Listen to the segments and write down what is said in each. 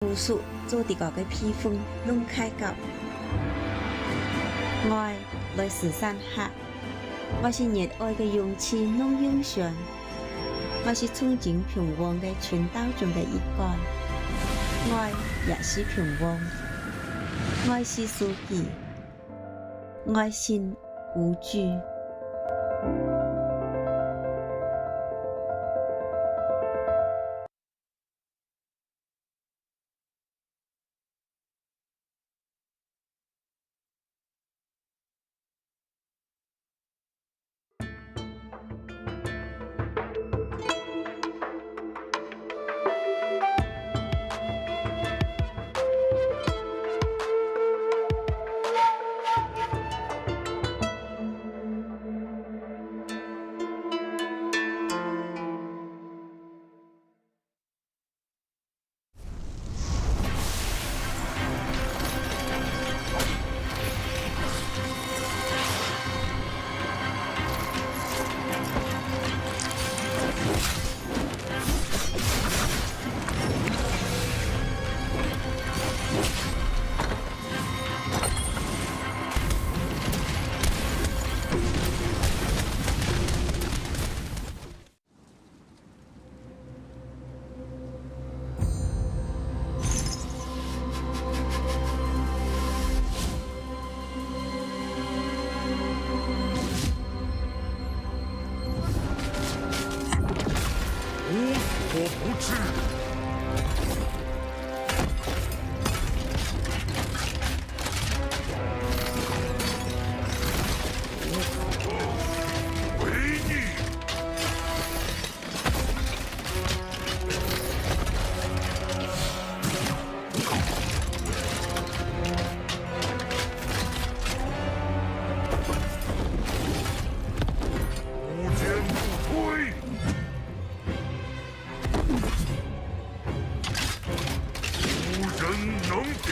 故事做啲個嘅披風攏開到。我來自山下，我是熱愛嘅勇氣攏英雄，我是憧憬平庸嘅群島中嘅一個，我也是平庸，我是書記，我心無懼。无所不至。为逆。无坚不摧。人能敌。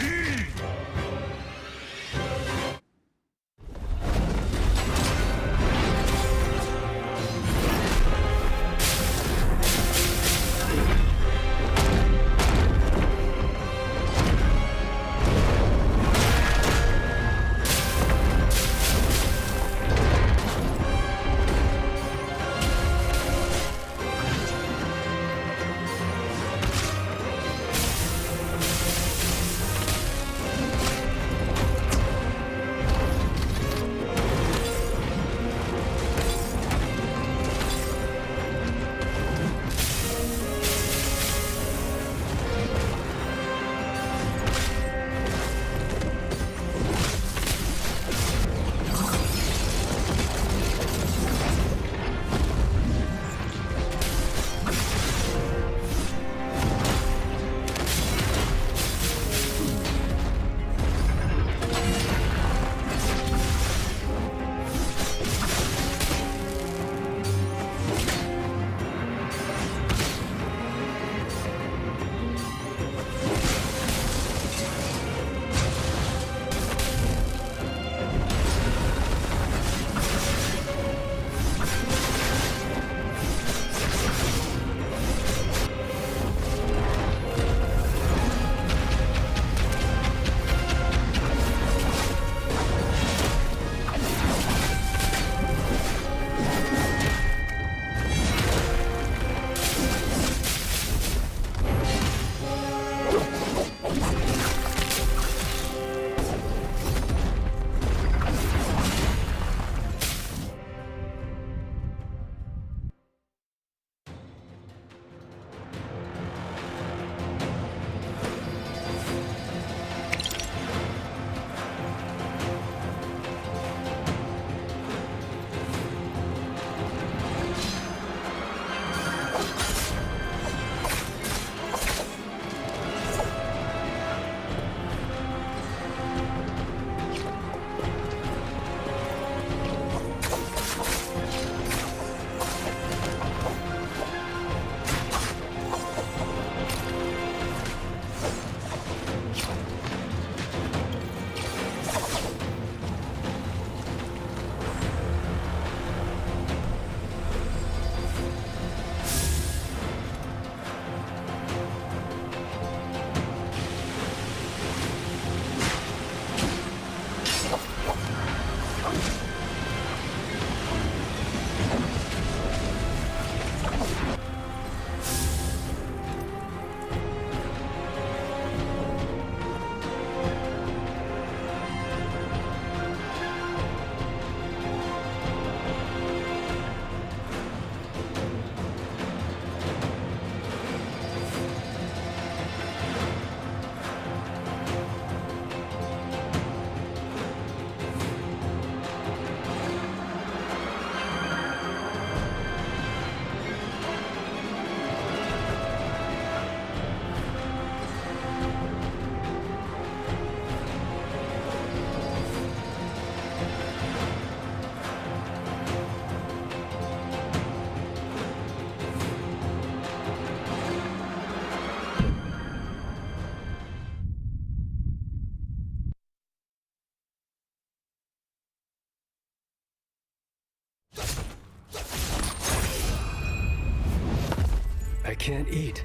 can't eat.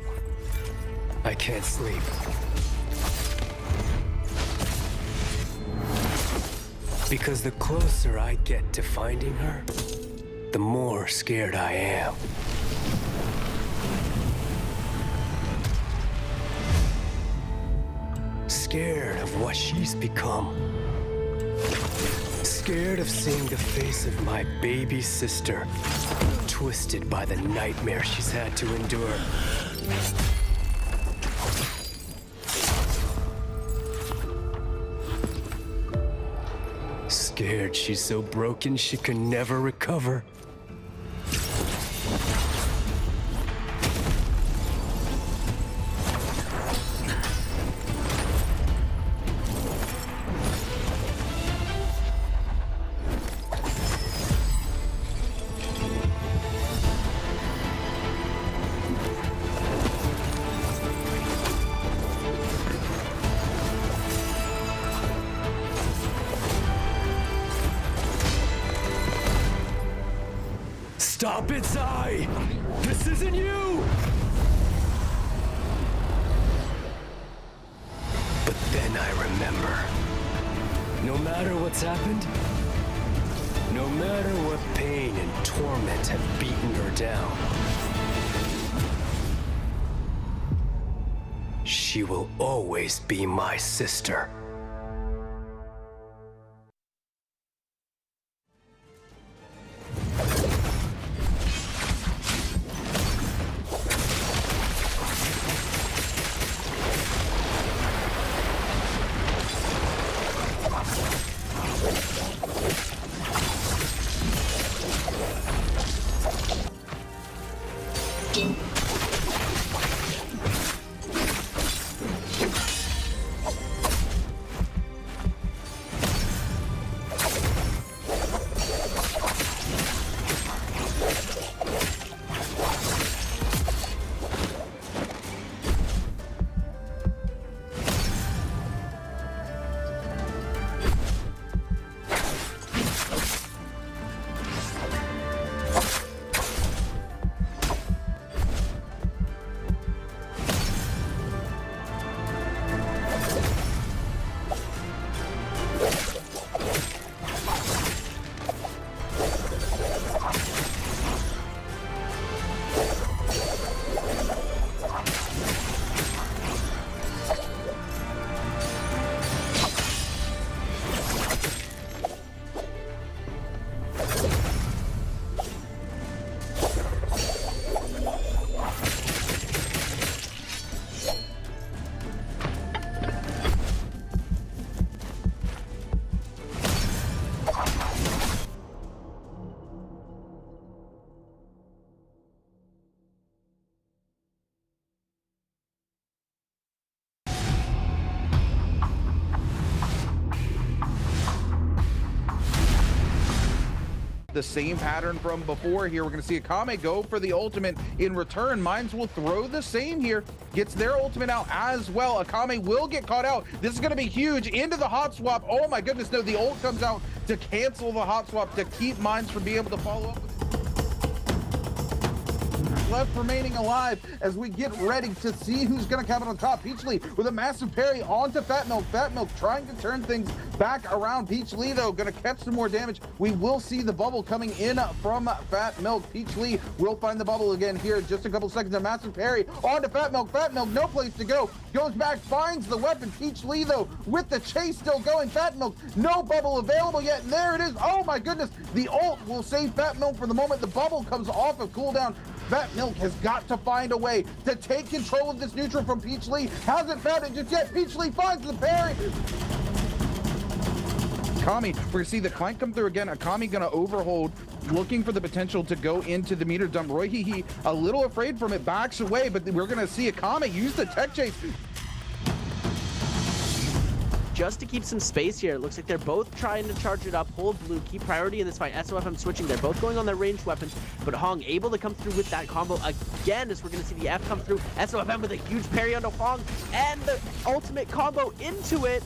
I can't sleep. Because the closer I get to finding her, the more scared I am. Scared of what she's become. Scared of seeing the face of my baby sister twisted by the nightmare she's had to endure. Scared she's so broken she can never recover. Stop it, Zai! This isn't you! But then I remember. No matter what's happened, no matter what pain and torment have beaten her down, she will always be my sister. The same pattern from before here. We're going to see Akame go for the ultimate in return. Mines will throw the same here. Gets their ultimate out as well. Akame will get caught out. This is going to be huge. Into the hot swap. Oh my goodness, no. The ult comes out to cancel the hot swap to keep Mines from being able to follow up with left remaining alive as we get ready to see who's going to come out on top. Peach Lee with a massive parry onto Fat Milk. Fat Milk trying to turn things back around. Peach Lee, though, going to catch some more damage. We will see the bubble coming in from Fat Milk. Peach Lee will find the bubble again here in just a couple seconds. A massive parry onto Fat Milk. Fat Milk, no place to go. Goes back, finds the weapon. Peach Lee, though, with the chase still going. Fat Milk, no bubble available yet. And there it is. Oh, my goodness. The ult will save Fat Milk for the moment the bubble comes off of cooldown. Fat Milk has got to find a way to take control of this neutral from Peach Lee. Hasn't found it just yet. Peach Lee finds the parry. Akame, we're gonna see the clank come through again. Akame gonna overhold, looking for the potential to go into the meter dump. Roy Hee a little afraid from it, backs away, but we're gonna see Akame use the tech chase. Just to keep some space here. It looks like they're both trying to charge it up. Hold blue, keep priority in this fight. SOFM switching. They're both going on their ranged weapons, but Hong able to come through with that combo again as we're going to see the F come through. SOFM with a huge parry onto Hong and the ultimate combo into it.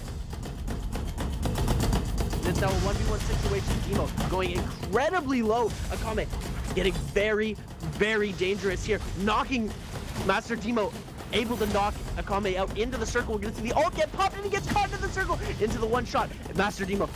It's now a 1v1 situation. Emo going incredibly low. Akame getting very, very dangerous here. Knocking Master Demo able to knock Akame out into the circle. We're gonna see the ult get popped and he gets caught into the circle, into the one shot. Master Demo.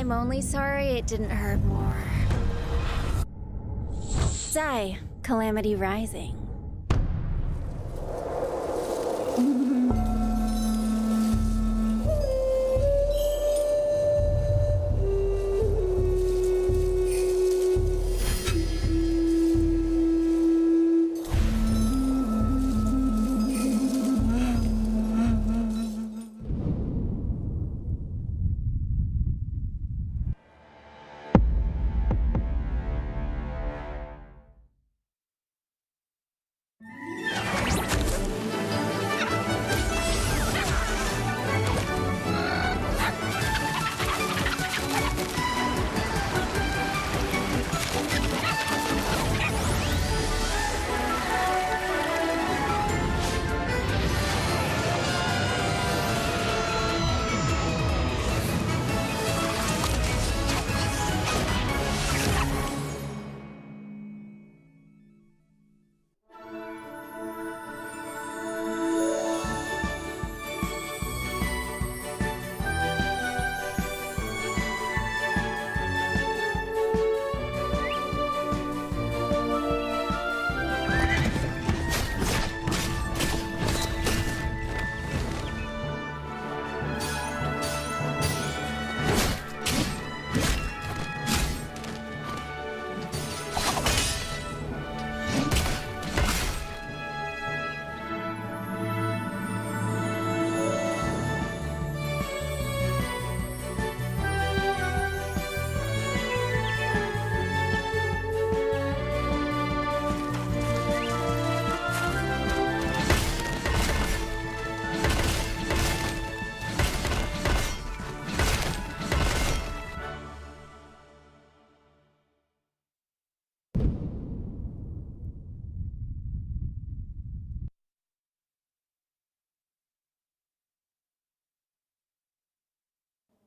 I'm only sorry it didn't hurt more. DAY, Calamity Rising.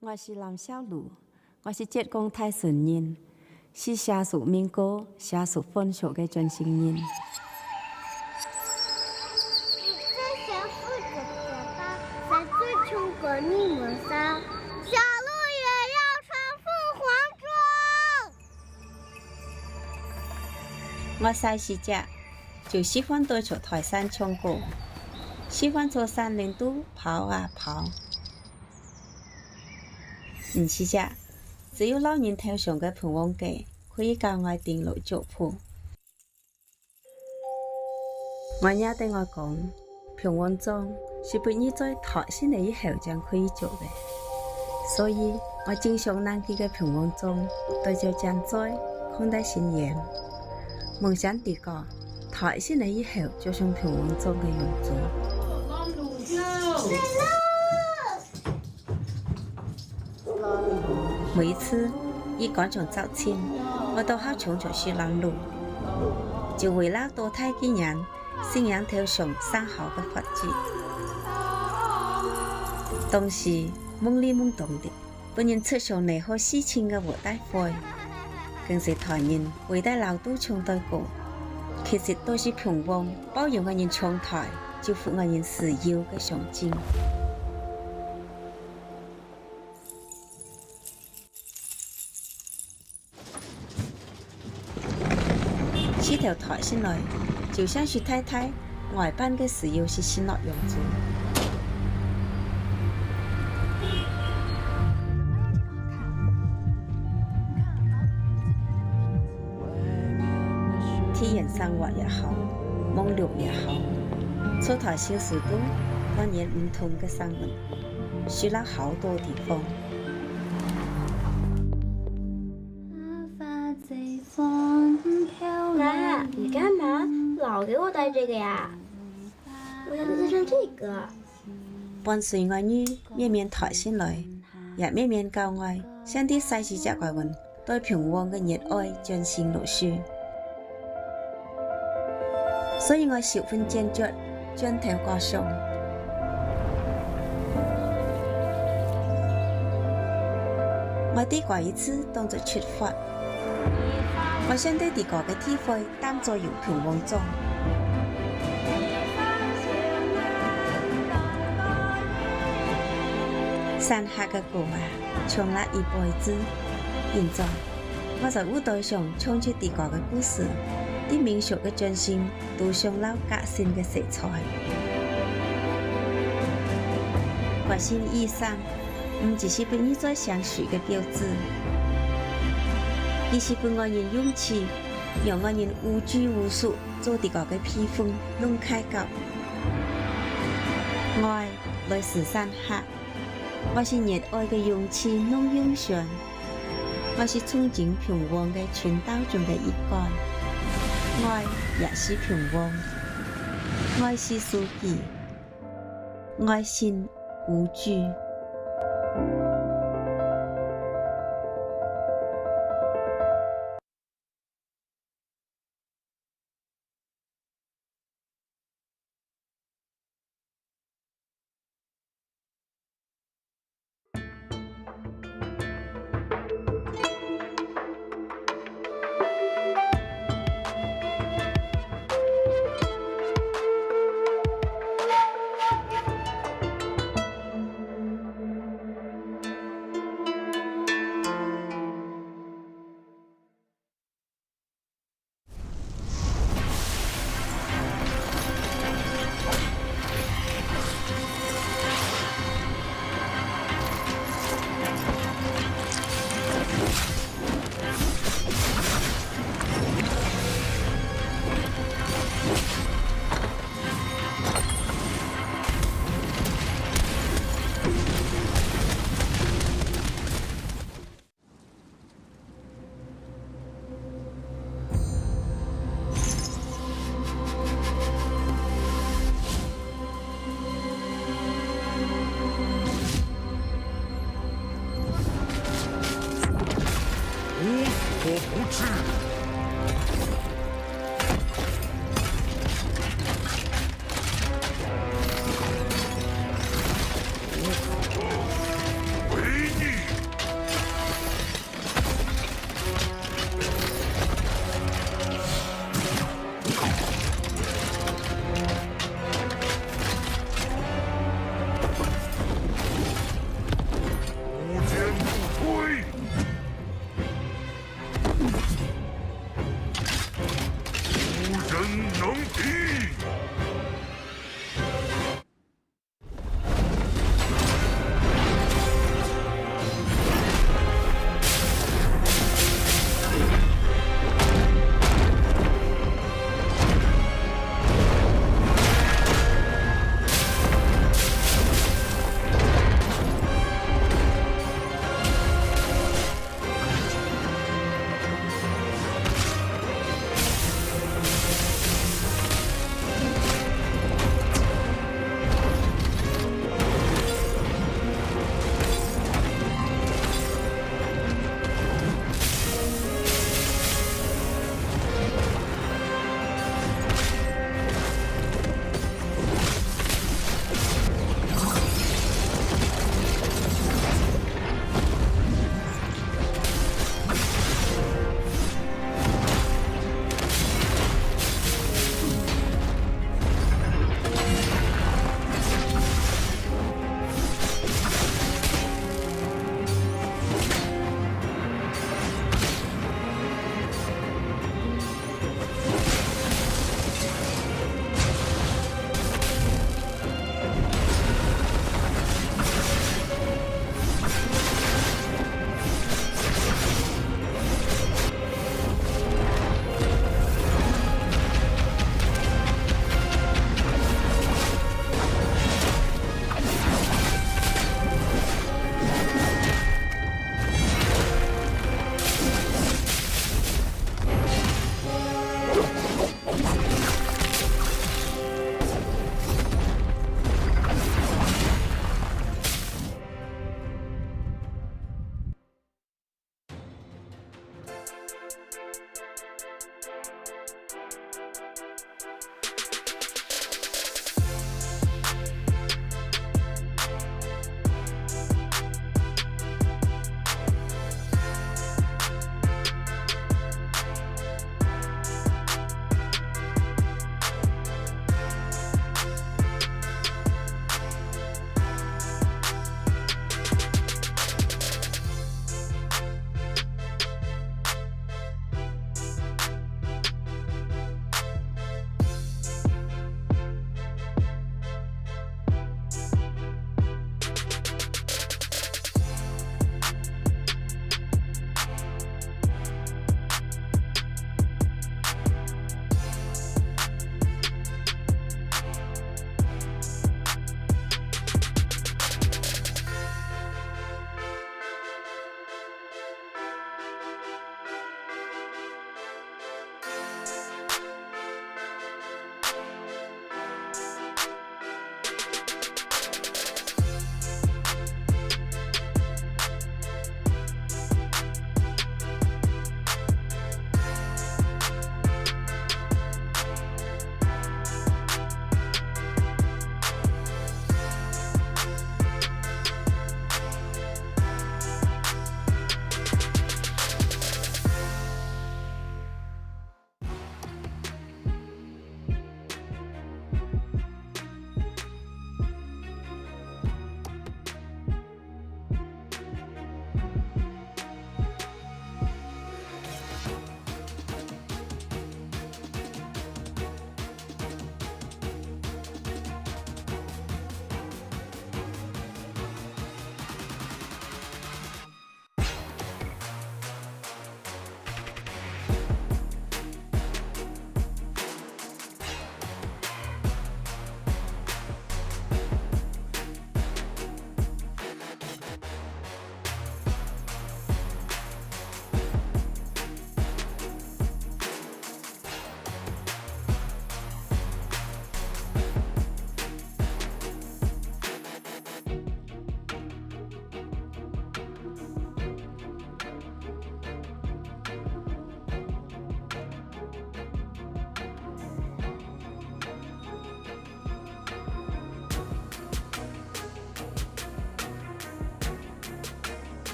我是蓝小璐，我是浙江泰顺人，是下属民歌、下属分手的专心人。你最想负责的吧，在最穷国你们仨，小鹿也要穿凤凰装。我细时只就喜欢对着台山唱歌，喜欢坐山林都跑啊跑。唔是只，只有老人头上嘅盘王記可以教我定路族譜。我爺對我講，平王裝是不你在台先嚟以後將可以做嘅，所以我經常拿佢嘅平王裝對着將在看待新言，夢想地個台先嚟以後就像平王裝嘅樣子。每一次以趕場走前，我都好衝着去攔路，就為了多睇幾人信仰頭上生好嘅法子。當時懵裡懵懂的，本人出上嚟好事情嘅活大會，更是台人為得老都唱對歌，其實都是平王包容我人唱台，就負我人自由嘅象徵。起條台先來，就像是太太外班嘅時候是先落樣子。體驗生活也好，夢綠也好，出台小時都當然唔同嘅生活，去了好多地方。妈，你干嘛老给我戴这个呀？我想戴上这个。伴隨我女面面台先來，也面面教我，像啲細時隻怪運對平王嘅熱愛彰顯落去。所以我十分堅決將頭掛上。我啲過一次當作出發。我想對地個嘅體會當作有平王裝。山下嘅歌啊，唱了一輩子。現在我在舞台上唱出地個嘅故事，啲民俗嘅進行都上了革新嘅色彩。革新衣裳唔只是俾你在相處嘅標誌。而是俾我人勇氣，讓我人無拘無束做啲個嘅披風弄開角。愛來自山下，我是熱愛嘅勇氣弄英雄，我是憧憬平王嘅傳道中嘅一員。愛也是平王，愛是書記，愛心無懼。我不治。为你。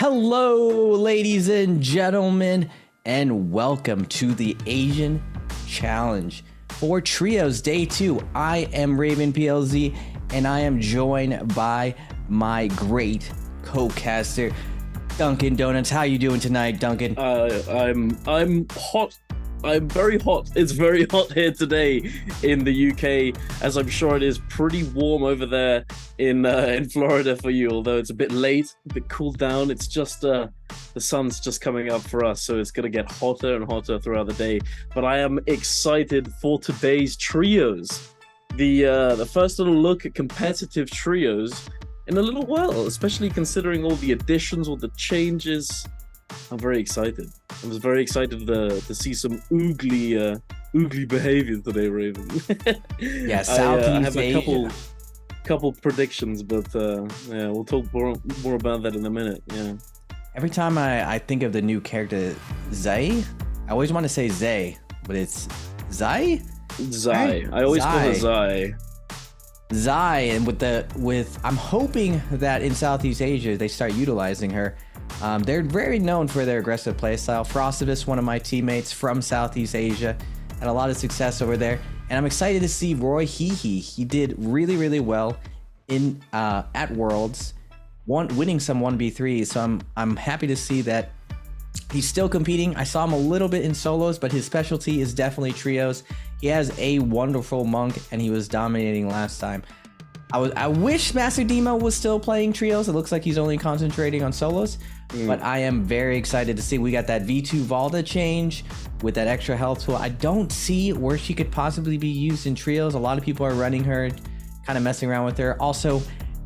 Hello, ladies and gentlemen, and welcome to the Asian Challenge for Trios Day 2. I am Raven PLZ, and I am joined by my great co-caster, Duncan Donuts. How you doing tonight, Duncan? I'm hot. I'm very hot. It's very hot here today in the UK, as I'm sure it is pretty warm over there in Florida for you. Although it's a bit late, a bit cooled down. It's just the sun's just coming up for us, so it's gonna get hotter and hotter throughout the day. But I am excited for today's trios. The first little look at competitive trios in a little while, especially considering all the additions, all the changes. I'm very excited. I was very excited to see some oogly behavior today, Raven. Yeah, I have a couple predictions, but yeah, we'll talk more about that in a minute. Yeah. Every time I think of the new character Zai, I always want to say Zay, but it's Zai. Zai. I always call her Zai. Zai, and with I'm hoping that in Southeast Asia they start utilizing her. They're very known for their aggressive playstyle. Frostivus, one of my teammates from Southeast Asia, had a lot of success over there, and I'm excited to see Roy Hehe. He did really well in at Worlds, winning some 1v3s. So I'm happy to see that he's still competing. I saw him a little bit in solos, but his specialty is definitely trios. He has a wonderful monk, and he was dominating last time. I wish Master Demo was still playing trios. It looks like he's only concentrating on solos. But I am very excited to see we got that V2 Valda change with that extra health tool. I don't see where she could possibly be used in trios. A lot of people are running her, kind of messing around with her. Also,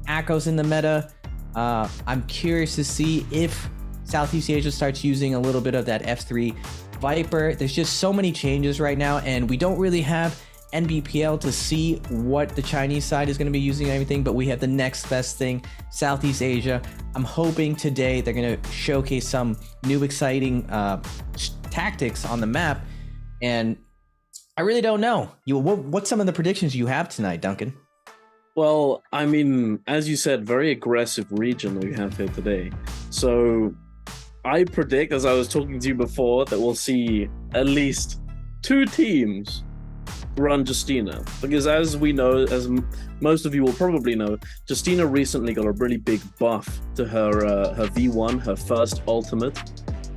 Akko's in the meta. I'm curious to see if Southeast Asia starts using a little bit of that F3 Viper. There's just so many changes right now, and we don't really have NBPL to see what the Chinese side is going to be using and everything, but we have the next best thing, Southeast Asia. I'm hoping today they're going to showcase some new exciting tactics on the map, and I really don't know. What's some of the predictions you have tonight, Duncan? Well, I mean, as you said, very aggressive region we have here today. So I predict, as I was talking to you before, that we'll see at least 2 teams run Justina, because as we know, as most of you will probably know, Justina recently got a really big buff to her V1, her first ultimate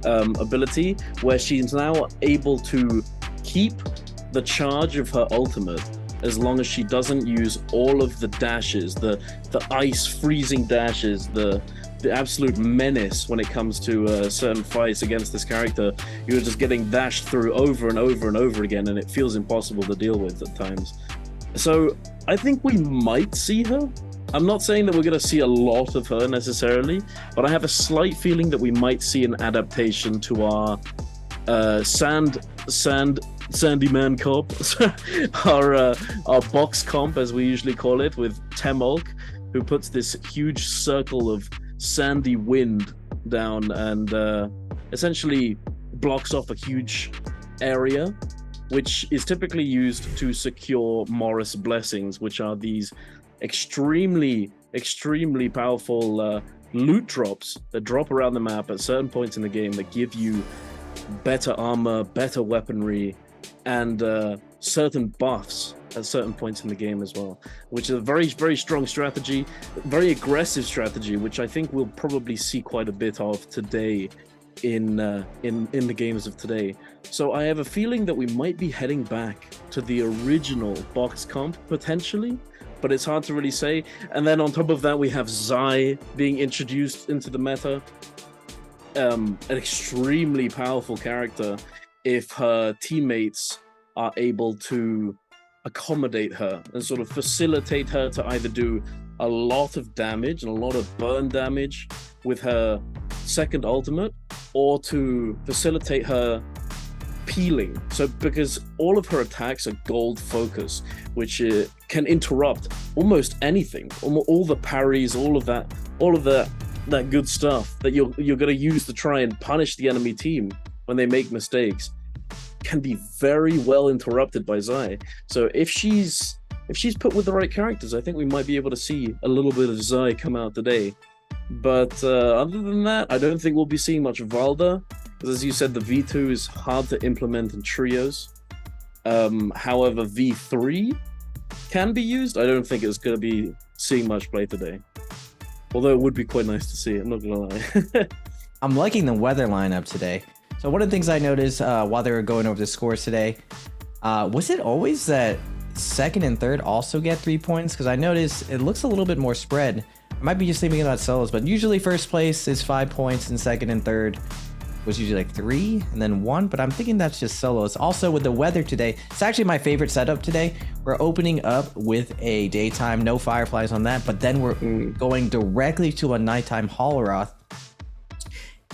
ability, where she's now able to keep the charge of her ultimate as long as she doesn't use all of the dashes, the ice freezing dashes, the absolute menace when it comes to certain fights against this character. You're just getting dashed through over and over and over again, and it feels impossible to deal with at times. So I think we might see her. I'm not saying that we're going to see a lot of her necessarily, but I have a slight feeling that we might see an adaptation to our Sandy Man comp, our box comp, as we usually call it, with Temolk, who puts this huge circle of sandy wind down and essentially blocks off a huge area, which is typically used to secure Morris blessings, which are these extremely powerful loot drops that drop around the map at certain points in the game that give you better armor, better weaponry, and certain buffs at certain points in the game as well, which is a very strong strategy, very aggressive strategy, which I think we'll probably see quite a bit of today in the games of today. So I have a feeling that we might be heading back to the original box comp potentially, but it's hard to really say. And then on top of that, we have Zai being introduced into the meta, an extremely powerful character if her teammates are able to accommodate her and sort of facilitate her to either do a lot of damage and a lot of burn damage with her second ultimate, or to facilitate her peeling. So because all of her attacks are gold focus, which can interrupt almost anything, all the parries, all of that good stuff that you're going to use to try and punish the enemy team when they make mistakes, can be very well interrupted by Zai. So if she's put with the right characters, I think we might be able to see a little bit of Zai come out today. But other than that, I don't think we'll be seeing much Valda, because as you said, the V2 is hard to implement in trios. However, V3 can be used. I don't think it's going to be seeing much play today. Although it would be quite nice to see it, I'm not going to lie. I'm liking the weather lineup today. So one of the things I noticed while they were going over the scores today, was it always that second and third also get 3 points? Because I noticed it looks a little bit more spread. I might be just thinking about solos, but usually first place is 5 points and second and third was usually like 3 and then 1, but I'm thinking that's just solos. Also with the weather today, it's actually my favorite setup today. We're opening up with a daytime, no fireflies on that, but then we're going directly to a nighttime Holoroth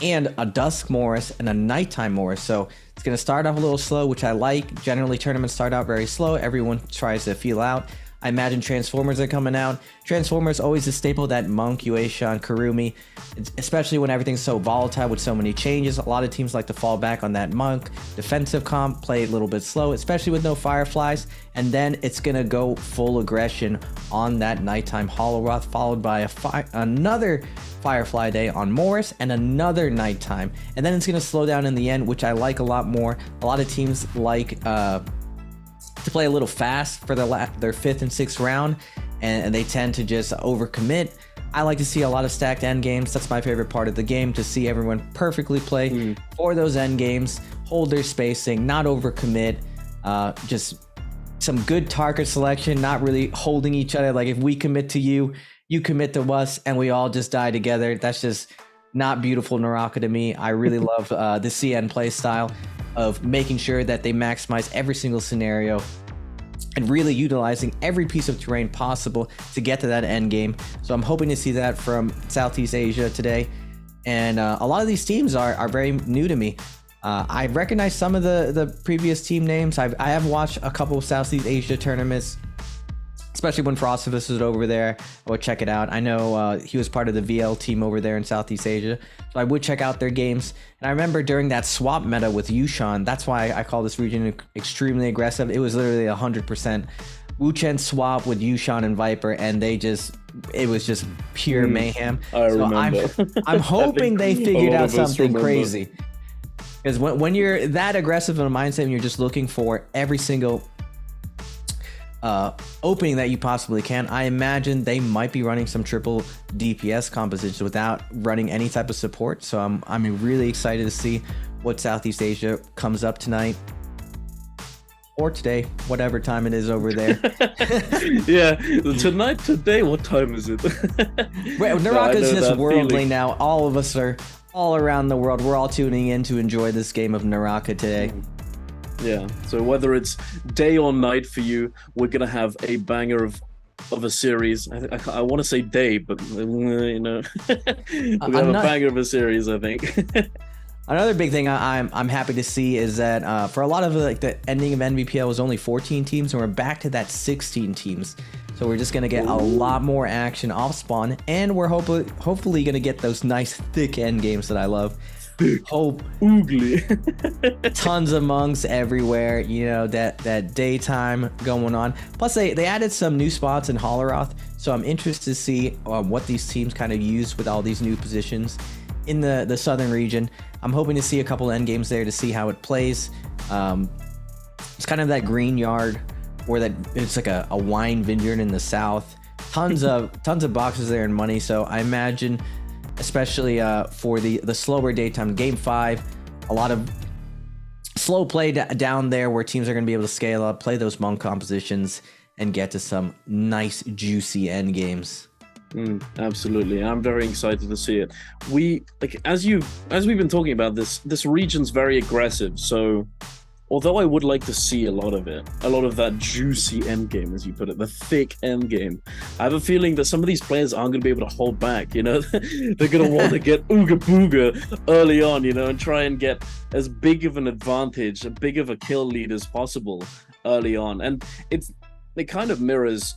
and a dusk Morris and a nighttime Morris. So it's going to start off a little slow, which I like. Generally tournaments start out very slow. Everyone tries to feel out. I imagine Transformers are coming out. Transformers always a staple, that Monk, Yueshan, Karumi, especially when everything's so volatile with so many changes. A lot of teams like to fall back on that Monk. Defensive comp, play a little bit slow, especially with no Fireflies. And then it's going to go full aggression on that nighttime Holoroth, followed by another Firefly Day on Morris and another nighttime. And then it's going to slow down in the end, which I like a lot more. A lot of teams like to play a little fast for their fifth and sixth round, and they tend to just overcommit. I like to see a lot of stacked end games. That's my favorite part of the game, to see everyone perfectly play for those end games, hold their spacing, not overcommit, just some good target selection, not really holding each other. Like if we commit to you, you commit to us, and we all just die together. That's just not beautiful NARAKA to me. I really love the CN play style of making sure that they maximize every single scenario and really utilizing every piece of terrain possible to get to that end game. So I'm hoping to see that from Southeast Asia today. And a lot of these teams are very new to me. I recognize some of the previous team names. I have watched a couple of Southeast Asia tournaments, especially when Frostivus was over there. I would check it out. I know he was part of the VL team over there in Southeast Asia, so I would check out their games. And I remember during that swap meta with Yushan, that's why I call this region extremely aggressive. It was literally 100% Wuchen swap with Yushan and Viper, and it was just pure mayhem. I remember. I'm hoping they figured out something crazy. Because when you're that aggressive in a mindset and you're just looking for every single opening that you possibly can, I imagine they might be running some triple DPS compositions without running any type of support. So I'm really excited to see what Southeast Asia comes up tonight or today, whatever time it is over there. Yeah, today, what time is it? NARAKA is just worldly feeling now. All of us are all around the world. We're all tuning in to enjoy this game of NARAKA today. Yeah, so whether it's day or night for you, we're gonna have a banger of a series. I want to say day, but you know, we're gonna have a banger of a series, I think. Another big thing I'm happy to see is that for a lot of the ending of NVPL was only 14 teams, and we're back to that 16 teams. So we're just gonna get a lot more action off spawn, and we're hopefully gonna get those nice thick end games that I love. Oogly. Tons of monks everywhere, you know, that daytime going on. Plus they added some new spots in Holoroth, so I'm interested to see what these teams kind of use with all these new positions in the southern region. I'm hoping to see a couple end games there to see how it plays. It's kind of that green yard where it's like a wine vineyard in the south. Tons of boxes there and money, so I imagine, especially for the slower daytime game 5, a lot of slow play down there where teams are going to be able to scale up, play those monk compositions, and get to some nice juicy end games. Absolutely, I'm very excited to see it. As we've been talking about, this region's very aggressive, so although I would like to see a lot of that juicy endgame, as you put it, the thick endgame, I have a feeling that some of these players aren't going to be able to hold back, you know? They're going to want to get ooga booga early on, you know, and try and get as big of an advantage, as big of a kill lead as possible early on. And it kind of mirrors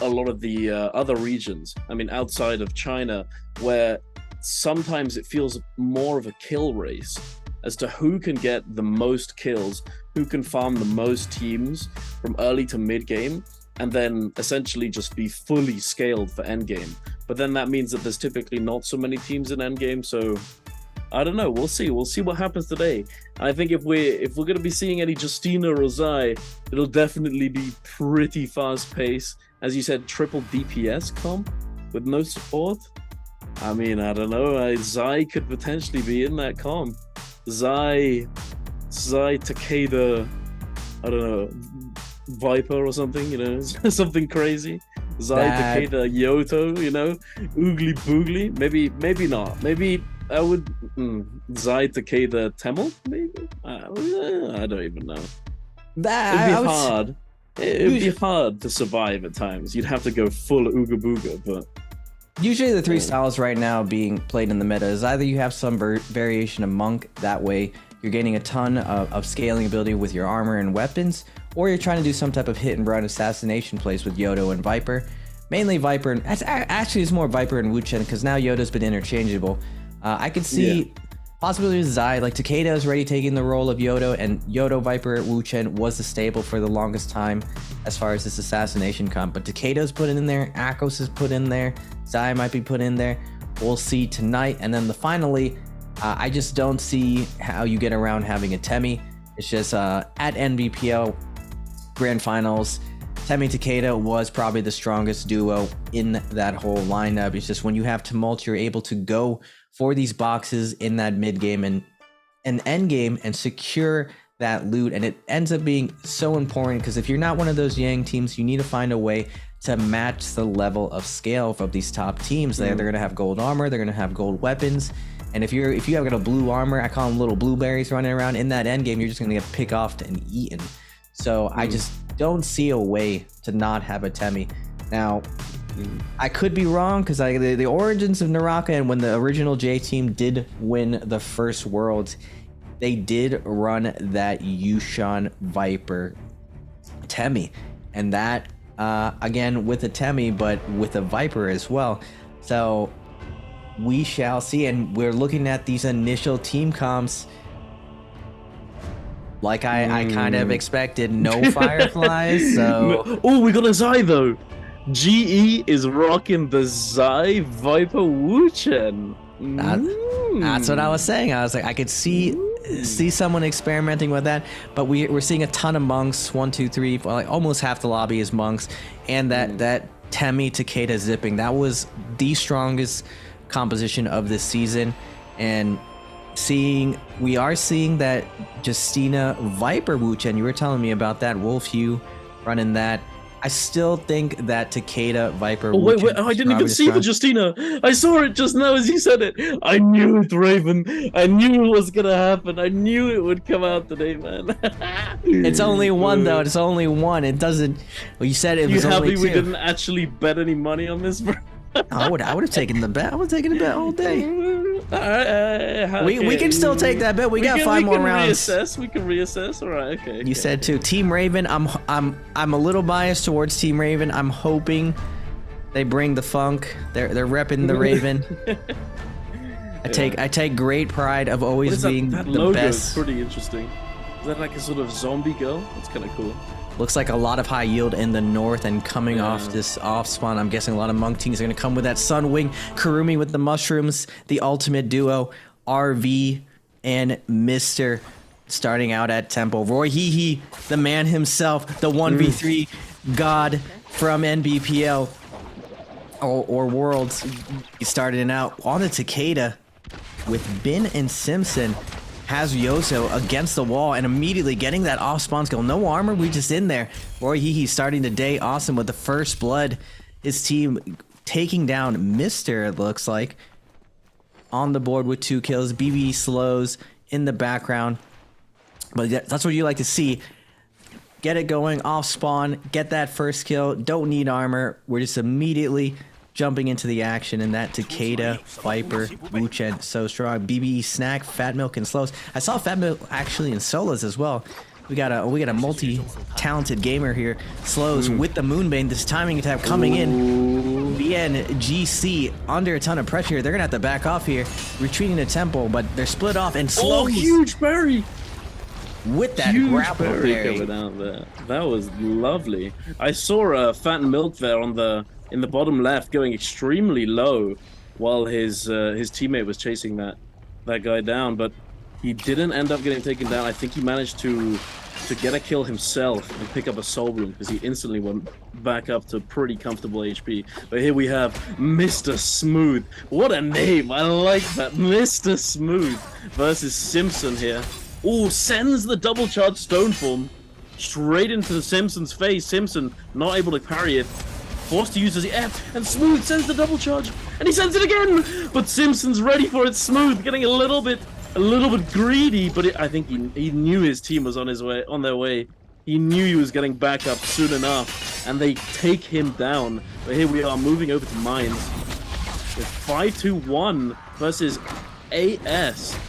a lot of the other regions, I mean, outside of China, where sometimes it feels more of a kill race as to who can get the most kills, who can farm the most teams from early to mid game. and then essentially just be fully scaled for endgame. But then that means that there's typically not so many teams in endgame, so I don't know. We'll see. We'll see what happens today. I think if we're gonna be seeing any Justina or Zai, it'll definitely be pretty fast paced. As you said, triple DPS comp with no support. I mean, I don't know. Zai could potentially be in that comp. Zai, Takeda, I don't know, Viper or something, you know, something crazy. Zai, Takeda, Yoto, you know, Oogly Boogly. Maybe not. Maybe I would Zai, Takeda, Temel. Maybe I don't even know. It'd be hard. It'd be hard to survive at times. You'd have to go full Ooga Booga, but. Usually the three styles right now being played in the meta is either you have some variation of Monk, that way you're gaining a ton of scaling ability with your armor and weapons, or you're trying to do some type of hit and run assassination plays with Yoto and Viper. Mainly Viper, and actually it's more Viper and Wuchen because now Yoto's been interchangeable. I could see possibilities with Zai, like Takeda is already taking the role of Yoto, and Yoto, Viper, Wuchen was the staple for the longest time as far as this assassination comp. But Takeda's put in there, Akos is put in there, Zai might be put in there. We'll see tonight. And then finally, I just don't see how you get around having a Temi. It's just at NBPL Grand Finals, Temi Takeda was probably the strongest duo in that whole lineup. It's just when you have Tumult, you're able to go for these boxes in that mid game and end game and secure that loot. And it ends up being so important because if you're not one of those Yang teams, you need to find a way to match the level of scale of these top teams. They're going to have gold armor, they're going to have gold weapons. And if you have got a blue armor, I call them little blueberries running around in that end game, you're just going to get picked off and eaten. So I just don't see a way to not have a Temi. Now, I could be wrong because the origins of NARAKA and when the original J team did win the first Worlds, they did run that Yushan Viper Temi. And that, again, with a Temi, but with a Viper as well. So we shall see. And we're looking at these initial team comps. Like I kind of expected, no Fireflies, so... Oh, we got a Zai, though! GE is rocking the Zai Viper Wuchen. That's what I was saying. I was like, I could see someone experimenting with that, but we're seeing a ton of monks, 1, 2, 3, like almost half the lobby is monks, and that Temi Takeda zipping, that was the strongest composition of this season, and... we are seeing that Justina Viper Wuchen, you were telling me about that, Wolf Hue running that. I still think that Takeda Viper wait, I didn't even see the Justina. I saw it just now as you said it. I knew it, Raven. I knew it was gonna happen. I knew it would come out today, man. It's only one though. It's only one. It doesn't. Well, you said it was only two. You happy we didn't actually bet any money on this, bro? I would have taken the bet. I would have taken the bet all day. Okay. We can still take that bet. We got 5 more rounds. We can reassess. All right. Okay. You said too. Team Raven. I'm a little biased towards Team Raven. I'm hoping they bring the funk. They're repping the Raven. I take great pride of always being that the logo best. Is pretty interesting. Is that like a sort of zombie girl? That's kind of cool. Looks like a lot of high yield in the north and coming off this off spawn. I'm guessing a lot of monk teams are going to come with that Sunwing. Kurumi with the mushrooms, the ultimate duo, RV and Mr. starting out at Temple. Roy Hehe, the man himself, the 1v3 god from NBPL or Worlds. He's starting out on the Takeda with Bin and Simpson. Has Yoso against the wall and immediately getting that off spawn skill. No armor, we just in there. Roy Hehe starting the day awesome with the first blood. His team taking down Mr. it looks like. On the board with 2 kills. BB slows in the background. But that's what you like to see. Get it going, off spawn, get that first kill. Don't need armor. We're just immediately jumping into the action, and that Takeda, Viper, Wuchen, so strong. BBE Snack, Fat Milk, and Slows. I saw Fat Milk actually in solos as well. We got a multi-talented gamer here. Slows with the Moonbane. This timing attack coming in. BNGC under a ton of pressure. They're gonna have to back off here, retreating to Temple, but they're split off. And Slows. Oh, huge berry! with that Huge grapple parry parry. coming out there. That was lovely. I saw Fat and Milk there in the bottom left going extremely low while his teammate was chasing that guy down, but he didn't end up getting taken down. I think he managed to get a kill himself and pick up a soul bloom because he instantly went back up to pretty comfortable HP. But here we have Mr. Smooth. What a name! I like that. Mr. Smooth versus Simpson here. Oh, sends the double charge stone form straight into the Simpson's face. Simpson not able to parry it, forced to use his F, and Smooth sends the double charge, and he sends it again. But Simpson's ready for it. Smooth getting a little bit greedy, but I think he knew his team was on their way. He knew he was getting back up soon enough, and they take him down. But here we are moving over to Mines with 5-2-1 versus AS.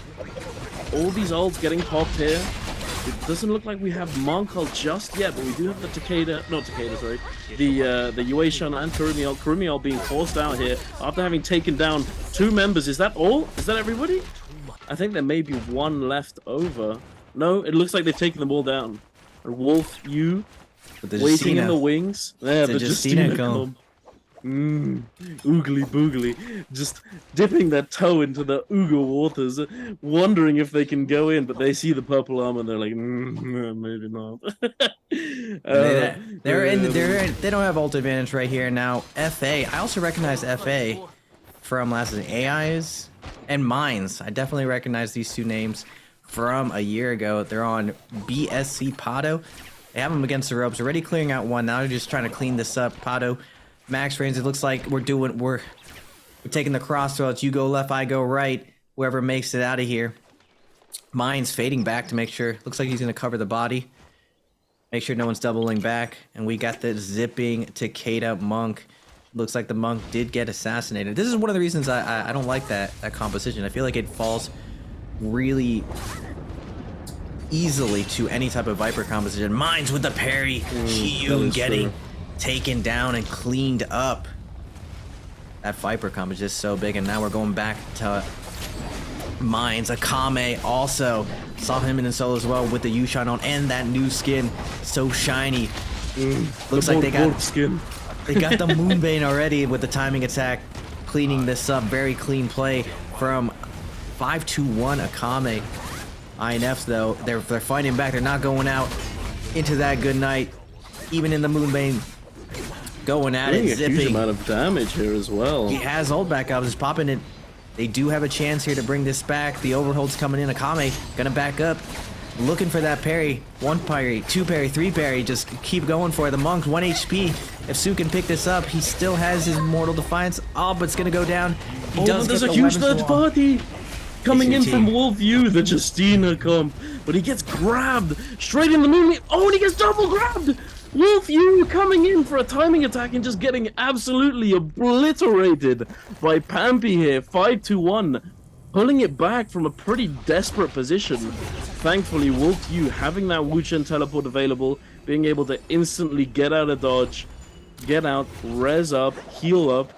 All these ults getting popped here. It doesn't look like we have Monk ult just yet, but we do have the the Yueshan and Kurumi ult. Kurumi ult being forced out here after having taken down 2 members. Is that all? Is that everybody? I think there may be 1 left over. No, it looks like they've taken them all down. And Wolf Yu waiting in the wings. There, the Justina come. Oogly boogly, just dipping their toe into the Ooga waters, wondering if they can go in, but they see the purple armor and they're like, maybe not. They don't have ult advantage right here now. FA, I also recognize FA from last season. AIs and Mines. I definitely recognize these 2 names from a year ago. They're on BSC Pado. They have them against the ropes, already clearing out 1. Now they're just trying to clean this up. Pado. Max range, it looks like we're taking the crossroads. You go left, I go right. Whoever makes it out of here. Mine's fading back to make sure. Looks like he's going to cover the body. Make sure no one's doubling back. And we got the zipping Takeda Monk. Looks like the Monk did get assassinated. This is one of the reasons I don't like that composition. I feel like it falls really easily to any type of Viper composition. Mines with the parry. Hiyun getting taken down and cleaned up. That Viper comp is just so big, and now we're going back to Mines. Akame also saw him in the solo as well with the Yushan on, and that new skin, so shiny. Looks like they got the Moonbane already with the timing attack, cleaning this up. Very clean play from 5-2-1 Akame. INFs though, they're fighting back. They're not going out into that good night, even in the Moonbane. Going at it, zipping. A huge amount of damage here as well. He has ult back up, just popping it. They do have a chance here to bring this back. The overhold's coming in. Akame gonna back up, looking for that parry. 1 parry, 2 parry, 3 parry. Just keep going for it. The Monk's 1 HP. If Su can pick this up, he still has his Mortal Defiance. Oh, but it's gonna go down. He does there's get a the huge weapons third party coming in from Wolf Yu, the Justina comp. But he gets grabbed straight in the moon. Oh, and he gets double grabbed. Wolf Yu coming in for a timing attack and just getting absolutely obliterated by Pampy here. 5-2-1, pulling it back from a pretty desperate position. Thankfully, Wolf Yu having that Wuchen teleport available, being able to instantly get out of dodge, get out, res up, heal up.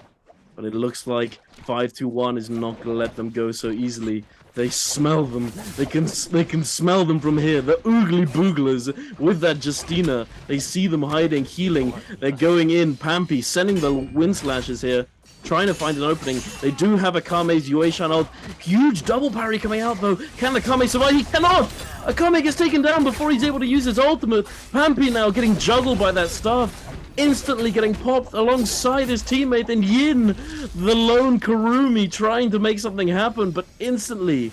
But it looks like 5-2-1 is not going to let them go so easily. They smell them. They can smell them from here. The oogly booglers with that Justina. They see them hiding, healing. They're going in. Pampy sending the wind slashes here, trying to find an opening. They do have Akame's Yueshan ult. Huge double parry coming out though. Can Akame survive? He cannot! Akame gets taken down before he's able to use his ultimate. Pampy now getting juggled by that staff. Instantly getting popped alongside his teammate, and Yin, the lone Kurumi, trying to make something happen, but instantly,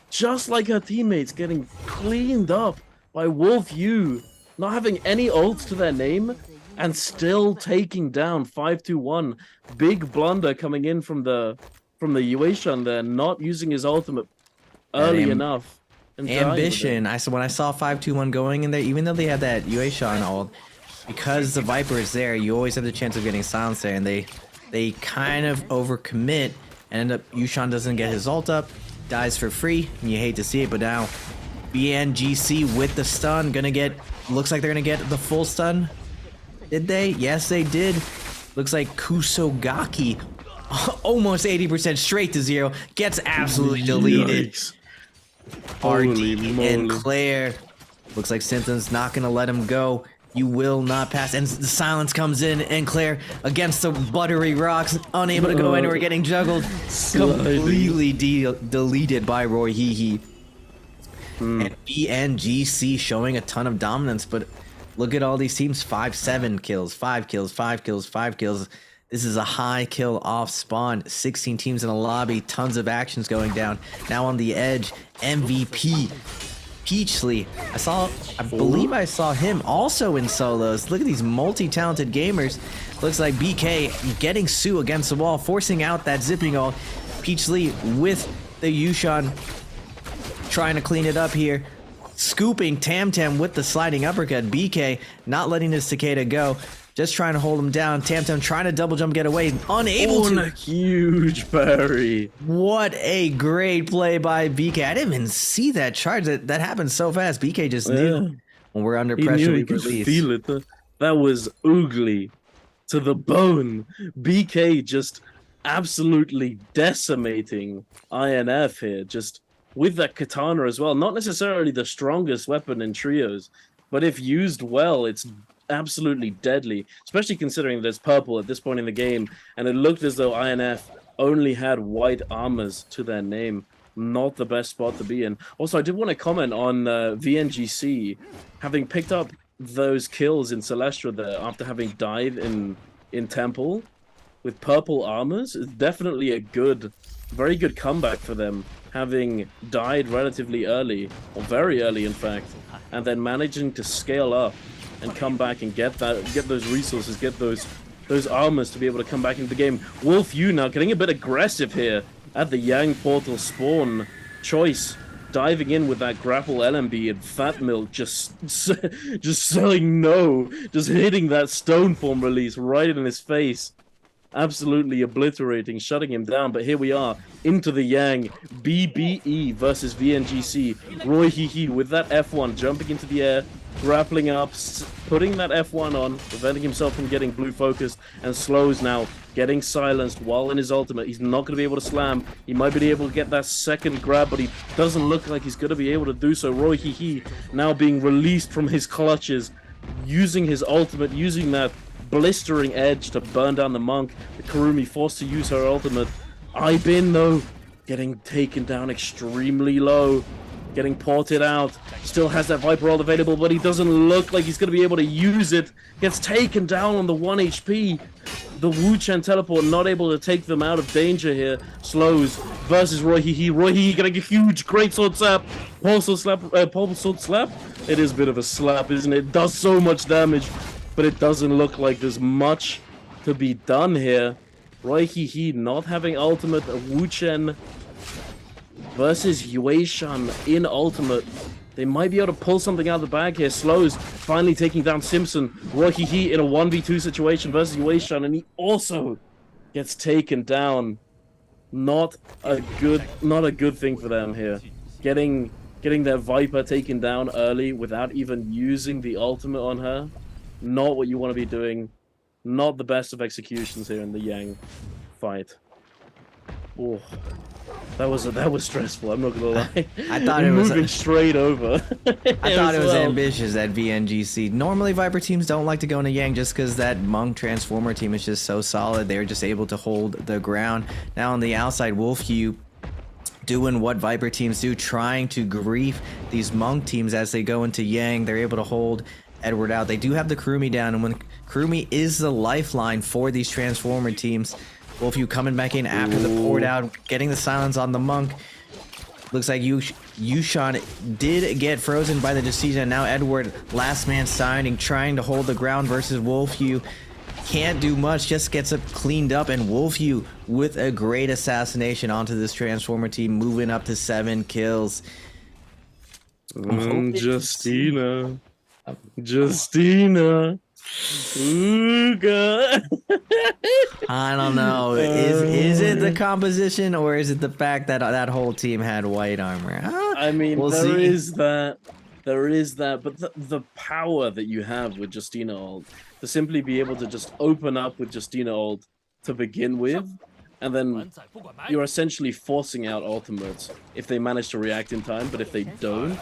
just like her teammates, getting cleaned up by Wolf Yu, not having any ults to their name, and still taking down 5-2-1. Big blunder coming in from the Yueshan there, not using his ultimate early enough. Ambition. When I saw 5-2-1 going in there, even though they had that Yueshan ult, because the Viper is there, you always have the chance of getting silenced there, and they kind of overcommit and end up Yushan doesn't get his ult up, dies for free, and you hate to see it. But now BNGC with the stun looks like they're gonna get the full stun. Did they? Yes, they did. Looks like Kusogaki almost 80% straight to 0, gets absolutely deleted. Holy RD moly. and Claire. Looks like Symptom's not gonna let him go. You will not pass. And the silence comes in, and Claire against the buttery rocks, unable to go anywhere, getting juggled. Completely deleted by Roy Hee. And BNGC showing a ton of dominance, but look at all these teams. 7 kills, 5 kills, 5 kills, 5 kills. This is a high kill off spawn. 16 teams in a lobby, tons of actions going down. Now on the edge, MVP Peachly. I believe I saw him also in solos. Look at these multi-talented gamers. Looks like BK getting Sue against the wall, forcing out that zipping ult. Peachly with the Yushan trying to clean it up here. Scooping Tam with the sliding uppercut. BK not letting his Cicada go. Just trying to hold him down. Tam trying to double jump, get away. Unable to. A huge parry. What a great play by BK. I didn't even see that charge. That happened so fast. BK just knew when we're under pressure, we could release. feel it. That was ugly to the bone. BK just absolutely decimating INF here. Just with that katana as well. Not necessarily the strongest weapon in trios, but if used well, it's absolutely deadly, especially considering there's purple at this point in the game, and it looked as though INF only had white armors to their name. Not the best spot to be in. Also, I did want to comment on VNGC having picked up those kills in Celestra there after having died in Temple with purple armors. It's definitely a very good comeback for them, having died relatively early, or very early in fact, and then managing to scale up and come back and get those resources, get those armors to be able to come back into the game. Wolf Yu now getting a bit aggressive here at the Yang portal spawn. Choice diving in with that grapple LMB, and Fat Milk just saying no, just hitting that stone form release right in his face. Absolutely obliterating, shutting him down. But here we are into the Yang. BBE versus VNGC. Roy Hee with that F1 jumping into the air, grappling up, putting that F1 on, preventing himself from getting blue focused, and Slows now getting silenced while in his ultimate. He's not going to be able to slam. He might be able to get that second grab, but he doesn't look like he's going to be able to do so. Roy Hee now being released from his clutches, using his ultimate, using that blistering edge to burn down the monk. The Kurumi forced to use her ultimate. Ibin though getting taken down extremely low, getting ported out. Still has that Viper ult available, but he doesn't look like he's going to be able to use it. Gets taken down on the 1 HP. The Wu Chen teleport not able to take them out of danger here. Slows versus Roy Hee. Roy Hee getting a huge great sword slap. Pulse sword slap. It is a bit of a slap, isn't it? It does so much damage, but it doesn't look like there's much to be done here. Roy Hee not having ultimate. Wu Chen versus Yueishan in ultimate. They might be able to pull something out of the bag here. Slows finally taking down Simpson. Roy Hee in a 1v2 situation versus Yueishan, and he also gets taken down. Not a good thing for them here. Getting their Viper taken down early without even using the ultimate on her. Not what you want to be doing. Not the best of executions here in the Yang fight. Oh, that was stressful. I'm not gonna lie. I thought it was moving straight over. I thought it was ambitious at VNGC. Normally, Viper teams don't like to go into Yang just because that Monk Transformer team is just so solid. They're just able to hold the ground. Now on the outside, Wolf Hugh doing what Viper teams do, trying to grief these Monk teams as they go into Yang. They're able to hold Edward out. They do have the Kurumi down, and when Kurumi is the lifeline for these Transformer teams, Wolfyu coming back in after the poured out, getting the silence on the Monk. Looks like Yushan did get frozen by the decision, and now Edward, last man standing, trying to hold the ground versus Wolfyu. Can't do much, just gets it cleaned up, and Wolfyu with a great assassination onto this Transformer team, moving up to 7 kills. Justina. Ooh, God. I don't know. Is it the composition, or is it the fact that that whole team had white armor? I mean, we'll there see. is that, but the power that you have with Justina ult, to simply be able to just open up with Justina ult to begin with, and then you're essentially forcing out ultimates if they manage to react in time, but if they don't,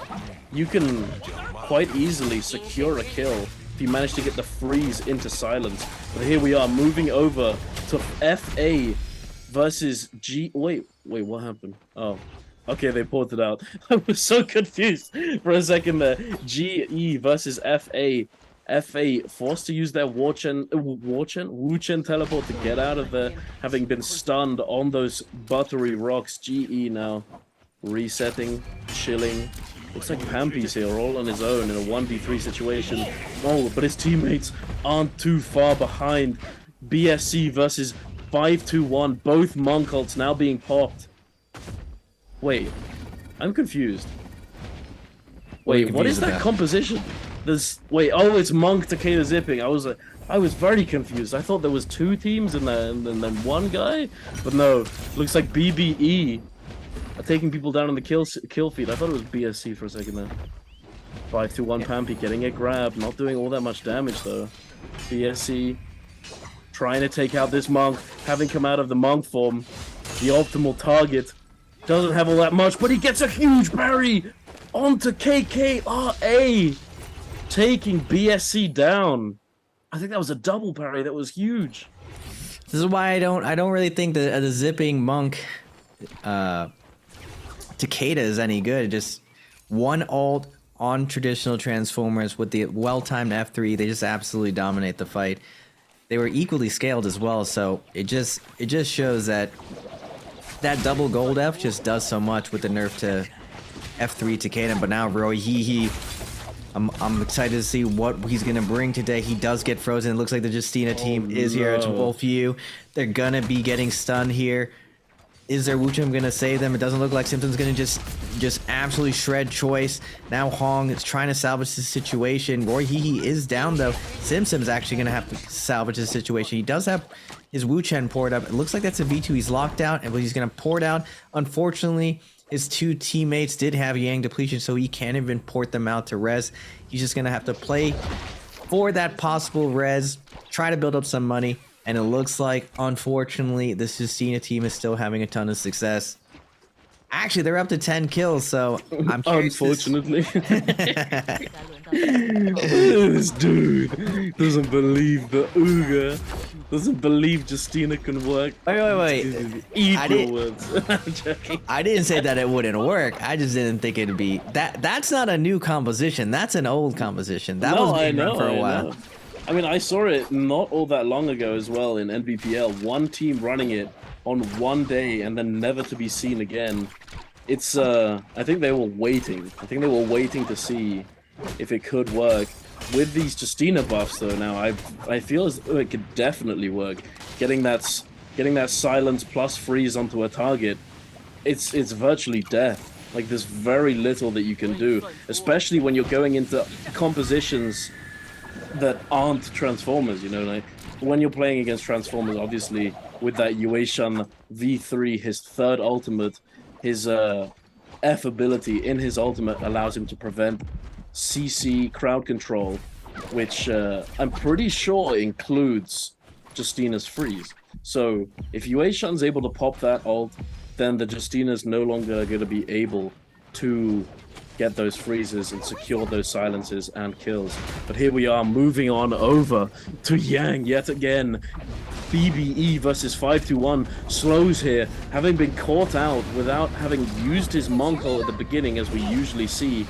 you can quite easily secure a kill if you manage to get the freeze into silence. But here we are moving over to FA versus G. Wait, what happened? Oh, okay, they ported out. I was so confused for a second there. GE versus FA. FA forced to use their Wuchen teleport to get out of there, having been stunned on those buttery rocks. GE now resetting, chilling. Looks like Pampy's here, all on his own in a 1v3 situation. Oh, but his teammates aren't too far behind. BSC versus 5-2-1, both monk ults now being popped. Wait, I'm confused. Wait, what is that composition? Oh, it's Monk, Takeda, Zipping. I was very confused. I thought there was two teams and then one guy, but no. Looks like BBE are taking people down in the kill feed. I thought it was BSC for a second there. 5-2-1 Pampy getting it grabbed, not doing all that much damage though. BSC trying to take out this Monk, having come out of the Monk form. The optimal target doesn't have all that much, but he gets a huge parry onto KKRA. Taking BSC down. I think that was a double parry. That was huge. This is why I don't really think the zipping monk Takeda is any good. Just one ult on traditional transformers with the well-timed F3. They just absolutely dominate the fight. They were equally scaled as well, so it just shows that double gold F just does so much with the nerf to F3 Takeda. But now Roy I'm excited to see what he's going to bring today. He does get frozen. It looks like the Justina team is here. It's both you. They're going to be getting stunned here. Is their Wuchen going to save them? It doesn't look like Simpson's going to just absolutely shred Choice. Now Hong is trying to salvage the situation. Roy Hehe is down though. Simpson's actually going to have to salvage the situation. He does have his Wuchen poured up. It looks like that's a V2. He's locked out, and he's going to pour it out. Unfortunately, his two teammates did have Yang depletion, so he can't even port them out to res. He's just going to have to play for that possible res, try to build up some money, and it looks like, unfortunately, this Justina team is still having a ton of success. Actually, they're up to 10 kills, so I'm curious. Unfortunately. This dude doesn't believe the Uga. Doesn't believe Justina can work. Wait. I didn't say that it wouldn't work. I just didn't think it'd be that's not a new composition. That's an old composition. That was being run for a while. I mean, I saw it not all that long ago as well in NBPL. One team running it on one day and then never to be seen again. It's I think they were waiting. I think they were waiting to see if it could work. With these Justina buffs though, now I feel as though it could definitely work. Getting that silence plus freeze onto a target, it's virtually death. Like there's very little that you can do, especially when you're going into compositions that aren't Transformers, you know, like when you're playing against Transformers, obviously with that Yueishan V3, his third ultimate, his F ability in his ultimate allows him to prevent CC crowd control, which I'm pretty sure includes Justina's freeze. So if Yueishan's able to pop that ult, then the Justina's no longer going to be able to get those freezes and secure those silences and kills. But here we are moving on over to Yang yet again. BBE versus 5-2-1. Slows here, having been caught out without having used his Monk ult at the beginning as we usually see.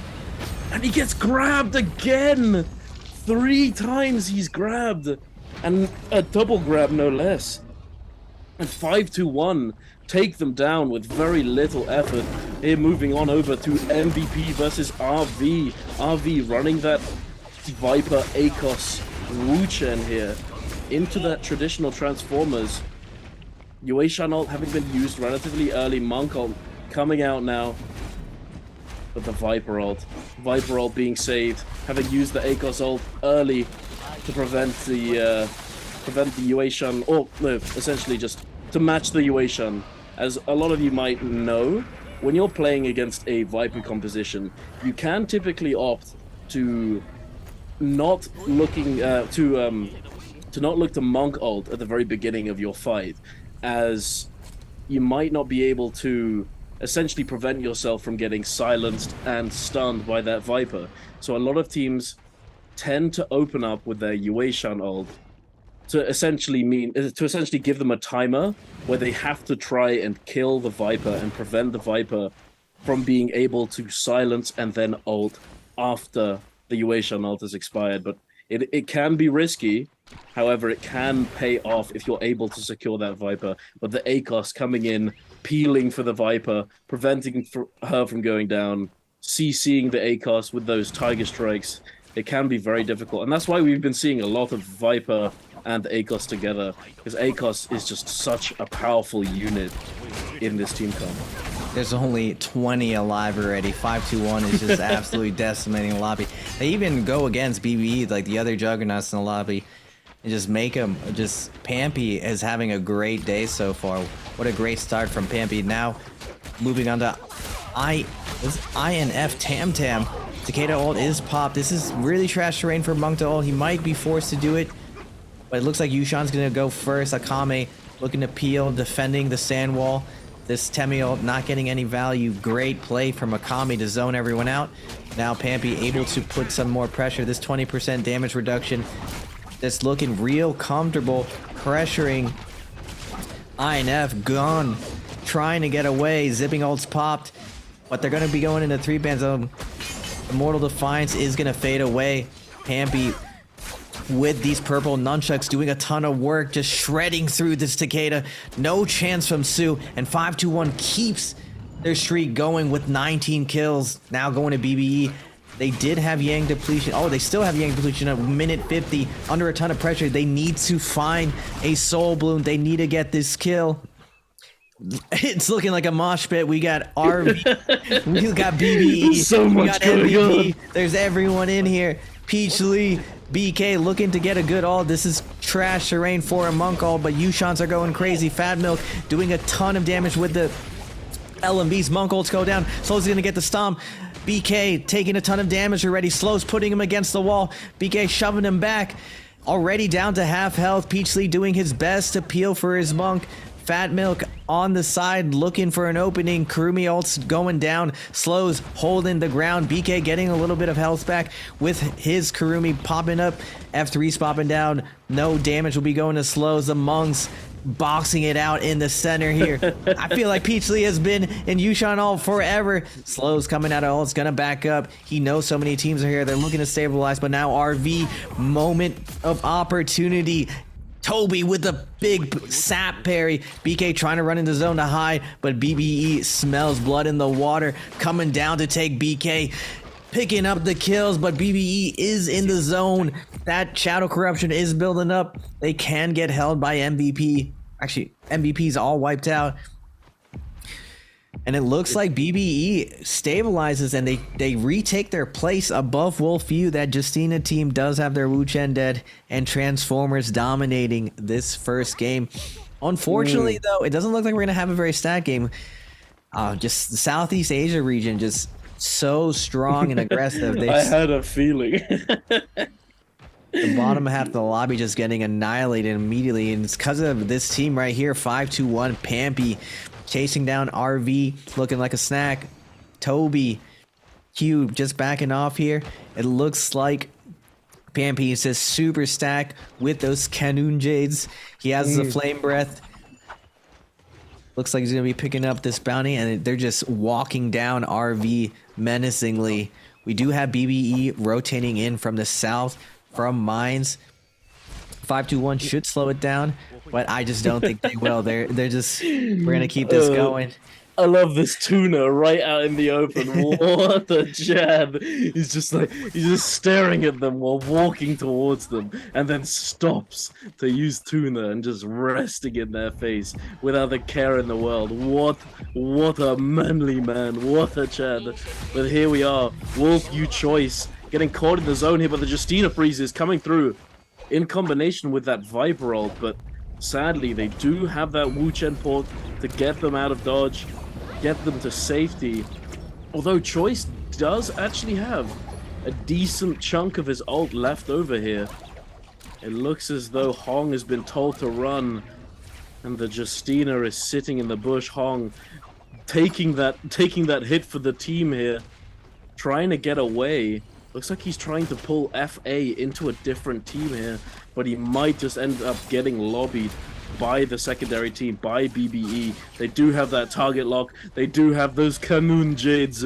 And he gets grabbed again! 3 times he's grabbed! And a double grab no less. And 5-2-1 take them down with very little effort. Here moving on over to MVP versus RV. RV running that Viper ACOS Wuchen here into that traditional Transformers. Yueishan ult having been used relatively early. Monk ult coming out now. But the Viper ult being saved, having used the ACOS ult early to prevent the Yueishan, or no, essentially just to match the Yueishan. As a lot of you might know, when you're playing against a Viper composition, you can typically opt to not looking to not look to Monk ult at the very beginning of your fight. as you might not be able to essentially prevent yourself from getting silenced and stunned by that Viper. So a lot of teams tend to open up with their Yueshan ult to essentially give them a timer where they have to try and kill the Viper and prevent the Viper from being able to silence and then ult after the Yueshan ult has expired. But it can be risky. However, it can pay off if you're able to secure that Viper. But the ACOS coming in, peeling for the Viper, preventing her from going down, CCing the ACOS with those Tiger Strikes, it can be very difficult. And that's why we've been seeing a lot of Viper and ACOS together, because ACOS is just such a powerful unit in this team comp. There's only 20 alive already. 5-2-1 is just absolutely decimating the lobby. They even go against BBE, like the other juggernauts in the lobby, and just make them. Just Pampy is having a great day so far. What a great start from Pampy. Now moving on to INF Tam Tam. Takeda ult is popped. This is really trash terrain for Monk to ult. He might be forced to do it, but it looks like Yushan's gonna go first. Akame looking to peel, defending the sand wall. This Temi ult not getting any value. Great play from Akame to zone everyone out. Now Pampy able to put some more pressure. This 20% damage reduction that's looking real comfortable, pressuring INF. Gone, trying to get away. Zipping ults popped, but they're going to be going into 3-ban zone. Immortal Defiance is going to fade away. Pampy with these purple nunchucks doing a ton of work, just shredding through this Takeda. No chance from Su, and 5-2-1 keeps their streak going with 19 kills. Now going to BBE. They did have Yang depletion. Oh, they still have Yang depletion at minute 50. Under a ton of pressure. They need to find a soul bloom. They need to get this kill. It's looking like a mosh pit. We got RV. We got BBE. So much we got going MVP. on. There's everyone in here. Peach Lee, BK looking to get a good ult. This is trash terrain for a Monk ult, but Yushans are going crazy. Fat Milk doing a ton of damage with the LMVs. Monk ults go down. Slow's gonna get the stomp. BK taking a ton of damage already. Slow's putting him against the wall. BK shoving him back. Already down to half health. Peach Lee doing his best to peel for his Monk. Fat Milk on the side looking for an opening. Kurumi ult's going down. Slows holding the ground. BK getting a little bit of health back with his Kurumi popping up. F3's popping down. No damage will be going to Slows. The Monks boxing it out in the center here. I feel like Peach Lee has been in Yushan ult forever. Slows coming out of ult. It's gonna back up. He knows so many teams are here. They're looking to stabilize, but now RV, moment of opportunity. Toby with the big sap parry. BK trying to run into zone to hide, but BBE smells blood in the water. Coming down to take BK. Picking up the kills, but BBE is in the zone. That Shadow Corruption is building up. They can get held by MVP. Actually, MVP's all wiped out. And it looks like BBE stabilizes and they retake their place above Wolfview. That Justina team does have their Wu Chen dead and Transformers dominating this first game. Unfortunately, though, it doesn't look like we're going to have a very stat game. Just the Southeast Asia region just so strong and aggressive. I had a feeling. The bottom half of the lobby just getting annihilated immediately. And it's because of this team right here, 5-2-1, Pampy. Chasing down RV, looking like a snack. Toby, Q just backing off here. It looks like Pampy is just super stacked with those Canoon Jades. He has the Flame Breath. Looks like he's going to be picking up this bounty, and they're just walking down RV menacingly. We do have BBE rotating in from the south, from mines. 5-2-1 should slow it down, but I just don't think they will. They're just, we're gonna keep this going. I love this tuna right out in the open. What a jab. He's just staring at them while walking towards them, and then stops to use tuna and just resting in their face without a care in the world. What a manly man. What a Chad. But here we are. Wolfview choice getting caught in the zone here, but the Justina freeze is coming through in combination with that Viper ult, but sadly they do have that Wu Chen port to get them out of dodge, get them to safety. Although Choice does actually have a decent chunk of his ult left over here. It looks as though Hong has been told to run. And the Justina is sitting in the bush. Hong taking that hit for the team here, trying to get away. Looks like he's trying to pull FA into a different team here, but he might just end up getting lobbied by the secondary team, by BBE. They do have that target lock. They do have those Kanun Jades.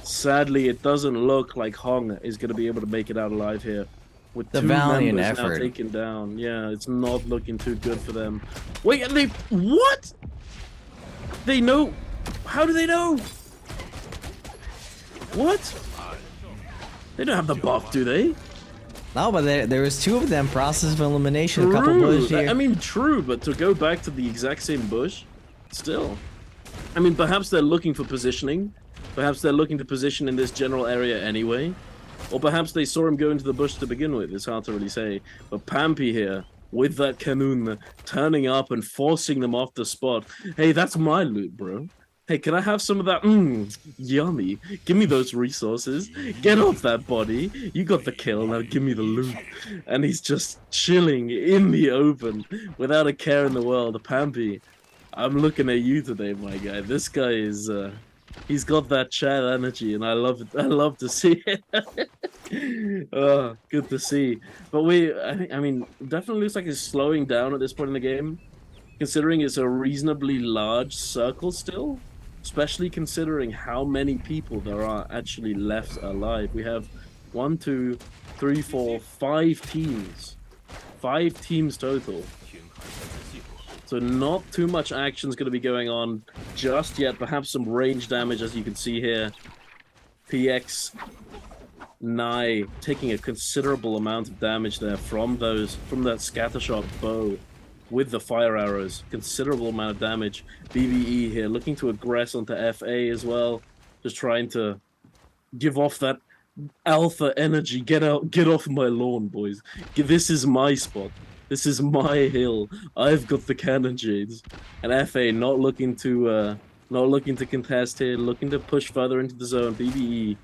Sadly, it doesn't look like Hong is going to be able to make it out alive here. With The two valiant members now effort. taken down. Yeah, it's not looking too good for them. Wait, and they... What? They know... How do they know? What? They don't have the buff, do they? No, but there was two of them. Process of elimination. A couple True. bush here. I mean, true, but to go back to the exact same bush, still. I mean, perhaps they're looking for positioning. Perhaps they're looking to position in this general area anyway. Or perhaps they saw him go into the bush to begin with. It's hard to really say. But Pampy here, with that Kanun, turning up and forcing them off the spot. Hey, that's my loot, bro. Hey, can I have some of that? Yummy. Give me those resources. Get off that body. You got the kill, now give me the loot. And he's just chilling in the open without a care in the world. Pampy, I'm looking at you today, my guy. This guy is... he's got that chat energy, and I love it. I love to see it. Oh, good to see. But I mean, definitely looks like he's slowing down at this point in the game, considering it's a reasonably large circle still. Especially considering how many people there are actually left alive. We have 1, 2, 3, 4, 5 teams. 5 teams total. So not too much action is going to be going on just yet. Perhaps some range damage, as you can see here. PX Nye taking a considerable amount of damage there from that scattershot bow with the fire arrows. Considerable amount of damage. BBE here looking to aggress onto FA as well. Just trying to give off that alpha energy. Get off my lawn, boys. This is my spot. This is my hill. I've got the cannon jades. And FA not looking to contest here, looking to push further into the zone. BBE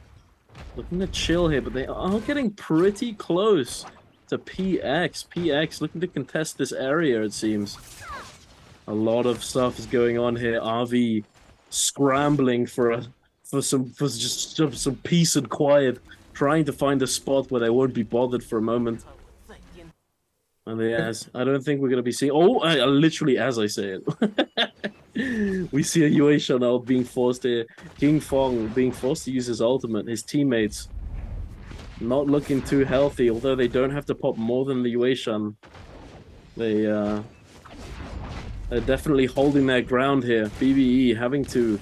looking to chill here, but they are getting pretty close to PX. PX looking to contest this area, it seems. A lot of stuff is going on here. RV scrambling for just some peace and quiet, trying to find a spot where they won't be bothered for a moment. And I don't think we're going to be seeing... Oh, literally as I say it. We see a Yue Chanel being forced here. King Fong being forced to use his ultimate. His teammates not looking too healthy, although they don't have to pop more than the Yue Shan. They're definitely holding their ground here. BBE having to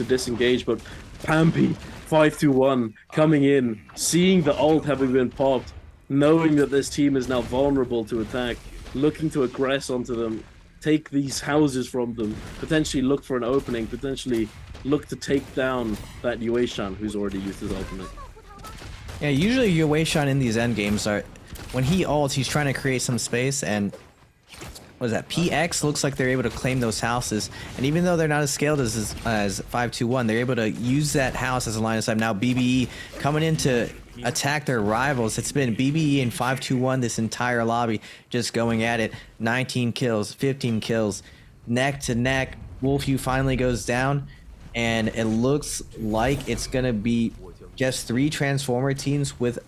disengage, but Pampy 5-2-1 coming in, seeing the ult having been popped, knowing that this team is now vulnerable to attack, looking to aggress onto them, take these houses from them, potentially look for an opening, potentially look to take down that Yue Shan who's already used his ultimate. Yeah, usually Yue Shan in these end games are, when he ults, he's trying to create some space, and what is that? PX looks like they're able to claim those houses, and even though they're not as scaled as 5-2-1, they're able to use that house as a line of sight. Now BBE coming in to attack their rivals. It's been BBE and 5-2-1 this entire lobby, just going at it. 19 kills, 15 kills, neck to neck. Wolfew finally goes down, and it looks like it's gonna be just 3 Transformer teams with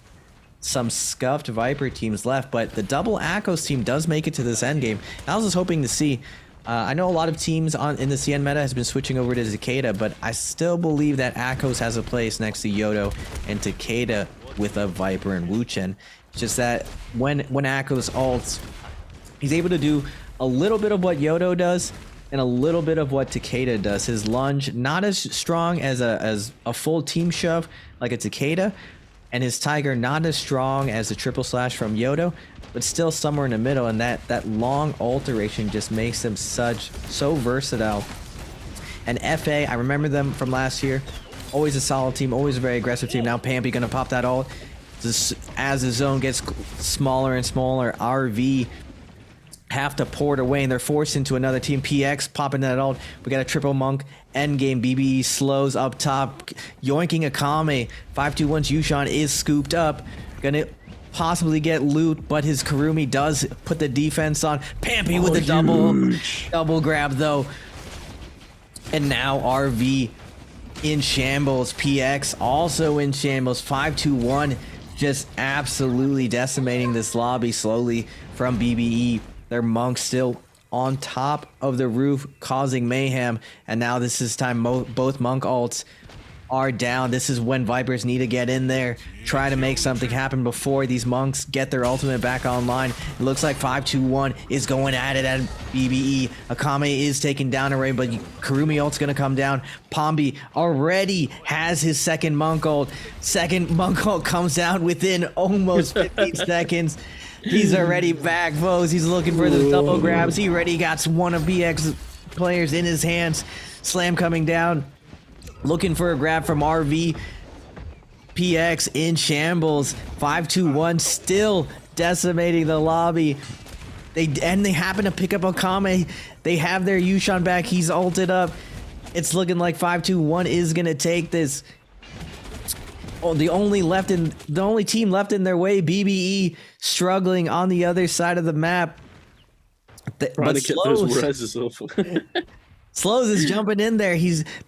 some scuffed Viper teams left, but the double Akos team does make it to this end game. I was just hoping to see. I know a lot of teams in the CN meta has been switching over to Takeda, but I still believe that Akos has a place next to Yodo and Takeda with a Viper and Wuchen. It's just that when Akos ults, he's able to do a little bit of what Yodo does and a little bit of what Takeda does. His lunge not as strong as a full team shove like a Takeda, and his Tiger not as strong as the triple slash from Yodo, but still somewhere in the middle, and that long alteration just makes them so versatile. And FA, I remember them from last year, always a solid team, always a very aggressive team. Now Pampy gonna pop that ult. As the zone gets smaller and smaller, RV have to port away, and they're forced into another team. PX popping that ult. We got a triple monk. Endgame. BBE slows up top, yoinking Akame. 5-2-1's Yushan is scooped up. Gonna possibly get loot, but his Kurumi does put the defense on. Pampy with the double grab though. And now RV in shambles. PX also in shambles. 5-2-1 just absolutely decimating this lobby slowly from BBE. Their monk still on top of the roof causing mayhem. And now this is time both monk ults are down. This is when Vipers need to get in there, try to make something happen before these monks get their ultimate back online. It looks like 5-2-1 is going at it at BBE. Akame is taking down Array, but Kurumi ult's gonna come down. Pombi already has his second monk ult. Second monk ult comes down within almost 15 seconds. He's already back, foes. He's looking for the double grabs. He already got one of BX players in his hands. Slam coming down. Looking for a grab from RV. PX in shambles. 5-2-1 still decimating the lobby. They happen to pick up Akame. They have their Yushan back. He's ulted up. It's looking like 5-2-1 is gonna take this. Oh, the only team left in their way, BBE, struggling on the other side of the map. Trying to get those reses off. Slows is jumping in there.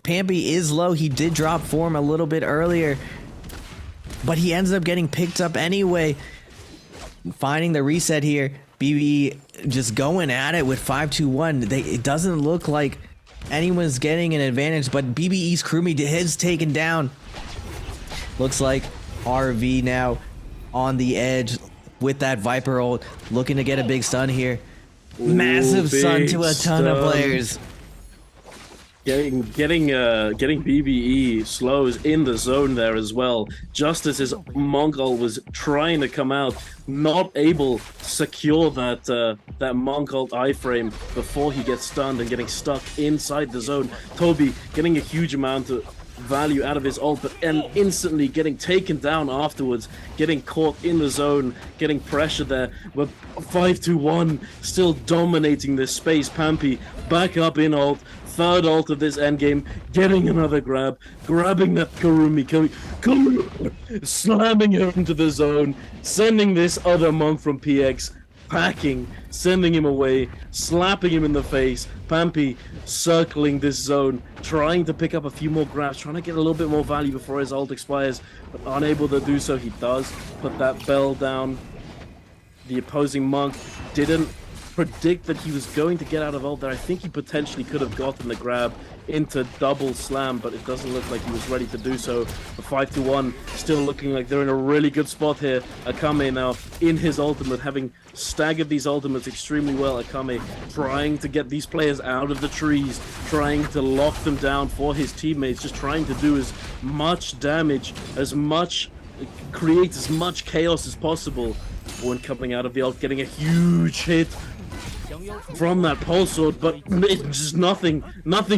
Pampy is low. He did drop form a little bit earlier, but he ends up getting picked up anyway. Finding the reset here. BBE just going at it with 5-2-1. It doesn't look like anyone's getting an advantage, but BBE's Kurumi is taken down. Looks like RV now on the edge with that Viper ult, looking to get a big stun here. Massive stun to a ton of players. Getting BBE slows in the zone there as well. Just as his Mongol was trying to come out, not able to secure that Monk ult iframe before he gets stunned and getting stuck inside the zone. Toby getting a huge amount of value out of his ult, but instantly getting taken down afterwards, getting caught in the zone, getting pressure there. But 5-2-1 still dominating this space. Pampy back up in ult. Third ult of this endgame, getting another grab, grabbing that Kurumi, slamming her into the zone, sending this other monk from PX packing, sending him away, slapping him in the face. Pampy circling this zone, trying to pick up a few more grabs, trying to get a little bit more value before his ult expires, but unable to do so. He does put that bell down. The opposing monk didn't predict that he was going to get out of ult there. I think he potentially could have gotten the grab into double slam, but it doesn't look like he was ready to do so. The 5-2-1 still looking like they're in a really good spot here. Akame now in his ultimate, having staggered these ultimates extremely well. Akame trying to get these players out of the trees, trying to lock them down for his teammates, just trying to do as much damage, create as much chaos as possible. When coming out of the ult, getting a huge hit from that pulse sword, but it's just nothing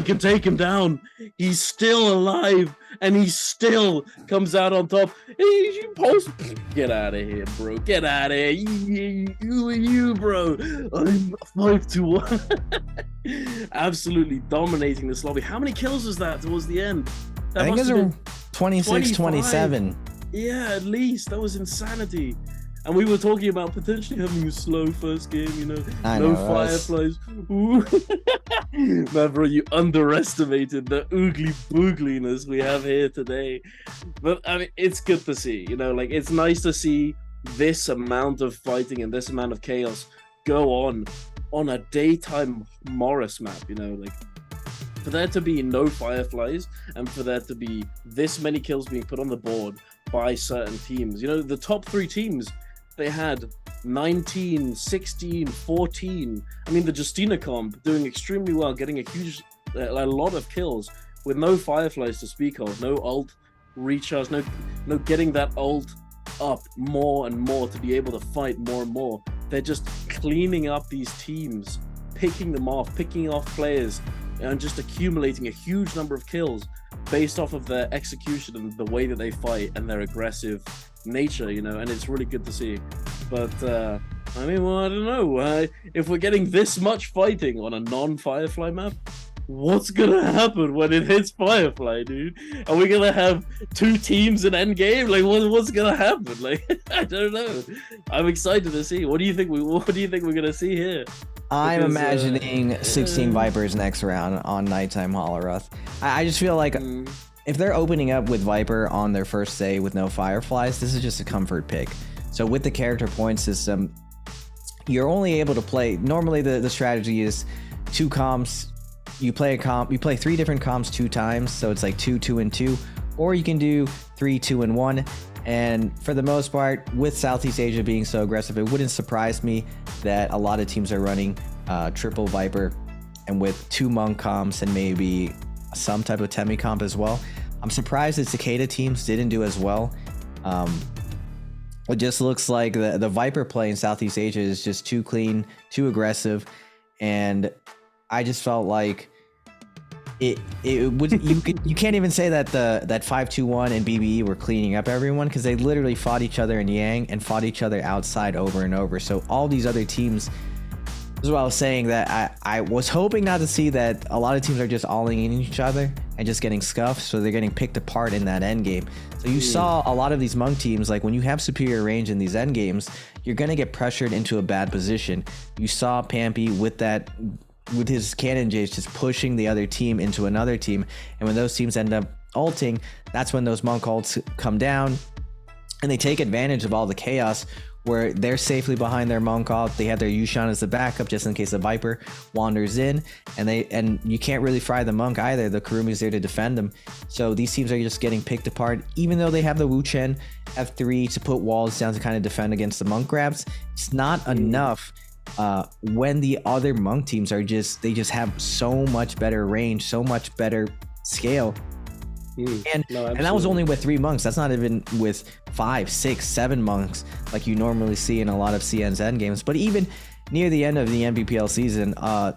can take him down. He's still alive, and he still comes out on top. Hey, pulse, get out of here, bro. Get out of here. You, bro. I'm 5-2-1. Absolutely dominating this lobby. How many kills was that towards the end? I think it was 26, 27. Yeah, at least. That was insanity. And we were talking about potentially having a slow first game, you know, no fireflies. Ooh. Man, bro, you underestimated the oogly boogliness we have here today. But I mean, it's good to see, you know, like it's nice to see this amount of fighting and this amount of chaos go on a daytime Morris map, you know, like for there to be no fireflies and for there to be this many kills being put on the board by certain teams, you know, the top 3 teams, they had 19, 16, 14. I mean, the Justina comp doing extremely well, getting a lot of kills with no fireflies to speak of, no ult recharge, no getting that ult up more and more to be able to fight more and more. They're just cleaning up these teams, picking them off, picking off players, and just accumulating a huge number of kills based off of their execution and the way that they fight and their aggressive nature, you know, and it's really good to see. But I mean, well, I don't know, if we're getting this much fighting on a non-Firefly map, what's gonna happen when it hits Firefly, dude? Are we gonna have 2 teams in endgame? Like, what's gonna happen? Like, I don't know. I'm excited to see. What do you think we're gonna see here? I'm imagining 16 Vipers next round on Nighttime Holoroth. I just feel like if they're opening up with Viper on their first day with no Fireflies, this is just a comfort pick. So with the character point system, you're only able to play. Normally, the strategy is 2 comps. You play 3 different comps 2 times, so it's like 2, 2, and 2, or you can do 3, 2, and 1. And for the most part, with Southeast Asia being so aggressive, it wouldn't surprise me that a lot of teams are running triple Viper and with 2 Monk comps and maybe some type of Temi comp as well. I'm surprised the Cicada teams didn't do as well. It just looks like the Viper play in Southeast Asia is just too clean, too aggressive, and I just felt like it would you can't even say that that 5-2-1 and BBE were cleaning up everyone, because they literally fought each other in Yang and fought each other outside over and over. So all these other teams, this is what I was saying, that I was hoping not to see that a lot of teams are just alling in each other and just getting scuffed, so they're getting picked apart in that end game. So you saw a lot of these Monk teams, like when you have superior range in these end games, you're gonna get pressured into a bad position. You saw Pampy with his cannon Jays just pushing the other team into another team, and when those teams end up ulting, that's when those Monk ults come down, and they take advantage of all the chaos where they're safely behind their Monk ult. They have their Yushan as the backup just in case the Viper wanders in, and you can't really fry the Monk either. The Kurumi's there to defend them. So these teams are just getting picked apart, even though they have the Wu Chen F3 to put walls down to kind of defend against the Monk grabs. It's not enough when the other Monk teams they just have so much better range, so much better scale. And that was only with 3 Monks. That's not even with 5, 6, 7 Monks like you normally see in a lot of CN's end games. But even near the end of the NBPL season, the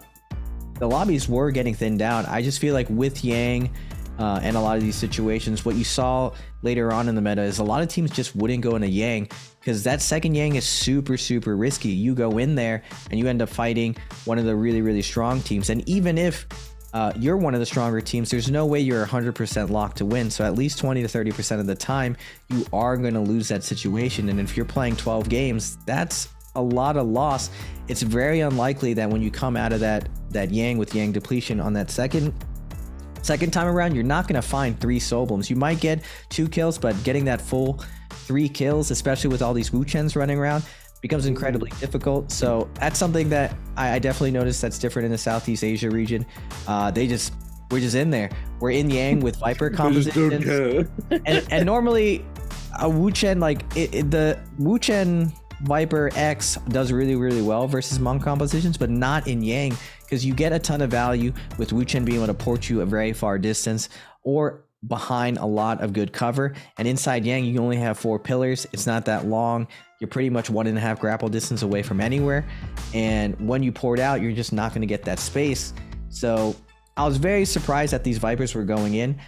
lobbies were getting thinned down. I just feel like with Yang and a lot of these situations, what you saw later on in the meta is a lot of teams just wouldn't go into Yang, because that second Yang is super, super risky. You go in there and you end up fighting one of the really, really strong teams. And even if you're one of the stronger teams, there's no way you're 100% locked to win. So at least 20 to 30% of the time, you are going to lose that situation. And if you're playing 12 games, that's a lot of loss. It's very unlikely that when you come out of that Yang with Yang depletion on that second time around, you're not going to find 3 Soulblooms. You might get 2 kills, but getting that full 3 kills, especially with all these Wu Chens running around, becomes incredibly difficult. So that's something that I definitely noticed that's different in the Southeast Asia region. We're just in there. We're in Yang with Viper compositions. and normally a Wu Chen, the Wu Chen Viper X does really, really well versus Monk compositions, but not in Yang, because you get a ton of value with Wu Chen being able to port you a very far distance or behind a lot of good cover. And inside Yang, you only have 4 pillars. It's not that long. You're pretty much 1.5 grapple distance away from anywhere. And when you port out, you're just not going to get that space. So I was very surprised that these Vipers were going in.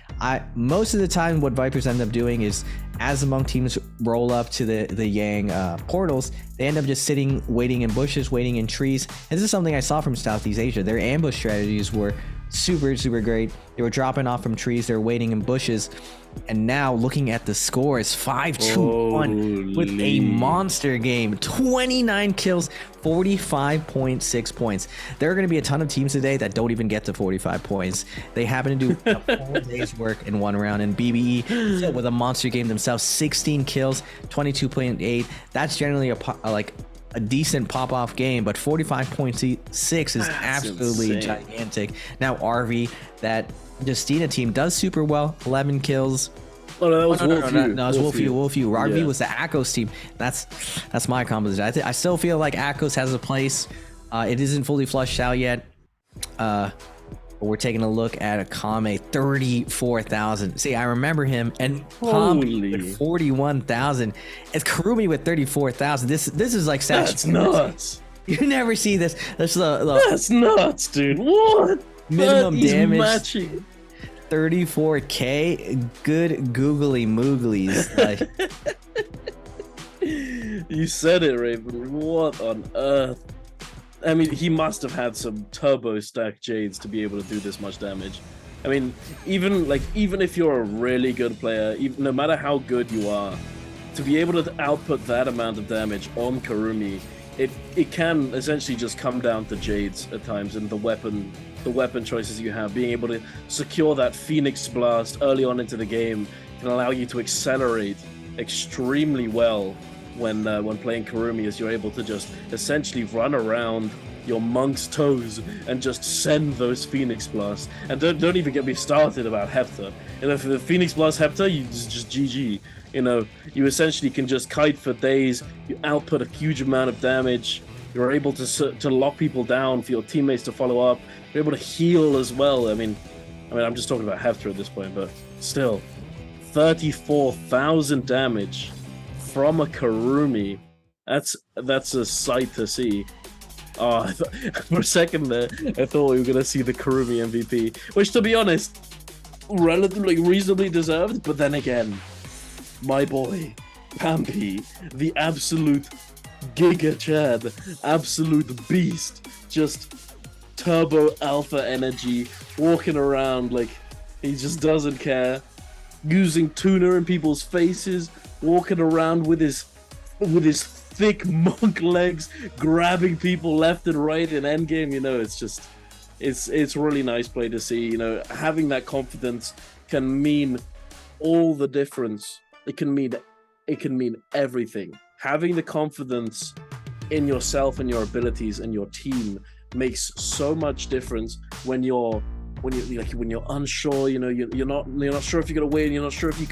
Most of the time, what Vipers end up doing is, as the Monk teams roll up to the Yang portals, they end up just sitting, waiting in bushes, waiting in trees. And this is something I saw from Southeast Asia. Their ambush strategies were super, super great. They were dropping off from trees, they're waiting in bushes. And now looking at the scores, 5-2-1 with a monster game, 29 kills, 45.6 points. There are going to be a ton of teams today that don't even get to 45 points. They happen to do a full day's work in one round. And BBE with a monster game themselves, 16 kills, 22.8. That's generally a decent pop-off game, but 45.6 is absolutely gigantic. Now RV, that Justina team, does super well, 11 kills. Oh, no, that was Wolfview. No, it was Wolfview. RV was the Akos team. That's my composition. I still feel like Akos has a place. It isn't fully flushed out yet. But we're taking a look at Akame, 34,000. See, I remember him, and Kami with 41,000. It's Kurumi with 34,000. This is like that's nuts. You never see this. That's nuts, dude. What? Minimum damage. Matching. 34k. Good googly mooglies. You said it, Raven. What on earth? I mean, he must have had some turbo stack Jades to be able to do this much damage. I mean, even if you're a really good player, no matter how good you are, to be able to output that amount of damage on Karumi, it can essentially just come down to Jades at times and the weapon choices you have. Being able to secure that Phoenix Blast early on into the game can allow you to accelerate extremely well when playing Karumi, as you're able to just essentially run around your monk's toes and just send those Phoenix Blasts. And don't even get me started about Hepta. You know, for the Phoenix Blast Hepta, you just GG. You know, you essentially can just kite for days, you output a huge amount of damage, you're able to lock people down for your teammates to follow up, you're able to heal as well. I mean, I'm just talking about Hepta at this point, but still, 34,000 damage from a Karumi. That's a sight to see. Oh, for a second there, I thought we were gonna see the Karumi MVP, which, to be honest, relatively reasonably deserved. But then again, my boy Pampy, the absolute Giga Chad, absolute beast, just turbo alpha energy, walking around like he just doesn't care, using tuna in people's faces, walking around with his thick monk legs, grabbing people left and right in endgame. You know, it's really nice play to see. You know, having that confidence can mean all the difference. It can mean everything. Having the confidence in yourself and your abilities and your team makes so much difference when you're unsure. You know, you're not sure if you're gonna win. You're not sure if you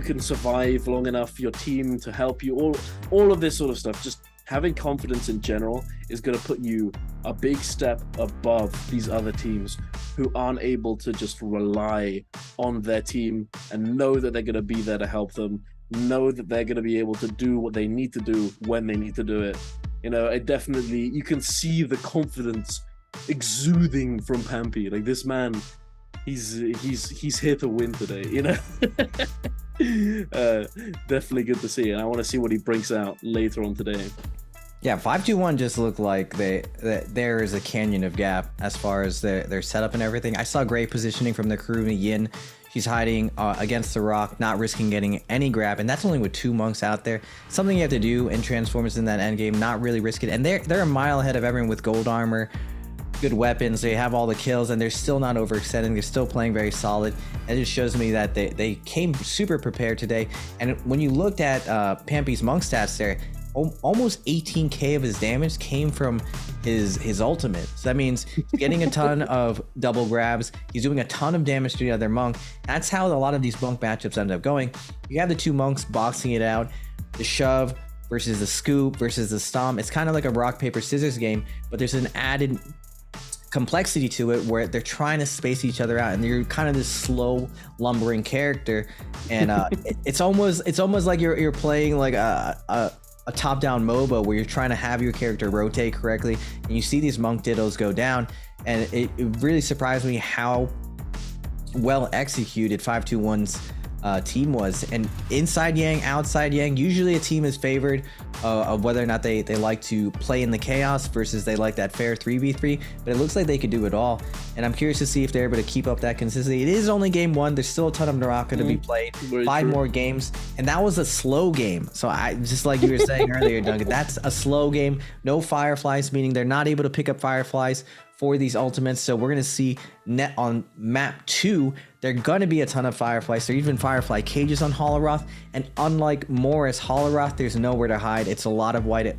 can survive long enough for your team to help you. All of this sort of stuff. Just having confidence in general is gonna put you a big step above these other teams who aren't able to just rely on their team and know that they're gonna be there to help them. Know that they're gonna be able to do what they need to do when they need to do it. You know, you can see the confidence exuding from Pampy. Like, this man, he's here to win today, you know. Definitely good to see, and I want to see what he brings out later on today. Yeah, 5-2-1 just looked like there is a canyon of gap as far as their setup and everything. I saw great positioning from the Karumi Yin. She's hiding against the rock, not risking getting any grab, and that's only with 2 monks out there. Something you have to do in Transformers in that endgame, not really risk it. And they're a mile ahead of everyone with gold armor, good weapons. They have all the kills, and they're still not overextending. They're still playing very solid. It just shows me that they came super prepared today. And when you looked at Pampy's monk stats there, almost 18k of his damage came from his ultimate. So that means he's getting a ton of double grabs. He's doing a ton of damage to the other monk. That's how a lot of these monk matchups end up going. You have the 2 monks boxing it out, the shove versus the scoop versus the stomp. It's kind of like a rock paper scissors game, but there's an added complexity to it where they're trying to space each other out, and you're kind of this slow lumbering character, and it's almost like you're playing like a top-down MOBA where you're trying to have your character rotate correctly, and you see these monk dittos go down, and it really surprised me how well executed 5-2-1's team was. And inside Yang, outside Yang, usually a team is favored of whether or not they like to play in the chaos versus they like that fair 3v3, but it looks like they could do it all, and I'm curious to see if they're able to keep up that consistency. It is only game 1. There's still a ton of NARAKA to be played. 5 more games, and that was a slow game. So I just like you were saying earlier, Duncan, that's a slow game. No fireflies, meaning they're not able to pick up fireflies for these ultimates. So we're going to see net on map 2, there are going to be a ton of fireflies. There are even firefly cages on Holoroth, and unlike Morris, Holoroth, there's nowhere to hide. It's a lot of wide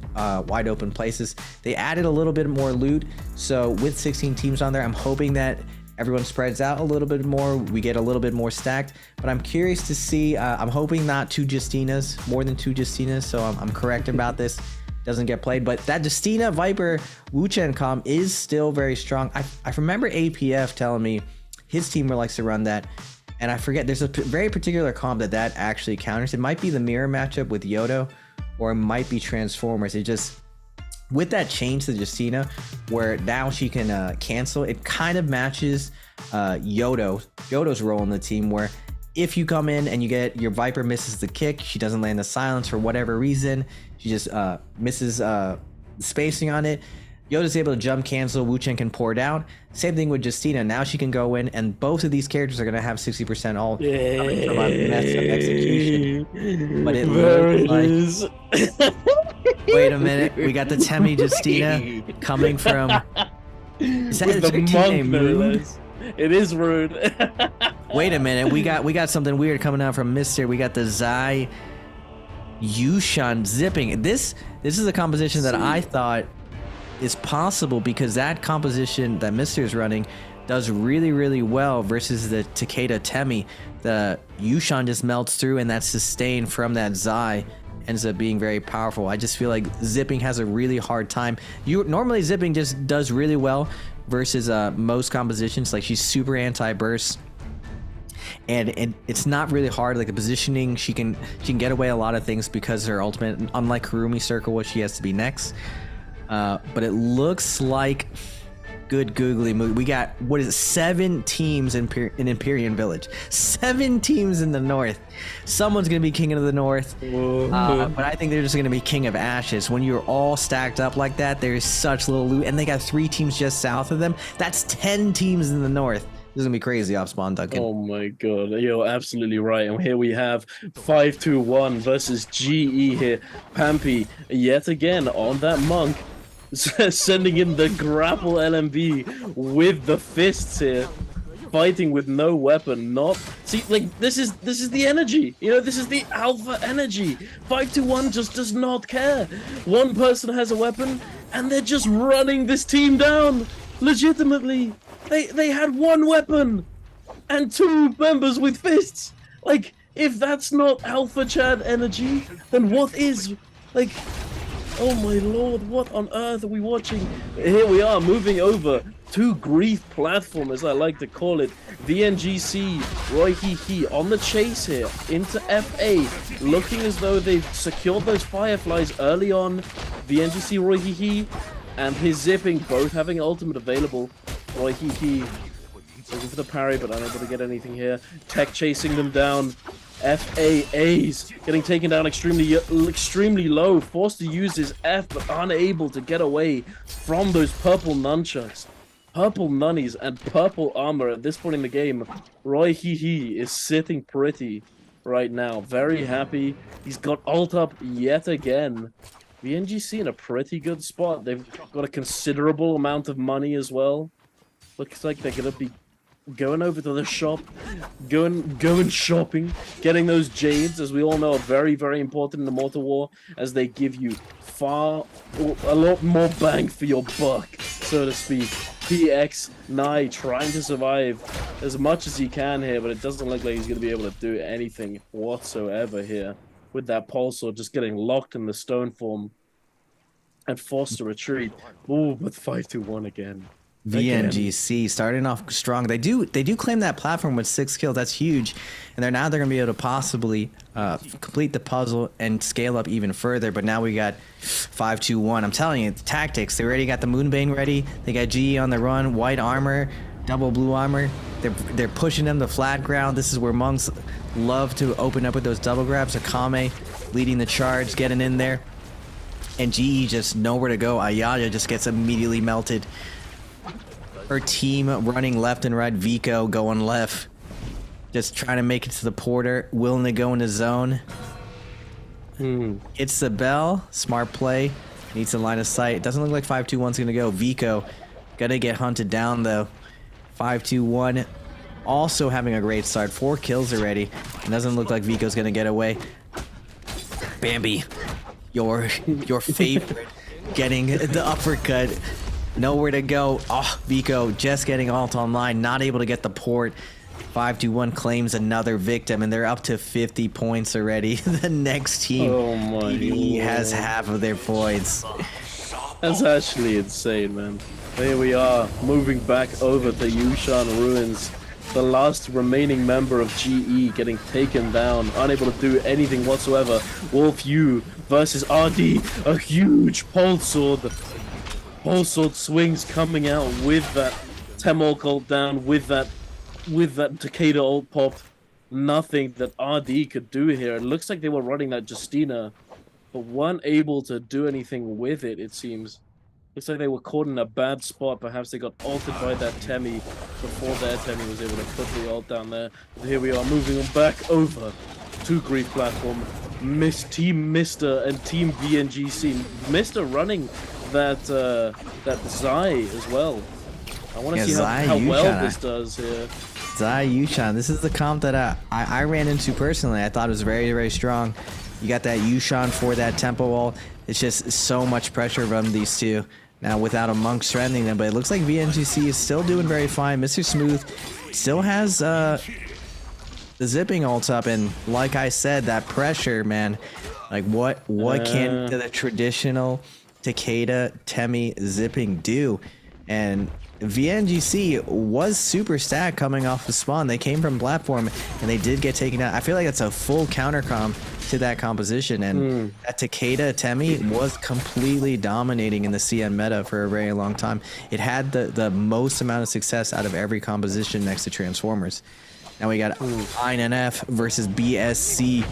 open places. They added a little bit more loot, so with 16 teams on there, I'm hoping that everyone spreads out a little bit more, we get a little bit more stacked. But I'm curious to see, I'm hoping not 2 Justinas, more than 2 Justinas, so I'm correct about this. Doesn't get played, but that Justina Viper Wuchen comp is still very strong. I remember APF telling me his team likes to run that, and I forget, there's a very particular comp that actually counters. It might be the mirror matchup with Yodo, or it might be Transformers. It just, with that change to Justina, where now she can cancel, it kind of matches Yodo's role in the team, where if you come in and you get your Viper misses the kick, she doesn't land the silence for whatever reason, she just misses the spacing on it, Yoda's able to jump cancel, Wu Chen can pour down. Same thing with Justina. Now she can go in, and both of these characters are going to have 60% all coming from a mess of execution. But it looks like... Wait a minute. We got the Temi Justina coming from... Is that With the team monk, name, no Rude? less. It is rude. Wait a minute. We got something weird coming out from Mister. We got the Zai Yushan zipping. This is a composition that I thought is possible because that composition that Mister is running does really, really well versus the Takeda Temi. The Yushan just melts through, and that sustain from that Zai ends up being very powerful. I just feel like zipping has a really hard time. Normally zipping just does really well versus most compositions. Like, she's super anti-burst, and it's not really hard. Like, the positioning, she can get away a lot of things because her ultimate, unlike Kurumi Circle, which she has to be next. But it looks like good googly moo. We got, what is it, 7 teams in Empyrean Village. 7 teams in the north. Someone's gonna be king of the north, but I think they're just gonna be king of ashes. When you're all stacked up like that, there's such little loot, and they got 3 teams just south of them. That's 10 teams in the north. This is gonna be crazy off spawn, Duncan. Oh my god, you're absolutely right. And here we have 5-2-1 versus GE here. Pampy yet again on that monk, sending in the grapple LMB with the fists here, fighting with no weapon. Not see, like, this is the energy, you know, this is the alpha energy. 5-2-1 just does not care. One person has a weapon and they're just running this team down legitimately. They had 1 weapon and 2 members with fists. Like, if that's not alpha Chad energy, then what is? Like, oh my lord, what on earth are we watching? Here we are moving over to Grief Platform, as I like to call it. VNGC, Roy Hee on the chase here into FA, looking as though they've secured those Fireflies early on. VNGC, Roy Hee and his zipping both having ultimate available. Roy Hee looking for the parry, but unable to get anything here. Tech chasing them down. FAAs getting taken down extremely low, forced to use his F, but unable to get away from those purple nunchucks. Purple nunnies and purple armor at this point in the game. Roy Hee is sitting pretty right now. Very happy. He's got ult up yet again. The NGC in a pretty good spot. They've got a considerable amount of money as well. Looks like they're gonna be going over to the shop, going shopping, getting those jades, as we all know, are very, very important in the Mortal War, as they give you a lot more bang for your buck, so to speak. PX Nye trying to survive as much as he can here, but it doesn't look like he's going to be able to do anything whatsoever here, with that pulsar just getting locked in the stone form and forced to retreat. Ooh, but 5-2-1 again. VNGC starting off strong. They do claim that platform with 6 kills. That's huge, and they're gonna be able to possibly complete the puzzle and scale up even further. But now we got 5-2-1. I'm telling you, the tactics. They already got the Moonbane ready. They got GE on the run, white armor, double blue armor. They're pushing them to flat ground. This is where monks love to open up with those double grabs. Akame leading the charge, getting in there, and GE just nowhere to go. Ayaya just gets immediately melted. Her team running left and right. Vico going left, just trying to make it to the porter, willing to go into zone. Hits the bell. Smart play. Needs a line of sight. It doesn't look like 5-2-1's gonna go. Vico gonna get hunted down though. 5-2-1 also having a great start. 4 kills already. It doesn't look like Vico's gonna get away. Bambi, your favorite, getting the uppercut. Nowhere to go. Oh, Vico just getting ult online, not able to get the port. 5-2-1 claims another victim, and they're up to 50 points already. The next team, oh my he has half of their points. That's actually insane, man. Here we are, moving back over to Yushan Ruins. The last remaining member of GE getting taken down, unable to do anything whatsoever. Wolf Yu versus RD, a huge pulse sword. Pulse sword swings coming out with that Temol ult down, with that Takeda ult pop. Nothing that RD could do here. It looks like they were running that Justina, but weren't able to do anything with it, it seems. Looks like they were caught in a bad spot. Perhaps they got ulted by that Temmie before their Temmie was able to put the ult down there. But here we are moving on back over to Grief Platform. Team Mister and Team VNGC. Mister running that Zai as well. I want to see how well this does here. Zai Yushan, this is the comp that I ran into personally. I thought it was very, very strong. You got that Yushan for that tempo wall. It's just so much pressure from these two. Now without a Monk stranding them, but it looks like VNGC is still doing very fine. Mr. Smooth still has the zipping ult up, and like I said, that pressure, man. Like what can the traditional Takeda Temmie zipping do? And VNGC was super stacked coming off the spawn. They came from platform and they did get taken out. I feel like that's a full counter comp to that composition, and that Takeda Temmie was completely dominating in the CN meta for a very long time. It had the most amount of success out of every composition next to Transformers. Now we got INF versus BSC.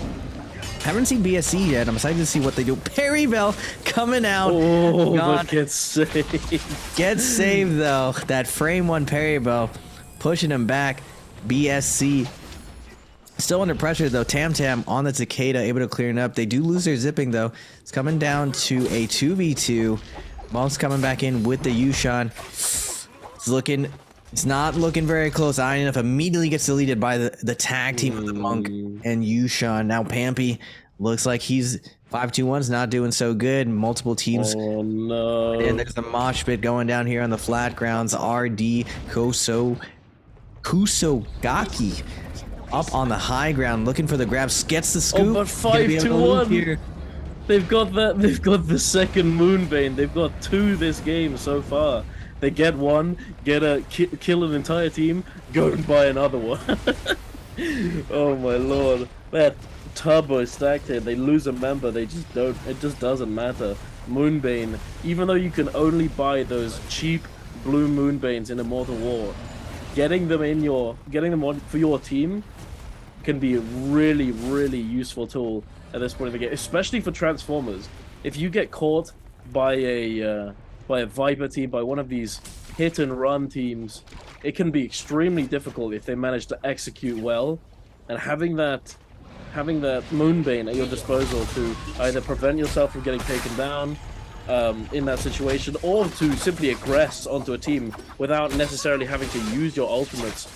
Haven't seen BSC yet. I'm excited to see what they do. Parry Bell coming out. Oh, but gets saved. Gets saved though. That frame one parry Bell pushing him back. BSC still under pressure though. Tam Tam on the Takeda, able to clear it up. They do lose their zipping though. It's coming down to a 2v2. Monk's coming back in with the Yushan. It's not looking very close. INF immediately gets deleted by the tag team of the Monk and Yushan. Now Pampy looks like he's 5-2-1's not doing so good. Multiple teams. Oh no. And there's the mosh pit going down here on the flat grounds. RD Kusogaki up on the high ground looking for the grabs. Gets the scoop. Oh, but 5-2-1. They've got the second Moonbane. They've got 2 this game so far. They get one, kill an entire team, go and buy another one. Oh my lord. That turbo stacked here. They lose a member, they just don't, it just doesn't matter. Moonbane, even though you can only buy those cheap blue Moonbanes in Immortal War, getting them on for your team can be a really, really useful tool at this point in the game, especially for Transformers. If you get caught by a Viper team, by one of these hit and run teams, it can be extremely difficult if they manage to execute well. And having that Moonbane at your disposal to either prevent yourself from getting taken down in that situation, or to simply aggress onto a team without necessarily having to use your ultimates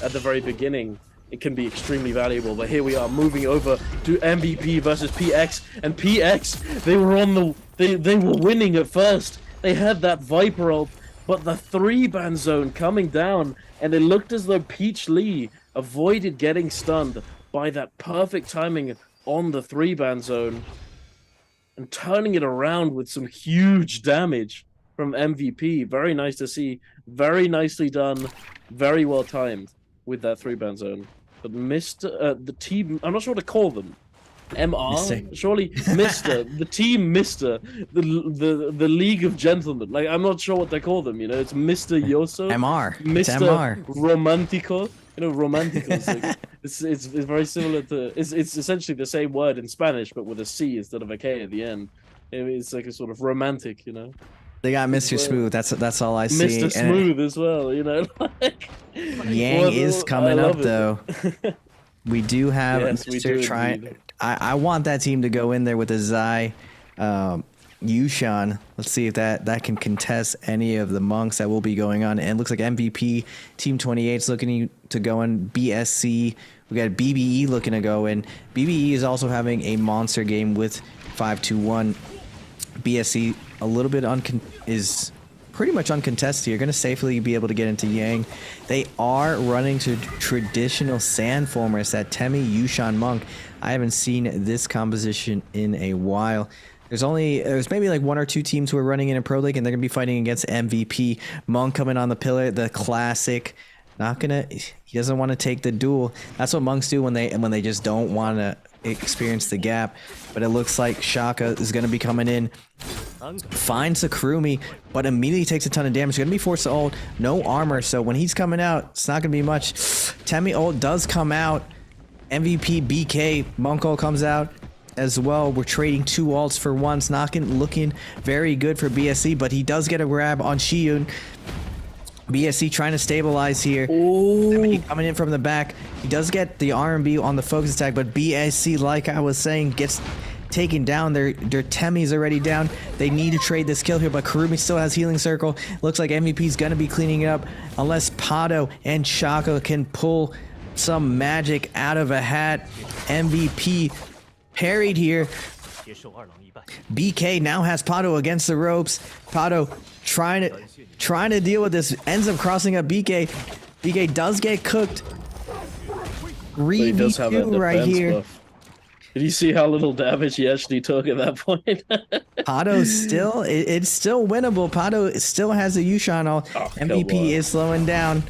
at the very beginning, it can be extremely valuable. But here we are moving over to MVP versus PX, and PX, they were winning at first. They had that Viper ult, but the 3-ban zone coming down, and it looked as though Peach Lee avoided getting stunned by that perfect timing on the 3-ban zone, and turning it around with some huge damage from MVP. Very nice to see. Very nicely done. Very well timed with that 3-ban zone. But the team, I'm not sure what to call them. MR? Surely Mr. The team Mr. The League of Gentlemen. Like, I'm not sure what they call them, you know. It's Mr. Yoso. MR. Mr. MR. Romantico. You know, Romantico is like, it's very similar to, it's essentially the same word in Spanish, but with a C instead of a K at the end. It's like a sort of romantic, you know. They got Mr. Smooth. That's all I see. Mr. Smooth as well, you know. Like, Yang is coming up though. We do have Mr. Try. I want that team to go in there with a Zai, Yushan. Let's see if that can contest any of the monks that will be going on. And it looks like MVP Team 28 is looking to go in. BSC. We got BBE looking to go in. BBE is also having a monster game with 5-2-1. BSC a little bit is pretty much uncontested here. Going to safely be able to get into Yang. They are running to traditional Sandformers, that Temmie Yushan Monk. I haven't seen this composition in a while. There's maybe like 1 or 2 teams who are running in a Pro League, and they're going to be fighting against MVP. Monk coming on the pillar, the classic. He doesn't want to take the duel. That's what monks do when they just don't want to experience the gap. But it looks like Shaka is going to be coming in. Finds Sakurumi, but immediately takes a ton of damage. Going to be forced to ult. No armor, so when he's coming out, it's not going to be much. Temmie ult does come out. MVP BK Monk ult comes out. as well. We're trading 2 ults for once. Not looking very good for BSC, but he does get a grab on Shiyun. BSC trying to stabilize here. Coming in from the back. He does get the R&B on the focus attack, but BSC, like I was saying, gets taken down. Their Temmie's already down. They need to trade this kill here, but Karumi still has healing circle. Looks like MVP's gonna be cleaning it up unless Pato and Shaka can pull some magic out of a hat. MVP parried here. BK now has Pato against the ropes. Pato trying to deal with this, ends up crossing up BK. BK does get cooked. 3v2 right here. Buff. Did you see how little damage he actually took at that point? Pato still, it's still winnable. Pato still has a Yushan all. MVP is slowing down.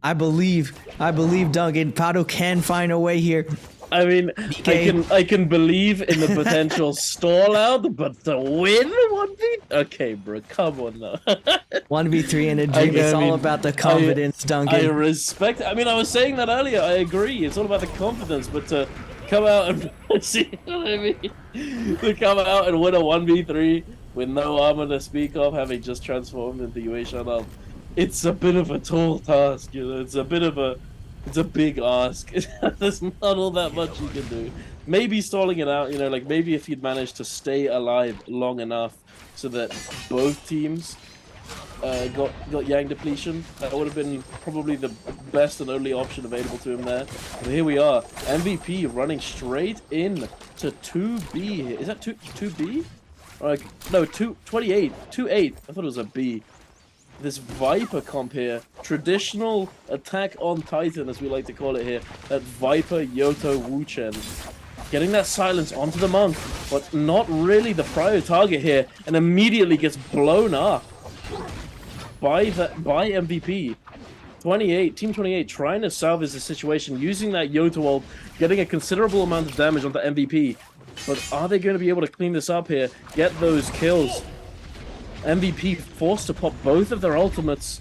I believe Duncan, Pato can find a way here. I mean, I can believe in the potential stall out, but the win 1v? Okay, bro, come on now. 1v3 in a dream. It's all about the confidence, Duncan. I respect. I mean, I was saying that earlier. I agree. It's all about the confidence, but to come out and see what I mean, to come out and win a 1v3 with no armor to speak of, having just transformed into Yushan, it's a bit of a tall task. You know, it's a big ask. There's not all that much you can do. Maybe stalling it out, you know, like maybe if you'd managed to stay alive long enough so that both teams got Yang depletion, that would have been probably the best and only option available to him there. But here we are, MVP running straight in to 2B. Is that 2B? Like, no, 28. 2-8. I thought it was a B. This Viper comp here, traditional attack on Titan, as we like to call it here, that Viper Yoto Wuchen. Getting that silence onto the Monk, but not really the prior target here, and immediately gets blown up by MVP. 28, Team 28 trying to salvage the situation, using that Yoto ult, getting a considerable amount of damage onto MVP. But are they going to be able to clean this up here, get those kills? MVP forced to pop both of their ultimates,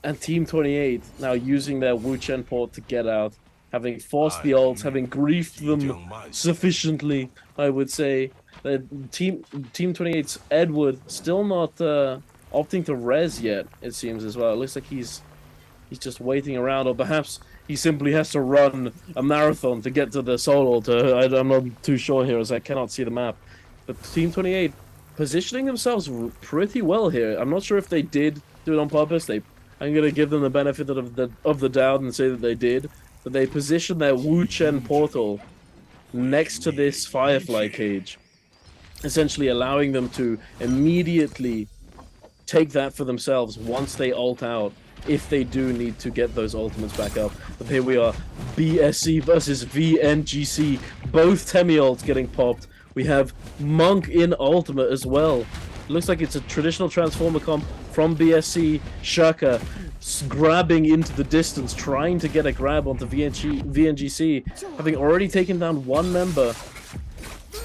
and Team 28 now using their Wu Chen port to get out, having forced the ults, having griefed them sufficiently, I would say. Team 28's Edward still not opting to res yet, it seems as well. It looks like he's just waiting around, or perhaps he simply has to run a marathon to get to the solo altar. I'm not too sure here, as I cannot see the map. But Team 28 positioning themselves pretty well here. I'm not sure if they did do it on purpose. I'm going to give them the benefit of the doubt and say that they did. But they positioned their Wu Chen portal next to this Firefly cage, essentially allowing them to immediately take that for themselves once they ult out, if they do need to get those ultimates back up. But here we are, BSC versus VNGC, both Temmie ults getting popped. We have Monk in ultimate as well. Looks like it's a traditional transformer comp from BSC. Shaka grabbing into the distance, trying to get a grab onto VNGC, having already taken down one member,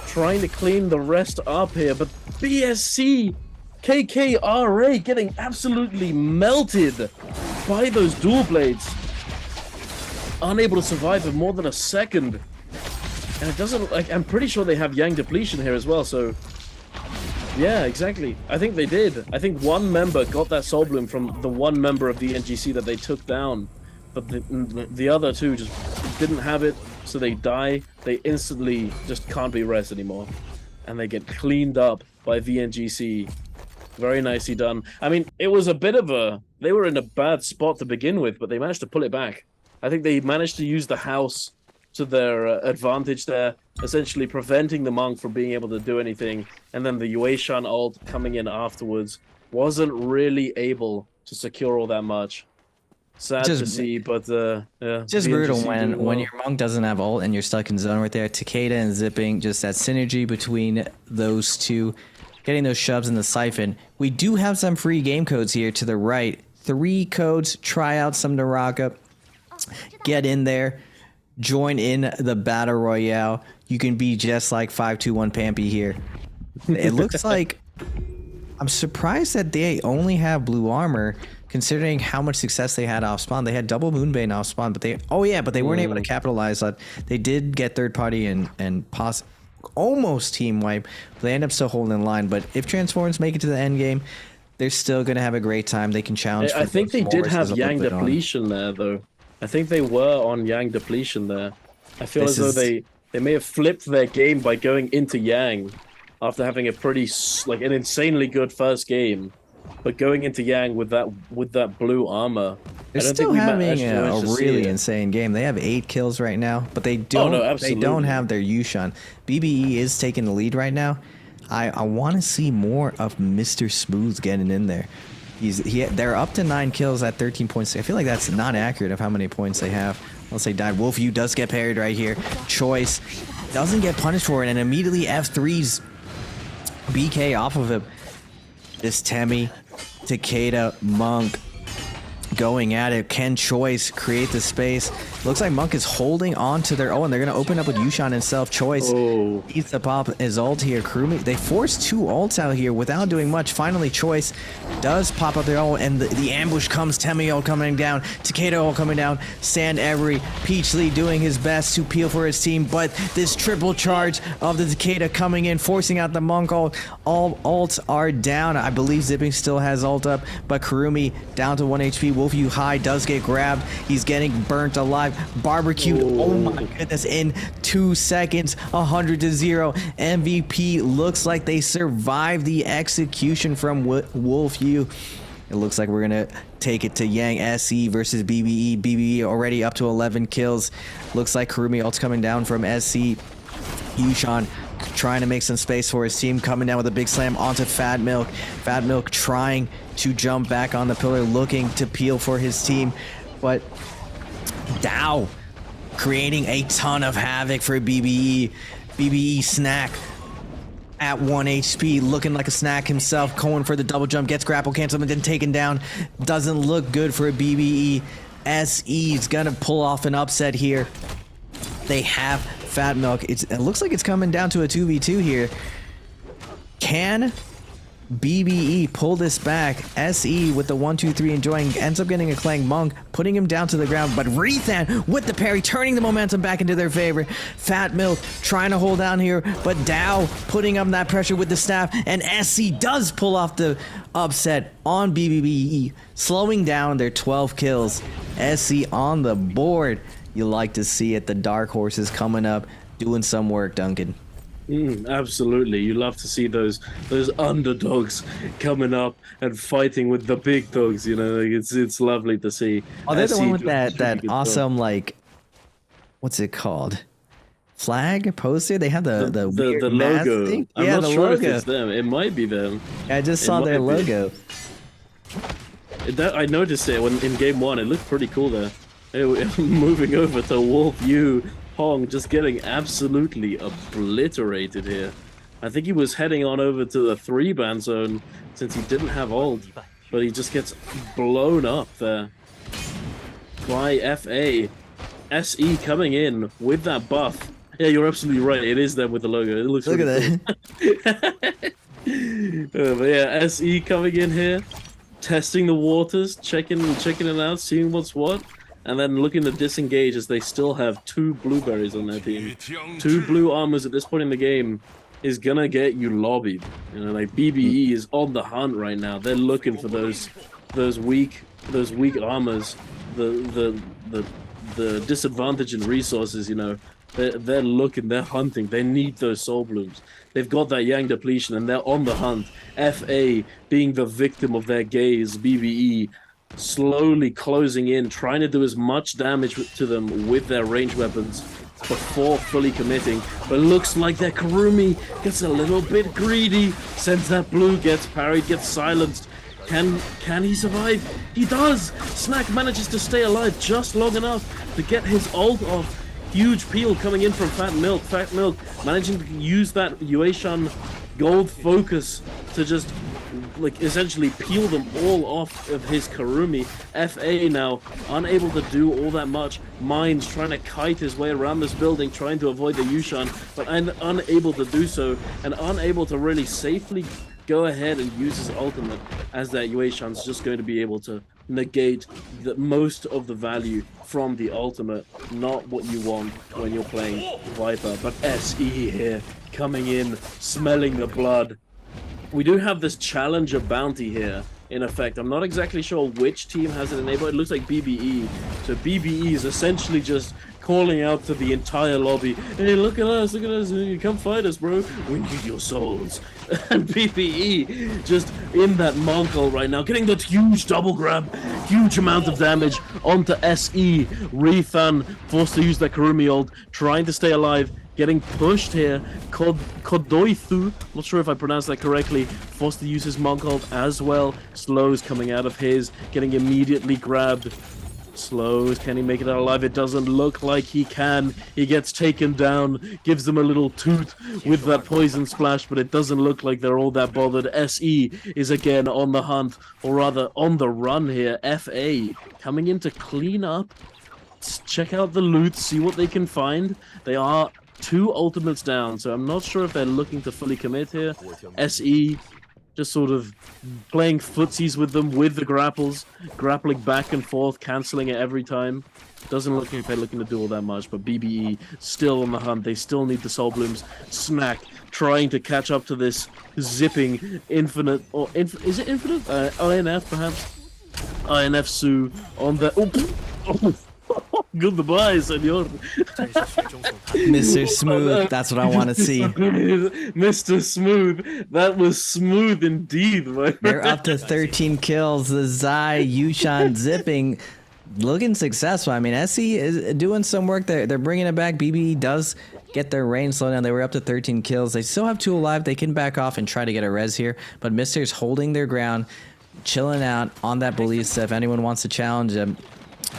trying to clean the rest up here. But BSC, KKRA getting absolutely melted by those dual blades, unable to survive for more than a second. And it doesn't, like, I'm pretty sure they have Yang depletion here as well, so yeah, exactly. I think they did. I think one member got that soul bloom from the one member of the NGC that they took down, but the other two just didn't have it, so they die. They instantly just can't be res anymore, and they get cleaned up by VNGC. Very nicely done. I mean, it was a bit of a, they were in a bad spot to begin with, but they managed to pull it back. I think they managed to use the house to their advantage there, essentially preventing the Monk from being able to do anything, and then the Yueshan ult coming in afterwards wasn't really able to secure all that much. Sad to see, but yeah. Just brutal when your Monk doesn't have ult and you're stuck in zone right there. Takeda and Zipping, just that synergy between those two, getting those shoves in the siphon. We do have some free game codes here to the right. 3 codes, try out some NARAKA, get in there. Join in the battle royale. You can be just like 521 Pampy here. It looks like, I'm surprised that they only have blue armor. considering how much success they had off spawn. They had double Moonbane off spawn, but they weren't able to capitalize on. They did get third party and almost team wipe. They end up still holding in line. But if Transformers make it to the end game, they're still gonna have a great time. They can challenge. I think they did have Yang depletion there, though. I think they were on Yang depletion there. I feel as though they may have flipped their game by going into Yang after having a pretty an insanely good first game, but going into Yang with that blue armor. They're still having a really insane game. They have 8 kills right now, but they don't. Oh, no, they don't have their Yushan. BBE is taking the lead right now. I want to see more of Mr. Smooth getting in there. They're up to 9 kills at 13.6. I feel like that's not accurate of how many points they have. Unless they died. Wolfview does get parried right here. Choice doesn't get punished for it and immediately F3's BK off of him. This Temmie, Takeda, Monk going at it. Can Choice create the space? Looks like Monk is holding on to their and they're going to open up with Yushan himself. Choice needs to pop his ult here. Kurumi, they forced 2 ults out here without doing much. Finally, Choice does pop up their ult, and the ambush comes. Temmie ult coming down. Takeda ult coming down. Sand Every. Peachly doing his best to peel for his team, but this triple charge of the Takeda coming in, forcing out the Monk ult. All ults are down. I believe Zipping still has ult up, but Kurumi down to 1 HP. Wolfview high does get grabbed. He's getting burnt alive. Barbecued. Oh my goodness. In 2 seconds, 100-0. MVP looks like they survived the execution from Wolfview. It looks like we're going to take it to Yang SE versus BBE. BBE already up to 11 kills. Looks like Kurumi ult's coming down from SC. Yushan trying to make some space for his team, coming down with a big slam onto Fat Milk. Fat Milk trying to jump back on the pillar, looking to peel for his team, but Dow creating a ton of havoc for BBE. BBE snack at 1 HP, looking like a snack himself, going for the double jump, gets grapple canceled and then taken down. Doesn't look good for BBE. SE is gonna pull off an upset here. They have Fat Milk. It looks like it's coming down to a 2v2 here. Can BBE pull this back? SE with the 1-2-3 enjoying, ends up getting a Clang. Monk putting him down to the ground, but Rethan with the parry, turning the momentum back into their favor. Fat Milk trying to hold down here, but Dow putting up that pressure with the staff, and SE does pull off the upset on BBE, slowing down their 12 kills. SE on the board. You like to see it. The Dark Horses coming up, doing some work, Duncan. Absolutely, you love to see those underdogs coming up and fighting with the big dogs. You know, like it's lovely to see. Oh, they're the one with that awesome what's it called? Flag poster. They have the weird logo. Thing. I'm not sure if it's them. It might be them. I just saw their logo. I noticed it when in game 1. It looked pretty cool there. Moving over to Wolfview. Hong just getting absolutely obliterated here. I think he was heading on over to the 3-ban zone since he didn't have ult, but he just gets blown up there by FA. SE coming in with that buff. Yeah, you're absolutely right. It is them with the logo. It looks Look really at that. Cool. But yeah, SE coming in here, testing the waters, checking it out, seeing what's what. And then looking to disengage as they still have 2 blueberries on their team. 2 blue armors at this point in the game is gonna get you lobbied. You know, like BBE is on the hunt right now. They're looking for those weak armors, the disadvantage in resources. You know, they're looking, they're hunting. They need those soul blooms. They've got that Yang depletion and they're on the hunt. FA being the victim of their gaze. BBE slowly closing in, trying to do as much damage to them with their ranged weapons before fully committing, but looks like their Kurumi gets a little bit greedy, sends that blue, gets parried, gets silenced. Can he survive? He does! Snack manages to stay alive just long enough to get his ult off. Huge peel coming in from Fat Milk. Fat Milk managing to use that Yueshan gold focus to just essentially peel them all off of his Kurumi. FA now unable to do all that much. Mines trying to kite his way around this building, trying to avoid the Yushan, but unable to do so, and unable to really safely go ahead and use his ultimate, as that Yueshan's just going to be able to negate most of the value from the ultimate. Not what you want when you're playing Viper. But SE here, coming in, smelling the blood. We do have this challenger bounty here, in effect. I'm not exactly sure which team has it enabled. It looks like BBE. So BBE is essentially just calling out to the entire lobby, hey, look at us, come fight us, bro. We need your souls. And BBE just in that monk ult right now, getting that huge double grab, huge amount of damage onto SE. Rethan forced to use that Kurumi ult, trying to stay alive, getting pushed here. Kodoithu, not sure if I pronounced that correctly, forced to use his monk ult as well. Slows coming out of his, getting immediately grabbed. Slows, can he make it out alive? It doesn't look like he can. He gets taken down, gives them a little toot with that poison splash, but it doesn't look like they're all that bothered. SE is again on the hunt, or rather on the run here. FA coming in to clean up, check out the loot, see what they can find. They are 2 ultimates down, so I'm not sure if they're looking to fully commit here. SE just sort of playing footsies with them with the grapples, grappling back and forth, cancelling it every time. Doesn't look like they're looking to do all that much, but BBE still on the hunt. They still need the Soul Blooms. Snack trying to catch up to this zipping infinite, or is it infinite? INF perhaps? INF Su on the... Goodbye, senor. Mr. Smooth, that's what I want to see. Mr. Smooth, that was smooth indeed, my friend. They're up to 13 kills. The Zai, Yushan zipping, looking successful. I mean, SE is doing some work. They're bringing it back. BBE does get their range slowed down. They were up to 13 kills. They still have 2 alive. They can back off and try to get a res here, but Mr's holding their ground, chilling out on that ballista if anyone wants to challenge them.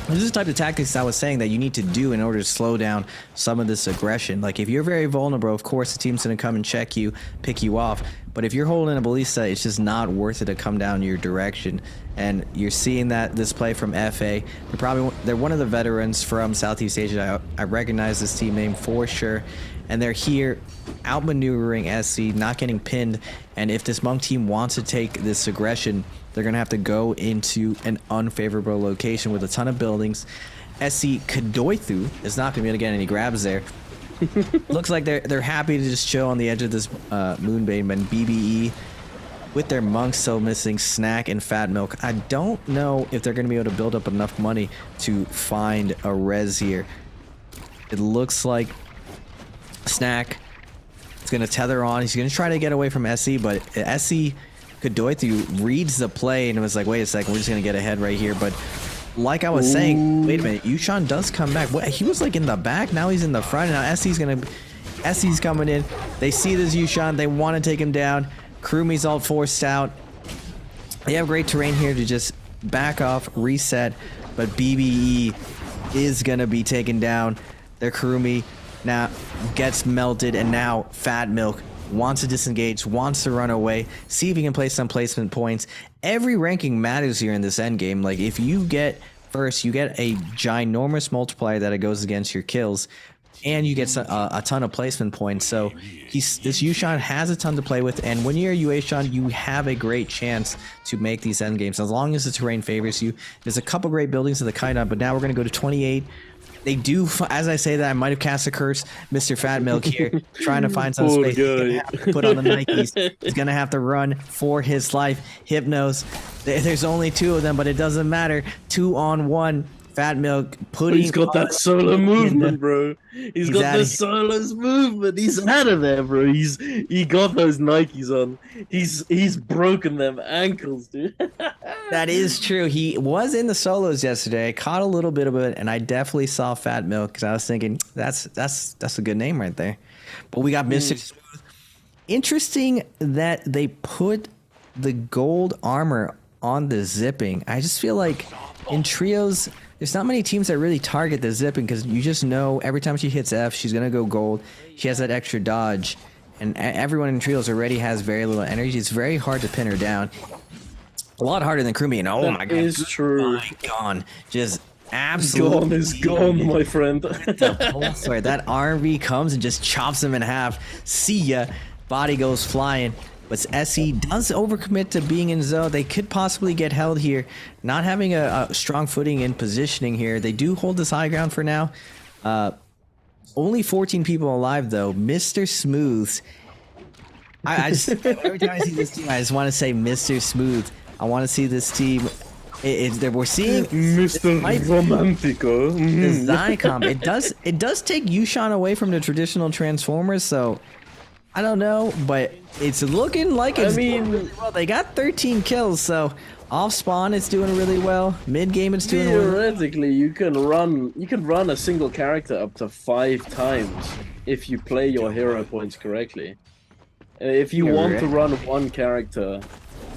This is the type of tactics I was saying that you need to do in order to slow down some of this aggression. Like, if you're very vulnerable, of course the team's going to come and check you, pick you off. But if you're holding a ballista, it's just not worth it to come down your direction. And you're seeing that this play from FA. They're one of the veterans from Southeast Asia. I recognize this team name for sure. And they're here outmaneuvering SC, not getting pinned. And if this Monk team wants to take this aggression, they're going to have to go into an unfavorable location with a ton of buildings. SC Kadoithu is not going to be able to get any grabs there. Looks like they're happy to just chill on the edge of this moonbeam. And BBE with their monks still missing Snack and Fat Milk. I don't know if they're going to be able to build up enough money to find a res here. It looks like Snack is going to tether on. He's going to try to get away from SE, but SE Kadoithu reads the play and was like, wait a second, we're just going to get ahead right here. But like I was saying, wait a minute, Yushan does come back. What, he was like in the back, now he's in the front. Now SE's coming in. They see this Yushan, they want to take him down. Kurumi's all forced out. They have great terrain here to just back off, reset, but BBE is going to be taken down. Their Kurumi now gets melted, and now Fat Milk wants to disengage, wants to run away, see if he can place some placement points. Every ranking matters here in this endgame. Like, if you get first, you get a ginormous multiplier that it goes against your kills, and you get a ton of placement points. So this Yushan has a ton to play with, and when you're a Yuashan, you have a great chance to make these endgames as long as the terrain favors you. There's a couple great buildings to the Kaidan, but now we're going to go to 28. They do, as I say that, I might have cast a curse. Mr. Fat Milk here, trying to find some space. He's gonna have to put on the Nikes. He's going to have to run for his life. Hypnos, there's only 2 of them, but it doesn't matter. 2-on-1. Fat Milk putting... He's got that solo movement, bro. He's got the solo's movement. He's out of there, bro. He got those Nikes on. He's broken them ankles, dude. That is true. He was in the solos yesterday. I caught a little bit of it, and I definitely saw Fat Milk because I was thinking that's a good name right there. But we got Mr. Smooth. Interesting that they put the gold armor on the zipping. I just feel like in trios, there's not many teams that really target the zipping because you just know every time she hits F, she's going to go gold. She has that extra dodge, and everyone in trios already has very little energy. It's very hard to pin her down. A lot harder than Kurumi, and oh my god, is true. Gone. Just absolutely gone is gone, my friend. That RV comes and just chops him in half. See ya. Body goes flying. But SE does overcommit to being in zone. They could possibly get held here. Not having a strong footing in positioning here. They do hold this high ground for now. Only 14 people alive though. Mr. Smooths. I just every time I see this team, I just want to say Mr. Smooth. I want to see this team. We're seeing Mr. Romantico. the Zycom. It does take Yushan away from the traditional Transformers, so I don't know, but it's looking like it's doing really well. They got 13 kills, so off spawn it's doing really well. Mid game it's doing well. Theoretically, you can run a single character up to 5 times if you play your hero points correctly. If you want to run one character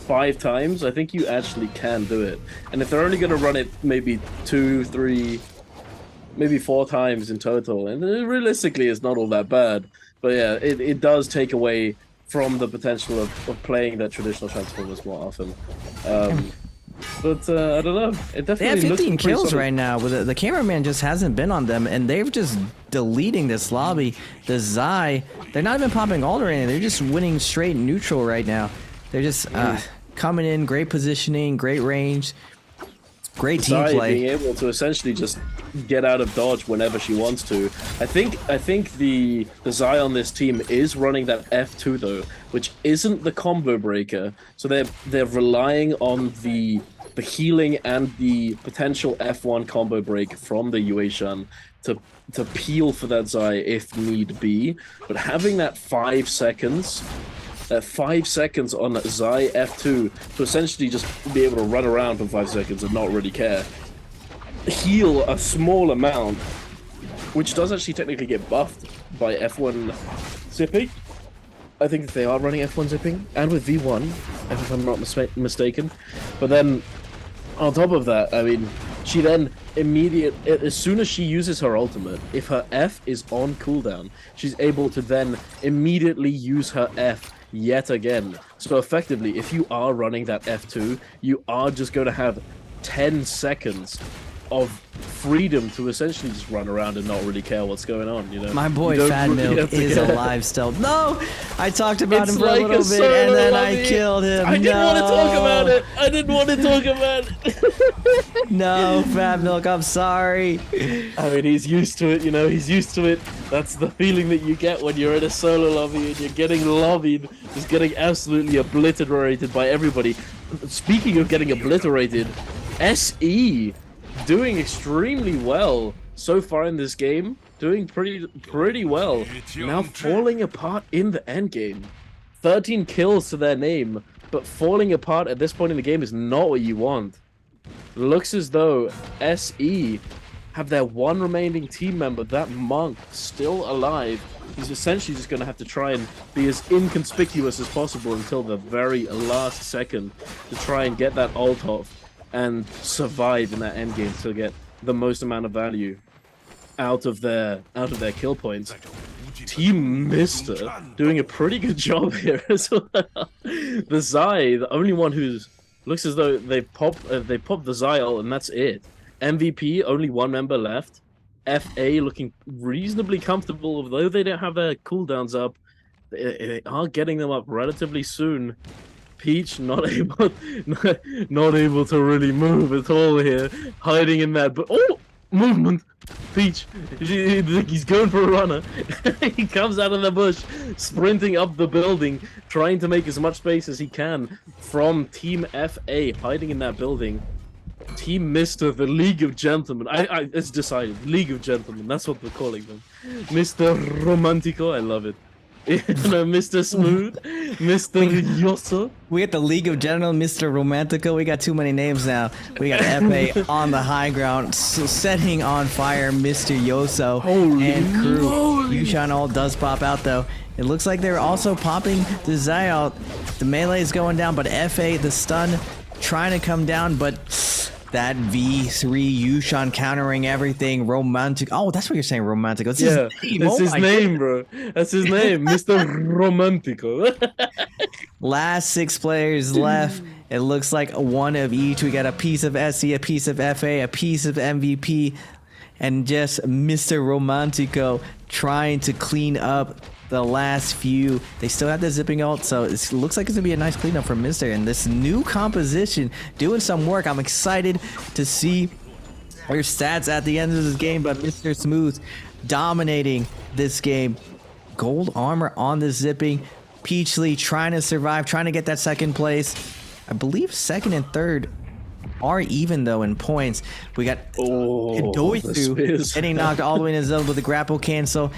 5 times, I think you actually can do it. And if they're only going to run it maybe 2, 3, maybe 4 times in total, and realistically it's not all that bad. But yeah, it does take away from the potential of playing that traditional Transformers more often. But I don't know. It definitely they have 15 looks pretty kills solid. right now. The cameraman just hasn't been on them, and they're just deleting this lobby. The Zai, they're not even popping ult or anything. They're just winning straight neutral right now. They're just coming in, great positioning, great range, great team Zai play. being able to essentially just get out of dodge whenever she wants to. I think the Zai on this team is running that F2 though, which isn't the combo breaker. So they're relying on the healing and the potential F1 combo break from the Yueshan to peel for that Zai if need be. But having that 5 seconds. 5 seconds on Zai F2 to essentially just be able to run around for 5 seconds and not really care. Heal a small amount, which does actually technically get buffed by F1 zipping. I think that they are running F1 zipping, and with V1, if I'm not mistaken. But then, on top of that, I mean, she then as soon as she uses her ultimate, if her F is on cooldown, she's able to then immediately use her F yet again. So effectively, if you are running that F2, you are just going to have 10 seconds of freedom to essentially just run around and not really care what's going on, you know? My boy Fat Milk is alive still. No! I talked about him for like a little bit and then I killed him. I didn't want to talk about it. I didn't want to talk about it. No, Fat Milk, I'm sorry. I mean, he's used to it, you know, he's used to it. That's the feeling that you get when you're in a solo lobby and you're getting lobbied, just getting absolutely obliterated by everybody. Speaking of getting obliterated, SE doing extremely well so far in this game, doing pretty well. Now falling apart in the end game. 13 kills to their name, but falling apart at this point in the game is not what you want. Looks as though SE have their one remaining team member, that Monk, still alive. He's essentially just going to have to try and be as inconspicuous as possible until the very last second to try and get that ult off and survive in that endgame to get the most amount of value out of their kill points. Team Mister doing a pretty good job here as well. The Zai, the only one who's looks as though they popped the Zai ult and that's it. MVP, only one member left. FA looking reasonably comfortable, although they don't have their cooldowns up. They are getting them up relatively soon. Peach not able to really move at all here, hiding in that. But oh, movement! Peach, he's going for a runner. He comes out of the bush, sprinting up the building, trying to make as much space as he can from Team FA, hiding in that building. Team Mister, the League of Gentlemen. It's decided. League of Gentlemen. That's what we're calling them. Mr. Romantico. I love it. Mr. Smooth, Mr. Yoso. We got the League of General, Mr. Romantico. We got too many names now. We got FA on the high ground, setting on fire Mr. Yoso and crew. Yushan all does pop out though. It looks like they're also popping the Zai out. The melee is going down, but FA, the stun, trying to come down, but that V3 Yushan countering everything. Romantic. Oh, that's what you're saying, Romantico. It's his name. That's his name, bro. That's his name, Mr. Romantico. Last 6 players left. It looks like one of each. We got a piece of SC, a piece of FA, a piece of MVP, and just Mr. Romantico trying to clean up the last few. They still have the zipping ult, so it looks like it's gonna be a nice cleanup for Mister. And this new composition doing some work. I'm excited to see their stats at the end of this game, but Mr. Smooth dominating this game. Gold armor on the zipping. Peachly trying to survive, trying to get that second place. I believe second and third are even though in points. We got DAY2 getting knocked all the way in the zone with the grapple cancel.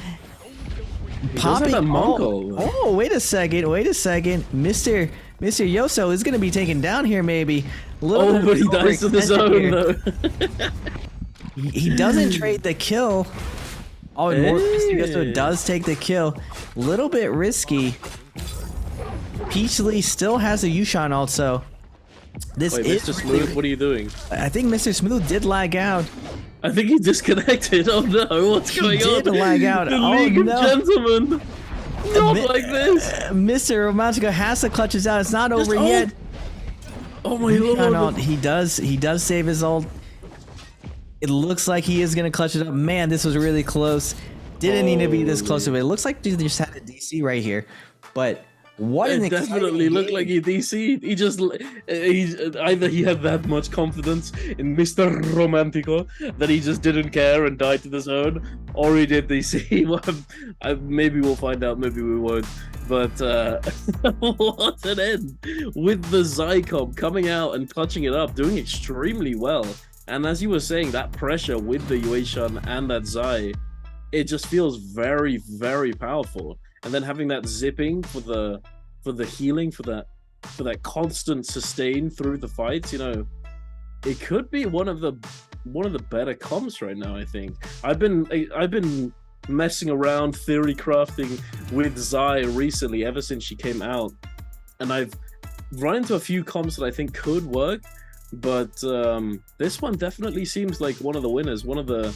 Popping. Oh, wait a second. Mr. Yoso is going to be taken down here, maybe. But he dies to the zone, though. He doesn't trade the kill. Oh, and Mr. Yoso does take the kill. Little bit risky. Peachly still has a Yushan also. This Wait, is Mr. Smooth, what are you doing? I think Mr. Smooth did lag out. I think he disconnected. Oh no, what's going on? He did lag out. The League of Gentlemen. Not like this. Mr. Romantico has to clutch his out. It's not over yet. Oh my lord. He does save his ult. It looks like he is gonna clutch it up. Man, this was really close. Didn't need to be this close to it. It looks like they just had a DC right here. But what an definitely looked like he DC'd. He just either he had that much confidence in Mr. Romantico that he just didn't care and died to the zone, or he did DC. Maybe we'll find out, maybe we won't. But what an end with the Zycom coming out and clutching it up, doing extremely well. And as you were saying, that pressure with the Yueshan and that Zai, it just feels very, very powerful. And then having that zipping for the healing, for that constant sustain through the fights, you know, it could be one of the better comps right now. I think I've been messing around theory crafting with Zai recently ever since she came out, and I've run into a few comps that I think could work, but this one definitely seems like one of the winners, one of the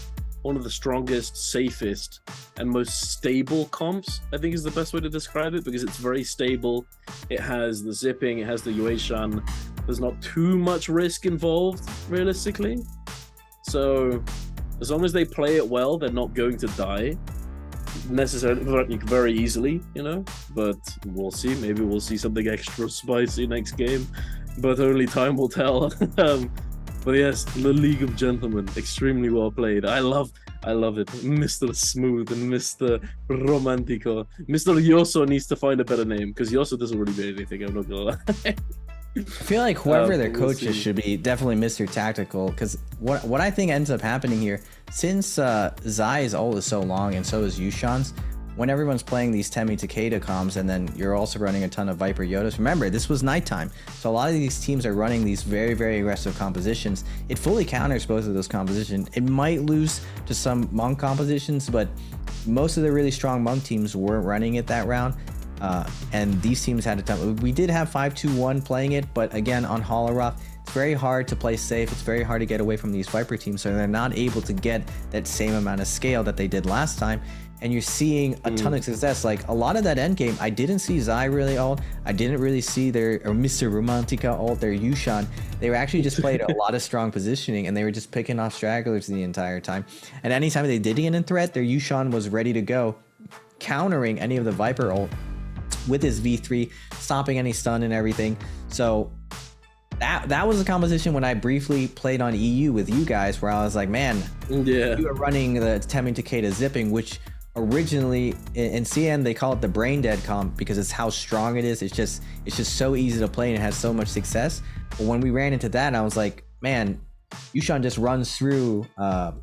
strongest, safest, and most stable comps, I think is the best way to describe it, because it's very stable. It has the zipping, it has the Yueshan. There's not too much risk involved, realistically. So as long as they play it well, they're not going to die necessarily very easily, you know. But we'll see. Maybe we'll see something extra spicy next game, but only time will tell. But yes, the League of Gentlemen, extremely well played. I love it. Mr. Smooth and Mr. Romantico. Mr. Yoso needs to find a better name, because Yoso doesn't really mean anything, I'm not gonna lie. I feel like whoever their coaches should be definitely Mr. Tactical, because what I think ends up happening here, since Zai's ult is so long and so is Yushan's, when everyone's playing these Temi Takeda comms and then you're also running a ton of Viper Yodas, remember, this was nighttime, so a lot of these teams are running these very, very aggressive compositions. It fully counters both of those compositions. It might lose to some Monk compositions, but most of the really strong Monk teams weren't running it that round. And these teams had a ton. We did have 5-2-1 playing it, but again, on Holoroth, it's very hard to play safe. It's very hard to get away from these Viper teams, so they're not able to get that same amount of scale that they did last time. And you're seeing a ton of success. Like a lot of that end game, I didn't see Zai really ult. I didn't really see their Mr. Romantica ult, their Yushan. They were actually just played a lot of strong positioning, and they were just picking off stragglers the entire time. And anytime they did get in threat, their Yushan was ready to go, countering any of the Viper ult with his V3, stopping any stun and everything. So that was a composition when I briefly played on EU with you guys, where I was like, man, you were running the Temi Takeda zipping, which originally in CN they call it the brain dead comp because it's how strong it is. It's just so easy to play and it has so much success. But when we ran into that, I was like, man, Yushan just runs through the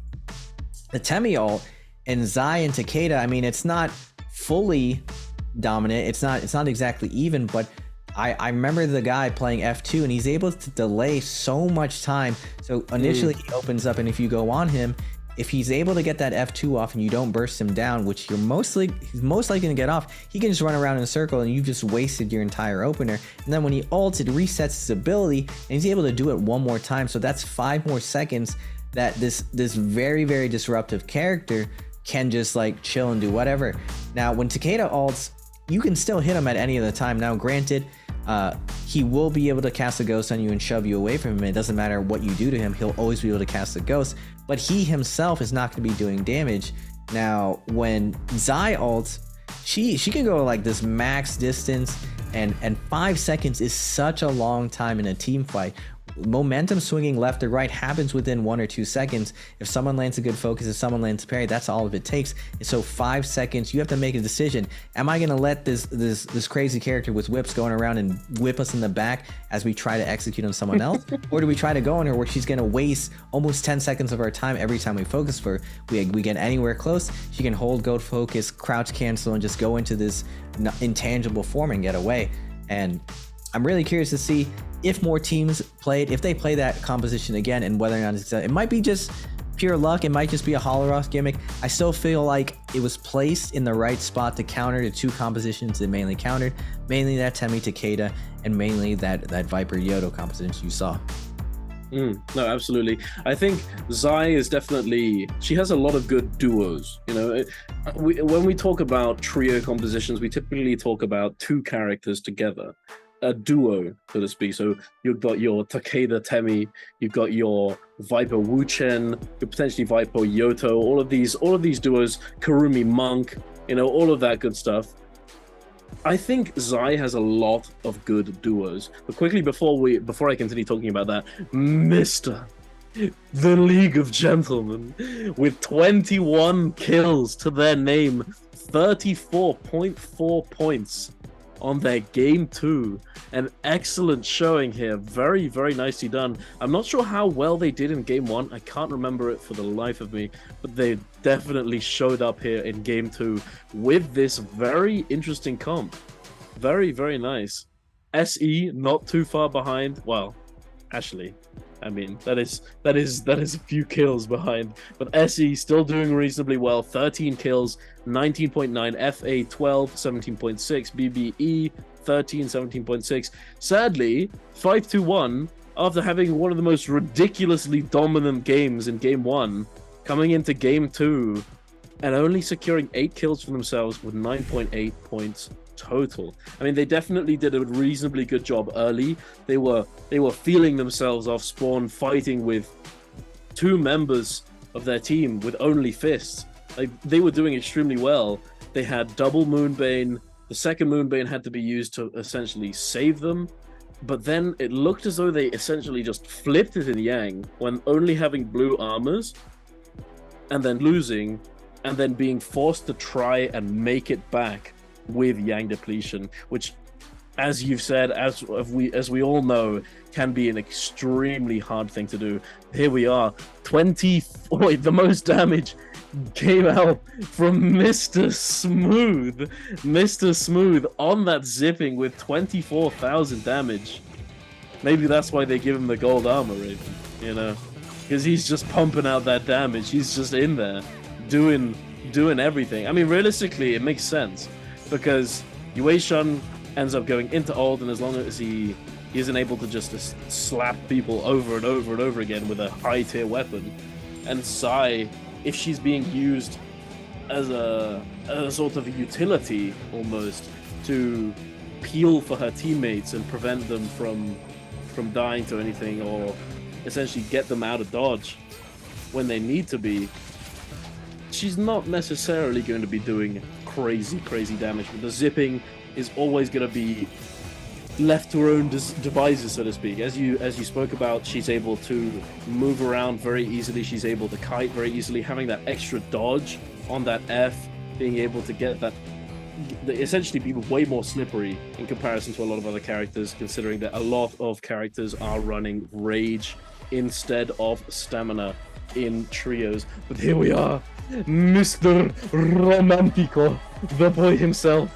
Temi ult, and Zai and Takeda, I mean, it's not fully dominant, it's not exactly even, but I remember the guy playing F2 and he's able to delay so much time. So initially he opens up, and if you go on him, if he's able to get that F2 off and you don't burst him down, which he's most likely gonna get off, he can just run around in a circle and you've just wasted your entire opener. And then when he ults, it resets his ability and he's able to do it one more time. So that's 5 more seconds that this very, very disruptive character can just like chill and do whatever. Now when Takeda ults, you can still hit him at any of the time. Now granted, he will be able to cast a ghost on you and shove you away from him. It doesn't matter what you do to him, he'll always be able to cast a ghost, but he himself is not going to be doing damage. Now when Zai ults, she can go like this max distance, and 5 seconds is such a long time in a team fight. Momentum swinging left or right happens within 1 or 2 seconds. If someone lands a good focus, if someone lands a parry, that's all of it takes. And so 5 seconds, you have to make a decision. Am I gonna let this crazy character with whips going around and whip us in the back as we try to execute on someone else? Or do we try to go on her where she's gonna waste almost 10 seconds of our time every time we focus for her? We get anywhere close, she can hold gold focus, crouch cancel, and just go into this intangible form and get away. And I'm really curious to see if more teams if they play that composition again, and whether or not it might be just pure luck, it might just be a Holoros gimmick. I still feel like it was placed in the right spot to counter the 2 compositions it mainly countered, mainly that Temi Takeda and mainly that Viper Yodo composition you saw. No, absolutely. I think Zai is definitely, she has a lot of good duos. You know, when we talk about trio compositions, we typically talk about 2 characters together. A duo, so to speak. So you've got your Takeda Temi, you've got your Viper Wuchen, your potentially Viper Yoto, all of these duos, Kurumi Monk, you know, all of that good stuff. I think Zai has a lot of good duos. But quickly before I continue talking about that, Mr. The League of Gentlemen with 21 kills to their name, 34.4 points on their game 2. An excellent showing here. Very, very nicely done. I'm not sure how well they did in game 1. I can't remember it for the life of me, but they definitely showed up here in game 2 with this very interesting comp. Very, very nice. SE not too far behind. Well, actually, I mean, that is a few kills behind, but SE still doing reasonably well. 13 kills, 19.9, FA 12, 17.6, BBE 13, 17.6. Sadly, 5-2-1, after having one of the most ridiculously dominant games in game 1, coming into game 2 and only securing 8 kills for themselves with 9.8 points total. I mean, they definitely did a reasonably good job early. They were feeling themselves off spawn, fighting with 2 members of their team with only fists. Like, they were doing extremely well. They had double Moonbane. The second Moonbane had to be used to essentially save them, but then it looked as though they essentially just flipped it in Yang when only having blue armors and then losing and then being forced to try and make it back with Yang depletion, which, as you've said, as we all know, can be an extremely hard thing to do. Here we are, 24, the most damage came out from Mr. Smooth. Mr. Smooth on that zipping with 24,000 damage. Maybe that's why they give him the gold armor, Raven, you know, because he's just pumping out that damage. He's just in there doing everything. I mean, realistically, it makes sense, because Yue Shun ends up going into ult, and as long as he isn't able to just slap people over and over and over again with a high tier weapon, and Zai, if she's being used as a sort of a utility almost to peel for her teammates and prevent them from dying to anything, or essentially get them out of dodge when they need to be, she's not necessarily going to be doing crazy damage, but the zipping is always going to be left to her own devices, so to speak. As you spoke about, she's able to move around very easily, she's able to kite very easily, having that extra dodge on that F, being able to get that, essentially be way more slippery in comparison to a lot of other characters, considering that a lot of characters are running rage instead of stamina in trios. But here we are, Mr. Romantico, the boy himself.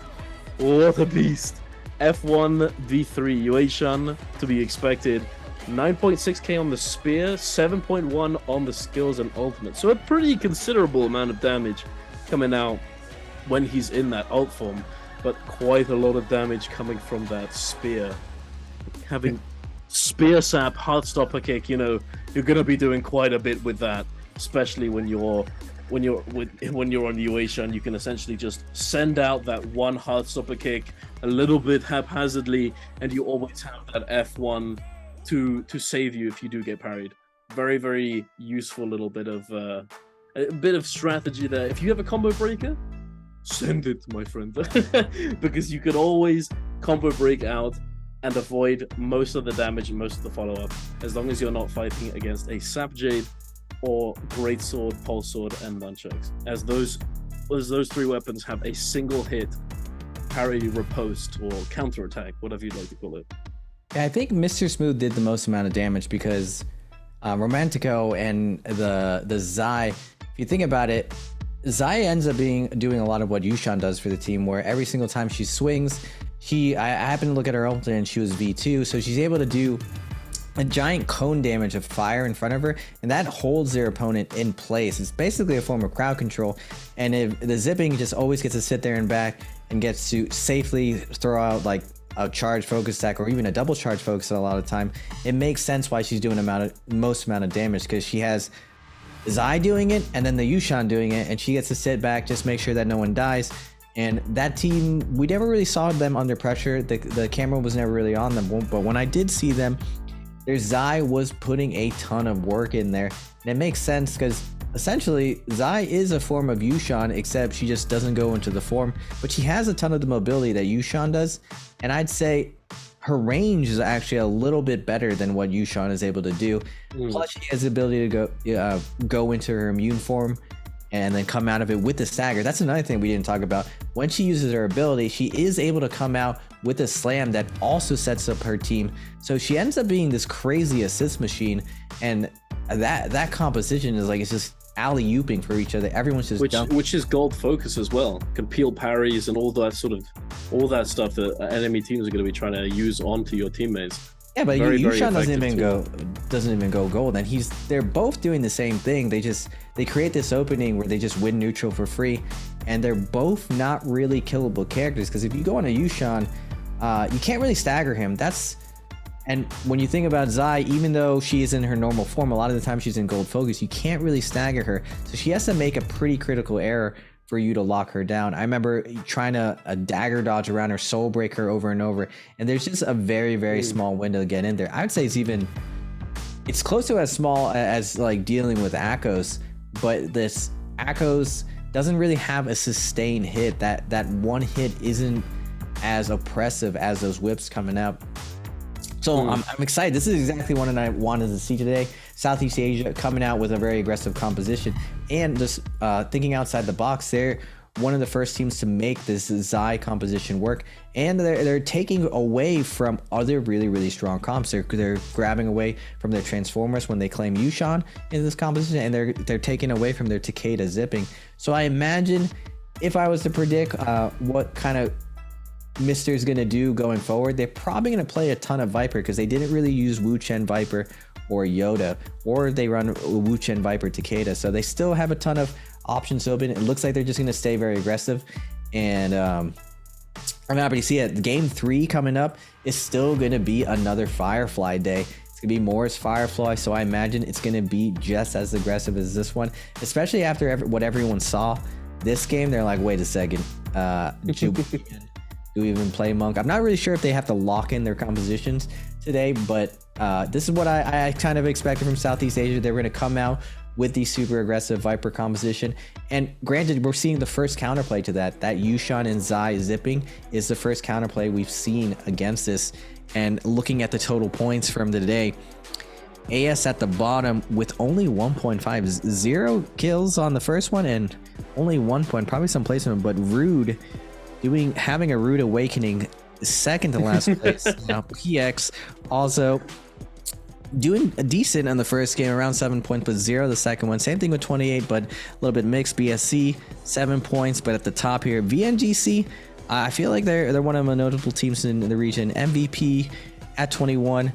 What a beast. F1 V3 Yue Shun to be expected. 9.6k on the spear, 7.1 on the skills and ultimate. So a pretty considerable amount of damage coming out when he's in that ult form, but quite a lot of damage coming from that spear. Having spear sap, heartstopper kick, you know, you're gonna be doing quite a bit with that, especially when you're on Yue Shun. You can essentially just send out that one heartstopper kick a little bit haphazardly, and you always have that F1 to save you if you do get parried. Very, very useful little bit of a bit of strategy there. If you have a combo breaker, send it, my friend. Because you could always combo break out and avoid most of the damage and most of the follow-up, as long as you're not fighting against a Sap Jade or Greatsword, Pulse Sword, and Nunchucks. As those three weapons have a single hit parry, riposte, or counterattack, whatever you'd like to call it. Yeah, I think Mr. Smooth did the most amount of damage because Romantico and the Zai, if you think about it, Zai ends up doing a lot of what Yushan does for the team, where every single time she swings, I happened to look at her ult and she was V2, so she's able to do a giant cone damage of fire in front of her, and that holds their opponent in place. It's basically a form of crowd control, and if the zipping just always gets to sit there and back and gets to safely throw out like a charge focus attack or even a double charge focus a lot of time, it makes sense why she's doing most amount of damage, because she has Zai doing it and then the Yushan doing it, and she gets to sit back, just make sure that no one dies. And that team, we never really saw them under pressure. The camera was never really on them, but when I did see them, their Zai was putting a ton of work in there, and it makes sense because essentially Zai is a form of Yushan, except she just doesn't go into the form, but she has a ton of the mobility that Yushan does, and I'd say her range is actually a little bit better than what Yushan is able to do. Plus she has the ability to go into her immune form and then come out of it with the stagger. That's another thing we didn't talk about. When she uses her ability, she is able to come out with a slam that also sets up her team. So she ends up being this crazy assist machine, and that composition is like, it's just alley-ooping for each other. Everyone's just which is gold focus as well. Can peel parries and all that stuff that enemy teams are going to be trying to use onto your teammates. Yeah, but Yushan doesn't even go gold, and they're both doing the same thing. They create this opening where they just win neutral for free, and they're both not really killable characters, because if you go on a Yushan, you can't really stagger him. And when you think about Zai, even though she is in her normal form, a lot of the time she's in gold focus, you can't really stagger her, so she has to make a pretty critical error for you to lock her down. I remember trying to dagger dodge around her, soul break her over and over, and there's just a very, very small window to get in there. I would say it's close to as small as like dealing with Akos, but this Akos doesn't really have a sustained hit. That one hit isn't as oppressive as those whips coming up. So I'm excited. This is exactly what I wanted to see today. Southeast Asia coming out with a very aggressive composition, and just thinking outside the box. They're one of the first teams to make this Zai composition work, and they're taking away from other really, really strong comps. They're grabbing away from their Transformers when they claim Yushan in this composition, and they're taking away from their Takeda zipping. So I imagine, if I was to predict what kind of Mr. is going to do going forward, they're probably going to play a ton of Viper, because they didn't really use Wu Chen Viper or Yoda, or they run Wu Chen Viper Takeda, so they still have a ton of options open. It looks like they're just going to stay very aggressive, and I'm happy to see it. Game 3 coming up is still going to be another Firefly day. It's going to be Moore's Firefly, so I imagine it's going to be just as aggressive as this one, especially after what everyone saw this game. They're like, wait a second, do we even play Monk? I'm not really sure if they have to lock in their compositions today, but this is what I kind of expected from Southeast Asia. They were going to come out with the super aggressive Viper composition, and granted, we're seeing the first counterplay to that. That Yushan and Zai zipping is the first counterplay we've seen against this. And looking at the total points from today, AS at the bottom with only 1.5, 0 kills on the first one, and only 1 point, probably some placement, but Rude having a Rude Awakening, second to last place. Now PX also doing a decent in the first game, around 7 points, but 0 the second one. Same thing with 28, but a little bit mixed. BSC 7 points, but at the top here, VNGC, I feel like they're one of the notable teams in the region. MVP at 21.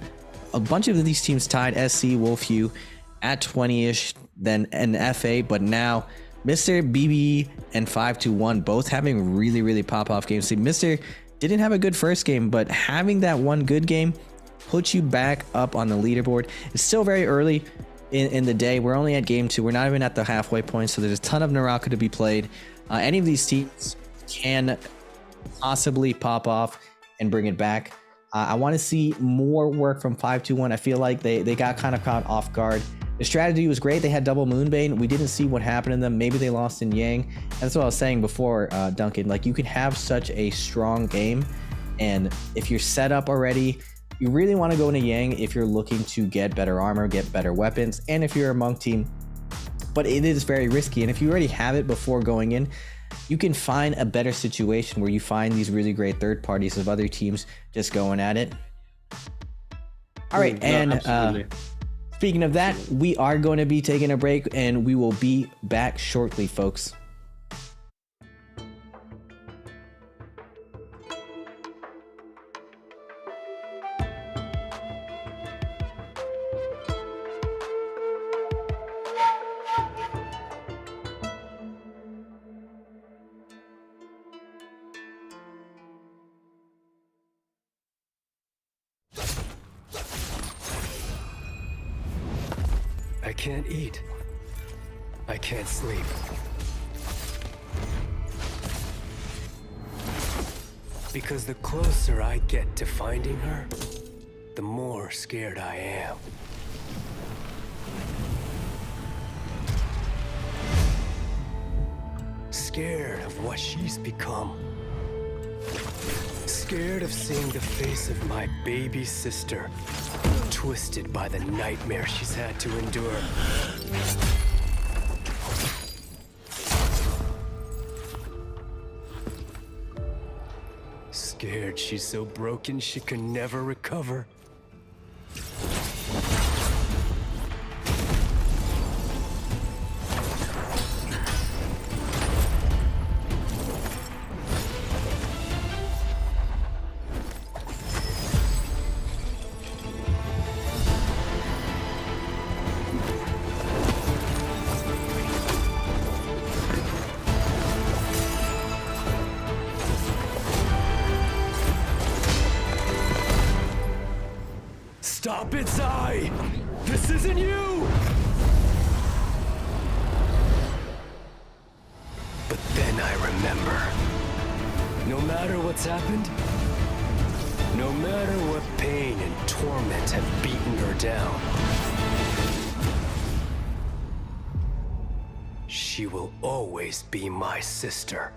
A bunch of these teams tied. SC, Wolfhue at 20-ish, then an FA, but now Mr. BB and 521 both having really, really pop-off games. See, Mr. didn't have a good first game, but having that one good game puts you back up on the leaderboard. It's still very early in the day. We're only at game 2. We're not even at the halfway point, so there's a ton of NARAKA to be played. Any of these teams can possibly pop off and bring it back. I want to see more work from 521. I feel like they got kind of caught off guard The strategy was great. They had double Moonbane. We didn't see what happened to them. Maybe they lost in Yang. That's what I was saying before, Duncan. Like, you can have such a strong game, and if you're set up already, you really want to go into Yang if you're looking to get better armor, get better weapons, and if you're a Monk team. But it is very risky, and if you already have it before going in, you can find a better situation where you find these really great third parties of other teams just going at it. All right, and speaking of that, we are going to be taking a break, and we will be back shortly, folks. I can't eat. I can't sleep. Because the closer I get to finding her, the more scared I am. Scared of what she's become. Scared of seeing the face of my baby sister twisted by the nightmare she's had to endure. Scared she's so broken she can never recover. Stop it, Zai! This isn't you! But then I remember. No matter what's happened, no matter what pain and torment have beaten her down, she will always be my sister.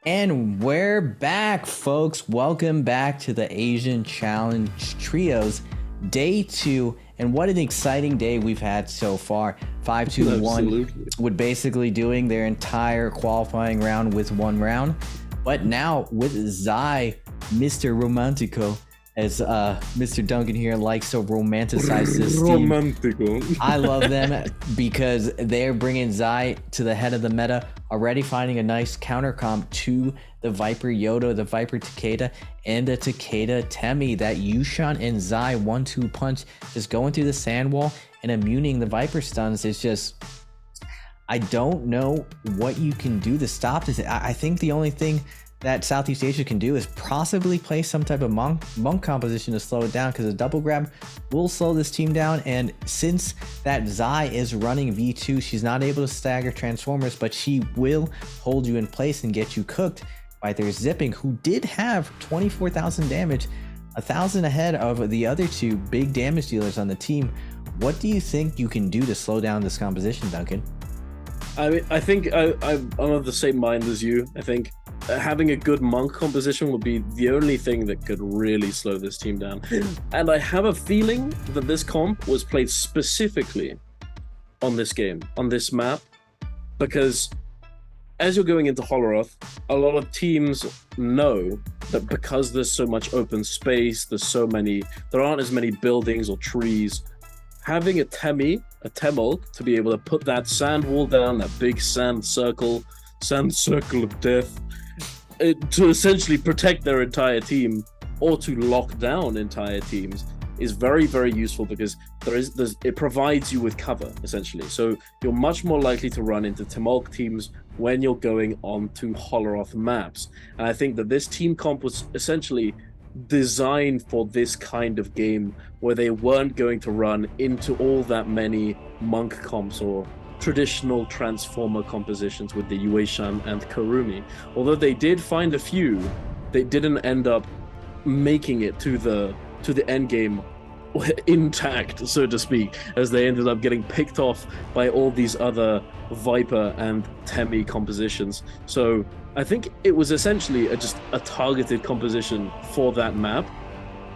And we're back, folks. Welcome back to the Asian Challenge Trios Day 2. And what an exciting day we've had so far. 5-2-1 with basically doing their entire qualifying round with one round. But now with Zai, Mr. Romantico, as Mr. Duncan here likes to romanticize this team. Romantico. I love them because they're bringing Zai to the head of the meta, already finding a nice counter comp to the Viper Yodo, the Viper Takeda, and the Takeda Temi. That Yushan and Zai 1-2 punch just going through the sand wall and immuning the Viper stuns is just, I don't know what you can do to stop this. I think the only thing that Southeast Asia can do is possibly play some type of monk composition to slow it down, because a double grab will slow this team down. And since that Zai is running V2, she's not able to stagger transformers, but she will hold you in place and get you cooked by their Zipping, who did have 24,000 damage, 1,000 ahead of the other two big damage dealers on the team. What do you think you can do to slow down this composition, Duncan? I mean, I think I'm of the same mind as you. I think having a good monk composition would be the only thing that could really slow this team down. And I have a feeling that this comp was played specifically on this game, on this map, because as you're going into Holoroth, a lot of teams know that because there's so much open space, there aren't as many buildings or trees, having a Temul to be able to put that sand wall down, that big sand circle of death, to essentially protect their entire team or to lock down entire teams is very, very useful, because it provides you with cover, essentially. So you're much more likely to run into Temulk teams when you're going on to Holoroth maps. And I think that this team comp was essentially designed for this kind of game, where they weren't going to run into all that many monk comps or traditional transformer compositions with the Yueshan and Karumi. Although they did find a few, they didn't end up making it to the end game intact, so to speak, as they ended up getting picked off by all these other Viper and Temi compositions. So I think it was essentially just a targeted composition for that map.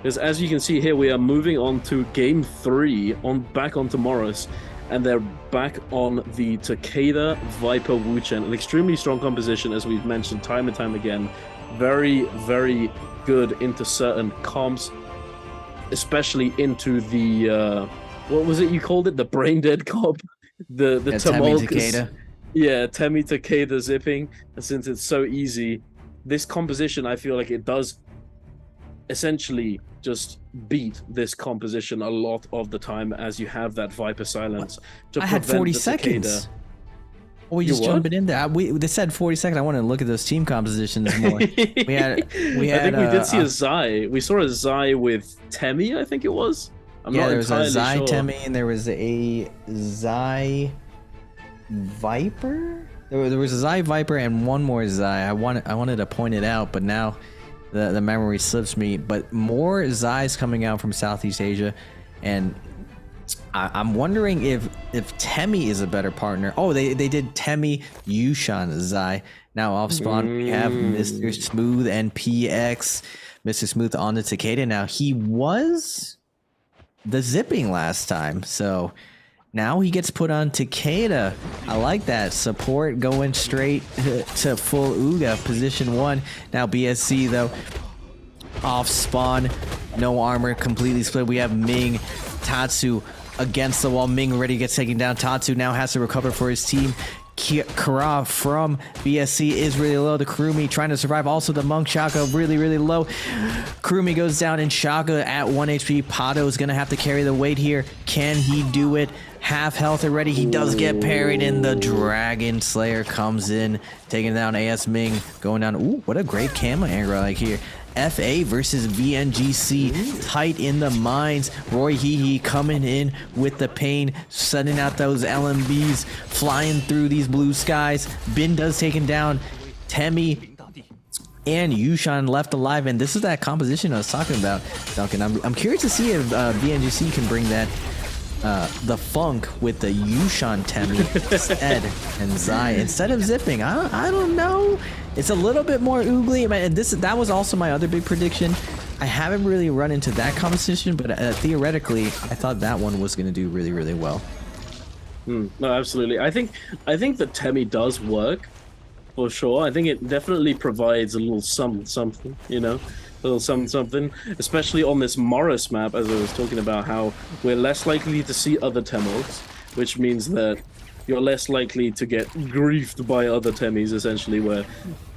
Because as you can see here, we are moving on to game 3 back onto Morris, and they're back on the Takeda Viper Wuchen, an extremely strong composition, as we've mentioned time and time again. Very, very good into certain comps, especially into the what was it you called it? The brain dead comp, the Temi Takeda. Yeah, Temi Takeda zipping. And since it's so easy, this composition, I feel like it does essentially just beat this composition a lot of the time, as you have that Viper silence to I had 40 seconds. Takeda. Oh, we just jumping in there. They said 40 seconds. I want to look at those team compositions more. I think we did see a Zai. We saw a Zai with Temi, I think it was. There was a Zai sure. Temi, and there was a Zai Viper. There was a Zai Viper and one more Zai. I wanted to point it out, but now the memory slips me. But more Zais coming out from Southeast Asia, and I'm wondering if Temi is a better partner. Oh, they did Temi Yushan Zai. Now off spawn we have Mr. Smooth and PX. Mr. Smooth on the Takeda. Now he was the zipping last time, so now he gets put on Takeda. I like that. Support going straight to full Uga, position 1. Now BSC though, off spawn, no armor, completely split. We have Ming, Tatsu against the wall. Ming ready to get taken down. Tatsu now has to recover for his team. Kara from BSC is really low. The Kurumi trying to survive. Also the Monk Shaka really, really low. Kurumi goes down and Shaka at 1 HP. Pato is going to have to carry the weight here. Can he do it? Half health already. He does get parried, and the Dragon Slayer comes in, taking down AS Ming, going down. Ooh, what a great camo angle like here. FA versus VNGC, tight in the mines. Roy Hee coming in with the pain, sending out those LMBs, flying through these blue skies. Bin does taken down. Temi and Yushan left alive, and this is that composition I was talking about, Duncan. I'm curious to see if VNGC can bring that the funk with the Yushan Temi instead and Zai instead of zipping. I don't know. It's a little bit more oogly, and that was also my other big prediction. I haven't really run into that competition, but theoretically, I thought that one was going to do really, really well. No, absolutely. I think that Temi does work for sure. I think it definitely provides a little something, you know, a little something, especially on this Morris map, as I was talking about, how we're less likely to see other Temulks, which means that you're less likely to get griefed by other Temis, essentially, where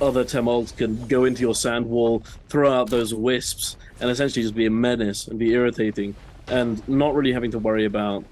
other Temulks can go into your sand wall, throw out those wisps, and essentially just be a menace and be irritating, and not really having to worry about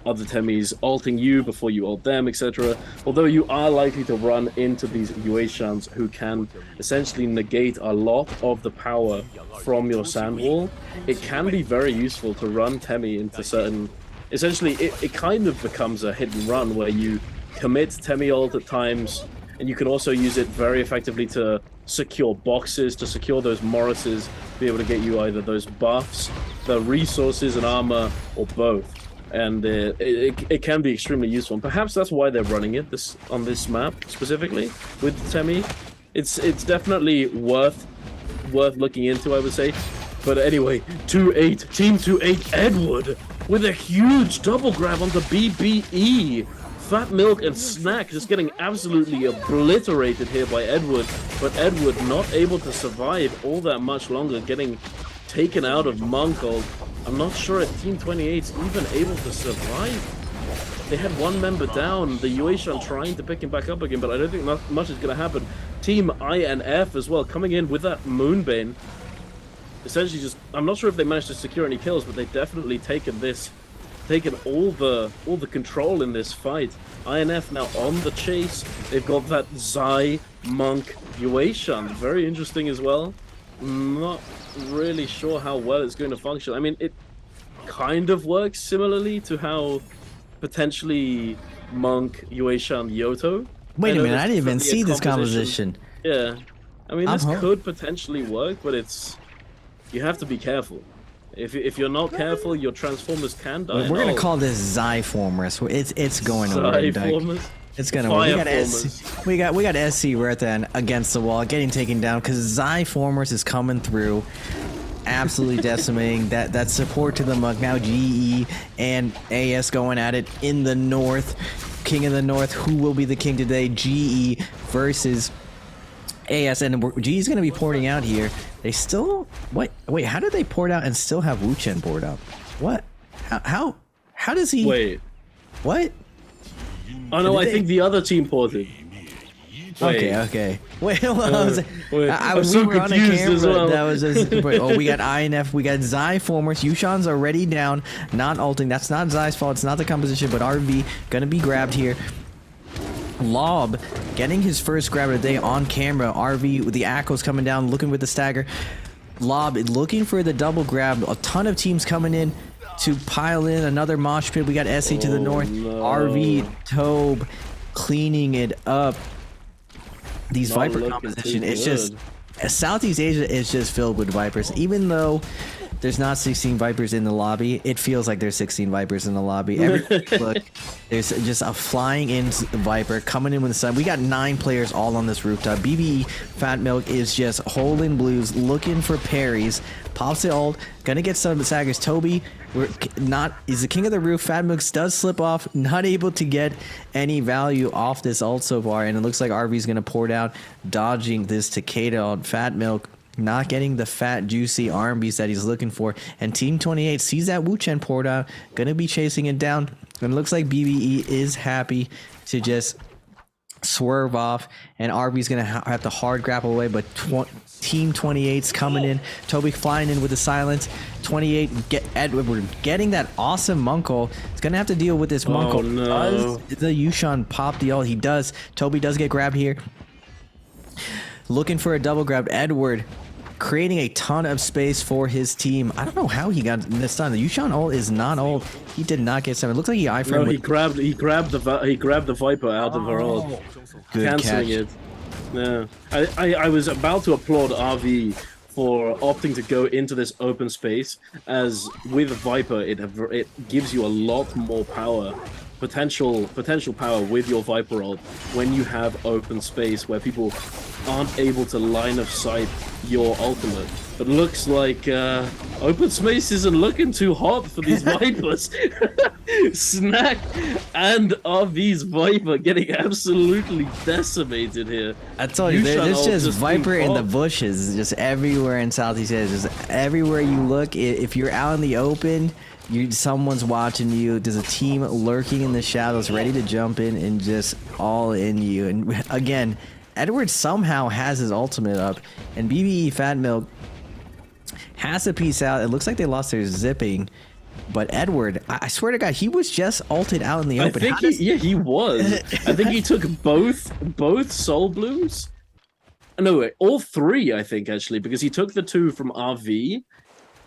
other Temis ulting you before you ult them, etc. Although you are likely to run into these Yueshans who can essentially negate a lot of the power from your sand wall, it can be very useful to run Temi into certain... Essentially, it kind of becomes a hit and run where you commit Temi ult at times, and you can also use it very effectively to secure boxes, to secure those Morrises, be able to get you either those buffs, the resources and armor, or both. And it can be extremely useful. And perhaps that's why they're running it on this map specifically with Temi. It's definitely worth looking into, I would say. But anyway, 2-8, Team 2-8, Edward with a huge double grab onto BBE. Fat Milk and Snack just getting absolutely obliterated here by Edward, but Edward not able to survive all that much longer, getting taken out of Monk ult. I'm not sure if Team 28's even able to survive. They had one member down, the Yueshan trying to pick him back up again, but I don't think much is going to happen. Team INF as well, coming in with that Moonbane. Essentially just, I'm not sure if they managed to secure any kills, but they've definitely taken all the control in this fight. INF now on the chase. They've got that Zai, Monk, Yueshan. Very interesting as well. Not really sure how well it's going to function. I mean, it kind of works similarly to how potentially Monk, Yueshan, Yoto. Wait a minute, I didn't even see this composition. Yeah. I mean, this could potentially work, but you have to be careful. If you're not careful, your Transformers can die. We're gonna call this Zyformers. It's going over. It's gonna work. We got SC right then against the wall, getting taken down because Zyformers is coming through, absolutely decimating that support to the Monk. Now GE and AS going at it in the north. King of the North. Who will be the king today? GE versus AS, and GE's going to be porting out here. They still... Wait, how did they port out and still have Wu Chen port out? What? How does he... Wait. What? Oh no, I think the other team ported. Okay. Wait, hold on. I'm so confused as well. That was just, oh, we got INF, we got Zyformers. Yushan's already down, not ulting. That's not Zai's fault. It's not the composition, but RV going to be grabbed here. Lob getting his first grab of the day on camera. RV with the Echoes coming down, looking with the stagger. Lob looking for the double grab. A ton of teams coming in to pile in another mosh pit. We got SC to the north. No. RV, Tobe cleaning it up. These Viper composition, it's just... Southeast Asia is just filled with Vipers. Even though there's not 16 Vipers in the lobby, it feels like there's 16 Vipers in the lobby. Every look, there's just a flying in Viper coming in with the sun. We got 9 players all on this rooftop. BBE Fat Milk is just holding blues, looking for parries. Pops the ult, gonna get some saggers. Toby is the king of the roof. Fat Milk does slip off, not able to get any value off this ult so far, and it looks like RV's gonna pour down, dodging this Takeda on Fat Milk, not getting the fat juicy armbies that he's looking for. And Team 28 sees that Wu Chen poured out, gonna be chasing it down, and it looks like BBE is happy to just swerve off, and RV's gonna have to hard grapple away, but Team 28's coming in. Toby flying in with the silence. 28 Edward getting that awesome Munkle. He's gonna have to deal with this Munkle. No. Does the Yushan pop the ult? He does. Toby does get grabbed here. Looking for a double grab. Edward creating a ton of space for his team. I don't know how he got this done. The Yushan ult is not ult. He did not get 7. It looks like he iframed. No, he grabbed the Viper out of her ult, canceling it. Yeah, I was about to applaud RV for opting to go into this open space, as with Viper it gives you a lot more power, potential power with your Viper ult when you have open space where people aren't able to line of sight your ultimate. But looks like open space isn't looking too hot for these Vipers. Snack and RV's Viper getting absolutely decimated here. I told you, there's just Viper in the bushes, just everywhere in Southeast Asia. Just everywhere you look, if you're out in the open, someone's watching you. There's a team lurking in the shadows, ready to jump in and just all in you. And again, Edward somehow has his ultimate up, and BBE Fat Milk has to piece out. It looks like they lost their zipping, But Edward, I swear to God, he was just ulted out in the open. I think he was. I think he took both soul blooms. No, wait, all three, I think, actually, because he took the 2 from RV,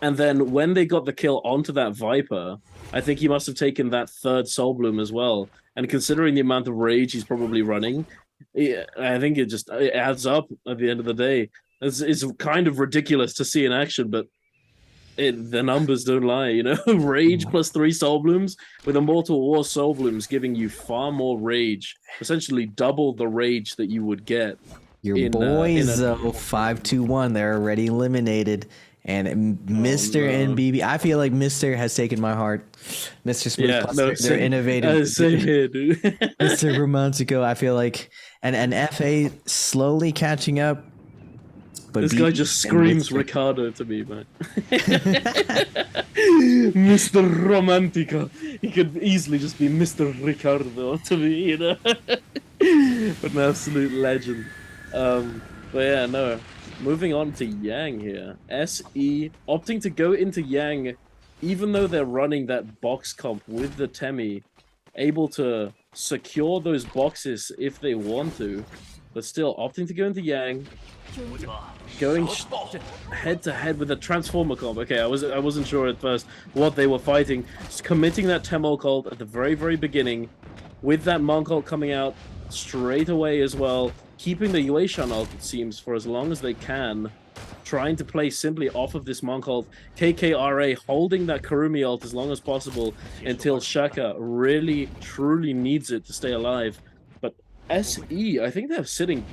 and then when they got the kill onto that Viper, I think he must have taken that 3rd soul bloom as well. And considering the amount of rage he's probably running, I think it adds up at the end of the day. It's kind of ridiculous to see in action, but the numbers don't lie, you know? Rage plus 3 soul blooms with Immortal War soul blooms giving you far more rage, essentially double the rage that you would get. Your boys, though, 5-2-1, they're already eliminated. And Mr. NBB, I feel like Mr. has taken my heart. Mr. Smooth Cluster, they're innovative. Same here, dude. Mr. Romantico, I feel like, and FA slowly catching up. But this guy just screams Ricardo to me, man. Mr. Romantico. He could easily just be Mr. Ricardo to me, you know? But an absolute legend. But yeah, no. Moving on to Yang here. SE opting to go into Yang, even though they're running that box comp with the Temi, able to secure those boxes if they want to, but still opting to go into Yang, going head to head with a Transformer comp. Okay, I wasn't sure at first what they were fighting. Just committing that Temol ult at the very beginning, with that Monk ult coming out straight away as well. Keeping the Yueshan ult, it seems, for as long as they can. Trying to play simply off of this Monk ult. KKRA holding that Kurumi ult as long as possible until Shaka really, truly needs it to stay alive. But SE, I think they're sitting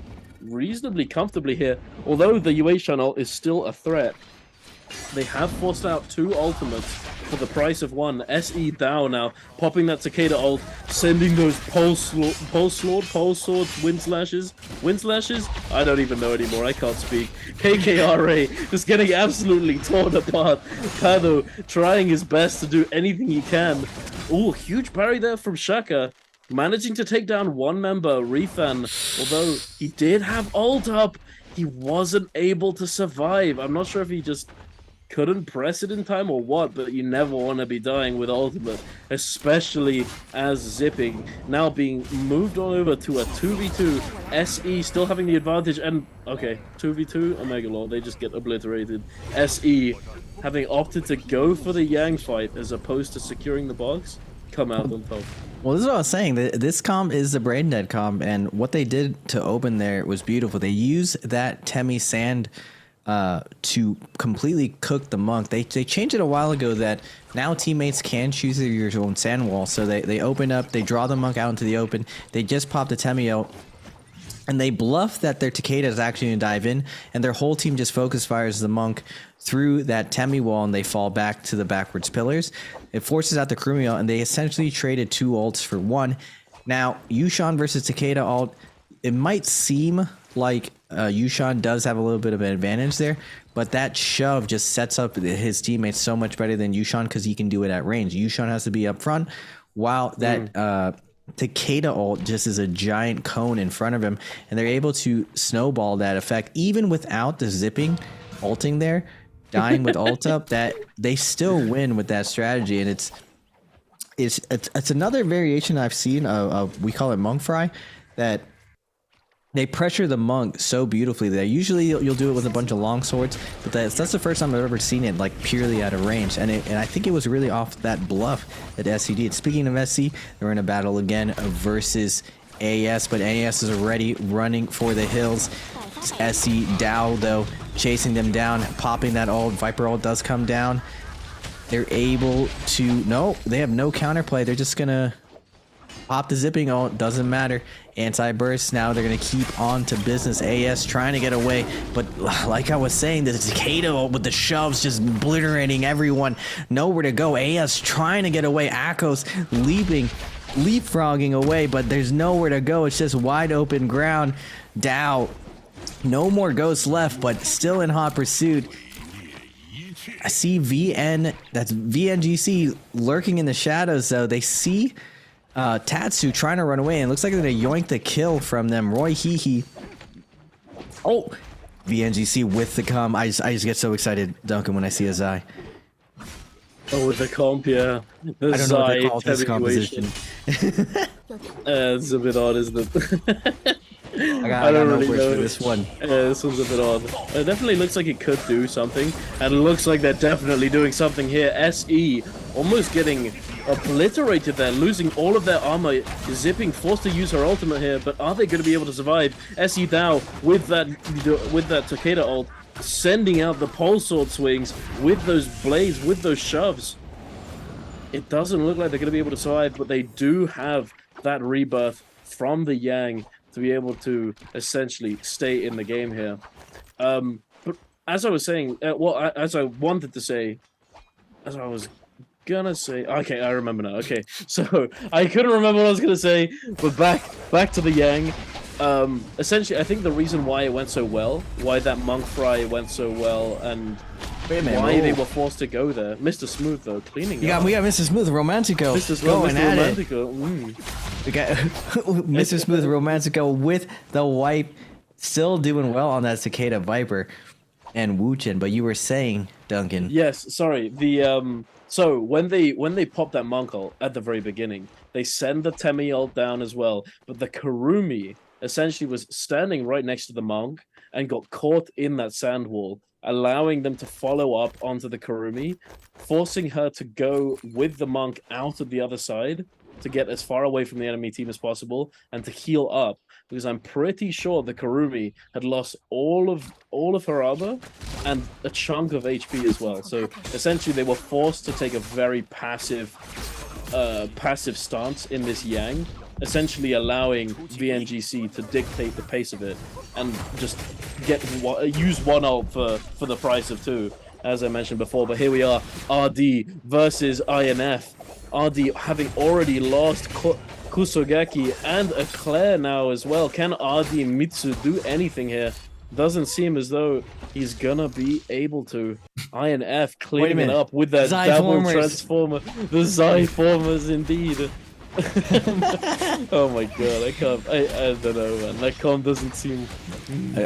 reasonably comfortably here. Although the Yueshan ult is still a threat, they have forced out 2 ultimates for the price of 1. SE down now, popping that Takeda ult, sending those pulse swords, wind slashes? I don't even know anymore, I can't speak. KKRA just getting absolutely torn apart. Kado trying his best to do anything he can. Ooh, huge parry there from Shaka. Managing to take down one member, Rethan, although he did have ult up, he wasn't able to survive. I'm not sure if he just couldn't press it in time or what, but you never want to be dying with ultimate, especially as Zipping now being moved on over to a 2v2. SE still having the advantage, and okay, 2v2 Omega Law, they just get obliterated. SE having opted to go for the Yang fight as opposed to securing the box, come out on top. Well, this is what I was saying. This comp is the Brain Dead comp, and what they did to open there was beautiful. They used that Temi Sand to completely cook the Monk. They changed it a while ago that now teammates can choose their own sand wall. So they open up, they draw the Monk out into the open. They just pop the Temi out, and they bluff that their Takeda is actually going to dive in, and their whole team just focus fires the Monk through that Temi wall, and they fall back to the backwards pillars. It forces out the Kurumi ult, and they essentially traded 2 ults for 1. Now, Yushan versus Takeda ult, it might seem like Yushan does have a little bit of an advantage there, but that shove just sets up his teammates so much better than Yushan because he can do it at range. Yushan has to be up front, while that Takeda ult just is a giant cone in front of him, and they're able to snowball that effect even without the zipping ulting there, dying with ult up, that they still win with that strategy. And it's another variation I've seen of we call it Monk Fry, that they pressure the Monk so beautifully that usually you'll do it with a bunch of long swords, but that's the first time I've ever seen it like purely out of range, and I think it was really off that bluff that SC did. Speaking of SC, they're in a battle again versus AS, but AS is already running for the hills. SC Dow though chasing them down, popping that ult. Viper ult does come down. They're able to they have no counterplay. They're just gonna pop the zipping ult, doesn't matter. Anti-burst, now they're going to keep on to business. AS trying to get away, but like I was saying, the Takeda ult with the shoves just obliterating everyone. Nowhere to go. AS trying to get away. Akos leapfrogging away, but there's nowhere to go. It's just wide open ground. Dow, no more ghosts left, but still in hot pursuit. I see that's VNGC lurking in the shadows though. They see Tatsu trying to run away, and it looks like they're gonna yoink the kill from them. Roy Hehe. Oh, VNGC with the comm. I just get so excited, Duncan, when I see his eye. Oh, with the comp, yeah. The I don't know what they Zai call this attenuation. composition. It's a bit odd, isn't it? I got no really words know. for this one. This one's a bit odd. It definitely looks like it could do something, and it looks like they're definitely doing something here. SE almost getting obliterated there, losing all of their armor, zipping, forced to use her ultimate here, but are they going to be able to survive? SE now with that Takeda ult, sending out the pole sword swings with those blades, with those shoves. It doesn't look like they're going to be able to survive, but they do have that rebirth from the Yang to be able to essentially stay in the game here. But as I was saying, as I wanted to say, as I was gonna say, okay, I remember now. Okay, so I couldn't remember what I was gonna say, but back to the Yang. Essentially, I think the reason why it went so well, why that Monk Fry went so well, and why they were forced to go there. Mr. Smooth though, cleaning up. We got Mr. Smooth Romantico going at it. We got Mr. Smooth Romantico with the wipe, still doing well on that Cicada Viper and Wuchen. But you were saying, Duncan. Yes, sorry. The so when they pop that Monk ult at the very beginning, they send the Temi ult down as well. But the Kurumi essentially was standing right next to the Monk and got caught in that sand wall, allowing them to follow up onto the Kurumi, forcing her to go with the Monk out of the other side to get as far away from the enemy team as possible and to heal up, because I'm pretty sure the Kurumi had lost all of her armor and a chunk of HP as well. So essentially they were forced to take a very passive stance in this Yang, essentially allowing VNGC to dictate the pace of it and just use one ult for the price of two, as I mentioned before. But here we are, RD versus INF. RD having already lost Kusogaki and Eclair now as well. Can RD Mitsu do anything here? Doesn't seem as though he's gonna be able to. INF cleaning it up with that double transformer. The Zyformers indeed. Oh my god, I don't know, man. That comp doesn't seem...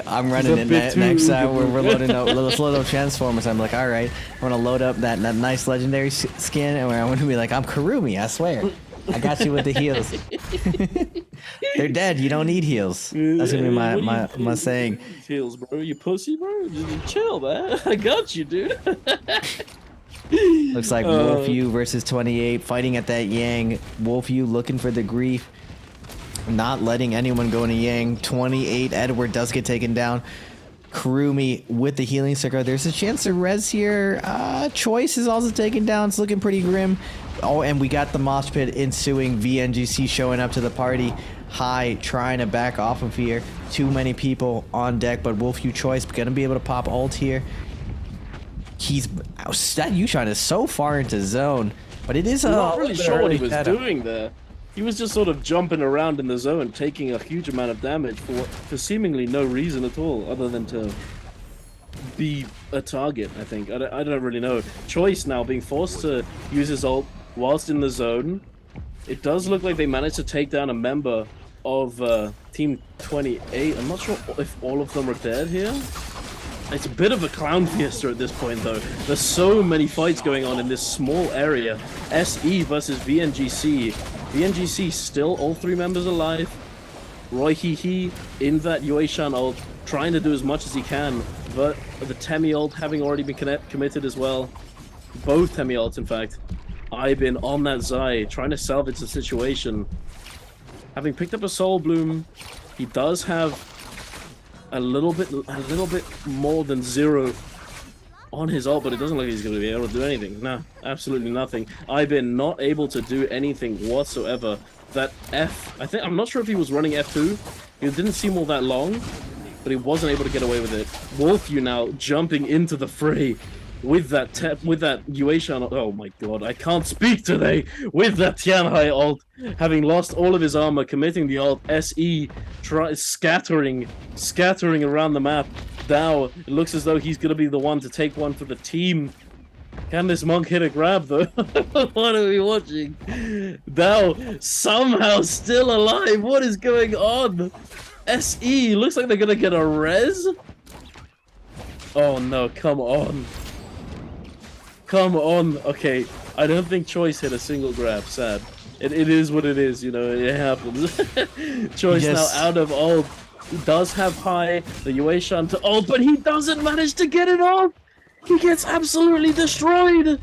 I'm running it next time we're loading up little transformers. I'm like, alright, I'm gonna load up that nice legendary skin, and I'm gonna be like, I'm Kurumi, I swear. I got you with the heals. They're dead, you don't need heals. That's gonna be my saying. Heals, bro, you pussy, bro. Just chill, man. I got you, dude. Looks like Wolfyu versus 28 fighting at that Yang. Wolfyu looking for the grief, not letting anyone go into Yang. 28 Edward does get taken down. Kurumi with the healing circle. There's a chance to res here. Choice is also taken down. It's looking pretty grim. Oh, and we got the mosh pit ensuing. VNGC showing up to the party. High trying to back off of here. Too many people on deck, but Wolfyu Choice gonna be able to pop ult here. That Yushan is so far into zone, but it is I'm not really sure what he was doing there. He was just sort of jumping around in the zone, taking a huge amount of damage for seemingly no reason at all, other than to be a target, I think. I don't really know. Choice now being forced to use his ult whilst in the zone. It does look like they managed to take down a member of Team 28. I'm not sure if all of them are dead here. It's a bit of a clown fiesta at this point, though. There's so many fights going on in this small area. SE versus VNGC. VNGC still all three members alive. Roy Hee in that Yueshan ult, trying to do as much as he can. But the Temi ult having already been committed as well. Both Temi ults, in fact. Ibin on that Zai, trying to salvage the situation. Having picked up a Soul Bloom, he does have a little bit more than 0 on his ult, but it doesn't look like he's going to be able to do anything. No, absolutely nothing. Ibin not able to do anything whatsoever. That F, I'm not sure if he was running F2. It didn't seem all that long, but he wasn't able to get away with it. Wolfyu now jumping into the fray with that Yueshan. Oh my god, I can't speak today. With that Tianhai ult, having lost all of his armor, committing the ult. SE scattering around the map. Now it looks as though he's gonna be the one to take one for the team. Can this monk hit a grab though? What are we watching? Now somehow still alive. What is going on? SE looks like they're gonna get a res. Oh no, come on. come on. Okay, I don't think Choice hit a single grab. Sad. It is what it is, you know, it happens. Choice now out of ult. He does have high, the Yue Shan to ult, but he doesn't manage to get it off. He gets absolutely destroyed.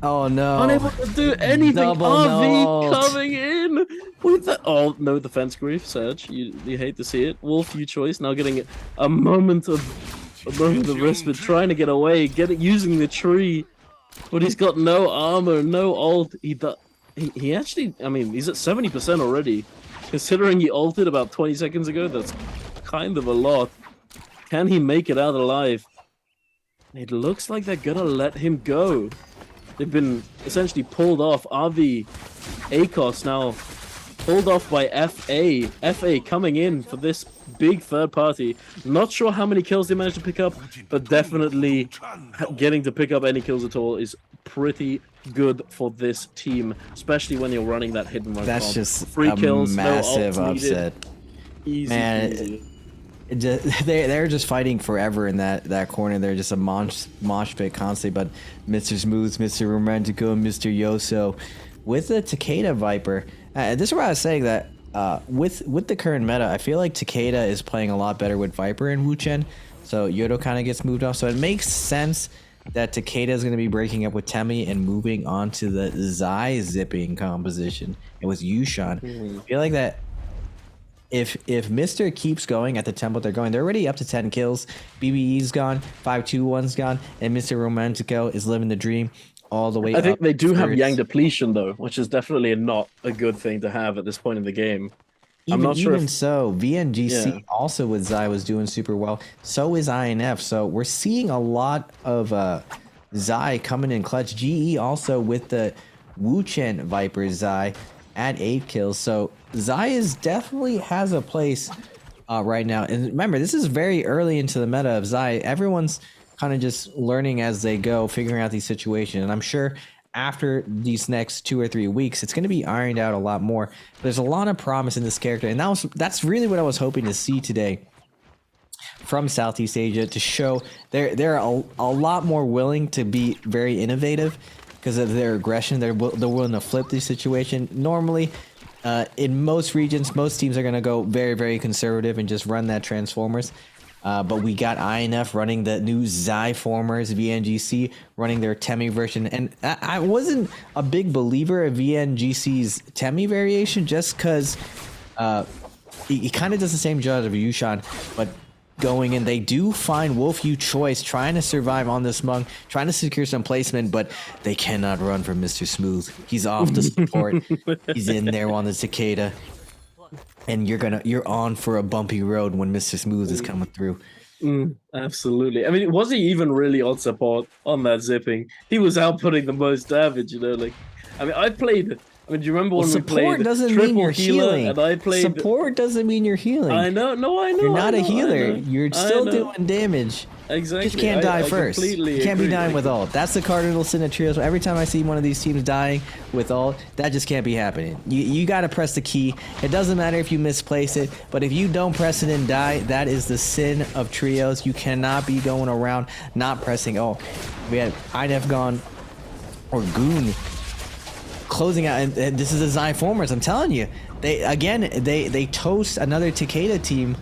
Oh no. Unable to do anything. Double RV no. coming in with the no defense grief, Serge. You hate to see it. Wolf, you Choice now getting a moment of respite, trying to get away, using the tree, but he's got no armor, no ult. He actually, I mean, he's at 70% already. Considering he ulted about 20 seconds ago, that's kind of a lot. Can he make it out alive? It looks like they're gonna let him go. They've been essentially pulled off. RV, ACOS now pulled off by FA. FA coming in for this big third party. Not sure how many kills they managed to pick up, but definitely getting to pick up any kills at all is pretty good for this team, especially when you're running that hidden run. That's comp. just 3 kills, massive no upset. Easy, Man, easy. They're just fighting forever in that corner. They're just a mosh pit constantly. But Mr. Smooth, Mr. Romantico, and Mr. Yoso with the Takeda Viper. This is where I was saying that with the current meta, I feel like Takeda is playing a lot better with Viper and Wu Chen. So Yodo kind of gets moved off. So it makes sense that Takeda is going to be breaking up with Temi and moving on to the Zai zipping composition and with Yushan. I feel like that if Mr. keeps going at the tempo they're going, they're already up to 10 kills. BBE's gone, 5-2-1's gone, and Mr. Romantico is living the dream all the way up. I think they do have thirds. Yang depletion though, which is definitely not a good thing to have at this point in the game. I'm not sure. Even so, VNGC also with Zai was doing super well. So is INF. So we're seeing a lot of Zai coming in clutch. GE also with the Wu Chen Viper Zai at 8 kills. So Zai is definitely has a place right now. And remember, this is very early into the meta of Zai. Everyone's kind of just learning as they go, figuring out these situations. And I'm sure after these next 2 or 3 weeks, it's going to be ironed out a lot more. There's a lot of promise in this character, and that's really what I was hoping to see today from Southeast Asia, to show they're a lot more willing to be very innovative because of their aggression. They're willing to flip the situation. Normally, in most regions, most teams are going to go very, very conservative and just run that Transformers. But we got INF running the new Zai formers, VNGC running their Temi version. And I wasn't a big believer of VNGC's Temi variation just because he kind of does the same job of Yushan, but going in, they do find Wolf Yu Choice trying to survive on this Mung, trying to secure some placement, but they cannot run from Mr. Smooth. He's off the support. He's in there on the Cicada. And you're on for a bumpy road when Mr. Smooth is coming through. Absolutely. I mean, was he even really on support on that zipping? He was outputting the most damage, you know. Like, I mean, do you remember when we played support doesn't mean you're healing. And I played support doesn't mean you're healing. I know. You're not a healer. You're still doing damage. Exactly. You just can't die first. You can't be dying with ult. That's the cardinal sin of trios. Every time I see one of these teams dying with ult, that just can't be happening. You got to press the key. It doesn't matter if you misplace it, but if you don't press it and die, that is the sin of trios. You cannot be going around not pressing ult. We had INF gone or Goon closing out, and this is the Zai formers. I'm telling you, they toast another Takeda team,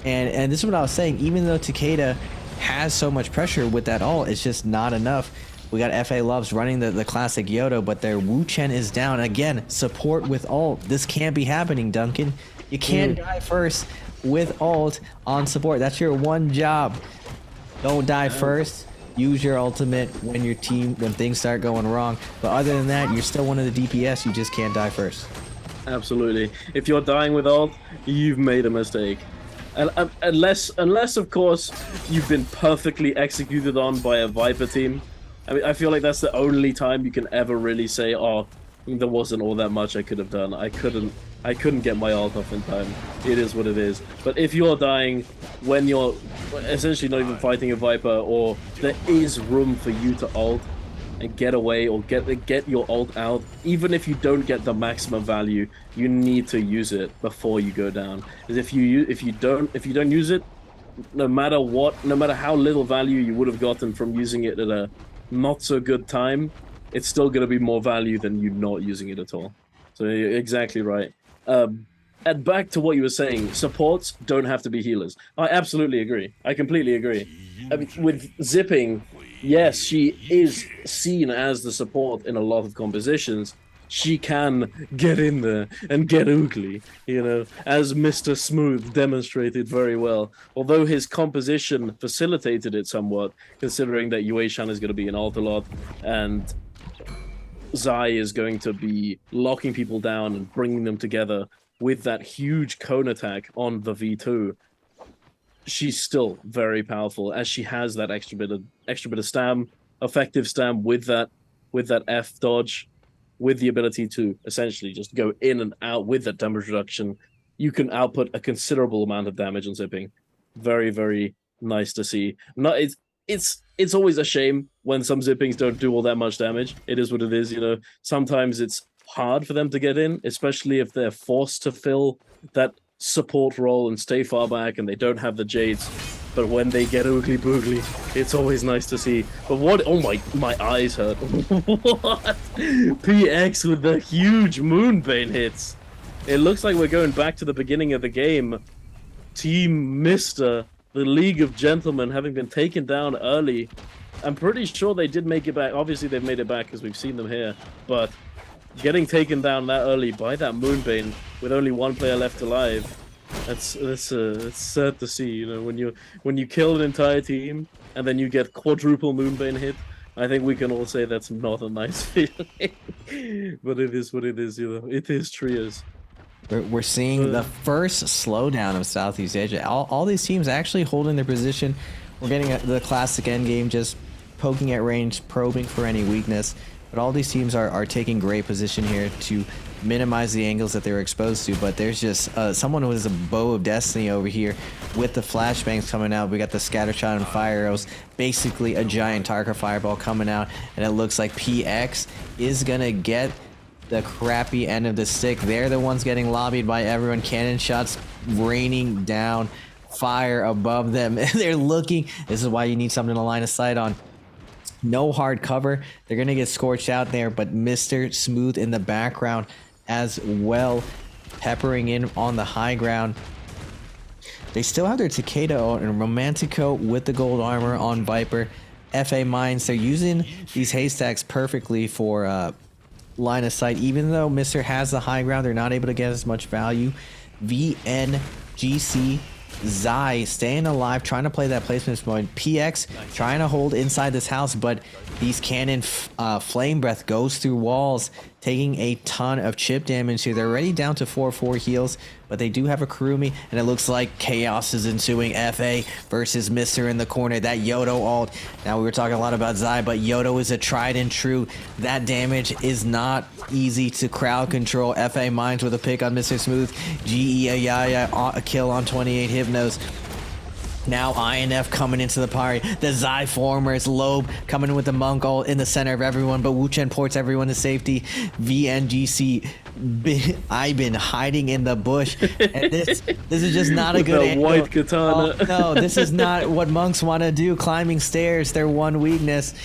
and this is what I was saying. Even though Takeda has so much pressure with that ult, it's just not enough. We got FA Loves running the classic Yodo, but their Wu Chen is down again. Support with ult. This can't be happening, Duncan. You can't die first with ult on support. That's your one job. Don't die first. Use your ultimate when things start going wrong. But other than that, you're still one of the DPS. You just can't die first. Absolutely. If you're dying with ult, you've made a mistake. Unless of course you've been perfectly executed on by a Viper team. I mean, I feel like that's the only time you can ever really say, oh, there wasn't all that much I could have done. I couldn't get my ult off in time. It is what it is. But if you're dying when you're essentially not even fighting a Viper, or there is room for you to ult and get away, or get your ult out, even if you don't get the maximum value, you need to use it before you go down. Because if you don't use it, no matter how little value you would have gotten from using it at not so good time, it's still going to be more value than you not using it at all. So you're exactly right. And back to what you were saying, supports don't have to be healers. I absolutely agree. I completely agree. I mean, with Zipping, yes, she is seen as the support in a lot of compositions. She can get in there and get ugly, you know, as Mr. Smooth demonstrated very well. Although his composition facilitated it somewhat, considering that Yue-Shan is going to be an ult a lot, and Zai is going to be locking people down and bringing them together with that huge cone attack on the V2. She's still very powerful, as she has that extra bit of stam, effective stam with that F dodge, with the ability to essentially just go in and out with that damage reduction. You can output a considerable amount of damage on Zipping. Very, very nice to see. It's always a shame when some Zippings don't do all that much damage. It is what it is, you know. Sometimes it's hard for them to get in, especially if they're forced to fill that support role and stay far back and they don't have the Jades. But when they get oogly boogly, it's always nice to see. But what? Oh my eyes hurt. What? PX with the huge Moonbane hits. It looks like we're going back to the beginning of the game. Team Mister, the League of Gentlemen, having been taken down early. I'm pretty sure they did make it back. Obviously, they've made it back because we've seen them here. But getting taken down that early by that Moonbane with only one player left alive. That's sad to see, you know, when you kill an entire team and then you get quadruple Moonbane hit. I think we can all say that's not a nice feeling. But it is what it is, you know. It is trios. We're seeing the first slowdown of Southeast Asia. All these teams actually holding their position. We're getting the classic endgame, just poking at range, probing for any weakness. But all these teams are taking great position here to minimize the angles that they're exposed to. But there's just someone who is a bow of destiny over here with the flashbangs coming out. We got the scatter shot and fire arrows, basically a giant Tarka fireball coming out, and it looks like PX is gonna get the crappy end of the stick. They're the ones getting lobbied by everyone. Cannon shots raining down, fire above them. They're looking. This is why you need something to line of sight on. No hard cover. They're going to get scorched out there, but Mr. Smooth in the background as well, peppering in on the high ground. They still have their Takeda and Romantico with the gold armor on Viper. FA Mines, they're using these haystacks perfectly for line of sight. Even though Mr. has the high ground, they're not able to get as much value. VNGC Zai staying alive, trying to play that placement point. PX trying to hold inside this house, but these cannon flame breath goes through walls, taking a ton of chip damage here. They're already down to 4-4 heals, but they do have a Kurumi, and it looks like chaos is ensuing. FA versus Mr. in the corner. That Yodo ult. Now, we were talking a lot about Zai, but Yodo is a tried and true. That damage is not easy to crowd control. FA Mines with a pick on Mr. Smooth. GE Ayaya a kill on 28 Hypnos. Now INF coming into the party. The Zai formers, Lobe coming in with the Monk ult in the center of everyone, but Wu Chen ports everyone to safety. VNGC, I've been hiding in the bush. And this is just not a good angle. White katana. Oh, no, this is not what monks want to do. Climbing stairs, their one weakness.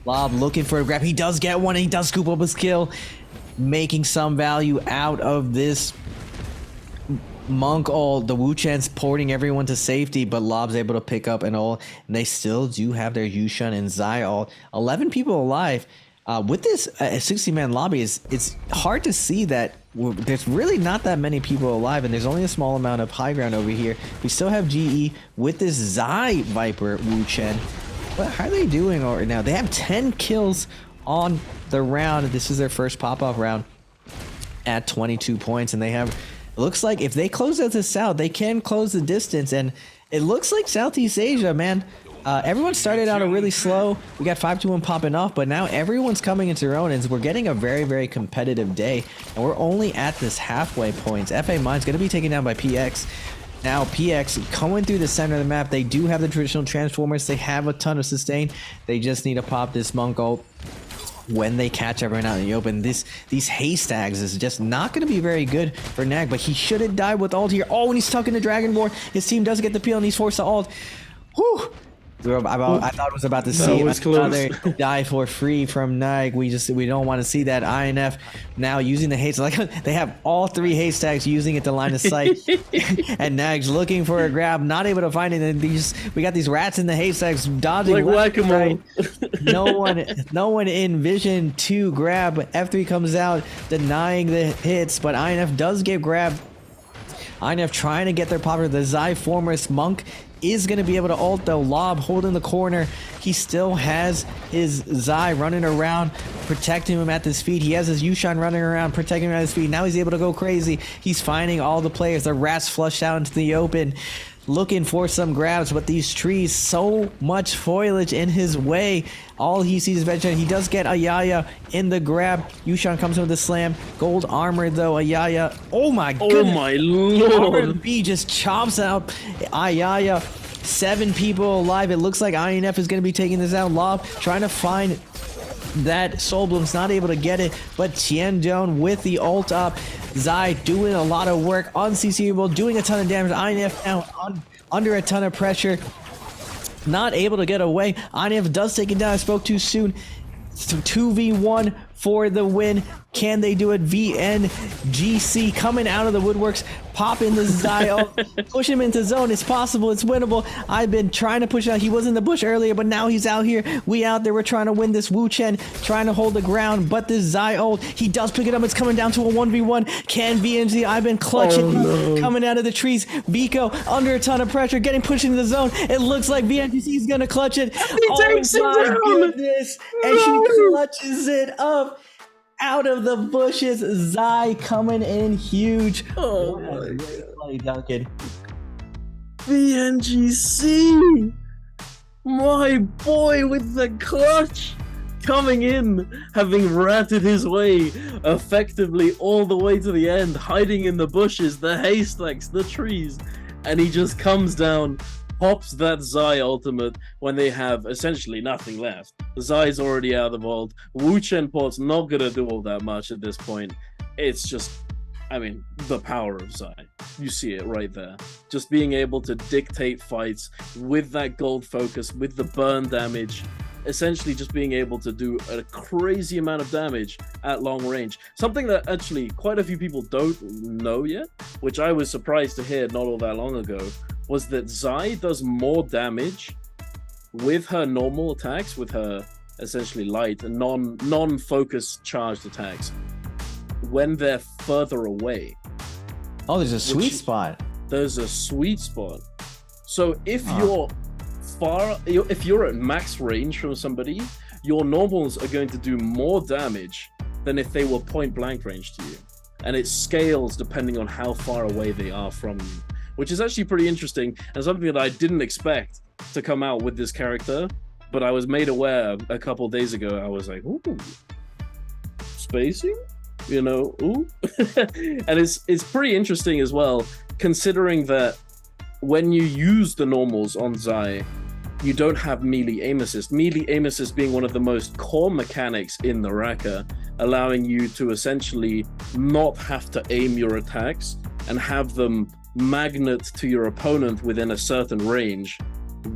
Lob looking for a grab. He does get one, and he does scoop up his kill, making some value out of this Monk ult. The Wu Chen's porting everyone to safety, but Lob's able to pick up an ult, and they still do have their Yushan and Zai ult. 11 people alive. With this 60-man lobby, it's hard to see that there's really not that many people alive, and there's only a small amount of high ground over here. We still have GE with this Zai Viper Wu Chen. But how are they doing right now? They have 10 kills on the round. This is their first pop-off round at 22 points, and they have... It looks like if they close out the south, they can close the distance, and it looks like Southeast Asia, man. Everyone started out really slow. We got 5-2-1 popping off, but now everyone's coming into their own, and we're getting a very, very competitive day, and we're only at this halfway points. FA Mine's going to be taken down by PX. Now PX coming through the center of the map. They do have the traditional transformers. They have a ton of sustain. They just need to pop this Monk ult when they catch everyone out in the open. These haystacks is just not going to be very good for Nag, but he should have died with ult here. Oh, and he's stuck in the Dragon War. His team does get the peel, and he's forced to ult. Whew. I thought it was about to see was close. another die for free from Nag. We don't want to see that. INF now using the haste, like they have all 3 haste stacks using it to line of sight, and Nag's looking for a grab, not able to find it. And we got these rats in the haste stacks dodging Like whack-a-mole. right. No one in vision to grab. F3 comes out denying the hits, but INF does get grabbed. INF trying to get their popper. The Zai Formless Monk is going to be able to ult though. Lob holding the corner. He still has his Zai running around, protecting him at his feet. He has his Yushan running around, protecting him at his feet. Now he's able to go crazy. He's finding all the players. The rats flushed out into the open, looking for some grabs, but these trees, so much foliage in his way. All he sees is vegetation. He does get Ayaya in the grab. Yushan comes in with the slam. Gold armor though. Ayaya. Oh my goodness. Oh my lord. B just chops out Ayaya. 7 people alive. It looks like INF is going to be taking this out. Lob trying to find that Soul Bloom's not able to get it, but Tiandong with the ult up. Zai doing a lot of work, unCCable, doing a ton of damage. INF now under a ton of pressure, not able to get away. INF does take it down. I spoke too soon. 2v1 for the win. Can they do it? VNGC coming out of the woodworks, popping the Zai, push him into zone. It's possible, it's winnable. I've been trying to push out. He was in the bush earlier, but now he's out here. We out there, we're trying to win this. Wu Chen trying to hold the ground, but this Zai ult, he does pick it up. It's coming down to a 1v1. Can VNG? I've been clutching, coming out of the trees. Biko under a ton of pressure, getting pushed into the zone. It looks like VNGC is gonna clutch it. takes it my down. goodness! And she clutches it up. Out of the bushes, Zai coming in huge. Oh What a my great play, Duncan. VNGC, my boy with the clutch, coming in, having ratted his way effectively all the way to the end, hiding in the bushes, the haystacks, the trees, and he just comes down, pops that Zai ultimate when they have essentially nothing left. Zai's already out of the vault. Wu Chen Port's not gonna do all that much at this point. It's just, I mean, the power of Zai. You see it right there. Just being able to dictate fights with that gold focus, with the burn damage, essentially just being able to do a crazy amount of damage at long range. Something that actually quite a few people don't know yet, which I was surprised to hear not all that long ago, was that Zai does more damage with her normal attacks, with her essentially light and non-focus charged attacks, when they're further away. Oh, there's a sweet spot. There's a sweet spot. So if you're at max range from somebody, your normals are going to do more damage than if they were point blank range to you. And it scales depending on how far away they are from you, which is actually pretty interesting and something that I didn't expect to come out with this character, but I was made aware a couple days ago. I was like, ooh, spacing, you know, ooh. And it's pretty interesting as well, considering that when you use the normals on Zai, you don't have melee aim assist. Melee aim assist being one of the most core mechanics in NARAKA, allowing you to essentially not have to aim your attacks and have them magnet to your opponent within a certain range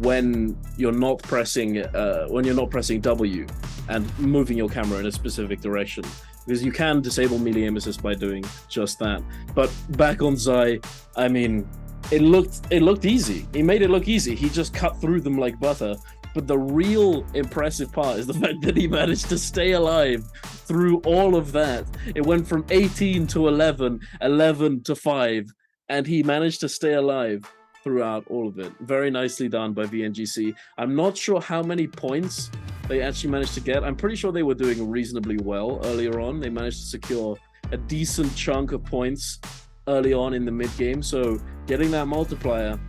when you're not pressing W and moving your camera in a specific direction, because you can disable melee aim assist by doing just that. But back on Zai, I mean, it looked easy. He made it look easy. He just cut through them like butter. But the real impressive part is the fact that he managed to stay alive through all of that. It went from 18 to 11, 11 to 5, and he managed to stay alive throughout all of it. Very nicely done by VNGC. I'm not sure how many points they actually managed to get. I'm pretty sure they were doing reasonably well earlier on. They managed to secure a decent chunk of points early on in the mid game. So getting that multiplier,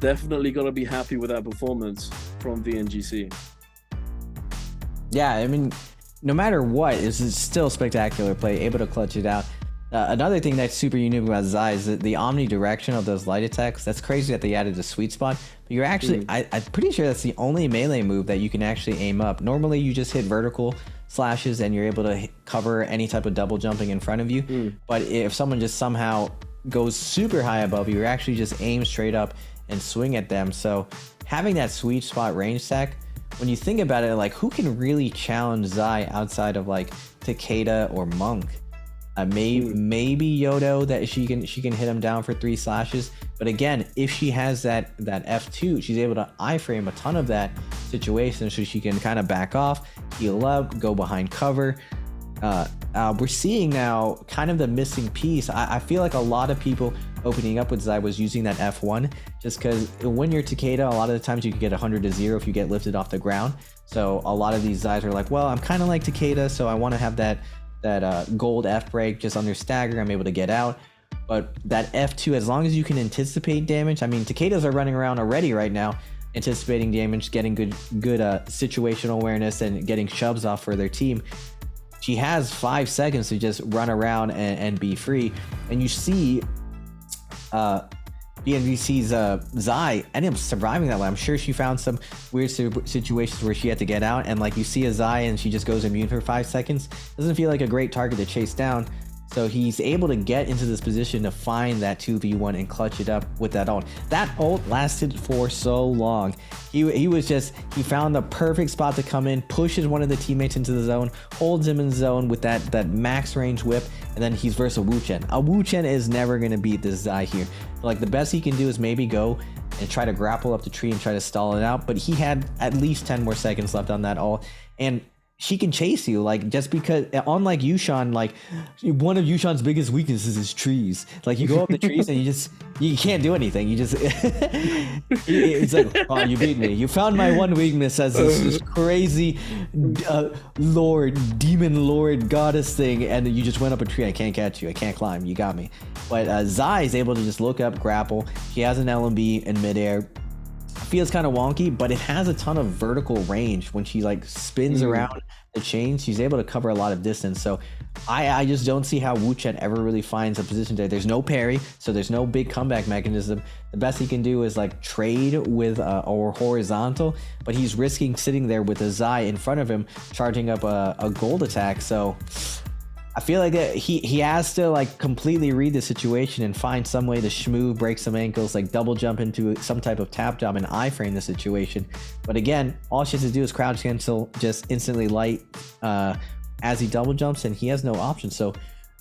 definitely got to be happy with that performance from VNGC. Yeah, I mean, no matter what, it's still spectacular play, able to clutch it out. Another thing that's super unique about Zai is the omnidirection of those light attacks. That's crazy that they added a sweet spot. But you're actually, I'm pretty sure that's the only melee move that you can actually aim up. Normally, you just hit vertical slashes and you're able to cover any type of double jumping in front of you. But if someone just somehow goes super high above you, actually just aim straight up and swing at them. So having that sweet spot range stack, when you think about it, like who can really challenge Zai outside of like Takeda or Monk? Maybe Yodo, that she can hit him down for 3 slashes. But again, if she has that F2, she's able to iframe a ton of that situation, so she can kind of back off, heal up, go behind cover. We're seeing now kind of the missing piece. I feel like a lot of people opening up with Zai was using that F1, just because when you're Takeda, a lot of the times you can get 100 to 0 if you get lifted off the ground. So a lot of these Zais are like, well, I'm kind of like Takeda, so I want to have that gold F break just under stagger. I'm able to get out. But that F2, as long as you can anticipate damage, I mean, Takedas are running around already right now, anticipating damage, getting good situational awareness, and getting shoves off for their team. She has 5 seconds to just run around and be free. And you see BNVC's Zai ended up surviving that way. I'm sure she found some weird situations where she had to get out, and like you see a Zai and she just goes immune for 5 seconds. Doesn't feel like a great target to chase down. So he's able to get into this position to find that 2v1 and clutch it up with that ult. That ult lasted for so long. He found the perfect spot to come in, pushes one of the teammates into the zone, holds him in zone with that max range whip, and then he's versus a Wu Chen. A Wu Chen is never going to beat this Zai here. Like, the best he can do is maybe go and try to grapple up the tree and try to stall it out, but he had at least 10 more seconds left on that ult, and she can chase you, like, just because, unlike Yushan, like, one of Yushan's biggest weaknesses is trees. Like, you go up the trees and you can't do anything. You just, it's like, oh, you beat me. You found my one weakness as this crazy demon lord goddess thing, and you just went up a tree. I can't catch you. I can't climb. You got me. But Zai is able to just look up, grapple. She has an LMB in midair. Feels kind of wonky, but it has a ton of vertical range. When she like spins around the chain, she's able to cover a lot of distance. So I just don't see how Wu Chen ever really finds a position there. There's no parry, so there's no big comeback mechanism. The best he can do is like trade with or horizontal, but he's risking sitting there with a Zai in front of him charging up a gold attack. So I feel like that he has to like completely read the situation and find some way to shmoo, break some ankles, like double jump into some type of tap job and iframe the situation. But again, all she has to do is crouch cancel, just instantly light as he double jumps, and he has no option. So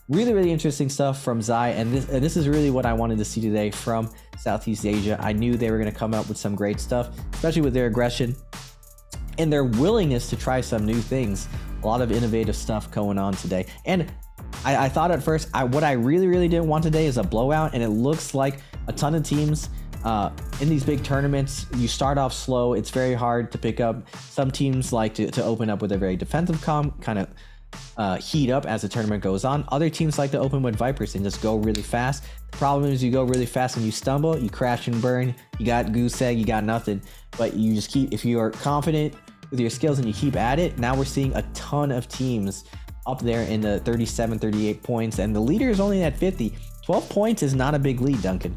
really interesting stuff from Zai, and this is really what I wanted to see today from Southeast Asia. I knew they were going to come out with some great stuff, especially with their aggression and their willingness to try some new things. A lot of innovative stuff going on today. And I thought at first, what I really didn't want today is a blowout, and it looks like a ton of teams in these big tournaments, you start off slow. It's very hard to pick up. Some teams like to open up with a very defensive kind of heat up as the tournament goes on. Other teams like to open with Vipers and just go really fast. The problem is you go really fast and you stumble, you crash and burn, you got goose egg, you got nothing. But you just keep, if you are confident with your skills and you keep at it, now we're seeing a ton of teams up there in the 37, 38 points, and the leader is only at 50. 12 points is not a big lead, Duncan.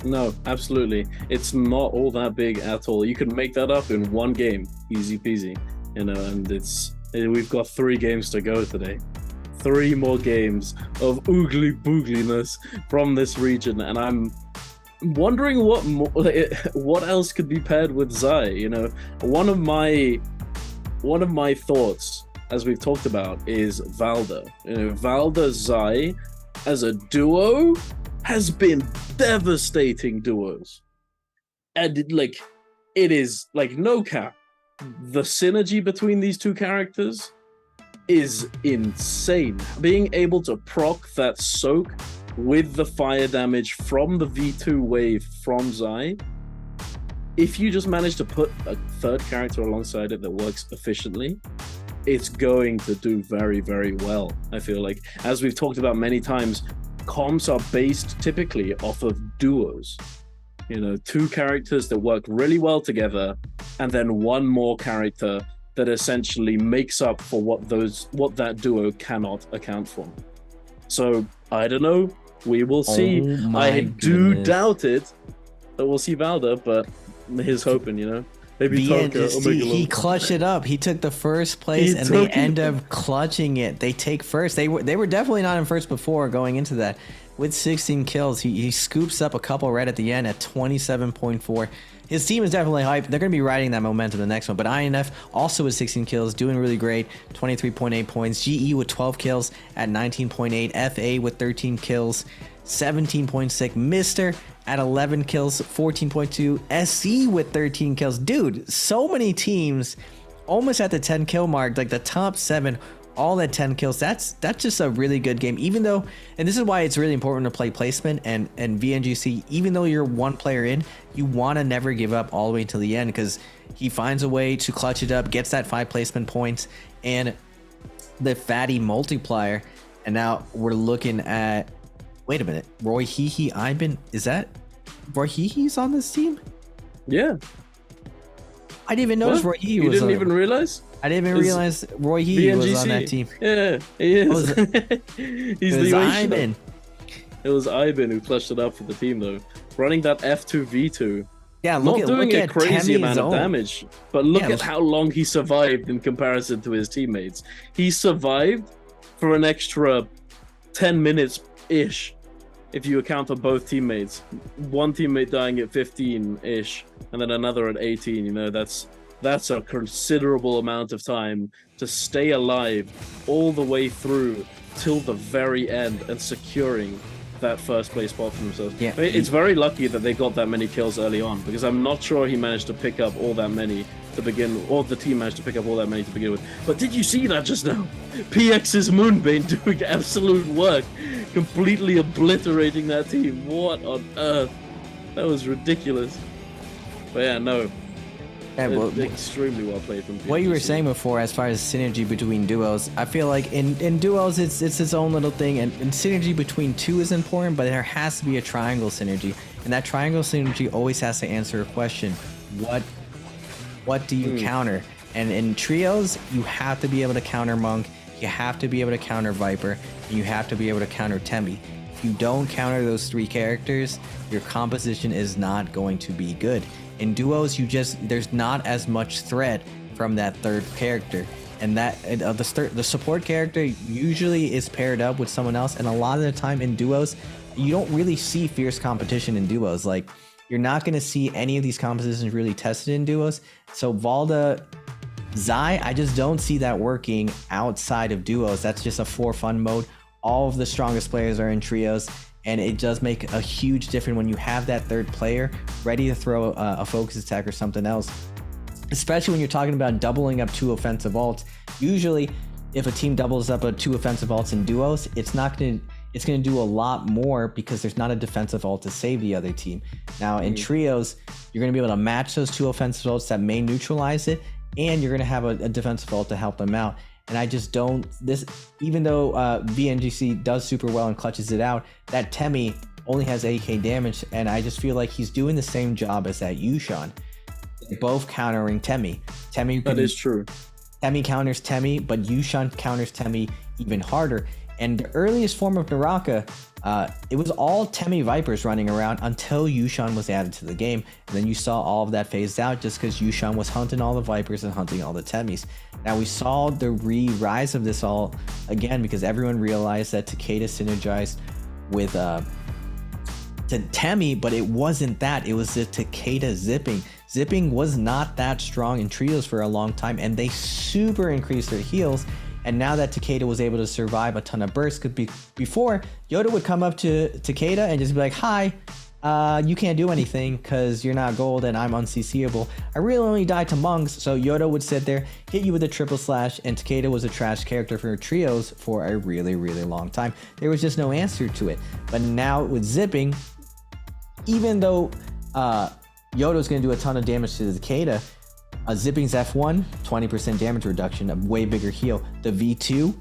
No, absolutely. It's not all that big at all. You can make that up in one game, easy peasy, you know, and we've got 3 games to go today. 3 more games of oogly boogliness from this region, and I'm wondering what else could be paired with Zai. You know, one of my thoughts, as we've talked about, is Valda. You know, Valda Zai as a duo has been devastating duos, and it is like no cap. The synergy between these 2 characters is insane. Being able to proc that soak with the fire damage from the V2 wave from Zai, if you just manage to put a 3rd character alongside it that works efficiently, it's going to do very well. I feel like, as we've talked about many times, comps are based typically off of duos. You know, 2 characters that work really well together, and then 1 more character that essentially makes up for what that duo cannot account for. So I don't know. We will see. I do doubt it that we'll see Valda, but here's hoping, you know. Maybe he clutched it up. He took the first place, and they end up clutching it. They take first. They were definitely not in first before going into that. with 16 kills. He scoops up a couple right at the end at 27.4. His team is definitely hyped. They're going to be riding that momentum the next one. But INF also with 16 kills, doing really great, 23.8 points. GE with 12 kills at 19.8. FA with 13 kills, 17.6. Mister at 11 kills, 14.2. SC with 13 kills. Dude, so many teams almost at the 10 kill mark, like the top 7 all at 10 kills. That's just a really good game. Even though, and this is why it's really important to play placement and VNGC, even though you're one player in, you want to never give up all the way until the end, because he finds a way to clutch it up, gets that 5 placement points and the fatty multiplier. And now we're looking at, wait a minute, Roy Hehe Iben, is that Roy Hehe's on this team? Yeah. I didn't even notice Roy Hehe You was didn't on even realize? I didn't even realize Roy Hehe was on that team. Yeah, he is. Was He's it was the Iben. It was Iben who clutched it up for the team, though. Running that F2V2. Yeah, Not doing look a at crazy Temmie's amount of own. damage, but look Yeah, at how long he survived in comparison to his teammates. He survived for an extra 10 minutes-ish, if you account for both teammates. One teammate dying at 15-ish, and then another at 18. You know, that's a considerable amount of time to stay alive all the way through till the very end and securing that first place spot for themselves. Yeah. I mean, it's very lucky that they got that many kills early on, because I'm not sure he managed to pick up all that many to begin, or the team managed to pick up all that many to begin with. But did you see that just now? PX's Moonbane doing absolute work, completely obliterating that team. What on earth? That was ridiculous. But yeah, no. Yeah, well, Extremely well played from PX's. what you were saying before, as far as synergy between duos, I feel like in duos it's its own little thing, and synergy between two is important, but there has to be a triangle synergy, and that triangle synergy always has to answer a question: what do you counter? And in trios, you have to be able to counter Monk, you have to be able to counter Viper, and you have to be able to counter Tembi. If you don't counter those 3 characters, your composition is not going to be good. In duos, there's not as much threat from that 3rd character, and that the support character usually is paired up with someone else, and a lot of the time in duos, you don't really see fierce competition in duos. Like, you're not going to see any of these compositions really tested in duos. So Valda, Zai, I just don't see that working outside of duos. That's just a for fun mode. All of the strongest players are in trios, and it does make a huge difference when you have that 3rd player ready to throw a focus attack or something else. Especially when you're talking about doubling up 2 offensive ults. Usually, if a team doubles up 2 offensive ults in duos, it's going to do a lot more, because there's not a defensive ult to save the other team. Now in trios, you're going to be able to match those 2 offensive ults that may neutralize it, and you're going to have a defensive ult to help them out. And I just don't, even though VNGC does super well and clutches it out, that Temmie only has 8k damage, and I just feel like he's doing the same job as that Yushan. They're both countering Temmie. That is true. Temmie counters Temmie, but Yushan counters Temmie even harder. And the earliest form of Naraka, it was all Temmie Vipers running around until Yushan was added to the game. And then you saw all of that phased out just because Yushan was hunting all the Vipers and hunting all the Temmies. Now we saw the rise of this all again because everyone realized that Takeda synergized with Temmie, but it wasn't that. It was the Takeda zipping. Zipping was not that strong in trios for a long time, and they super increased their heals. And now that Takeda was able to survive a ton of bursts, because before, Yoda would come up to Takeda and just be like, hi, you can't do anything because you're not gold and I'm unCCable. I really only died to monks, so Yoda would sit there, hit you with a triple slash, and Takeda was a trash character for trios for a really, really long time. There was just no answer to it. But now with zipping, even though Yoda's going to do a ton of damage to Takeda, Zipping's F1, 20% damage reduction, a way bigger heal. The V2,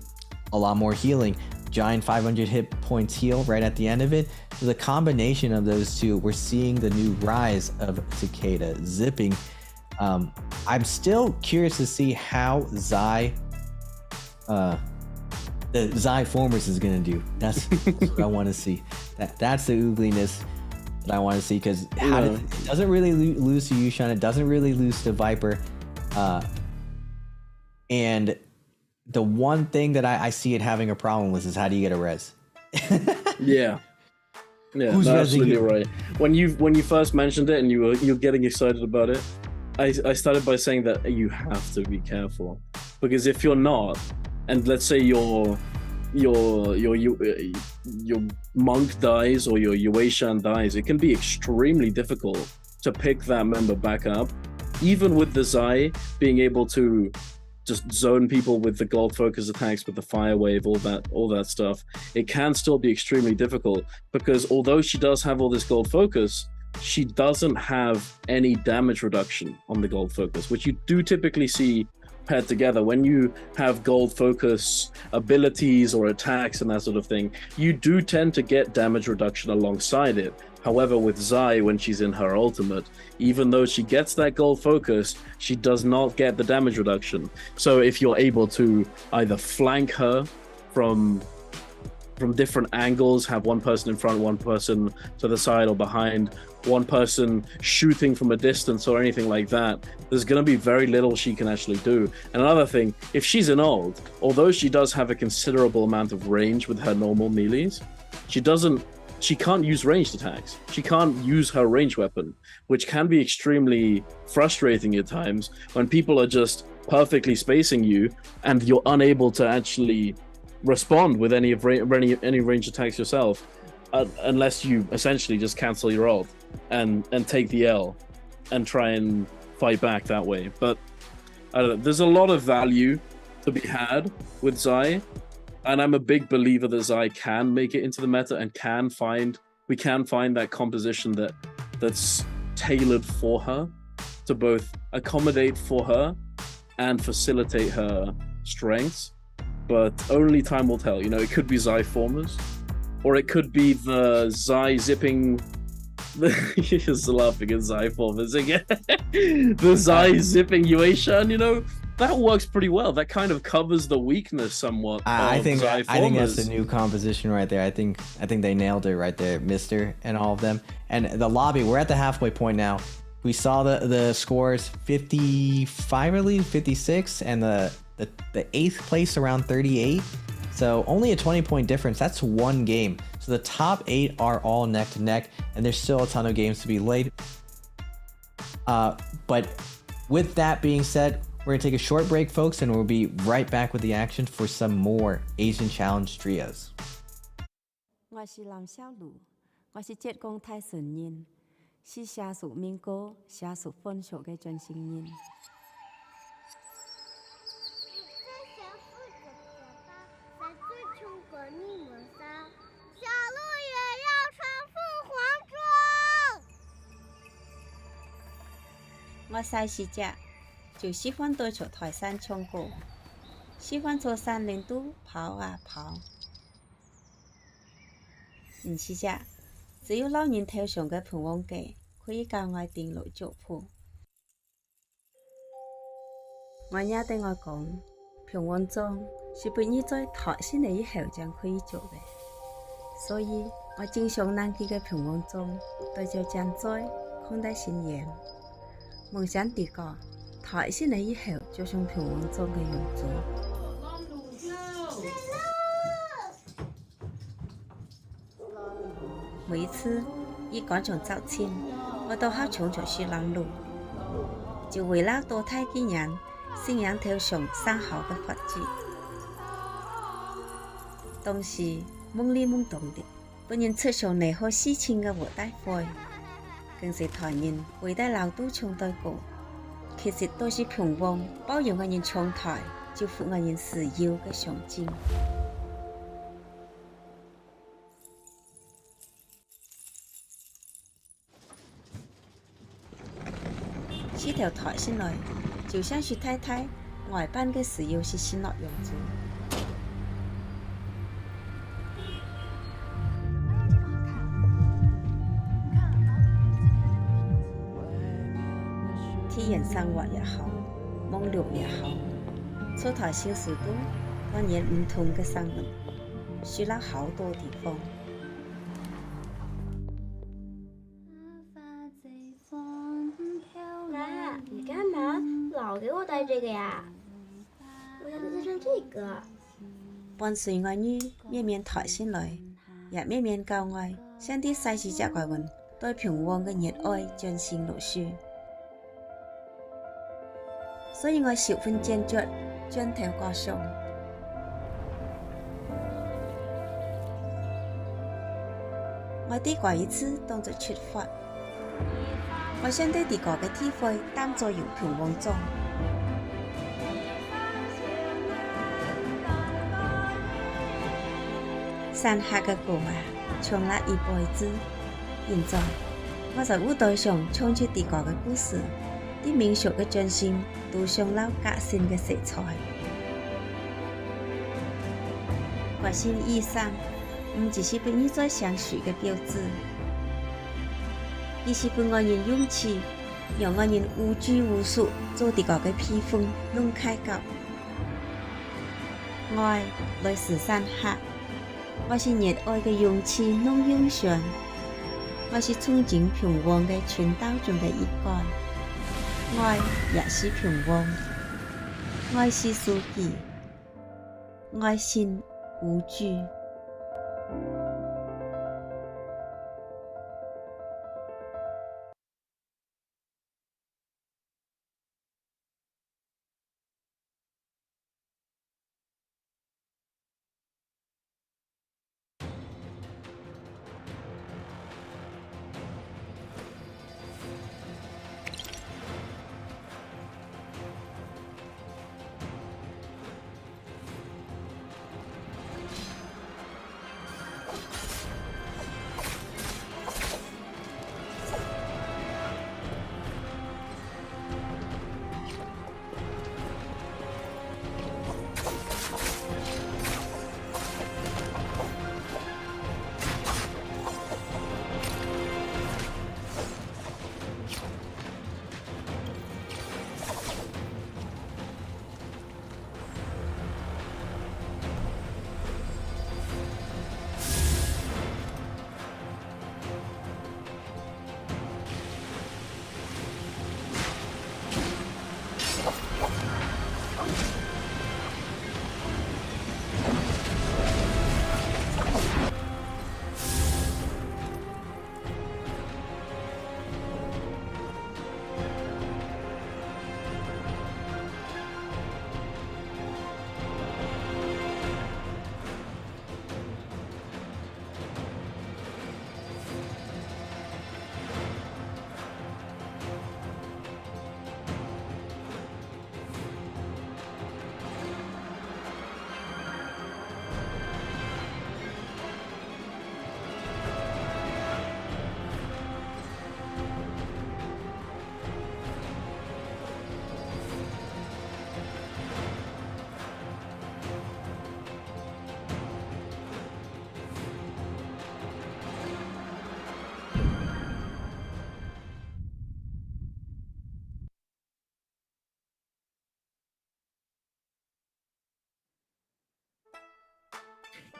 a lot more healing. Giant 500 hit points heal right at the end of it. So the combination of those two, we're seeing the new rise of Takeda zipping. I'm still curious to see how the Zai Formers is going to do. That's what I want to see. That's the oogliness that I want to see, because it doesn't really lose to Yushan, it doesn't really lose to Viper, and the one thing that I see it having a problem with is how do you get a res? Yeah, Yeah, Who's no, rezzing absolutely who? right. When you first mentioned it and you're getting excited about it, I started by saying that you have to be careful, because if you're not, and let's say your monk dies or your Yuei-shan dies, it can be extremely difficult to pick that member back up, even with the Zai being able to just zone people with the gold focus attacks, with the fire wave, all that stuff. It can still be extremely difficult, because although she does have all this gold focus, she doesn't have any damage reduction on the gold focus, which you do typically see paired together. When you have gold focus abilities or attacks and that sort of thing, you do tend to get damage reduction alongside it. However, with Zai, when she's in her ultimate, even though she gets that gold focus, she does not get the damage reduction. So if you're able to either flank her from different angles, have one person in front, one person to the side or behind, one person shooting from a distance or anything like that, there's going to be very little she can actually do. And another thing, if she's an ult, although she does have a considerable amount of range with her normal melees, she can't use ranged attacks. She can't use her range weapon, which can be extremely frustrating at times when people are just perfectly spacing you and you're unable to actually respond with any range attacks yourself, unless you essentially just cancel your ult and take the L and try and fight back that way. But I don't know, there's a lot of value to be had with Zai, and I'm a big believer that Zai can make it into the meta and we can find that composition that's tailored for her, to both accommodate for her and facilitate her strengths. But only time will tell. You know, it could be Zai formers, or it could be the Zai zipping. You're just laughing at Zai formers again. The Zai zipping Yuei-shan, you know, that works pretty well. That kind of covers the weakness somewhat. I think Zai that's the formers. new composition right there. I think they nailed it right there, Mister, and all of them. And the lobby, we're at the halfway point now. We saw the scores: 55, I believe, 56, and the 8th place around 38. So only a 20-point difference. That's one game. So the top 8 are all neck to neck, and there's still a ton of games to be laid. But with that being said, we're gonna take a short break, folks, and we'll be right back with the action for some more Asian Challenge trios. 我是林小璐，我是浙江泰顺人，是下属民歌、下属分属嘅真心人。这小兔子的爸在最穷国你们仨，小鹿也要穿凤凰装。我細時隻就喜歡對着台山唱歌，喜歡坐山林度跑啊跑。唔是隻，只有老人頭上嘅盤王記可以教我電路族譜。我也對我講，盤王裝是俾你在台先嚟以後就可以做嘅，所以我經常拿佢嘅盤王裝對着正在看待新言。夢想地個台先嚟以後就像盤王裝嘅樣子。每一次一趕上早前，我都好搶着去攔路，就為了多睇幾人信仰頭上生好嘅法子。當時懵裡懵懂的，本人出上嚟好事情嘅活大會，更是台人為得老都唱對歌，其實都是平王包容嘅人唱台，就負嘅人自由嘅象徵。呢條台先來，就像是睇睇外班嘅時要是先落樣子。體驗生活也好，網絡也好，出台小時都當然唔同嘅生活，去了好多地方。妈，你干嘛老给我戴这个呀？我想戴上这个。伴隨我於面面台先來，也面面教我相啲細節只外文對平旺嘅熱愛進行落去，所以我十分堅決將頭歌上。我啲過一次當作出發，我想對啲個嘅體會擔作用平旺中。山下嘅歌啊，唱了一輩子。現在，我在舞台上唱出啲個嘅故事，啲民俗嘅進行都上了革新嘅色彩。革新意義唔只是俾你在相處嘅標誌，而是俾我人勇氣，讓我人無拘無束做啲個嘅披風弄開角。愛來自山下。我是熱愛嘅勇氣弄英雄，我是憧憬平旺嘅全島中嘅一員。愛也是平旺，愛是書記，愛心無懼。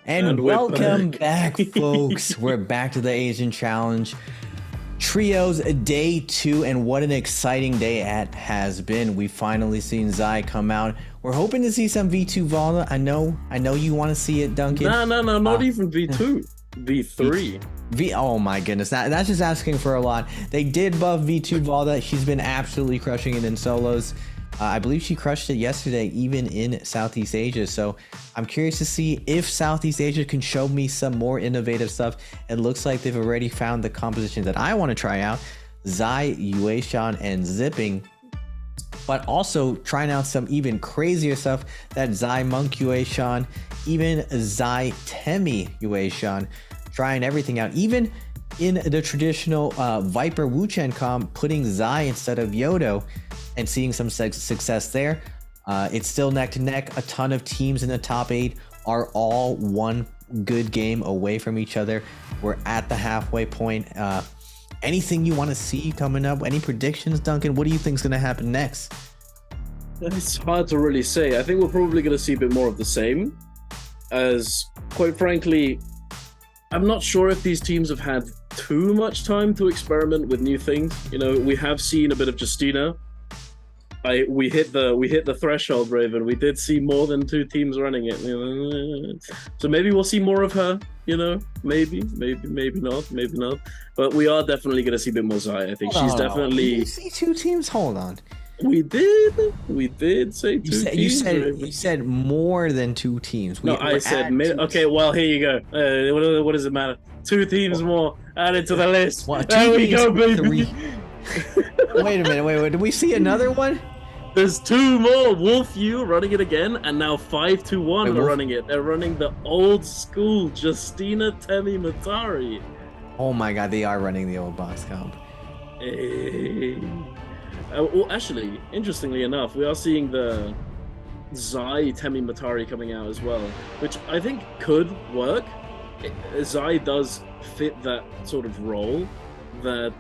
And we're welcome back, folks. We're back to the Asian Challenge. Trios day 2, and what an exciting day it has been. We've finally seen Zai come out. We're hoping to see some V2 Valda. I know you want to see it, Duncan. No, not even V2. V3. Oh my goodness, that's just asking for a lot. They did buff V2 Valda. She's been absolutely crushing it in solos. I believe she crushed it yesterday, even in Southeast Asia. So I'm curious to see if Southeast Asia can show me some more innovative stuff. It looks like they've already found the composition that I want to try out. Zai, Yueshan, and Zipping. But also trying out some even crazier stuff that Zai Monk Yueshan, even Zai Temi Yueshan. Trying everything out. Even in the traditional Viper Wuchen comp, putting Zai instead of Yodo and seeing some success there. It's still neck to neck. A ton of teams in the top 8 are all one good game away from each other. We're at the halfway point. Anything you want to see coming up? Any predictions, Duncan? What do you think is going to happen next? It's hard to really say. I think we're probably going to see a bit more of the same. As, quite frankly, I'm not sure if these teams have had too much time to experiment with new things. You know, we have seen a bit of Justina we hit the threshold, Raven. We did see more than 2 teams running it. So maybe we'll see more of her. Maybe not. But we are definitely gonna see a bit more Zai. I think she's definitely. Did you see 2 teams? Hold on. We did say 2 teams. You said more than 2 teams. No, I said okay. Well, here you go. What does it matter? 2 teams more added to the list. There we go, baby. Wait a minute. Wait. Did we see another one? There's 2 more. Wolf U running it again, and now 5-2-1 are running it. They're running the old school Justina Temi Matari. Oh my god, they are running the old box comp. Hey. Well, actually, interestingly enough, we are seeing the Zai Temi Matari coming out as well, which I think could work. Zai does fit that sort of role that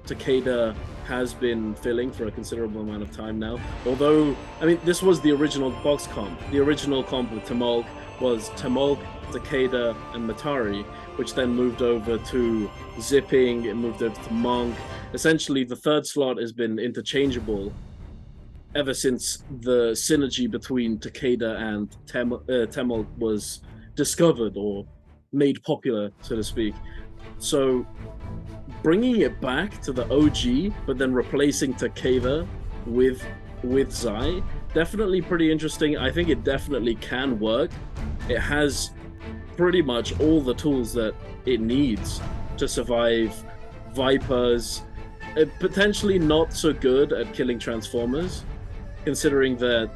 Takeda has been filling for a considerable amount of time now. Although, I mean, this was the original box comp. The original comp with Tamulk was Tamulk, Takeda, and Matari, which then moved over to Zipping, it moved over to Monk. Essentially, the 3rd slot has been interchangeable ever since the synergy between Takeda and Tamulk was discovered or made popular, so to speak. So bringing it back to the OG, but then replacing Takeda with Zai, definitely pretty interesting. I think it definitely can work. It has pretty much all the tools that it needs to survive Vipers. Potentially not so good at killing Transformers, considering that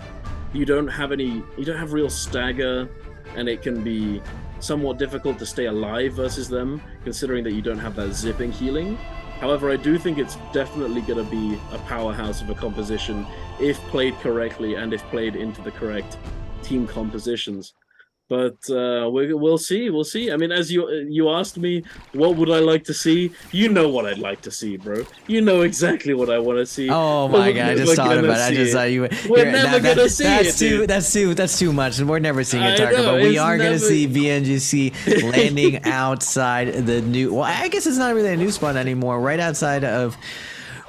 you don't have real stagger, and it can be somewhat difficult to stay alive versus them, considering that you don't have that zipping healing. However, I do think it's definitely going to be a powerhouse of a composition if played correctly and if played into the correct team compositions. But we'll see. We'll see. I mean, as you asked me, what would I like to see? You know what I'd like to see, bro. You know exactly what I want to see. Oh my god! I just thought about it. I just thought you. We're never gonna see it. That's too much. We're never seeing it, Tucker. But we are gonna see VNGC landing outside the new. Well, I guess it's not really a new spot anymore. Right outside of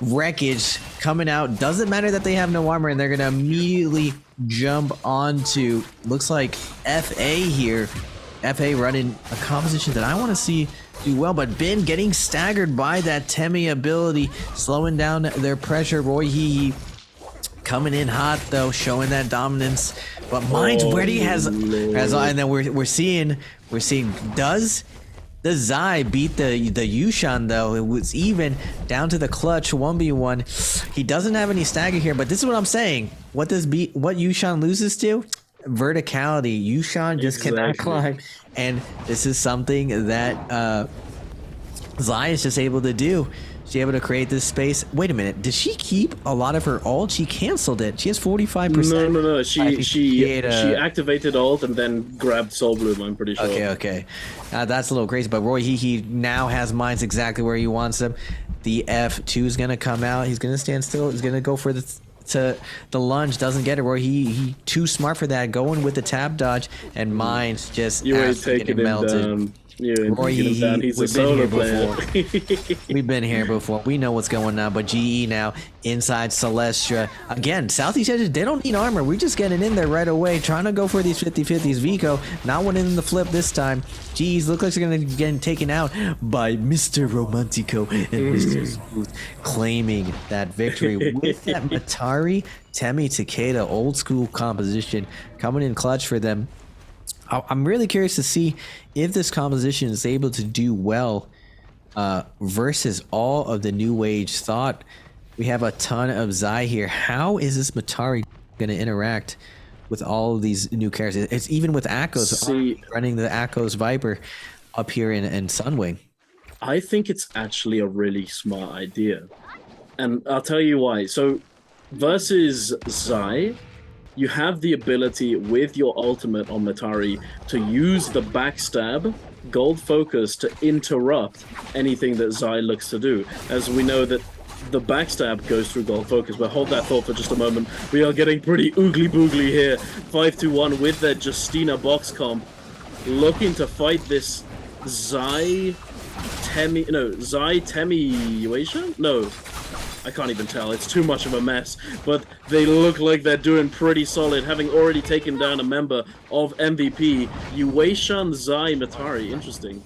Wreckage, coming out. Doesn't matter that they have no armor, and they're gonna immediately jump onto, looks like FA here. FA running a composition that I want to see do well, but Ben getting staggered by that Temi ability, slowing down their pressure. Roy Hee coming in hot though, showing that dominance. But Minds already has, and then we're seeing does the Zai beat the Yushan though? It was even down to the clutch 1v1. He doesn't have any stagger here, but this is what I'm saying. What Yushan loses to? Verticality. Yushan just cannot climb, and this is something that Zai is just able to do. She's able to create this space. Wait a minute, did she keep a lot of her ult? She canceled it. She has 45%. No. She activated ult and then grabbed Soul Bloom, I'm pretty sure. Okay. That's a little crazy, but Roy he now has Minds exactly where he wants them. The F2 is gonna come out. He's gonna stand still. He's gonna go for the lunge. Doesn't get it. Roy he too smart for that. Going with the tab dodge, and Minds just getting melted. Roy, he's a solo player. We've been here before. We know what's going on. But GE now inside Celestia. Again, Southeast Edges, they don't need armor. We're just getting in there right away, trying to go for these 50-50s. Vico not winning in the flip this time. GE's look like they're going to get taken out by Mr. Romantico and Mr. Smooth, claiming that victory with that Matari Temi Takeda old school composition coming in clutch for them. I'm really curious to see if this composition is able to do well versus all of the new age thought. We have a ton of Zai here. How is this Matari going to interact with all of these new characters? It's even with Akos running the Akos Viper up here in Sunwing. I think it's actually a really smart idea. And I'll tell you why. So versus Zai, you have the ability with your ultimate on Matari to use the backstab gold focus to interrupt anything that Zai looks to do. As we know that the backstab goes through gold focus, but hold that thought for just a moment. We are getting pretty oogly boogly here. 5-2-1 with their Justina box comp, looking to fight this Zai Temi Yushan? No. I can't even tell. It's too much of a mess. But they look like they're doing pretty solid, having already taken down a member of MVP, Yueishan Zai Matari. Interesting.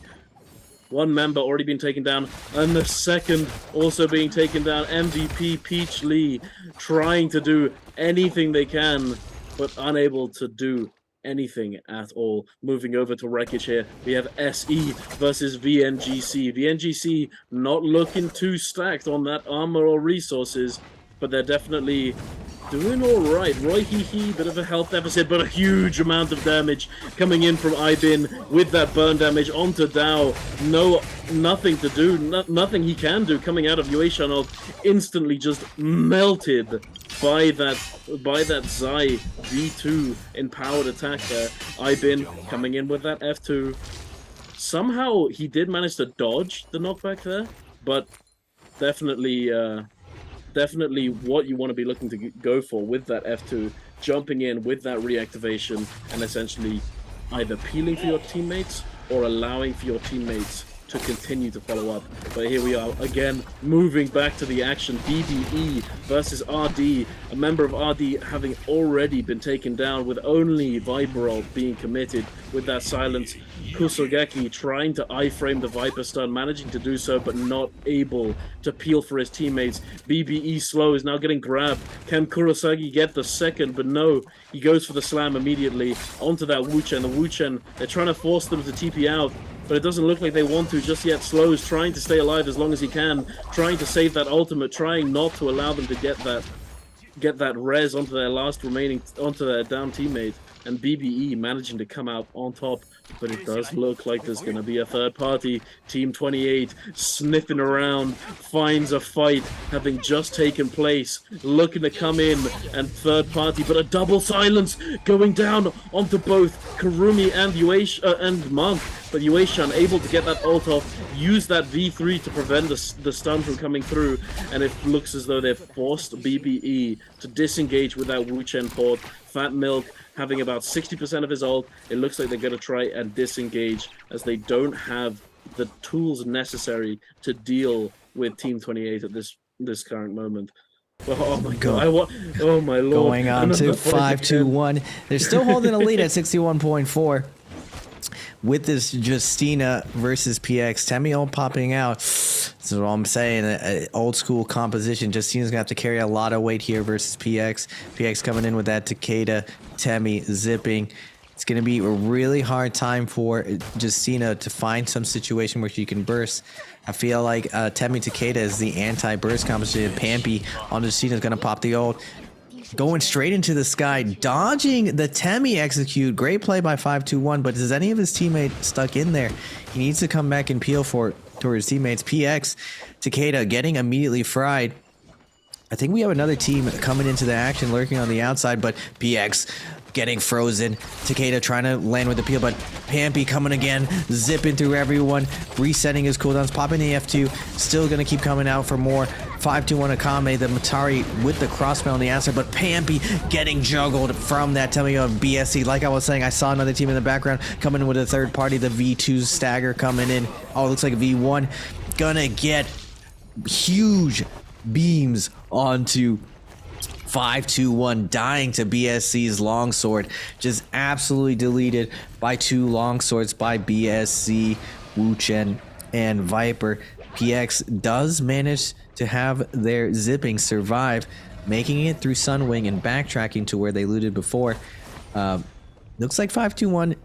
One member already been taken down, and the second also being taken down. MVP Peach Lee trying to do anything they can, but unable to do anything at all. Moving over to Wreckage here, we have SE versus VNGC. VNGC not looking too stacked on that armor or resources, but they're definitely doing all right. Roy Hee, bit of a health deficit, but a huge amount of damage coming in from Ibin with that burn damage onto Dao. Nothing to do, nothing he can do coming out of Yueishan, instantly just melted by that Zai V2 empowered attack there. Ibin coming in with that F2. Somehow he did manage to dodge the knockback there, but definitely what you want to be looking to go for with that F2, jumping in with that reactivation and essentially either peeling for your teammates or allowing for your teammates to continue to follow up. But here we are again, moving back to the action. BBE versus RD, a member of RD having already been taken down with only Viper being committed with that silence. Kusogeki trying to iframe the Viper stun, managing to do so, but not able to peel for his teammates. BBE slow is now getting grabbed. Can Kurosagi get the second? But no, he goes for the slam immediately onto that Wuchen. The Wuchen, they're trying to force them to TP out, but it doesn't look like they want to just yet. Slow is trying to stay alive as long as he can, trying to save that ultimate, trying not to allow them to get that res onto their onto their down teammate, and BBE managing to come out on top. But it does look like there's going to be a third party. Team 28 sniffing around, finds a fight having just taken place, looking to come in, and third party, but a double silence going down onto both Kurumi and and Monk. But Yueishan able to get that ult off, use that V3 to prevent the stun from coming through, and it looks as though they've forced BBE to disengage with that Wuchen port. Fat Milk having about 60% of his ult. It looks like they're going to try and disengage as they don't have the tools necessary to deal with Team 28 at this current moment. Oh my god. Oh my lord. Going on to 5-2-1. They're still holding a lead at 61.4. With this Justina versus PX, Temmie popping out. That's what I'm saying. An old school composition. Justina's gonna have to carry a lot of weight here versus PX. PX coming in with that Takeda, Temmie zipping. It's gonna be a really hard time for Justina to find some situation where she can burst. I feel like Temmie Takeda is the anti-burst composition. Pampy on Justina's gonna pop the ult. Going straight into the sky, dodging the Temmie execute. Great play by 5-2-1, but is any of his teammates stuck in there? He needs to come back and peel towards his teammates. PX, Takeda getting immediately fried. I think we have another team coming into the action, lurking on the outside, but PX getting frozen. Takeda trying to land with the peel, but Pampy coming again, zipping through everyone, resetting his cooldowns, popping the F2, still gonna keep coming out for more. 5-2-1 Akame, the Matari with the crossbow on the answer, but Pampy getting juggled from that Temmie of BSC. Like I was saying, I saw another team in the background coming in with a third party, the V2 stagger coming in. Oh, it looks like a V1. Gonna get huge beams onto 5-2-1, dying to BSC's longsword. Just absolutely deleted by two longswords by BSC, Wuchen, and Viper. PX does manage to have their zipping survive, making it through Sunwing and backtracking to where they looted before. Looks like 5-2-1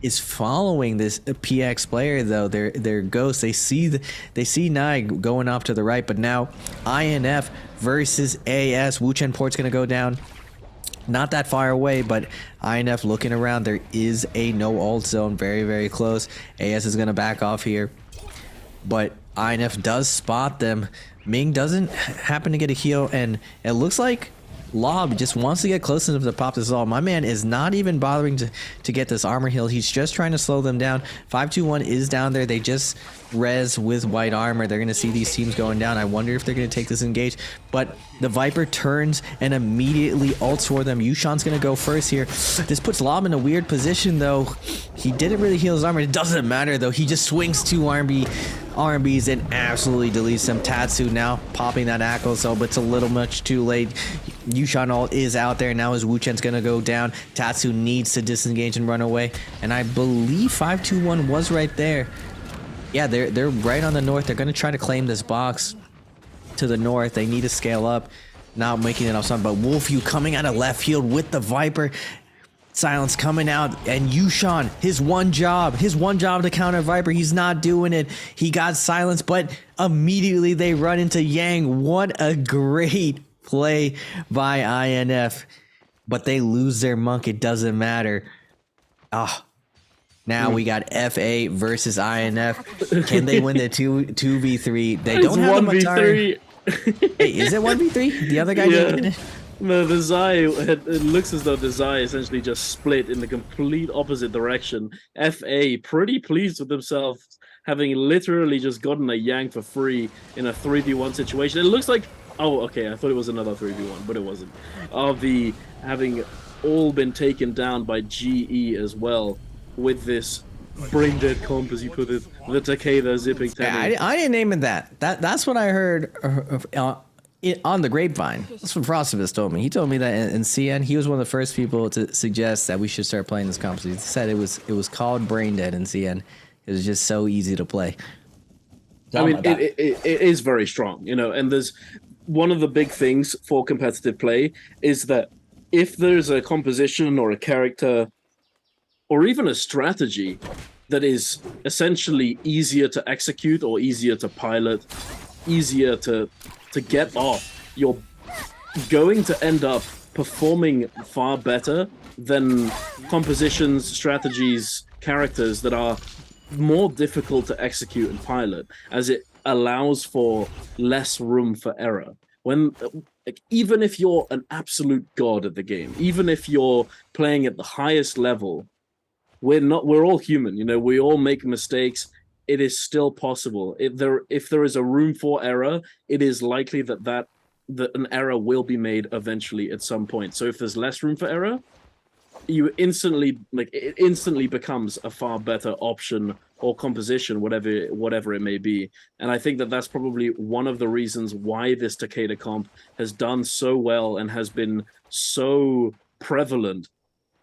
is following this PX player though. Their ghost. They see Nai going off to the right, but now INF versus AS. Wuchen port's gonna go down. Not that far away, but INF looking around. There is a no ult zone very, very close. AS is gonna back off here, but INF does spot them. Ming doesn't happen to get a heal, and it looks like Lob just wants to get close enough to pop this all. My man is not even bothering to get this armor heal. He's just trying to slow them down. 5-2-1 is down there. They just res with white armor. They're going to see these teams going down. I wonder if they're going to take this engage. But the Viper turns and immediately ults for them. Yushan's going to go first here. This puts Lob in a weird position, though. He didn't really heal his armor. It doesn't matter, though. He just swings 2 RB R&Bs and absolutely deletes them. Tatsu now popping that Echo Cell, but it's a little much too late. Yushan ult is out there. Now his Wu-Chen's gonna go down. Tatsu needs to disengage and run away. And I believe 521 was right there. Yeah, they're right on the north. They're gonna try to claim this box to the north. They need to scale up. Not making it off something, but Wolfew coming out of left field with the Viper. Silence coming out, and Yushan, his one job to counter Viper, he's not doing it. He got Silence, but immediately they run into Yang. What a great play by INF. But they lose their monk, it doesn't matter. Now we got FA versus INF. Can they win the 2v3? They don't have the Matari. Hey, is it 1v3? The other guy didn't finish? No, the Zai, it looks as though the Zai essentially just split in the complete opposite direction. FA pretty pleased with themselves, having literally just gotten a Yang for free in a 3v1 situation. It looks like, oh, okay, I thought it was another 3v1, but it wasn't. The having all been taken down by GE as well with this brain dead comp, as you put it, the Takeda zipping Temmie. I didn't name it that. That's what I heard on the grapevine. That's what Frostivus told me. He told me that in CN, he was one of the first people to suggest that we should start playing this comp. He said it was called Brain Dead in CN. It was just so easy to play. I mean, it is very strong, you know, and there's one of the big things for competitive play is that if there's a composition or a character or even a strategy that is essentially easier to execute or easier to pilot, easier to get off, you're going to end up performing far better than compositions, strategies, characters that are more difficult to execute and pilot, as it allows for less room for error. When even if you're an absolute god at the game, even if you're playing at the highest level, we're all human, you know, we all make mistakes. It is still possible. If there is a room for error, it is likely that an error will be made eventually at some point. So if there's less room for error, it instantly becomes a far better option or composition, whatever it may be. And I think that that's probably one of the reasons why this Takeda comp has done so well and has been so prevalent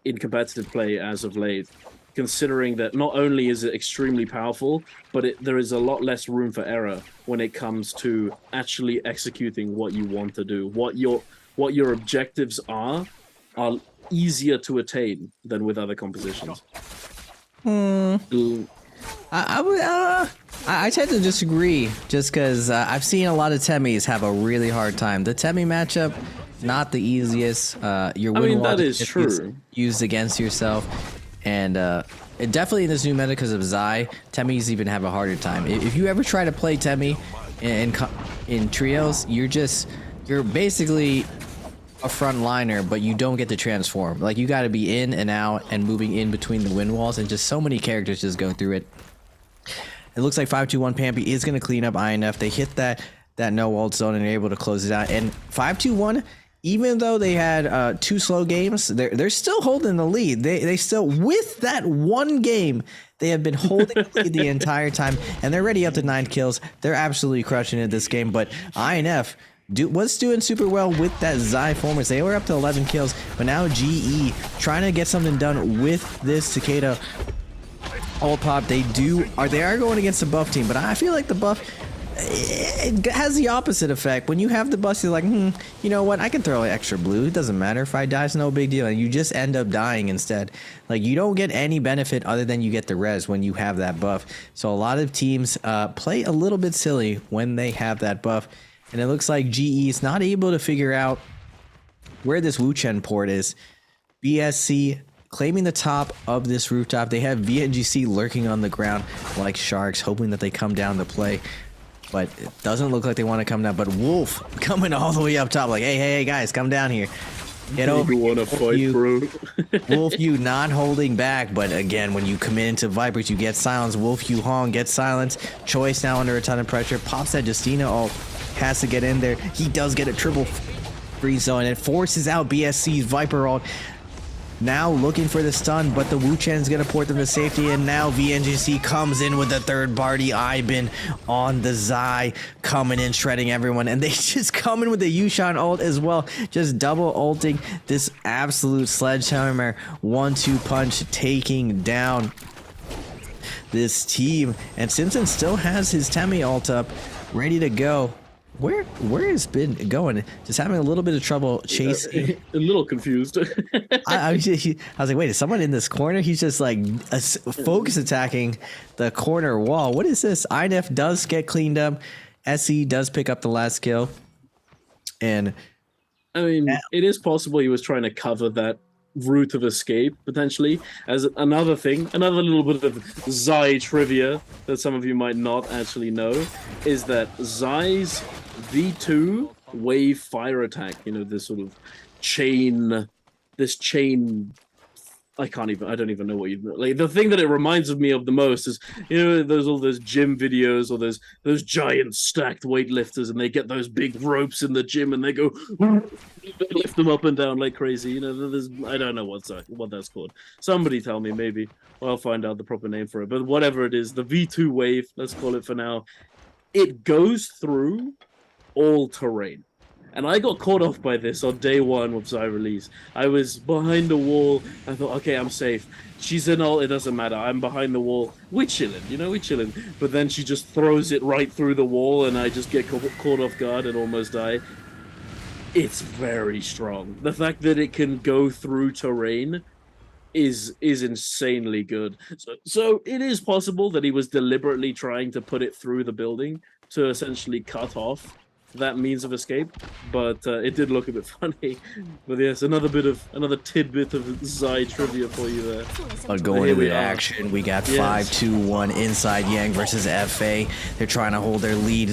in competitive play as of late, considering that not only is it extremely powerful, but there is a lot less room for error when it comes to actually executing what you want to do. What your objectives are easier to attain than with other compositions. I tend to disagree, just because I've seen a lot of Temmies have a really hard time. The Temmie matchup, not the easiest. Your win wall is true. Used against yourself, and definitely in this new meta because of Zai, Temmies even have a harder time. If you ever try to play Temmie in trios, you're basically a front liner, but you don't get to transform. Like, you got to be in and out and moving in between the win walls, and just so many characters just go through it. It looks like 521 Pampy is going to clean up INF. They hit that no ult zone and are able to close it out. And 521, even though they had 2 slow games, they're still holding the lead. They still, with that one game, they have been holding the lead the entire time, and they're already up to 9 kills. They're absolutely crushing it this game, but INF was doing super well with that Zai formers. They were up to 11 kills, but now GE trying to get something done with this Takeda ult pop. They are going against the buff team, but I feel like the buff, it has the opposite effect. When you have the buff, you're like, you know what, I can throw an extra blue. It doesn't matter. If I die, it's no big deal. And you just end up dying instead. Like, you don't get any benefit other than you get the res when you have that buff. So a lot of teams play a little bit silly when they have that buff. And it looks like GE is not able to figure out where this Wu-Chen port is. BSC claiming the top of this rooftop. They have VNGC lurking on the ground like sharks, hoping that they come down to play. But it doesn't look like they want to come down. But Wolf coming all the way up top, like, hey, guys, come down here. Get over. You want to fight, bro? Wolf, you not holding back. But again, when you commit into Vipers, you get silence. Wolf, you Hong gets silence. Choice now under a ton of pressure. Pops that Justina ult. Has to get in there. He does get a triple free zone. It forces out BSC's Viper ult. now looking for the stun, but the Wu Chen's gonna port them to safety, and now VNGC comes in with the third party Ivan on the Zai, coming in, shredding everyone, and they just come in with the Yushan ult as well, just double ulting this absolute sledgehammer 1-2 punch, taking down this team. And Simpson still has his Temi ult up, ready to go. Where has been going? Just having a little bit of trouble chasing. A little confused. I was like, wait, is someone in this corner? He's just like focus attacking the corner wall. What is this? INF does get cleaned up. SE does pick up the last kill. And I mean, it is possible he was trying to cover that route of escape, potentially. As another thing, another little bit of Zai trivia that some of you might not actually know, is that Zai's V2 wave fire attack, you know, this sort of chain, I don't even know what you like. The thing that it reminds me of the most is, you know, there's all those gym videos or those giant stacked weightlifters, and they get those big ropes in the gym and they go they lift them up and down like crazy. You know, I don't know what that's called. Somebody tell me, maybe. Well, I'll find out the proper name for it. But whatever it is, the V2 wave, let's call it for now, it goes through all terrain. And I got caught off by this on day one of Zai release. I was behind the wall. I thought, okay, I'm safe. She's in all, it doesn't matter. I'm behind the wall. We're chilling, you know, we're chilling. But then she just throws it right through the wall, and I just get caught off guard and almost die. It's very strong. The fact that it can go through terrain is insanely good. So it is possible that he was deliberately trying to put it through the building to essentially cut off that means of escape, but it did look a bit funny. But yes, another tidbit of Zai trivia for you there. But going into the action, we got 5-2-1 inside Yang versus FA. They're trying to hold their lead.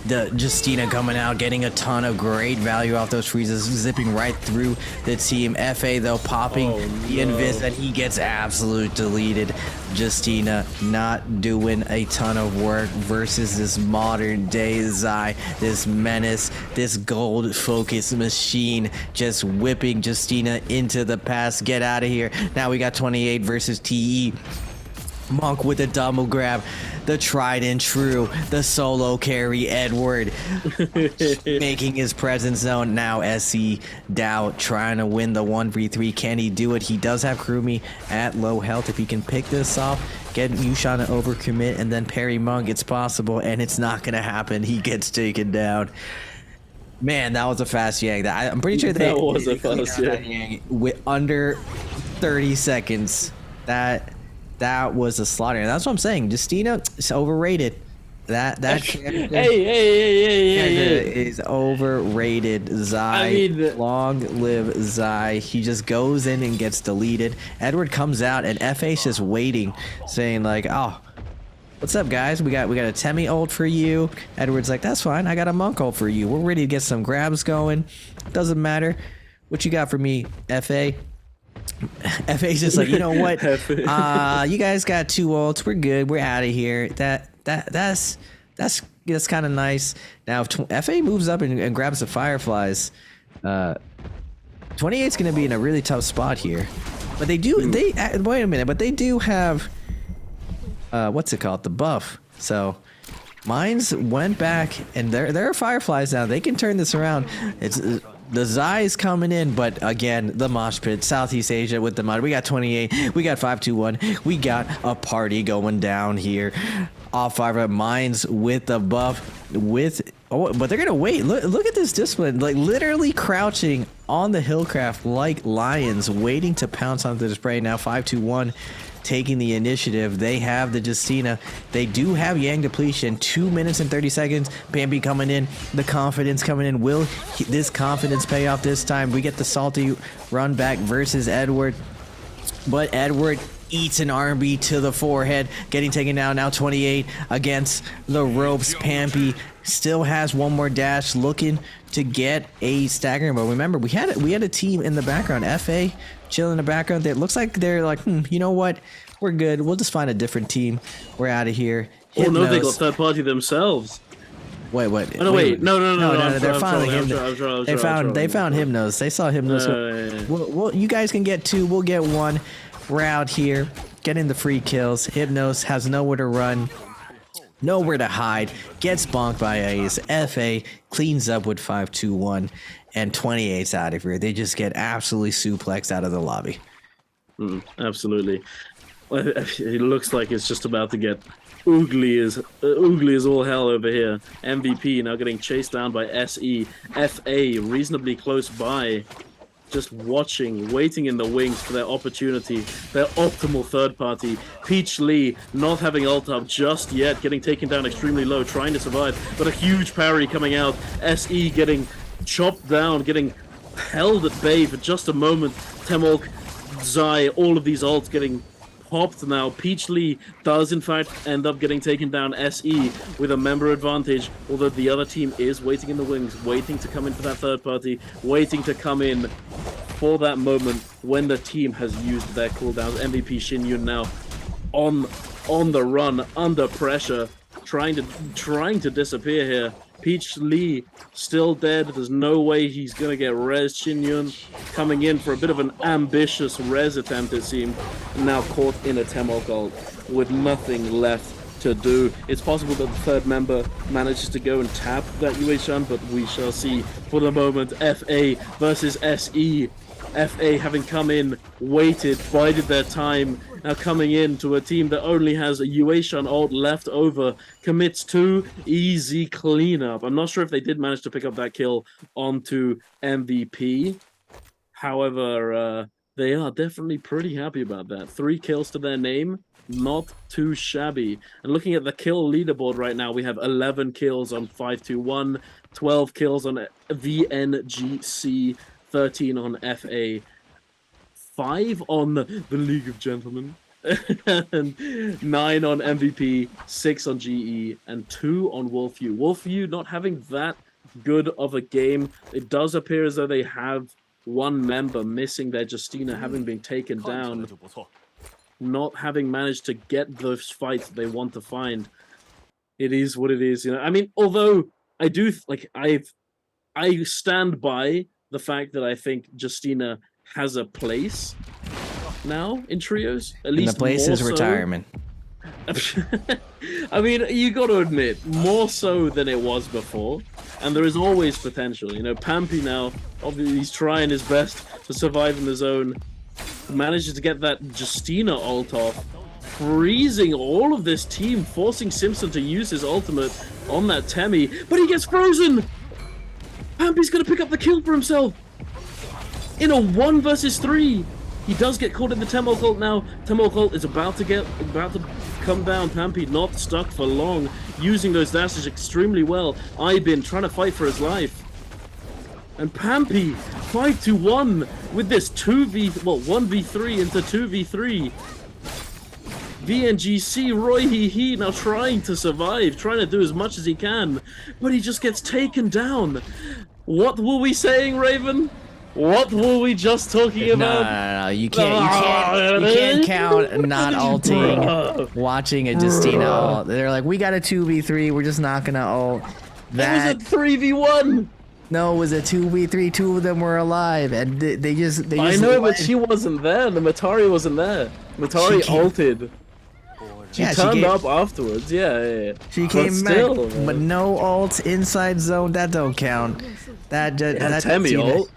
The Justina coming out, getting a ton of great value off those freezes, zipping right through the team. FA though popping the invis, and he gets absolute deleted. Justina not doing a ton of work versus this modern day Zai, this menace, this gold focus machine, just whipping Justina into the pass. Get out of here. Now we got 28 versus TE. Monk with a double grab, the tried and true, the solo carry Edward making his presence known. Now SC Dow trying to win the 1v3. Can he do it? He does have Krumi at low health. If he can pick this off, get Yushan to overcommit and then parry Monk, it's possible, and it's not gonna happen. He gets taken down. Man, that was a fast Yang. I'm pretty sure that was a fast Yang with under 30 seconds. That was a slaughter. And that's what I'm saying. Justina is overrated. That character, is overrated. Zai, long live Zai. He just goes in and gets deleted. Edward comes out and FA's just waiting, saying like, "Oh, what's up, guys? We got a Temi ult for you." Edward's like, "That's fine. I got a Monk ult for you. We're ready to get some grabs going. Doesn't matter. What you got for me, FA?" FA's just like, you know what? You guys got 2 ults. We're good. We're out of here. That's kind of nice. Now, if FA moves up and grabs the Fireflies, 28's going to be in a really tough spot here. But they do. Wait a minute. But they do have what's it called? The buff. So Mines went back, and there are Fireflies now. They can turn this around. It's the Zai's coming in, but again, the mosh pit, Southeast Asia with the mod. We got 28, we got 5-2-1, we got a party going down here. All 5 of Mines with the buff, but they're gonna wait. Look at this discipline, like literally crouching on the Hillcraft like lions, waiting to pounce onto the spray. Now 5-2-1. Taking the initiative. They have the Justina. They do have Yang depletion. 2 minutes and 30 seconds. Bambi coming in. The confidence coming in. Will this confidence pay off this time? We get the salty run back versus Edward. But Edward eats an R&B to the forehead. Getting taken down. Now 28 against the ropes. Pampy still has one more dash. Looking to get a staggering. But remember, we had a team in the background. FA chill in the background. It looks like they're like, you know what? We're good. We'll just find a different team. We're out of here. Oh no, they got third party themselves. Wait, what? Oh, no, wait. No. They're I'm finally trolling, They found Hypnos. They saw Hypnos. Yeah. Well, you guys can get 2. We'll get 1. We're out here getting the free kills. Hypnos has nowhere to run, nowhere to hide. Gets bonked by Ace. FA cleans up with 5-2-1, and 28's out of here. They just get absolutely suplexed out of the lobby. Absolutely. It looks like it's just about to get oogly as all hell over here. MVP now getting chased down by SE. FA reasonably close by, just watching, waiting in the wings for their opportunity, their optimal third party. Peach Lee not having ult up just yet, getting taken down extremely low, trying to survive, but a huge parry coming out. SE getting chopped down, getting held at bay for just a moment. Temolk, Zai, all of these ults getting popped now. Peach Lee does in fact end up getting taken down SE with a member advantage, although the other team is waiting in the wings, waiting to come in for that third party, waiting to come in for that moment when the team has used their cooldowns. MVP Xinyun now on the run, under pressure, trying to disappear here. Peach Lee still dead. There's no way he's gonna get res. Xinyun coming in for a bit of an ambitious res attempt, it seemed. Now caught in a Temolk ult with nothing left to do. It's possible that the third member manages to go and tap that Yue-Shan, but we shall see. For the moment, FA versus SE. FA having come in, waited, bided their time, now coming in to a team that only has a Yue-Shan ult left over, commits 2, easy cleanup. I'm not sure if they did manage to pick up that kill onto MVP. However, they are definitely pretty happy about that. 3 kills to their name, not too shabby. And looking at the kill leaderboard right now, we have 11 kills on 5-2-1, 12 kills on VNGC, 13 on FA, 5 on the League of Gentlemen, and 9 on MVP, 6 on GE, and 2 on Wolfyu. Wolfyu not having that good of a game. It does appear as though they have 1 member missing there, Justina having been taken down, not having managed to get those fights they want to find. It is what it is, you know. I mean, although I do I stand by the fact that I think Justina has a place now in trios. At least and the place is retirement. I mean, you got to admit, more so than it was before, and there is always potential. You know, Pampy now, obviously, he's trying his best to survive in the zone. Manages to get that Justina ult off, freezing all of this team, forcing Simpson to use his ultimate on that Temmie, but he gets frozen. Pampy's gonna pick up the kill for himself in a 1 versus 3. He does get caught in the Temolk ult now. Temolk ult is about to come down. Pampy not stuck for long, using those dashes extremely well. Ibin trying to fight for his life. And Pampy 5-1 with this 1v3 into 2v3. VNGC Roy Hee now trying to survive, trying to do as much as he can, but he just gets taken down. What were we saying, Raven? What were we just talking about? No. You can't count not ulting, watching a Justina ult. They're like, we got a 2v3, we're just not gonna ult. That was a 3v1. No, it was a 2v3. 2 of them were alive, and they just. I know, but she wasn't there. The Matari wasn't there. Matari ulted. She turned up afterwards. Yeah. She came back, but no ults inside zone. That don't count. That Temmie ult.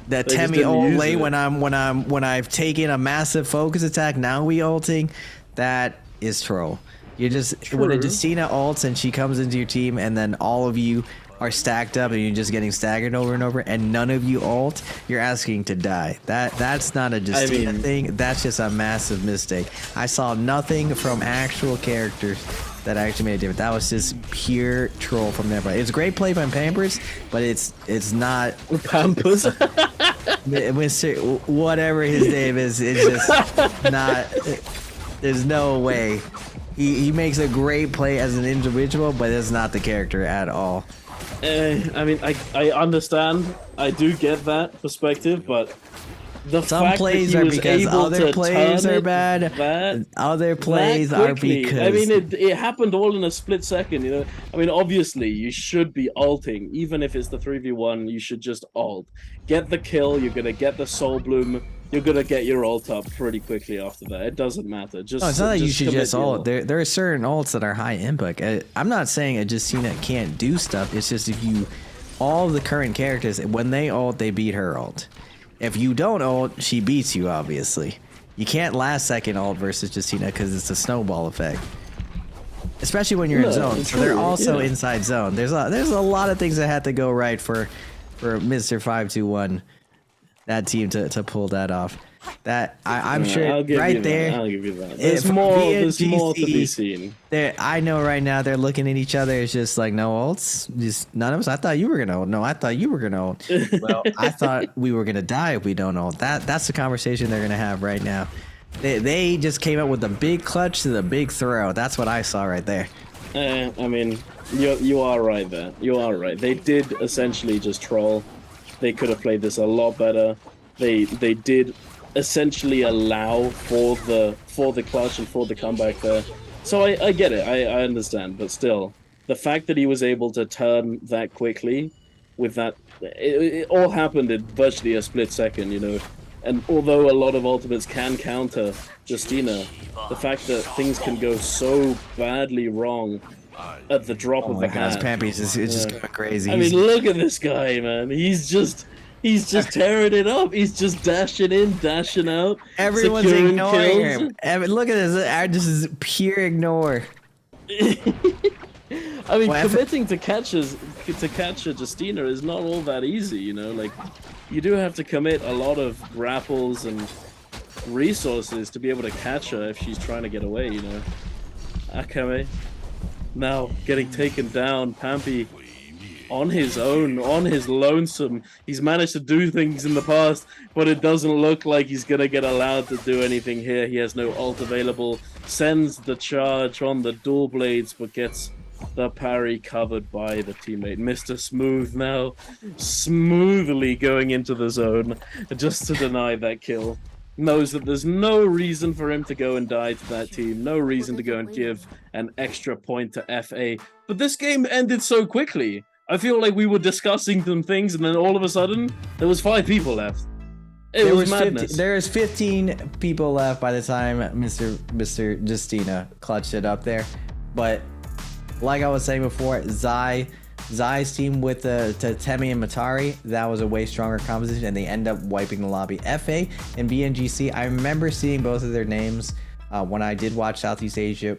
That Temmie ult late when I've taken a massive focus attack. Now we ulting. That is troll. You just when a Justina ults and she comes into your team, and then all of you are stacked up and you're just getting staggered over and over, and none of you ult, you're asking to die. That's not a Justina thing. That's just a massive mistake. I saw nothing from actual characters that actually made a difference. That was just pure troll from their play. It's great play by Pampers, but it's not Pampers. Mr. Whatever his name is, it's just not. There's no way. He makes a great play as an individual, but it's not the character at all. I mean, I understand. I do get that perspective, but The Some fact plays that he are was because able other to plays turn are it bad. Other plays that are quickly. because I mean, it happened all in a split second, you know. I mean, obviously, you should be ulting. Even if it's the 3v1, you should just ult. Get the kill, you're going to get the Soul Bloom, you're going to get your ult up pretty quickly after that. It doesn't matter. Just, no, it's not that you should commit just the ult. There are certain ults that are high input. I'm not saying Justina can't do stuff. It's just if you, all the current characters, when they ult, they beat her ult. If you don't ult, she beats you, obviously. You can't last second ult versus Justina because it's a snowball effect. Especially when you're in zone. So they're also inside zone. There's a lot of things that had to go right for Mr. 521, that team to pull that off. That I'm sure I'll give right you there. That. I'll give you that. There's more to be seen. I know right now they're looking at each other. It's just like no ults. Just none of us. I thought you were gonna ult. No, I thought you were gonna ult. Well, I thought we were gonna die if we don't ult. That's the conversation they're gonna have right now. They just came up with the big clutch to the big throw. That's what I saw right there. I mean, you are right there. You are right. They did essentially just troll. They could have played this a lot better. They did essentially allow for the clutch and for the comeback there. So I get it. I understand. But still, the fact that he was able to turn that quickly with that, it all happened in virtually a split second, you know. And although a lot of ultimates can counter Justina, the fact that things can go so badly wrong at the drop of a hat. Pampy's just going crazy. I mean, look at this guy, man. He's just tearing it up. He's just dashing in, dashing out. Everyone's ignoring him. Look at this. This is pure ignore. I mean, committing to catch a Justina is not all that easy, you know. Like, you do have to commit a lot of grapples and resources to be able to catch her if she's trying to get away, you know. Akame now getting taken down. Pampy on his own, on his lonesome. He's managed to do things in the past, but it doesn't look like he's gonna get allowed to do anything here. He has no ult available. Sends the charge on the dual blades, but gets the parry covered by the teammate. Mr. Smooth now smoothly going into the zone just to deny that kill. Knows that there's no reason for him to go and die to that team. No reason to go and give an extra point to FA. But this game ended so quickly. I feel like we were discussing some things and then all of a sudden there was 5 people left. It was madness. There's 15 people left by the time Mr. Justina clutched it up there. But like I was saying before, Zai's team with Temi and Matari, that was a way stronger composition, and they end up wiping the lobby. FA and BNGC, I remember seeing both of their names when I did watch Southeast Asia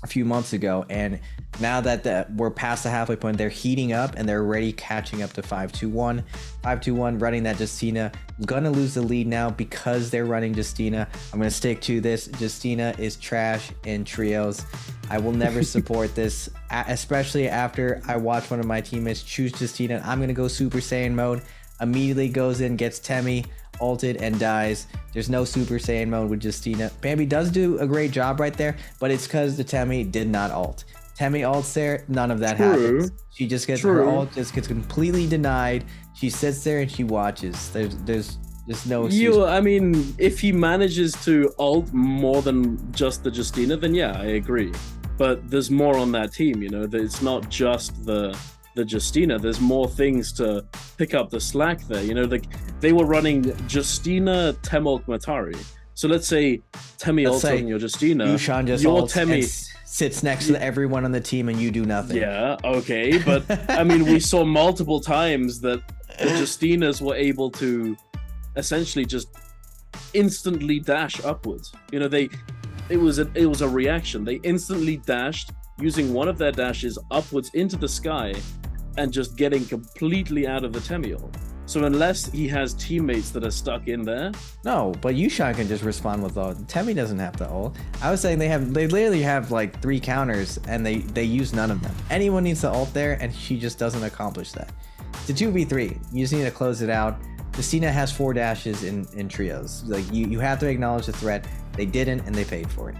a few months ago, and now that we're past the halfway point, they're heating up and they're already catching up to 5-2-1. 5-2-1 running that Justina. Gonna lose the lead now because they're running Justina. I'm gonna stick to this. Justina is trash in trios. I will never support this, especially after I watch one of my teammates choose Justina. I'm gonna go Super Saiyan mode. Immediately goes in, gets Temi ulted and dies. There's no Super Saiyan mode with Justina. Bambi does do a great job right there, but it's because the Temi did not ult. Temi ults there, none of that happens. She just gets her ult, just gets completely denied. She sits there and she watches. There's no excuse. I mean, if he manages to ult more than just the Justina, then yeah, I agree. But there's more on that team, you know. It's not just the Justina. There's more things to pick up the slack there. You know, like they were running Justina, Temulk, Matari. So let's say Temi ults on your Justina. Yushan just your ults Temi and sits next to everyone on the team and you do nothing. Yeah, okay, but I mean, we saw multiple times that the Justinas were able to essentially just instantly dash upwards. You know, it was a reaction. They instantly dashed using one of their dashes upwards into the sky and just getting completely out of the Temi ult. So unless he has teammates that are stuck in there, no. But Yushan can just respond with ult. Temi doesn't have to ult. I was saying they literally have like 3 counters and they use none of them. Anyone needs to ult there and she just doesn't accomplish that. It's a 2v3. You just need to close it out. Justina has 4 dashes in trios. Like you have to acknowledge the threat. They didn't and they paid for it.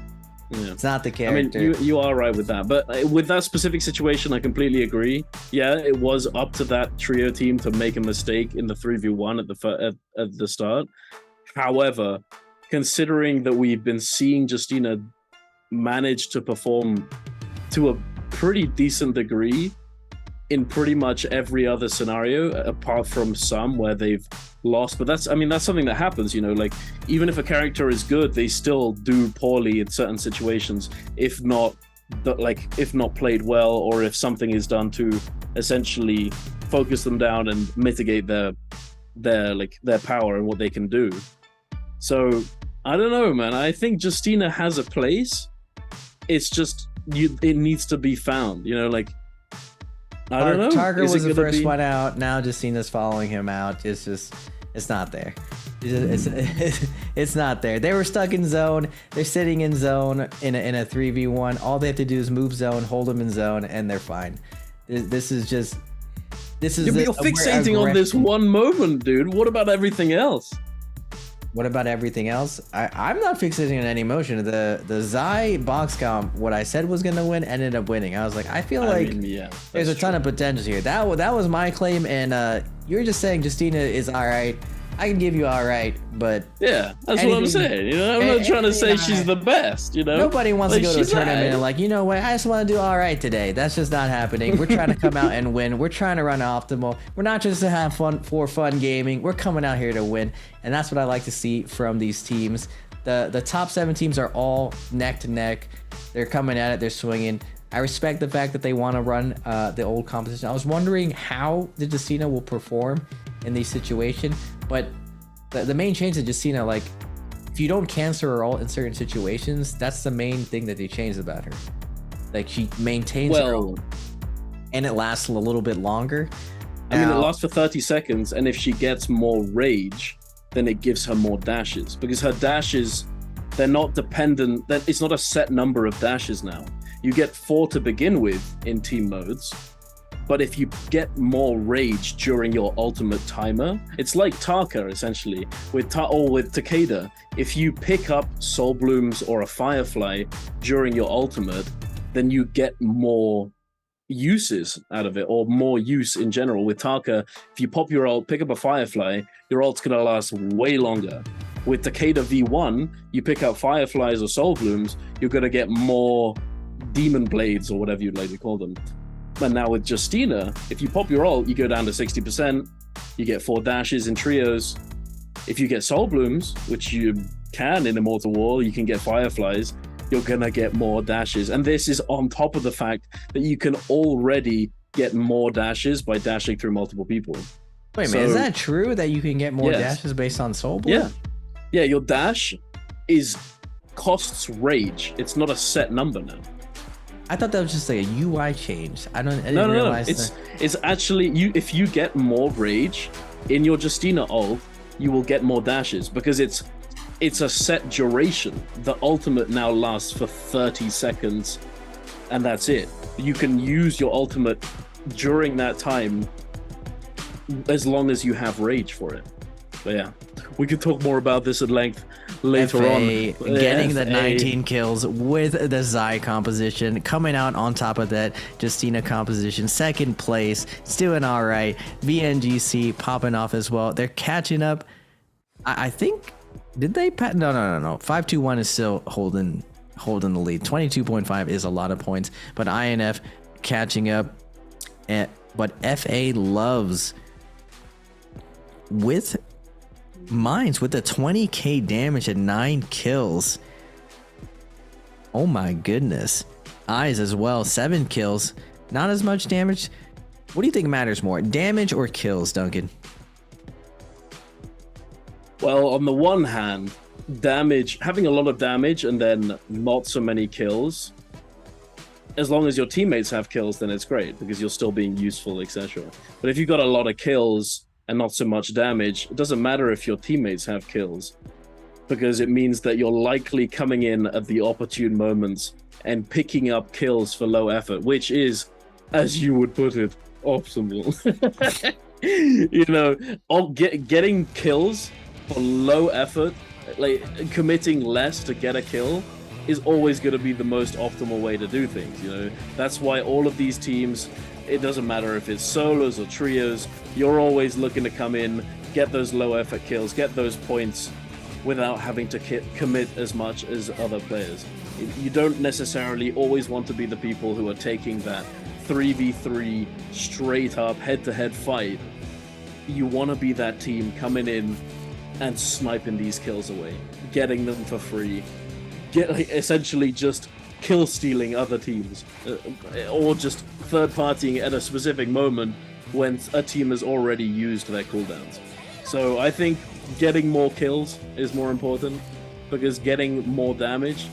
Yeah. It's not the I character. mean, you are right with that, but with that specific situation, I completely agree. Yeah, it was up to that trio team to make a mistake in the 3v1 at the start. However, considering that we've been seeing Justina manage to perform to a pretty decent degree in pretty much every other scenario, apart from some where they've lost, but that's something that happens, you know, like even if a character is good, they still do poorly in certain situations, if not played well, or if something is done to essentially focus them down and mitigate their power and what they can do. So I don't know, man. I think Justina has a place. It's just it needs to be found, you know, like I don't know. Tarker was the first one out. Now Justina's following him out. It's not there. It's not there. They were stuck in zone. They're sitting in zone in a 3v1. All they have to do is move zone, hold them in zone, and they're fine. You're fixating on this one moment, dude. What about everything else? What about everything else? I'm not fixating on any emotion. The Zai box comp, what I said was gonna win, ended up winning. I was like, I feel like there's a ton of potential here. That was my claim, and you're just saying Justina is all right. I can give you all right, but yeah, that's what I'm saying. You know, I'm not trying to say she's the best. You know, nobody wants to go to a tournament right. and like, you know what? I just want to do all right today. That's just not happening. We're trying to come out and win. We're trying to run optimal. We're not just to have fun gaming. We're coming out here to win, and that's what I like to see from these teams. The top 7 teams are all neck to neck. They're coming at it. They're swinging. I respect the fact that they want to run the old competition. I was wondering how the Justina will perform in these situations, but the main change to Justina, like, if you don't cancel her ult in certain situations, that's the main thing that they changed about her. Like, she maintains her ult, and it lasts a little bit longer. I mean, it lasts for 30 seconds, and if she gets more rage, then it gives her more dashes, because her dashes, they're not dependent. It's not a set number of dashes now. You get 4 to begin with in team modes, but if you get more rage during your ultimate timer, it's like Tarka essentially with Takeda. If you pick up Soul Blooms or a Firefly during your ultimate, then you get more uses out of it, or more use in general. With Tarka, if you pop your ult, pick up a Firefly, your ult's gonna last way longer. With Takeda V1, you pick up Fireflies or Soul Blooms, you're gonna get more Demon Blades or whatever you'd like to call them. And now with Justina, if you pop your ult, you go down to 60%, you get 4 dashes in trios. If you get Soul Blooms, which you can in Immortal War, you can get Fireflies, you're gonna get more dashes. And this is on top of the fact that you can already get more dashes by dashing through multiple people. Wait, man, is that true that you can get more dashes based on Soul Bloom? Yeah, your dash costs rage. It's not a set number now. I thought that was just like a UI change. I didn't realize that. It's actually if you get more rage in your Justina ult, you will get more dashes because it's a set duration. The ultimate now lasts for 30 seconds, and that's it. You can use your ultimate during that time as long as you have rage for it. But yeah, we could talk more about this at length later on. Getting the 19 kills with the Zai composition, coming out on top of that Justina composition, second place, it's doing all right. VNGC popping off as well. They're catching up. I think, did they? No. 521 is still holding the lead. 22.5 is a lot of points, but INF catching up. But FA loves with Mines with the 20k damage at 9 kills. Oh my goodness. Eyes as well, 7 kills. Not as much damage. What do you think matters more, damage or kills, Duncan? Well, on the one hand, damage, having a lot of damage and then not so many kills, as long as your teammates have kills, then it's great because you're still being useful, etc. But if you've got a lot of kills and not so much damage, it doesn't matter if your teammates have kills, because it means that you're likely coming in at the opportune moments and picking up kills for low effort, which is, as you would put it, optimal. You know, getting kills for low effort, like committing less to get a kill, is always going to be the most optimal way to do things. You know, that's why all of these teams, it doesn't matter if it's solos or trios, you're always looking to come in, get those low effort kills, get those points without having to commit as much as other players. You don't necessarily always want to be the people who are taking that 3v3 straight up head-to-head fight. You want to be that team coming in and sniping these kills away, getting them for free, essentially just kill stealing other teams, or just third partying at a specific moment when a team has already used their cooldowns. So I think getting more kills is more important, because getting more damage,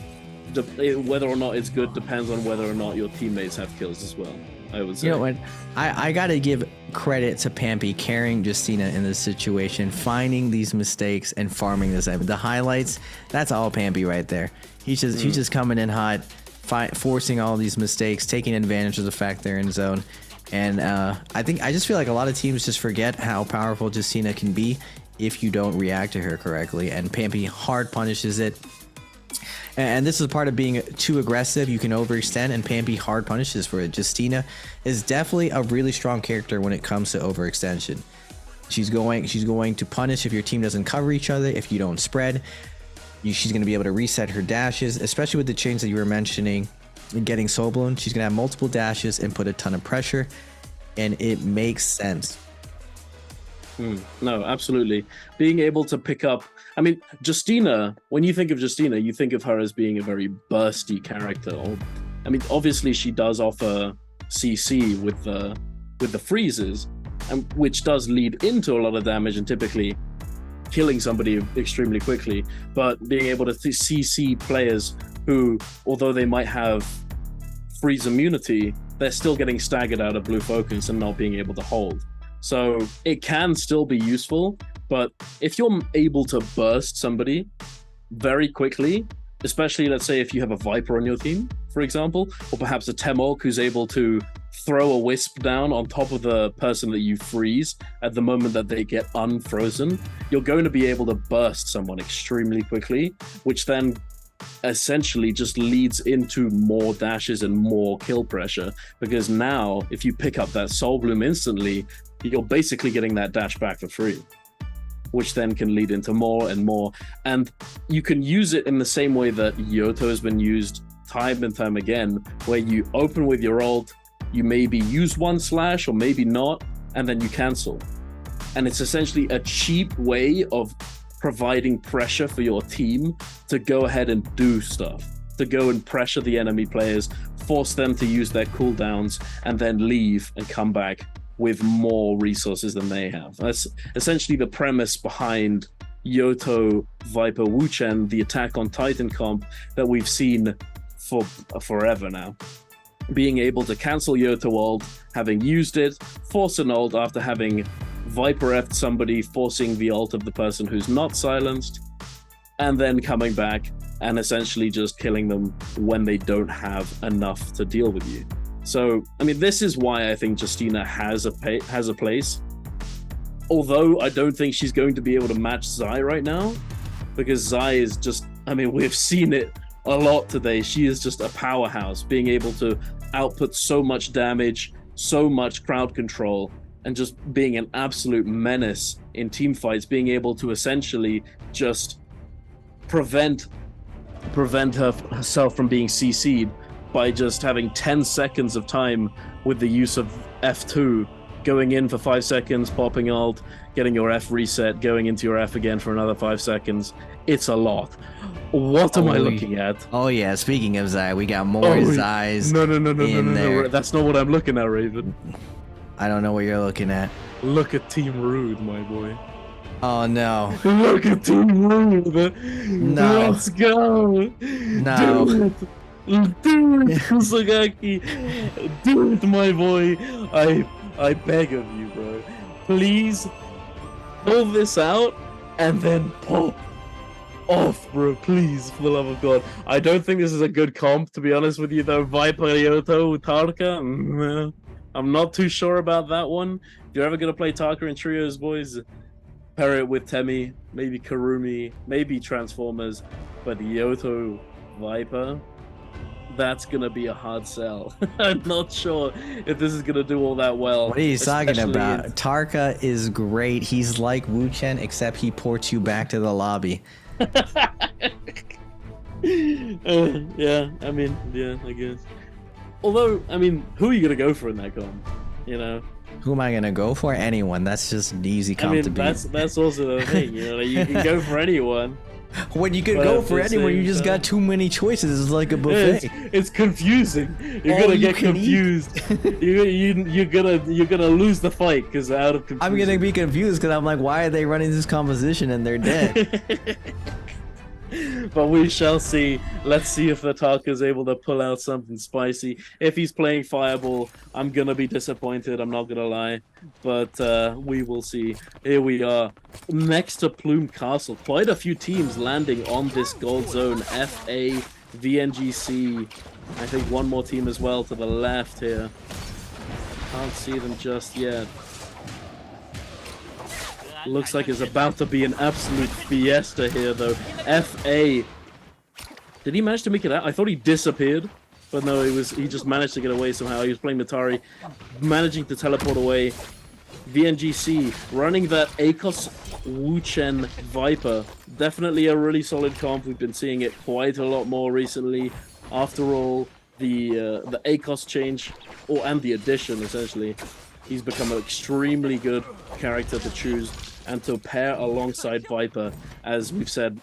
whether or not it's good, depends on whether or not your teammates have kills as well, I would say. You know what? I gotta give credit to Pampy carrying Justina in this situation, finding these mistakes and farming this. The highlights, that's all Pampy right there. He's just coming in hot, forcing all these mistakes, taking advantage of the fact they're in zone. And I just feel like a lot of teams just forget how powerful Justina can be if you don't react to her correctly. And Pampy hard punishes it. And this is part of being too aggressive. You can overextend, and Pampy hard punishes for it. Justina is definitely a really strong character when it comes to overextension. She's going to punish if your team doesn't cover each other, if you don't spread. She's going to be able to reset her dashes, especially with the change that you were mentioning, getting Soul Blown. She's going to have multiple dashes and put a ton of pressure, and it makes sense. No, absolutely. Being able to pick up, I mean, Justina, when you think of Justina, you think of her as being a very bursty character. I mean, obviously she does offer CC with the freezes, which does lead into a lot of damage and typically killing somebody extremely quickly. But being able to CC players who, although they might have freeze immunity, they're still getting staggered out of blue focus and not being able to hold. So it can still be useful, but if you're able to burst somebody very quickly, especially let's say if you have a Viper on your team, for example, or perhaps a Temork who's able to throw a Wisp down on top of the person that you freeze at the moment that they get unfrozen, you're going to be able to burst someone extremely quickly, which then essentially just leads into more dashes and more kill pressure, because now if you pick up that Soul Bloom instantly, you're basically getting that dash back for free, which then can lead into more and more. And you can use it in the same way that Yoto has been used time and time again, where you open with your ult, you maybe use one slash or maybe not, and then you cancel. And it's essentially a cheap way of providing pressure for your team to go ahead and do stuff, to go and pressure the enemy players, force them to use their cooldowns, and then leave and come back with more resources than they have. That's essentially the premise behind Yoto, Viper, Wuchen, the Attack on Titan comp that we've seen for forever now. Being able to cancel Yoto ult, having used it, force an ult after having Viper F'd somebody, forcing the ult of the person who's not silenced, and then coming back and essentially just killing them when they don't have enough to deal with you. So, I mean, this is why I think Justina has a place. Although I don't think she's going to be able to match Zai right now, because Zai is just, I mean, we've seen it a lot today. She is just a powerhouse, being able to output so much damage, so much crowd control, and just being an absolute menace in team fights, being able to essentially just prevent herself from being CC'd by just having 10 seconds of time with the use of F2, going in for 5 seconds, popping ult, getting your F reset, going into your F again for another 5 seconds. It's a lot. What am I looking at? Oh yeah, speaking of Zai, we got more Zais. No. That's not what I'm looking at, Raven. I don't know what you're looking at. Look at Team Rude, my boy. Oh no. Look at Team Rude. No. Let's go. No. Do it, Kusagaki. Do it, my boy. I beg of you, bro. Please pull this out and then pop off, bro. Please, for the love of God. I don't think this is a good comp, to be honest with you, though. Viper, Yoto, Tarka. I'm not too sure about that one. If you're ever going to play Tarka in trios, boys, pair it with Temi, maybe Karumi, maybe Transformers, but Yoto, Viper, that's gonna be a hard sell. I'm not sure if this is gonna do all that well. What are you talking especially about? in- Tarka is great. He's like Wu Chen, except he ports you back to the lobby. Yeah, I mean, yeah, I guess. Although, I mean, who are you gonna go for in that comp? You know, Who am I gonna go for? Anyone. That's just an easy I comp mean, to beat. that's also the thing. You know, you can go for anyone. When you could but go at for the anyone, you same just got time- too many choices. It's like a Yeah, buffet. it's confusing. You're All gonna you get can eat. confused. you're gonna lose the fight because out of confusion. I'm gonna be confused because I'm like, why are they running this composition and they're dead? But we shall see. Let's see if the Tarka is able to pull out something spicy. If he's playing Fireball, I'm gonna be disappointed. I'm not gonna lie. But we will see. Here we are, next to Plume Castle. Quite a few teams landing on this gold zone. FA, VNGC. I think one more team as well to the left here. Can't see them just yet. Looks like it's about to be an absolute fiesta here, though. FA. Did he manage to make it out? I thought he disappeared. But no, he just managed to get away somehow. He was playing Matari, managing to teleport away. VNGC running that ACOS Wu-Chen Viper. Definitely a really solid comp. We've been seeing it quite a lot more recently. After all, the ACOS change, and the addition, essentially. He's become an extremely good character to choose and to pair alongside Viper, as we've said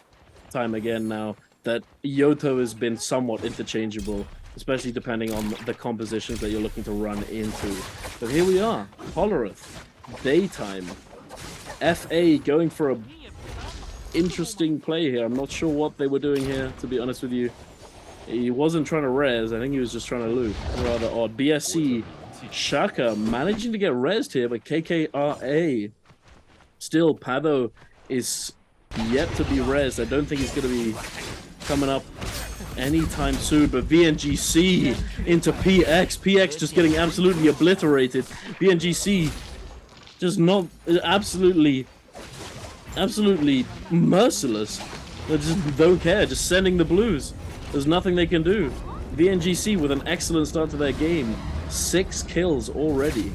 time again now, that Yoto has been somewhat interchangeable, especially depending on the compositions that you're looking to run into. But here we are, Hollerith, daytime. FA going for a interesting play here. I'm not sure what they were doing here, to be honest with you. He wasn't trying to res, I think he was just trying to loot. Rather odd. BSC Shaka managing to get rezzed here, but KKRA still, Pado is yet to be rezzed. I don't think he's going to be coming up anytime soon, but VNGC into PX. PX just getting absolutely obliterated. VNGC just not absolutely merciless. They just don't care, just sending the blues. There's nothing they can do. VNGC with an excellent start to their game. 6 kills already.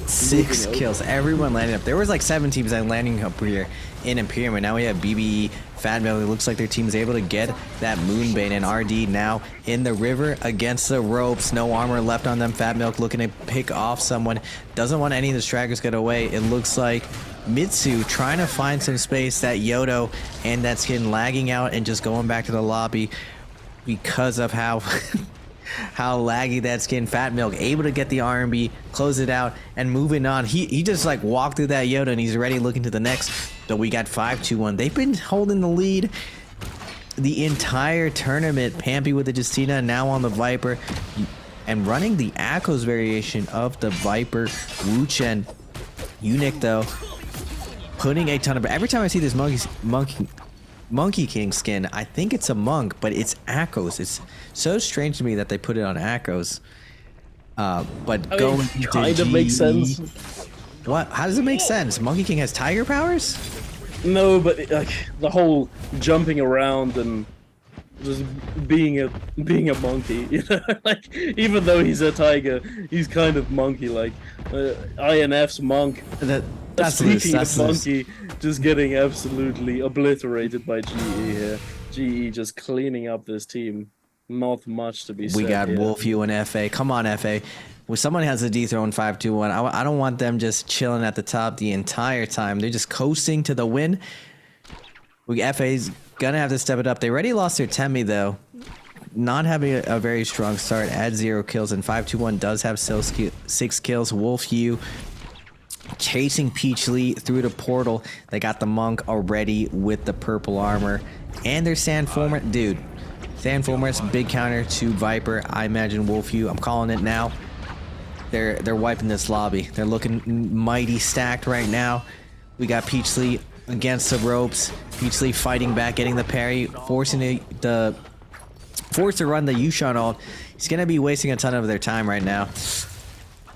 6 kills. Everyone landing up. There was like 7 teams that landing up here in Imperium, and now we have BBE, Fat Milk. It looks like their team is able to get that Moonbane, and RD now in the river against the ropes. No armor left on them. Fat Milk looking to pick off someone. Doesn't want any of the stragglers to get away. It looks like Mitsu trying to find some space. That Yoto and that skin lagging out and just going back to the lobby because of how how laggy that skin. Fat Milk able to get the R&B, close it out, and moving on. He just like walked through that Yoda and he's ready looking to the next. But we got 5-2-1. They've been holding the lead the entire tournament. Pampy with the Justina, now on the Viper, and running the Akos variation of the Viper. Wu-Chen. Eunuch though, putting a ton of... Every time I see this Monkey King skin, I think it's a monk, but it's Akos. It's so strange to me that they put it on Akos. But going into kind of makes sense. What? How does it make sense? Monkey King has tiger powers? No, but like the whole jumping around and just being a monkey, you know, like even though he's a tiger, he's kind of monkey-like. INF's monk. That's loose. Speaking That's of loose. monkey, just getting absolutely obliterated by GE here. GE just cleaning up this team. Not much to be said. We got here. Wolf, you, and FA. Come on, FA. When someone has a dethrone 5-2-1, I don't want them just chilling at the top the entire time. They're just coasting to the win. FA's gonna have to step it up. They already lost their Temi though. Not having a very strong start at 0 kills, and 5-2-1 does have 6 kills. Wolf, you chasing Peachly through the portal. They got the monk already with the purple armor, and their Sandformer, dude. Sandformer's big counter to Viper. I imagine Wolf, you. I'm calling it now. They're wiping this lobby. They're looking mighty stacked right now. We got Peachly against the ropes. Peachly fighting back, getting the parry, forcing to run the Yushan ult. He's gonna be wasting a ton of their time right now.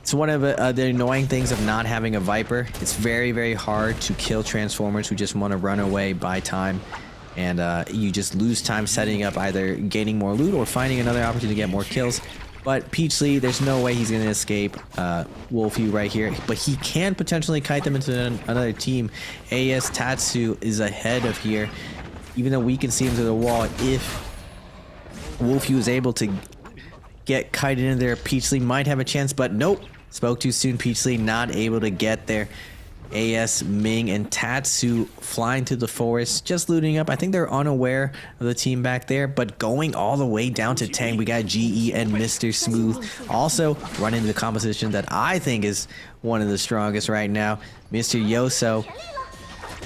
It's one of the annoying things of not having a Viper. It's very, very hard to kill Transformers who just want to run away by time. and you just lose time setting up, either gaining more loot or finding another opportunity to get more kills. But Peachly, there's no way he's going to escape Wolfie right here. But he can potentially kite them into another team. AS Tatsu is ahead of here. Even though we can see him to the wall, if Wolfie was able to get kited in there, Peachly might have a chance. But nope, spoke too soon. Peachly not able to get there. AS, Ming, and Tatsu flying to the forest, just looting up. I think they're unaware of the team back there, but going all the way down to Tang. We got GE and Mr. Smooth also running the composition that I think is one of the strongest right now. Mr. Yoso.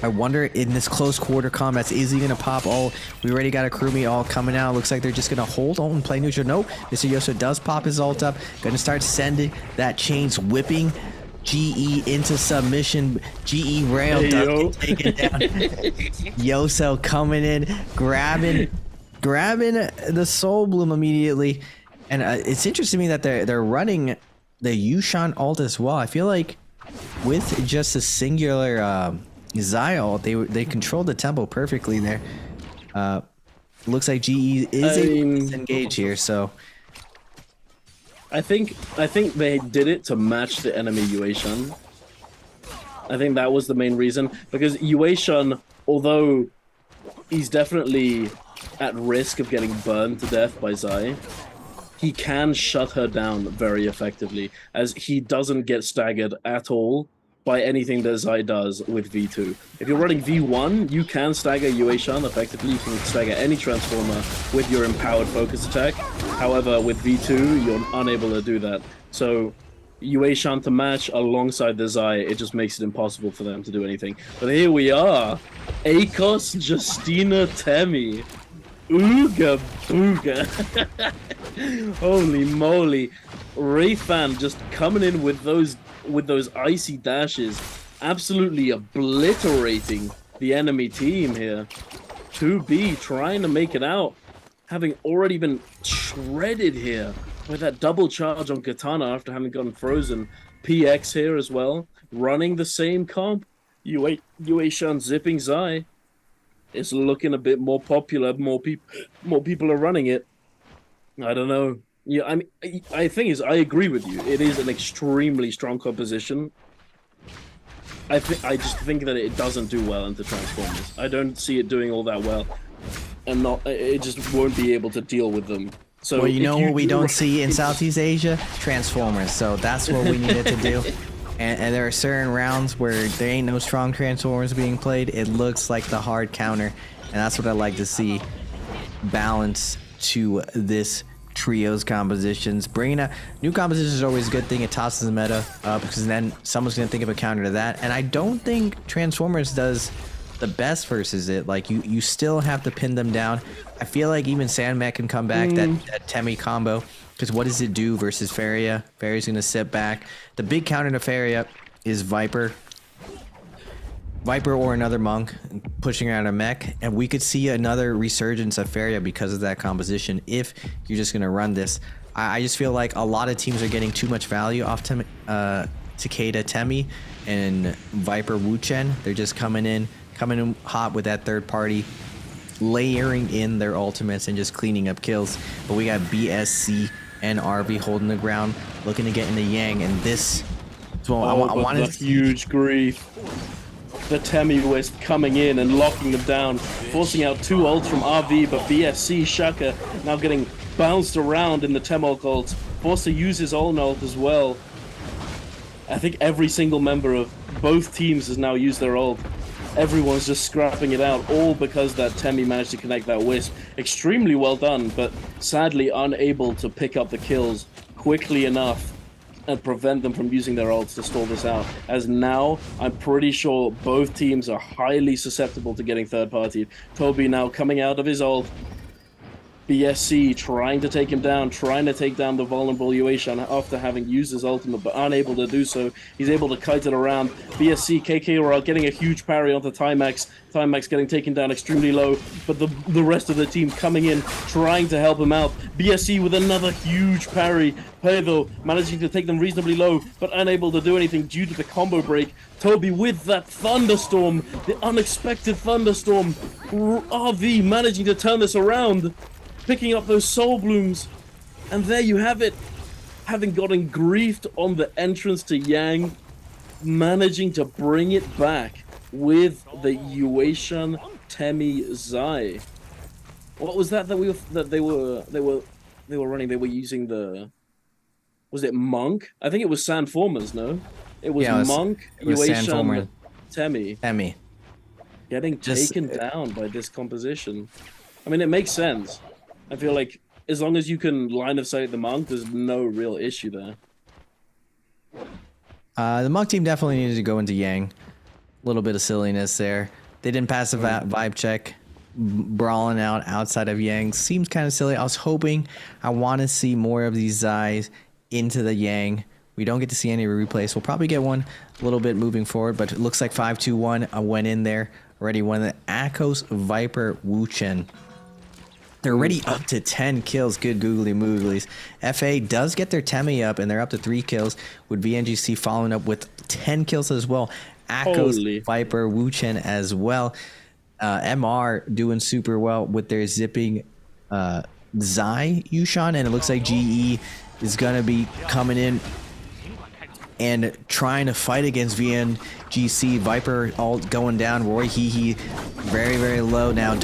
I wonder in this close quarter combats, is he gonna pop? Oh, we already got a crewmate all coming out. Looks like they're just gonna hold on and play neutral. Nope, Mr. Yoso does pop his ult up. Gonna start sending that chains, whipping GE into submission. GE rail does get taken down. Yoso coming in, grabbing the Soul Bloom immediately. And it's interesting to me that they're running the Yushan ult as well. I feel like with just a singular Zai ult, they controlled the tempo perfectly there. Looks like GE is able to engage here, so I think they did it to match the enemy Yueshan. I think that was the main reason, because Yueshan, although he's definitely at risk of getting burned to death by Zai, he can shut her down very effectively, as he doesn't get staggered at all by anything that Zai does with V2. If you're running V1, you can stagger Yueshan effectively. You can stagger any Transformer with your empowered focus attack. However, with V2, you're unable to do that. So Yueshan to match alongside the Zai, it just makes it impossible for them to do anything. But here we are. Akos, Justina, Temi. Ooga booga. Holy moly. Rayfan just coming in with those icy dashes, absolutely obliterating the enemy team here. 2B trying to make it out, having already been shredded here with that double charge on Katana after having gotten frozen. PX here as well, running the same comp. Yueshan zipping Zai. It's looking a bit more popular. More people are running it. I don't know. Yeah, I mean, I agree with you. It is an extremely strong composition. I just think that it doesn't do well into Transformers. I don't see it doing all that well, and it just won't be able to deal with them. So well, you know what we don't see in Southeast Asia? Transformers. So that's what we needed to do. And there are certain rounds where there ain't no strong Transformers being played. It looks like the hard counter, and that's what I like to see. Balance to this trios compositions. Bringing out new compositions is always a good thing. It tosses the meta because then someone's gonna think of a counter to that, and I don't think Transformers does the best versus it. Like you still have to pin them down. I feel like even Sandman can come back, that Temi combo, because what does it do versus Faria? Faria's gonna sit back. The big counter to Faria is Viper or another monk pushing out a mech, and we could see another resurgence of Faria because of that composition if you're just gonna run this. I just feel like a lot of teams are getting too much value off Takeda Temi and Viper Wuchen. They're just coming in hot with that third party, layering in their ultimates and just cleaning up kills. But we got BSC and RV holding the ground, looking to get in the Yang, and this is what I wanted. Huge grief. The Temi Wisp coming in and locking them down, forcing out two ults from RV, but BSC Shaka now getting bounced around in the Temok ults, forced to use his own ult as well. I think every single member of both teams has now used their ult. Everyone's just scrapping it out, all because that Temi managed to connect that Wisp. Extremely well done, but sadly unable to pick up the kills quickly enough and prevent them from using their ults to stall this out. As now, I'm pretty sure both teams are highly susceptible to getting third-partied. Toby now coming out of his ult. BSC trying to take him down, trying to take down the vulnerable Yueshan after having used his ultimate, but unable to do so. He's able to kite it around. BSC, KK getting a huge parry onto Timex. Timex getting taken down extremely low, but the rest of the team coming in, trying to help him out. BSC with another huge parry. Pedro managing to take them reasonably low, but unable to do anything due to the combo break. Toby with that thunderstorm, the unexpected thunderstorm. RV managing to turn this around, picking up those soul blooms, and there you have it. Having gotten griefed on the entrance to Yang, managing to bring it back with the Yueshan Temi Zai. What was that they were running? They were using the, was it Monk? I think it was Sandformers. No, it was Monk. It was Yueshan Temi. Temi Getting taken down by this composition. I mean, it makes sense. I feel like as long as you can line of sight the Monk, there's no real issue there. The Monk team definitely needed to go into Yang. A little bit of silliness there. They didn't pass the vibe check. Brawling outside of Yang seems kind of silly. I was hoping, I want to see more of these Zais into the Yang. We don't get to see any replays. We'll probably get one a little bit moving forward, but it looks like 5-2-1 went in there already. One of the Akos Viper Wuchen. They're already up to 10 kills. Good googly mooglies. FA does get their Temi up, and they're up to 3 kills, with VNGC following up with 10 kills as well. Akos Viper Wuchen as well. MR doing super well with their zipping Zai Yushan, and it looks like GE is going to be coming in and trying to fight against VNGC. Viper all going down. Roy Hehe very, very low now.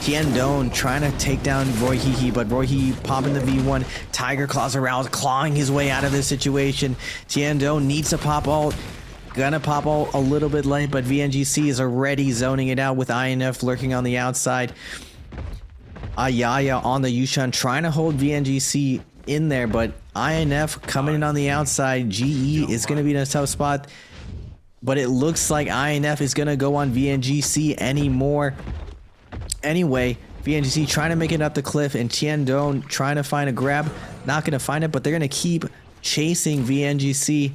Tien Doan trying to take down Roy Hehe, but Roy Hehe popping the V1. Tiger Claws around, clawing his way out of this situation. Tien Doan needs to pop ult. Gonna pop ult a little bit late, but VNGC is already zoning it out with INF lurking on the outside. Ayaya on the Yushan trying to hold VNGC in there, but INF coming in on the outside. GE is going to be in a tough spot, but it looks like INF is going to go on VNGC anymore. Anyway, VNGC trying to make it up the cliff, and Tien Doan trying to find a grab. Not going to find it, but they're going to keep chasing VNGC.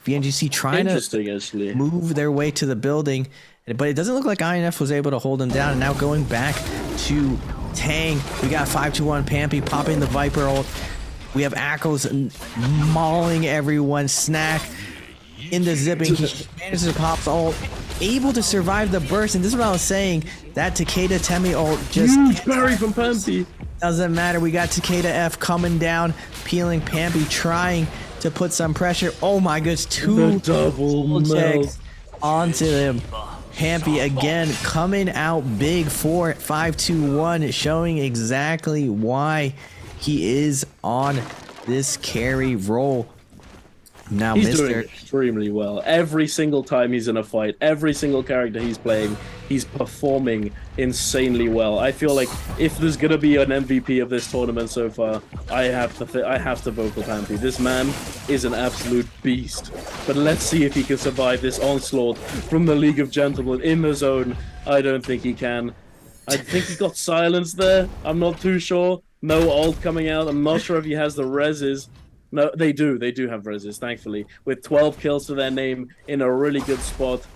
VNGC trying to move their way to the building, but it doesn't look like INF was able to hold them down. And now going back to Tang, we got 5-2-1 Pampy popping the Viper ult. We have Akos mauling everyone. Snack in the zipping, he manages to pop the ult, able to survive the burst. And this is what I was saying, that Takeda Temi ult just huge parry from Pampy. Doesn't matter. We got Takeda F coming down, peeling Pampy, trying to put some pressure. Oh my goodness, 2 double checks onto him. Pampy again coming out big for 5-2-1, showing exactly why he is on this carry role. Now, he's doing extremely well. Every single time he's in a fight, every single character he's playing, he's performing insanely well. I feel like if there's gonna be an MVP of this tournament so far, I have to vote for Pampy. This man is an absolute beast. But let's see if he can survive this onslaught from the League of Gentlemen in the zone. I don't think he can. I think he got silenced there. I'm not too sure. No ult coming out. I'm not sure if he has the reses. No, they do. They do have reses, thankfully, with 12 kills to their name in a really good spot.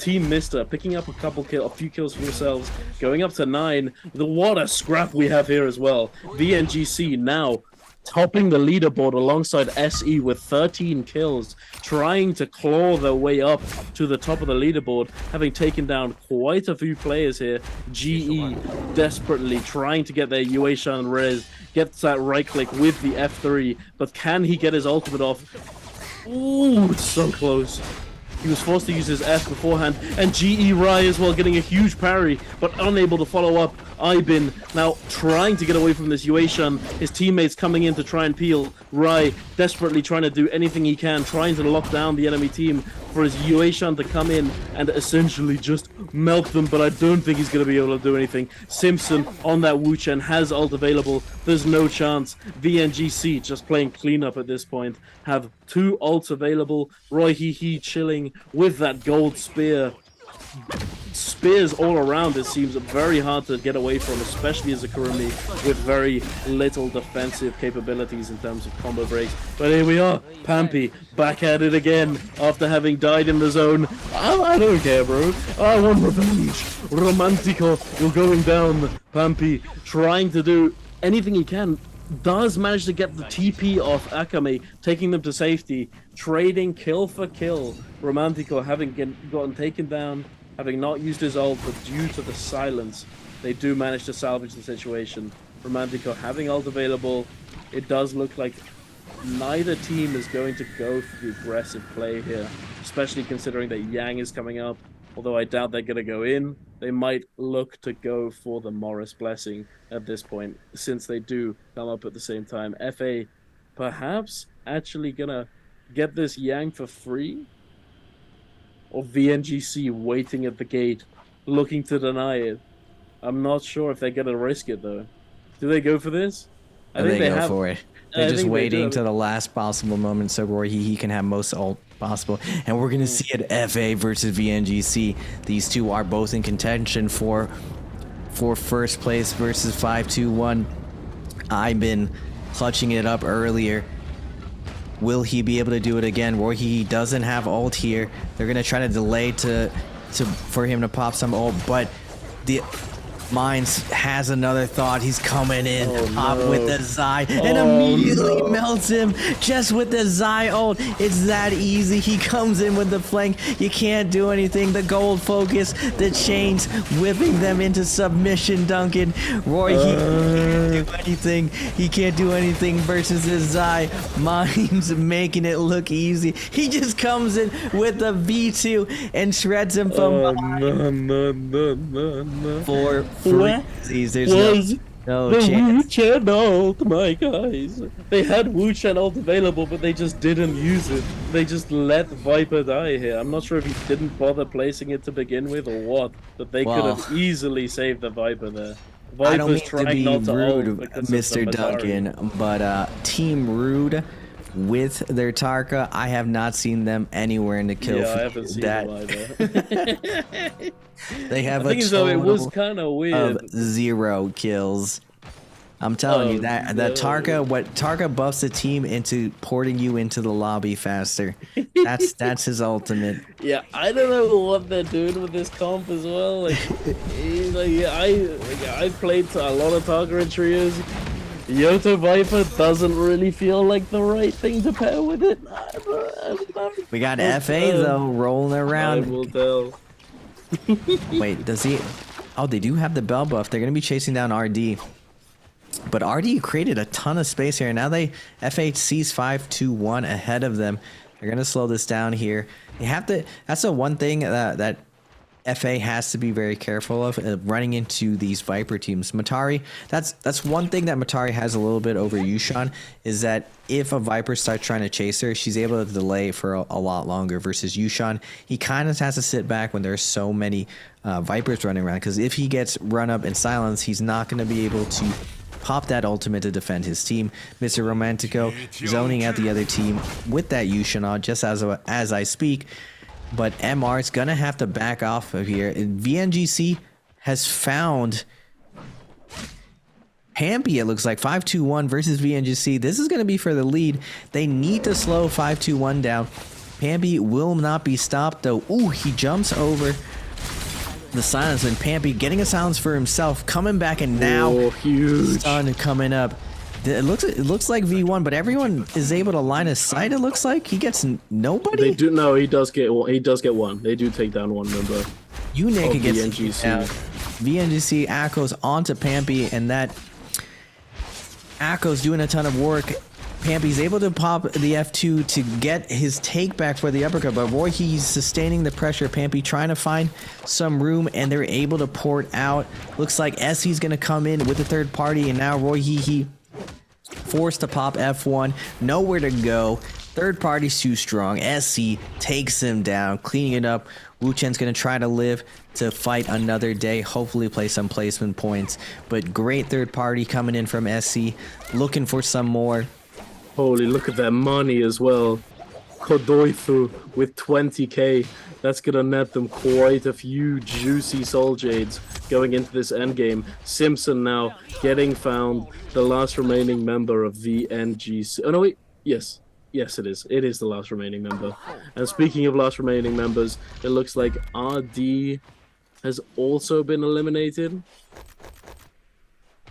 Team Mister picking up a few kills for themselves, going up to 9. What a scrap we have here as well. VNGC now topping the leaderboard alongside SE with 13 kills, trying to claw their way up to the top of the leaderboard, having taken down quite a few players here. GE desperately trying to get their Yueshan res, gets that right click with the F3, but can he get his ultimate off? Ooh, it's so close. He was forced to use his F beforehand, and GE Rai as well getting a huge parry, but unable to follow up. Ibin now trying to get away from this Yueshan. His teammates coming in to try and peel. Rai desperately trying to do anything he can, trying to lock down the enemy team for his Yueshan to come in and essentially just melt them, but I don't think he's going to be able to do anything. Simpson on that Wuchen has ult available. There's no chance. VNGC just playing cleanup at this point. Have 2 ults available. Roy Hehe chilling with that gold spear. spears all around. It seems very hard to get away from, especially as a Kurumi with very little defensive capabilities in terms of combo breaks. But here we are, Pampy back at it again after having died in the zone. I don't care, bro. I want revenge. Romantico, you're going down. Pampy trying to do anything he can. Does manage to get the TP off Akame, taking them to safety, trading kill for kill. Romantico having gotten taken down, having not used his ult, but due to the silence, they do manage to salvage the situation. Romantico having ult available, it does look like neither team is going to go for the aggressive play here, especially considering that Yang is coming up. Although I doubt they're going to go in, they might look to go for the Morris Blessing at this point, since they do come up at the same time. FA perhaps actually going to get this Yang for free? Or VNGC waiting at the gate, looking to deny it? I'm not sure if they're going to risk it, though. Do they go for this? I think they go for it. They're just waiting to the last possible moment so Roy he can have most ult possible. And we're going to see it, FA versus VNGC. These two are both in contention for first place versus 5-2-1. I've been clutching it up earlier. Will he be able to do it again? Roy he doesn't have ult here. They're going to try to delay for him to pop some ult, but the Mines has another thought. He's coming in hot with the Zai and immediately melts him just with the Zai ult. It's that easy. He comes in with the flank. You can't do anything. The gold focus, the chains whipping them into submission. Duncan Roy, he can't do anything. He can't do anything versus his Zai. Mines making it look easy. He just comes in with the V2 and shreds him from behind. For there's no chance. Wu-Chen ult, my guys. They had Wu-Chen ult available, but they just didn't use it. They just let Viper die here. I'm not sure if he didn't bother placing it to begin with or what, but they could have easily saved the Viper there. Viper's I don't mean to be rude, Mr. Duncan, but Team Rude with their Tarka, I have not seen them anywhere in the kill feed. I haven't seen them either. They have a total it was kind of weird. of 0 kills. I'm telling you that Tarka buffs the team into porting you into the lobby faster. That's his ultimate. Yeah, I don't know what they're doing with this comp as well. I played a lot of Tarka in trios. Yoto Viper doesn't really feel like the right thing to pair with it. We got FA though rolling around. I will tell. Wait, does he? Oh, they do have the bell buff. They're gonna be chasing down RD. But RD created a ton of space here. Now FA sees 5-2-1 ahead of them. They're gonna slow this down here. They have to. That's the one thing that FA has to be very careful of, running into these Viper teams. Matari, that's one thing that Matari has a little bit over Yushan, is that if a Viper starts trying to chase her, she's able to delay for a lot longer, versus Yushan, he kind of has to sit back when there's so many Vipers running around, because if he gets run up and silenced, he's not going to be able to pop that ultimate to defend his team. Mr. Romantico zoning out the other team with that Yushan just as I speak. But MR is going to have to back off of here. And VNGC has found Pampy, it looks like. 5-2-1 versus VNGC. This is going to be for the lead. They need to slow 5-2-1 down. Pampy will not be stopped, though. Ooh, he jumps over the silence. And Pampy getting a silence for himself. Coming back, and now huge Stun coming up. It looks like V1, but everyone is able to line his sight. It looks like he gets nobody. They do. No, he does get one. He does get one. They do take down one member. Unique gets VNGC. VNGC Akko's onto Pampy, and that Akko's doing a ton of work. Pampy's able to pop the F2 to get his take back for the uppercut, but Roy he's sustaining the pressure. Pampy trying to find some room, and they're able to port out. Looks like SC's gonna come in with the third party, and now Roy he forced to pop F1, nowhere to go. Third party's too strong. SC takes him down, cleaning it up. Wu-Chen's gonna try to live to fight another day, hopefully play some placement points. But great third party coming in from SC, looking for some more. Holy, look at that money as well. Kodoifu with 20k. That's gonna net them quite a few juicy soul jades going into this endgame. Simpson now getting found, the last remaining member of VNGC. Oh no, wait, yes. Yes, it is. It is the last remaining member. And speaking of last remaining members, it looks like RD has also been eliminated.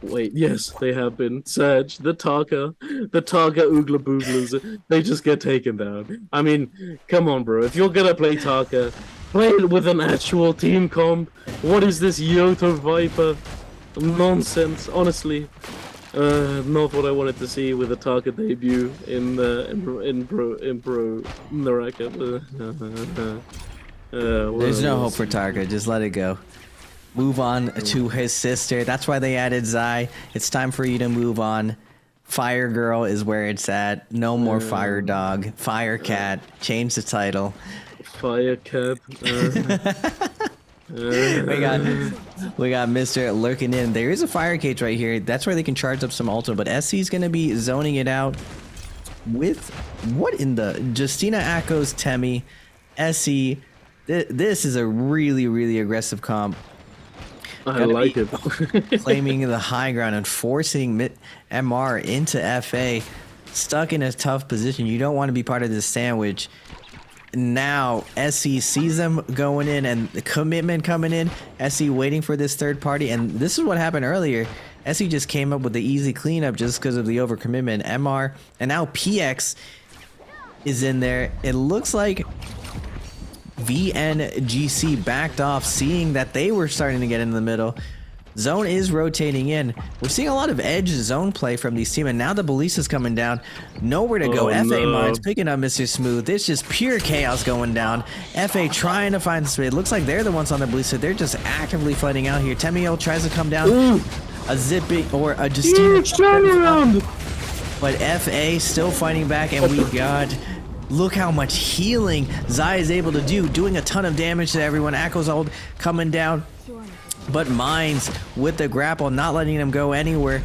Wait, yes, they have been. Serge, the Tarka Oogla Booglers, they just get taken down. I mean, come on, bro. If you're gonna play Tarka, play it with an actual team comp. What is this Yoto Viper nonsense? Honestly, not what I wanted to see with the Tarka debut in Pro NARAKA. There's no hope for Tarka. Just let it go. Move on to his sister. That's why they added Zai. It's time for you to move on. Fire Girl is where it's at. No more Fire Dog. Fire Cat. Change the title. Fire Cat. We got Mr. lurking in. There is a fire cage right here. That's where they can charge up some ultra, but SC's gonna be zoning it out with what in the Justina Akko's Temi. SC. This is a really aggressive comp. I like it. Claiming the high ground and forcing MR into FA. Stuck in a tough position. You don't want to be part of this sandwich. Now SC sees them going in and the commitment coming in. SC waiting for this third party, and this is what happened earlier. SC just came up with the easy cleanup just because of the overcommitment. MR and now PX is in there. It looks like VNGC backed off, seeing that they were starting to get in the middle. Zone is rotating in. We're seeing a lot of edge zone play from these teams, and now the Balisa's coming down. Nowhere to go. FA Mines picking up Mr. Smooth. It's just pure chaos going down. FA trying to find space. It looks like they're the ones on the Balisa. They're just actively fighting out here. Temio tries to come down. Ooh. A zipping or a Justina. Turnaround. But FA still fighting back, and we got... Look how much healing Zai is able to do, doing a ton of damage to everyone. Akko's ult coming down, but Mines with the grapple, not letting him go anywhere.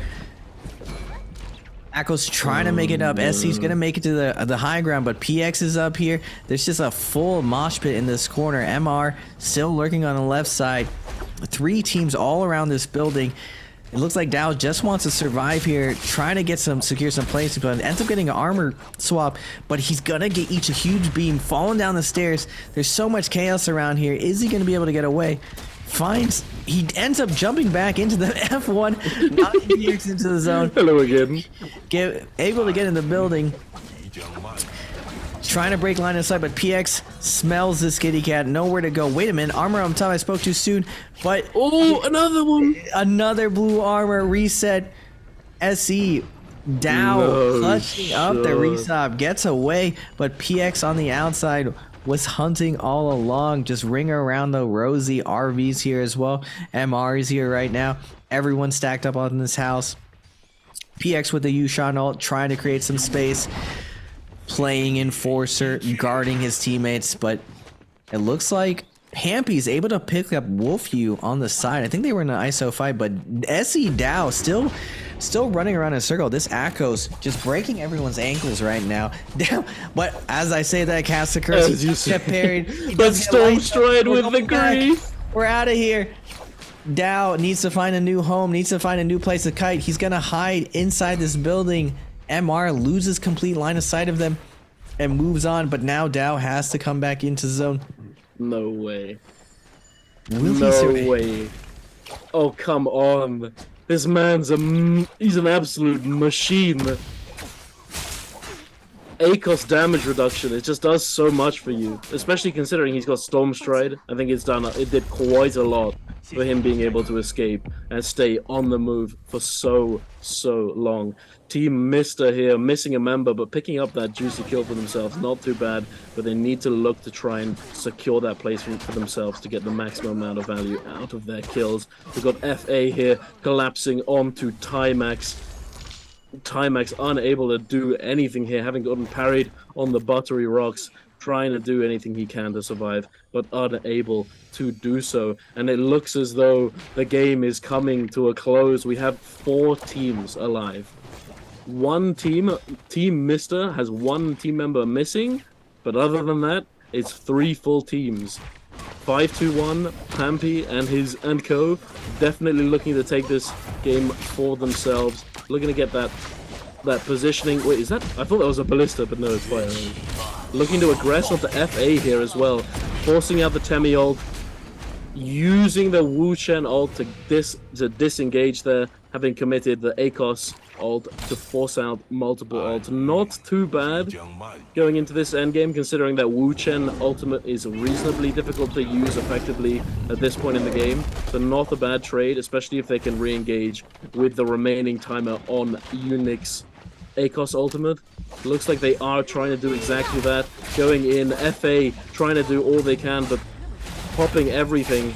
Akko's trying to make it up. SC's gonna make it to the high ground, but PX is up here. There's just a full mosh pit in this corner. MR still lurking on the left side. 3 teams all around this building. It looks like Dow just wants to survive here, trying to get secure some placement, but ends up getting an armor swap, but he's gonna get each a huge beam, falling down the stairs. There's so much chaos around here. Is he gonna be able to get away? He ends up jumping back into the F1, not into the zone. Hello again. Able to get in the building. Trying to break line of sight, but PX smells this kitty cat. Nowhere to go. Wait a minute. Armor on top. I spoke too soon. But oh, another one. Another blue armor reset. SE Dow clutching up the resop. Gets away, but PX on the outside was hunting all along. Just ring around the rosy. RVs here as well. MR is here right now. Everyone stacked up on this house. PX with the Yushan ult, trying to create some space. Playing Enforcer, guarding his teammates, but it looks like Hampy's able to pick up Wolfyu on the side. I think they were in an ISO fight, but SE Dow still running around in a circle. This Akko's just breaking everyone's ankles right now. But as I say that, cast a curse, he get parried. But Storm Stride with the grief. We're out of here. Dow needs to find a new home, needs to find a new place to kite. He's gonna hide inside this building. MR loses complete line of sight of them and moves on, but now Dow has to come back into zone. No way. No way. Oh, come on. This man's he's an absolute machine. ACOS damage reduction, it just does so much for you, especially considering he's got Storm Stride. I think it did quite a lot for him being able to escape and stay on the move for so long. Team Mister here, missing a member, but picking up that juicy kill for themselves, not too bad, but they need to look to try and secure that placement for themselves to get the maximum amount of value out of their kills. We've got FA here collapsing onto Timax. Timax unable to do anything here, having gotten parried on the buttery rocks, trying to do anything he can to survive, but unable to do so. And it looks as though the game is coming to a close. We have 4 teams alive. One team, Team Mister, has 1 team member missing, But other than that, it's 3 full teams. 5-2-1, Pampy and co. Definitely looking to take this game for themselves. Looking to get that positioning. Wait, is that? I thought that was a ballista, but no, it's fire. Looking to aggress onto FA here as well, forcing out the Temi ult, using the Wu Chen ult to disengage there, having committed the ACOS ult to force out multiple ults. Not too bad going into this endgame, considering that Wu Chen ultimate is reasonably difficult to use effectively at this point in the game. So not a bad trade, especially if they can re-engage with the remaining timer on Unix ACOS ultimate. Looks like they are trying to do exactly that. Going in, FA trying to do all they can, but popping everything.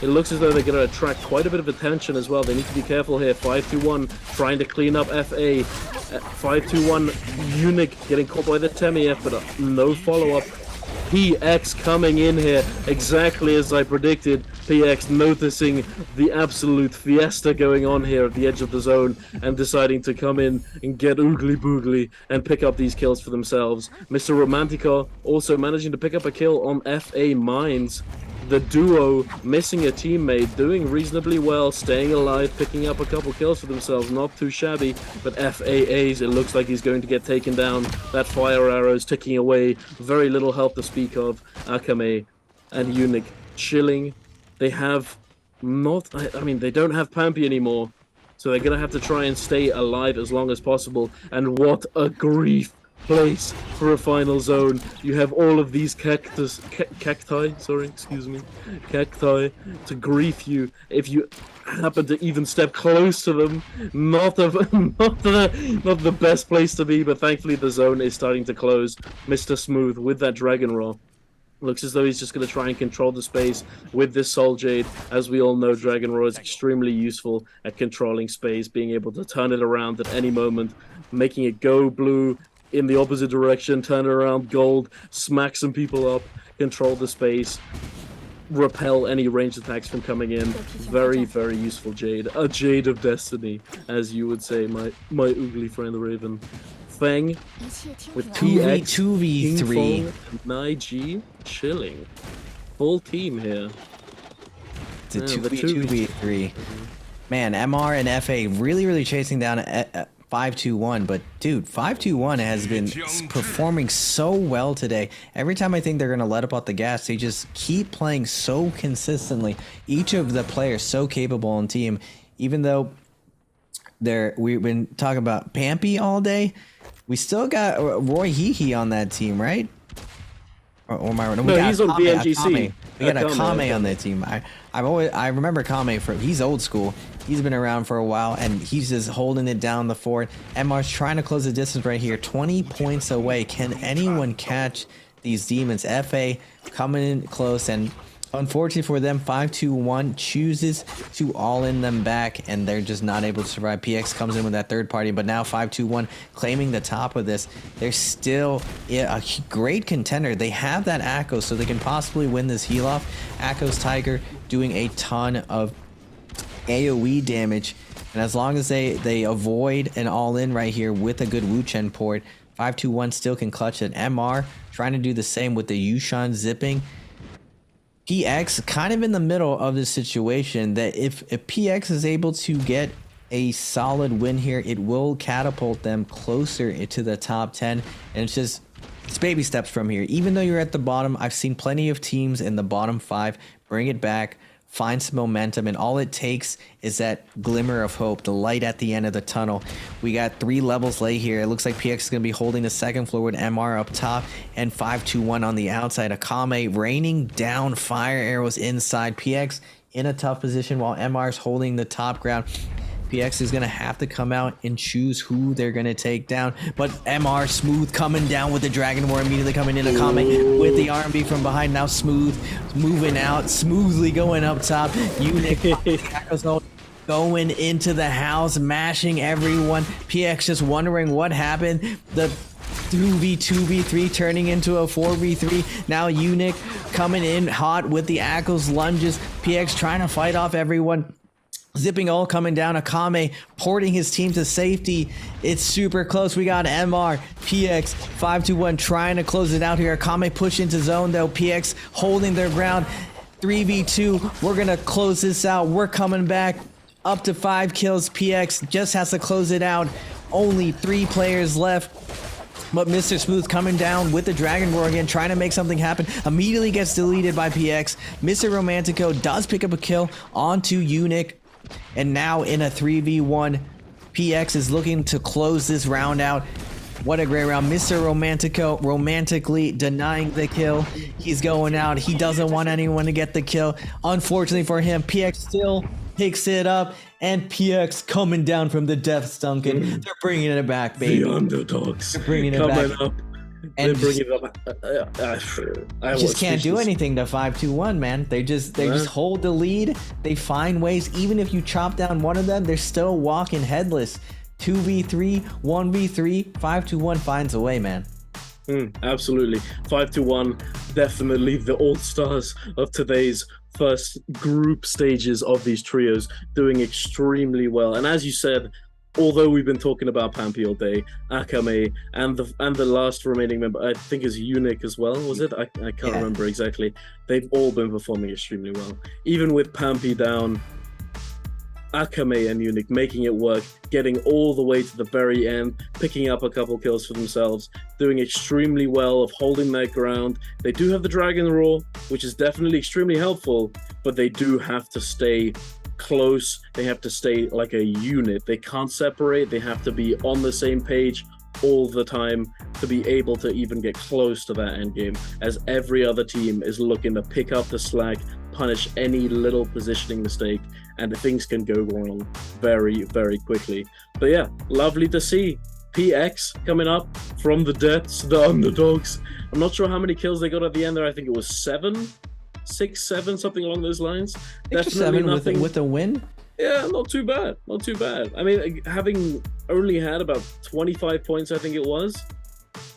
It looks as though they're going to attract quite a bit of attention as well. They need to be careful here. 5-2-1 trying to clean up FA. 5-2-1 Unique getting caught by the Temief, but no follow-up. PX coming in here exactly as I predicted. PX noticing the absolute fiesta going on here at the edge of the zone and deciding to come in and get oogly boogly and pick up these kills for themselves. Mr. Romantico also managing to pick up a kill on FA Mines. The duo missing a teammate, doing reasonably well, staying alive, picking up a couple kills for themselves, not too shabby, but FAAs, it looks like he's going to get taken down. That fire arrow's ticking away, very little help to speak of. Akame and Unique chilling. They have not, I mean, they don't have Pampy anymore, so they're going to have to try and stay alive as long as possible, and what a grief place for a final zone. You have all of these cacti to grief you if you happen to even step close to them. Not the best place to be, but thankfully the zone is starting to close. Mr. Smooth with that Dragon Roll. Looks as though he's just going to try and control the space with this Soul Jade. As we all know, Dragon Roar is extremely useful at controlling space, being able to turn it around at any moment, making it go blue in the opposite direction, turn it around gold, smack some people up, control the space, repel any ranged attacks from coming in. Very, very useful Jade. A Jade of Destiny, as you would say, my oogly friend the Raven. Feng with 2v3 and Nai chilling. Full team here. It's a 2v3. Man, MR and FA really chasing down 5-2-1, but dude, 5-2-1 has been performing so well today. Every time I think they're going to let up off the gas, they just keep playing so consistently. Each of the players so capable on team, even though we've been talking about Pampy all day, we still got Roy Hehe on that team, right? Or my, no, he's on BNGC. We got Akame on that team. I remember Akame he's old school. He's been around for a while, and he's just holding it down the fort. MR's trying to close the distance right here. 20 points away. Can anyone catch these demons? FA coming in close, and unfortunately for them, 5-2-1 chooses to all in them back, and they're just not able to survive. PX comes in with that third party, but now 5-2-1 claiming the top of this. They're still a great contender. They have that Akos, so they can possibly win this heal off. Akos Tiger doing a ton of AoE damage, and as long as they avoid an all-in right here with a good Wu Chen port, 5-2-1 still can clutch it. MR trying to do the same with the Yushan zipping. PX kind of in the middle of this situation, that if PX is able to get a solid win here, it will catapult them closer to the top 10, and it's baby steps from here. Even though you're at the bottom, I've seen plenty of teams in the bottom 5 bring it back, find some momentum, and all it takes is that glimmer of hope, the light at the end of the tunnel. We got 3 levels late here. It looks like PX is going to be holding the second floor with MR up top and 5-2-1 on the outside. Akame raining down fire arrows inside. PX in a tough position while MR is holding the top ground. PX is going to have to come out and choose who they're going to take down. But MR Smooth coming down with the Dragon War, immediately coming in. Akame with the R&B from behind. Now Smooth moving out, smoothly going up top. Unique going into the house, mashing everyone. PX just wondering what happened. The 2v3 turning into a 4v3. Now Unique coming in hot with the Akos lunges. PX trying to fight off everyone. Zipping all coming down. Akame porting his team to safety. It's super close. We got MR, PX, 5-2-1 trying to close it out here. Akame push into zone though. PX holding their ground. 3v2. We're gonna close this out. We're coming back up to 5 kills. PX just has to close it out. Only 3 players left. But Mr. Smooth coming down with the Dragon Roar again, trying to make something happen. Immediately gets deleted by PX. Mr. Romantico does pick up a kill onto Unic. And now in a 3v1, PX is looking to close this round out. What a great round. Mr. Romantico romantically denying the kill. He's going out. He doesn't want anyone to get the kill. Unfortunately for him, PX still picks it up. And PX coming down from the depths, Duncan. They're bringing it back, baby. The underdogs. They're bringing it coming back. Up. And They're bringing it up. I just can't do anything to 5-2-1, man. They just hold the lead. They find ways. Even if you chop down one of them, they're still walking headless. 2v3, 1v3, 5-2-1 finds a way, man. Absolutely. 5-1, definitely the all-stars of today's first group stages of these trios, doing extremely well. And as you said, although we've been talking about Pampy all day, Akame, and the last remaining member, I think is Unic as well, was it? I can't remember exactly. They've all been performing extremely well. Even with Pampy down, Akame and Unic making it work, getting all the way to the very end, picking up a couple kills for themselves, doing extremely well of holding their ground. They do have the Dragon Roar, which is definitely extremely helpful, but they do have to stay close. They have to stay like a unit. They can't separate. They have to be on the same page all the time to be able to even get close to that end game, as every other team is looking to pick up the slack, punish any little positioning mistake, and things can go wrong very, very quickly. But yeah, lovely to see PX coming up from the depths, the underdogs. I'm not sure how many kills they got at the end there. I think it was 6, 7, something along those lines. Definitely nothing with a win. Yeah, not too bad. Not too bad. I mean, having only had about 25 points, I think it was,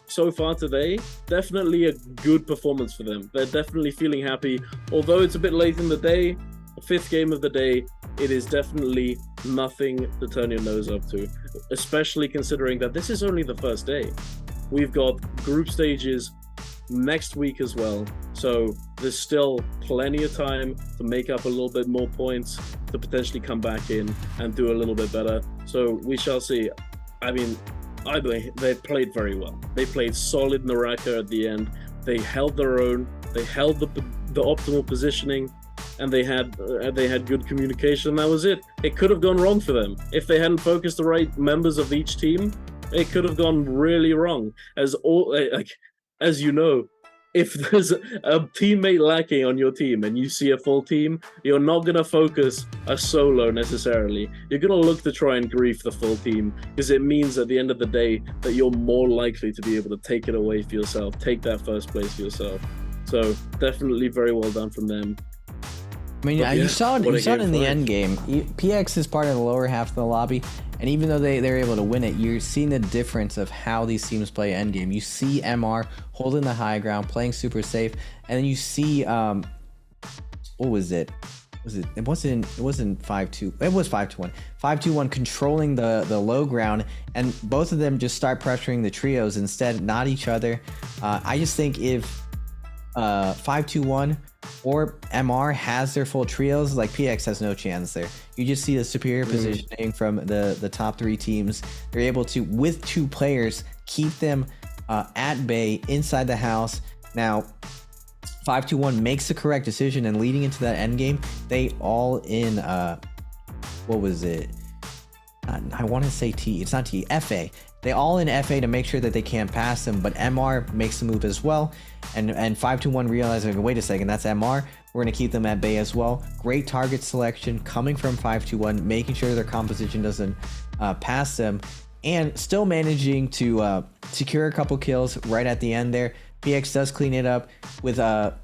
so far today, definitely a good performance for them. They're definitely feeling happy. Although it's a bit late in the day, the 5th game of the day, it is definitely nothing to turn your nose up to, especially considering that this is only the first day. We've got group stages next week as well, so there's still plenty of time to make up a little bit more points, to potentially come back in and do a little bit better. So we shall see. I mean, I believe they played very well. They played solid NARAKA at the end. They held their own. They held the optimal positioning, and they had good communication. That was it. It could have gone wrong for them if they hadn't focused the right members of each team. It could have gone really wrong. As you know, if there's a teammate lacking on your team and you see a full team, you're not going to focus a solo necessarily. You're going to look to try and grief the full team, because it means at the end of the day that you're more likely to be able to take it away for yourself, take that first place for yourself. So definitely very well done from them. I mean, you saw it in the end game. PX is part of the lower half of the lobby, and even though they're able to win it, you're seeing the difference of how these teams play end game. You see MR holding the high ground, playing super safe, and then you see what was it? It wasn't 5-2. It was 5-1. 5-2-1 controlling the low ground, and both of them just start pressuring the trios instead, not each other. I just think if 5-2-1 or MR has their full trios, like PX has no chance there. You just see the superior positioning from the top 3 teams. They're able to, with 2 players, keep them at bay inside the house. Now 5-2-1 makes the correct decision, and leading into that end game, they all in what was it? I want to say T. It's not T. FA. They all in FA to make sure that they can't pass them, but MR makes the move as well. And 5-2-1 realizing, wait a second, that's MR. We're going to keep them at bay as well. Great target selection coming from 5-2-1, making sure their composition doesn't pass them, and still managing to secure a couple kills right at the end there. PX does clean it up with a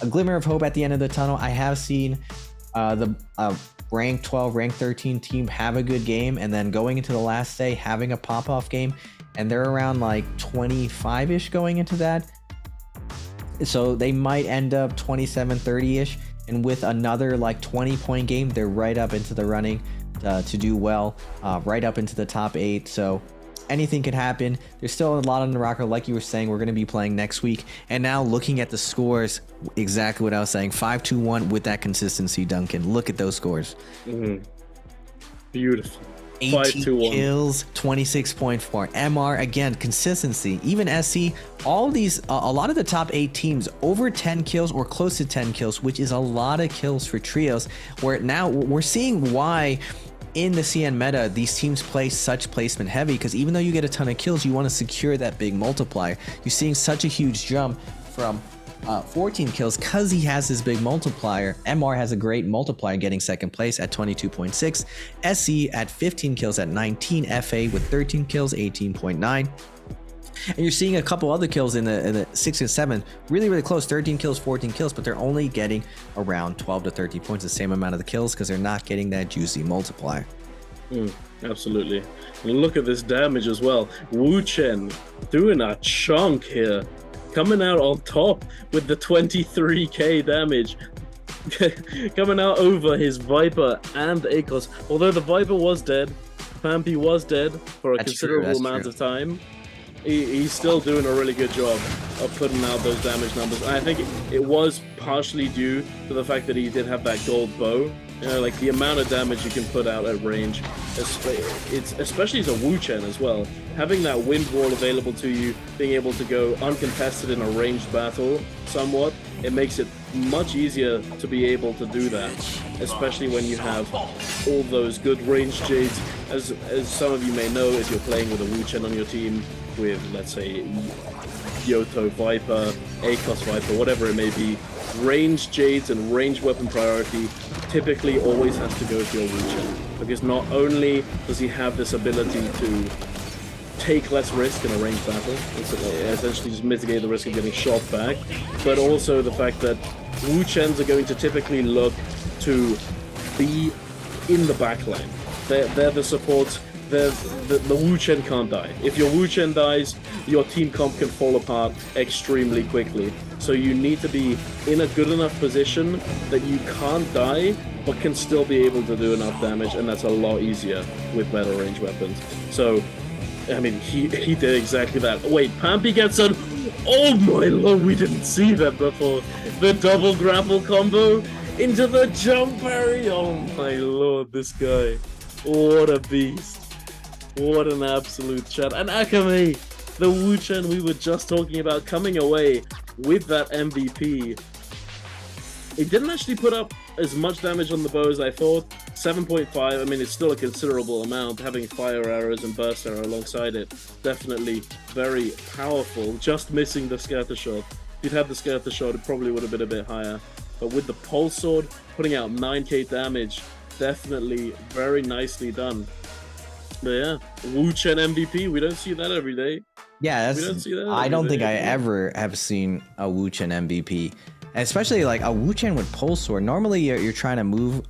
glimmer of hope at the end of the tunnel. I have seen the rank 12, rank 13 team have a good game, and then going into the last day having a pop-off game, and they're around like 25-ish going into that. So they might end up 27-30-ish and with another like 20-point game, they're right up into the running to do well, right up into the top 8. So anything could happen. There's still a lot of NARAKA, like you were saying, we're going to be playing next week. And now looking at the scores, exactly what I was saying, 5-2-1 with that consistency, Duncan. Look at those scores. Beautiful. 18 kills, 26.4. MR, again, consistency. Even SC, all these, a lot of the top 8 teams over 10 kills or close to 10 kills, which is a lot of kills for trios, where now we're seeing why in the CN meta these teams play such placement heavy, because even though you get a ton of kills, you want to secure that big multiplier. You're seeing such a huge jump from 14 kills because he has this big multiplier. MR has a great multiplier, getting second place at 22.6. SC at 15 kills at 19. FA with 13 kills, 18.9. And you're seeing a couple other kills in the 6 and 7, really close, 13 kills, 14 kills, but they're only getting around 12 to 30 points, the same amount of the kills, because they're not getting that juicy multiplier. Absolutely. And look at this damage as well. Wu Chen doing a chunk here, coming out on top with the 23k damage. Coming out over his Viper and Akos. Although the Viper was dead, Pampy was dead for a considerable amount of time. He's still doing a really good job of putting out those damage numbers. And I think it was partially due to the fact that he did have that gold bow. You know, like the amount of damage you can put out at range, especially as a Wu Chen as well. Having that wind wall available to you, being able to go uncontested in a ranged battle somewhat, it makes it much easier to be able to do that, especially when you have all those good range jades. As some of you may know, if you're playing with a Wu Chen on your team, with, let's say, Yoto Viper, Akos Viper, whatever it may be, range jades and range weapon priority typically always has to go to your Wu Chen, because not only does he have this ability to take less risk in a ranged battle, essentially just mitigate the risk of getting shot back, but also the fact that Wu Chens are going to typically look to be in the backline. They're the supports. The Wu Chen can't die. If your Wu Chen dies, your team comp can fall apart extremely quickly. So you need to be in a good enough position that you can't die, but can still be able to do enough damage, and that's a lot easier with better range weapons. So, I mean, he did exactly that. Wait, Pampy gets an... Oh my lord, we didn't see that before. The double grapple combo into the jump parry. Oh my lord, this guy. What a beast. What an absolute chat. And Akame, the Wu Chen we were just talking about, coming away with that MVP. It didn't actually put up as much damage on the bow as I thought. 7.5, I mean, it's still a considerable amount. Having fire arrows and burst arrow alongside it, definitely very powerful. Just missing the scatter shot. If you'd had the scatter shot, it probably would have been a bit higher. But with the pulse sword, putting out 9k damage, definitely very nicely done. But yeah, Wu Chen MVP, we don't see that every day. Yeah, we don't see that I don't think I ever have seen a Wu Chen MVP, especially like a Wu Chen with pulse sword. Normally you're trying to move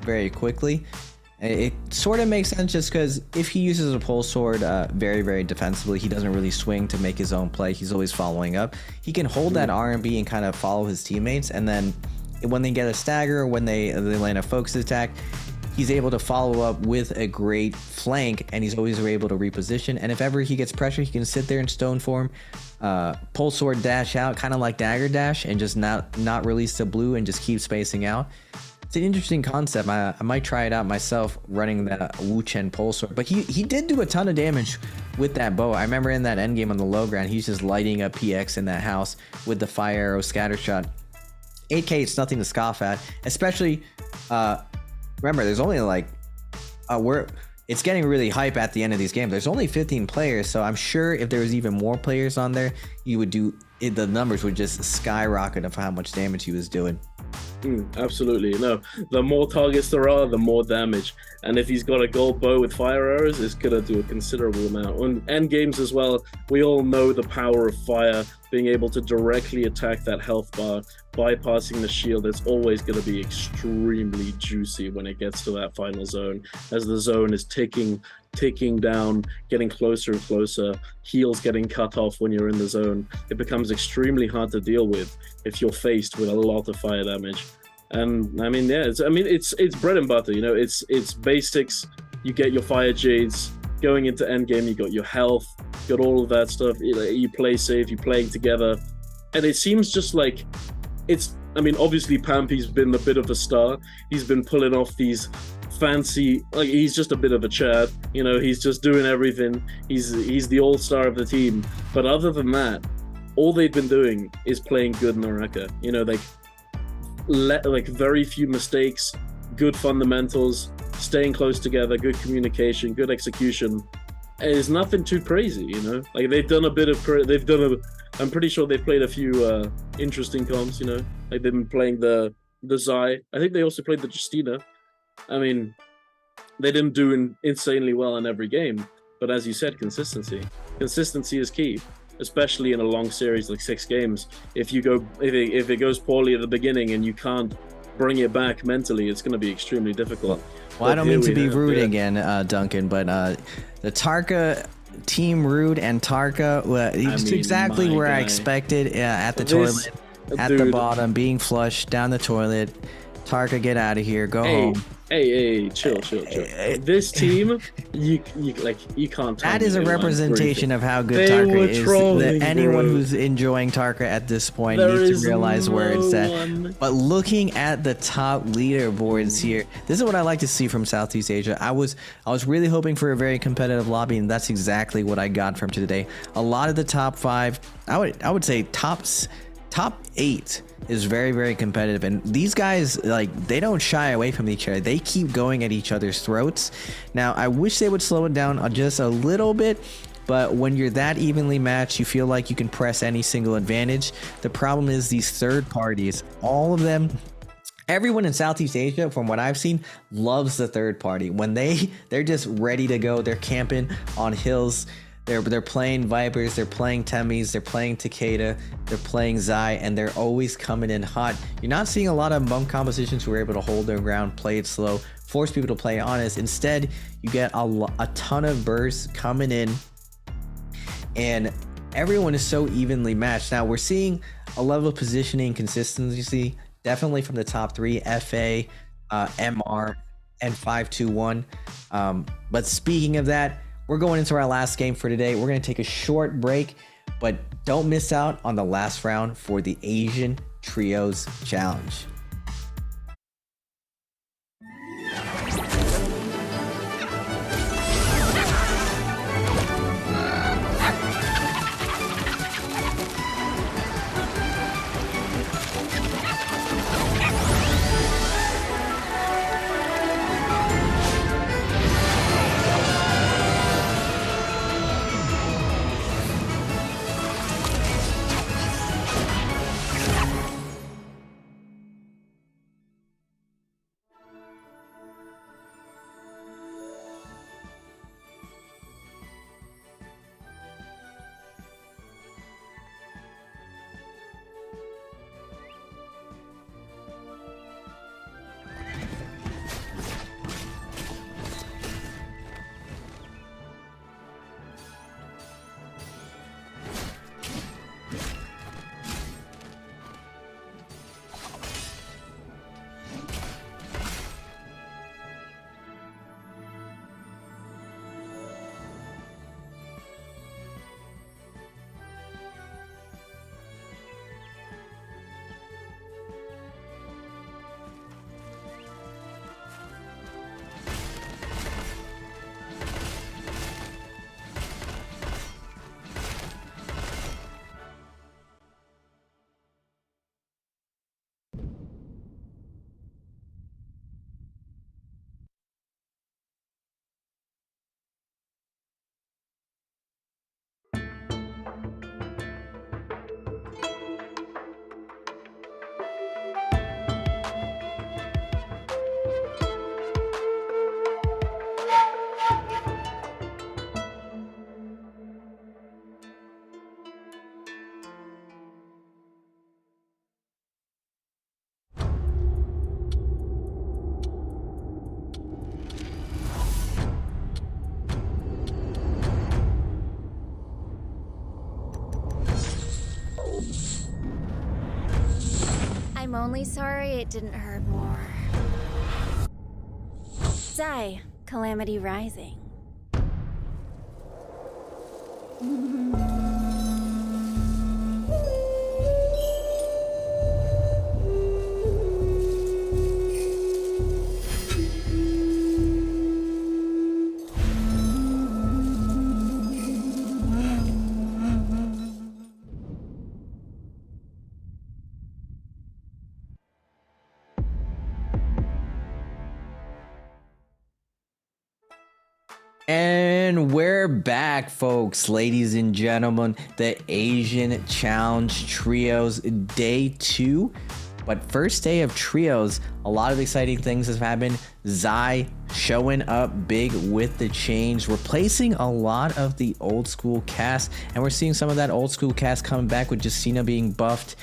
very quickly. It sort of makes sense just because if he uses a pulse sword very defensively, he doesn't really swing to make his own play. He's always following up. He can hold that R&B and kind of follow his teammates, and then when they get a stagger, when they land a focus attack, he's able to follow up with a great flank, and he's always able to reposition. And if ever he gets pressure, he can sit there in stone form, pulse sword dash out, kind of like dagger dash, and just not release the blue and just keep spacing out. It's an interesting concept. I might try it out myself, running that Wu Chen pulse sword. But he did do a ton of damage with that bow. I remember in that endgame on the low ground, he's just lighting up PX in that house with the fire arrow scatter shot. 8k, it's nothing to scoff at, especially remember, there's only like it's getting really hype at the end of these games. There's only 15 players, so I'm sure if there was even more players on there, you would the numbers would just skyrocket of how much damage he was doing. Absolutely. No, the more targets there are, the more damage. And if he's got a gold bow with fire arrows, it's gonna do a considerable amount. On end games as well, we all know the power of fire, being able to directly attack that health bar, bypassing the shield. It's always going to be extremely juicy when it gets to that final zone, as the zone is ticking down, getting closer and closer, heals getting cut off when you're in the zone. It becomes extremely hard to deal with if you're faced with a lot of fire damage. And I mean, yeah, it's bread and butter. You know, it's basics. You get your fire jades going into endgame. You got your health, got all of that stuff. You play safe. You're playing together, and it seems just like it's. I mean, obviously, Pampy's been a bit of a star. He's been pulling off these fancy, like he's just a bit of a Chad. You know, he's just doing everything. He's the all-star of the team. But other than that, all they've been doing is playing good NARAKA. You know, like very few mistakes, good fundamentals, staying close together, good communication, good execution. It's nothing too crazy, you know. Like I'm pretty sure they've played a few interesting comps, you know. Like they've been playing the Zai. I think they also played the Justina. I mean, they didn't do insanely well in every game, but as you said, consistency is key, especially in a long series like 6 games. If it goes poorly at the beginning and you can't bring it back mentally, it's going to be extremely difficult. Well, I don't mean to be rude again, Duncan, but the Tarka team, Rude and Tarka, it's exactly where I expected. At the toilet, at the bottom, being flushed down the toilet. Tarka, get out of here, go home. Hey, chill. This team, you can't. That is a representation of how good Tarka is. Anyone who's enjoying Tarka at this point needs to realize where it's at. But looking at the top leaderboards here, this is what I like to see from Southeast Asia. I was really hoping for a very competitive lobby, and that's exactly what I got from today. A lot of the top 5, I would say top 8 is very, very competitive, and these guys, like, they don't shy away from each other. They keep going at each other's throats. Now, I wish they would slow it down just a little bit, but when you're that evenly matched, you feel like you can press any single advantage. The problem is these third parties, all of them, everyone in Southeast Asia, from what I've seen, loves the third party. When they're just ready to go, they're camping on hills. They're playing Vipers, they're playing Temis, they're playing Takeda, they're playing Zai, and they're always coming in hot. You're not seeing a lot of monk compositions who are able to hold their ground, play it slow, force people to play honest. Instead, you get a ton of bursts coming in, and everyone is so evenly matched. Now, we're seeing a level of positioning consistency, definitely from the top 3, FA, MR, and 521. But speaking of that, we're going into our last game for today. We're going to take a short break, but don't miss out on the last round for the Asian Trios Challenge. I'm only sorry it didn't hurt more. Zai, Calamity Rising. And we're back, folks, ladies and gentlemen. The Asian Challenge Trios Day 2. But first day of Trios, a lot of exciting things have happened. Zai showing up big with the change, replacing a lot of the old school cast. And we're seeing some of that old school cast coming back with Justina being buffed,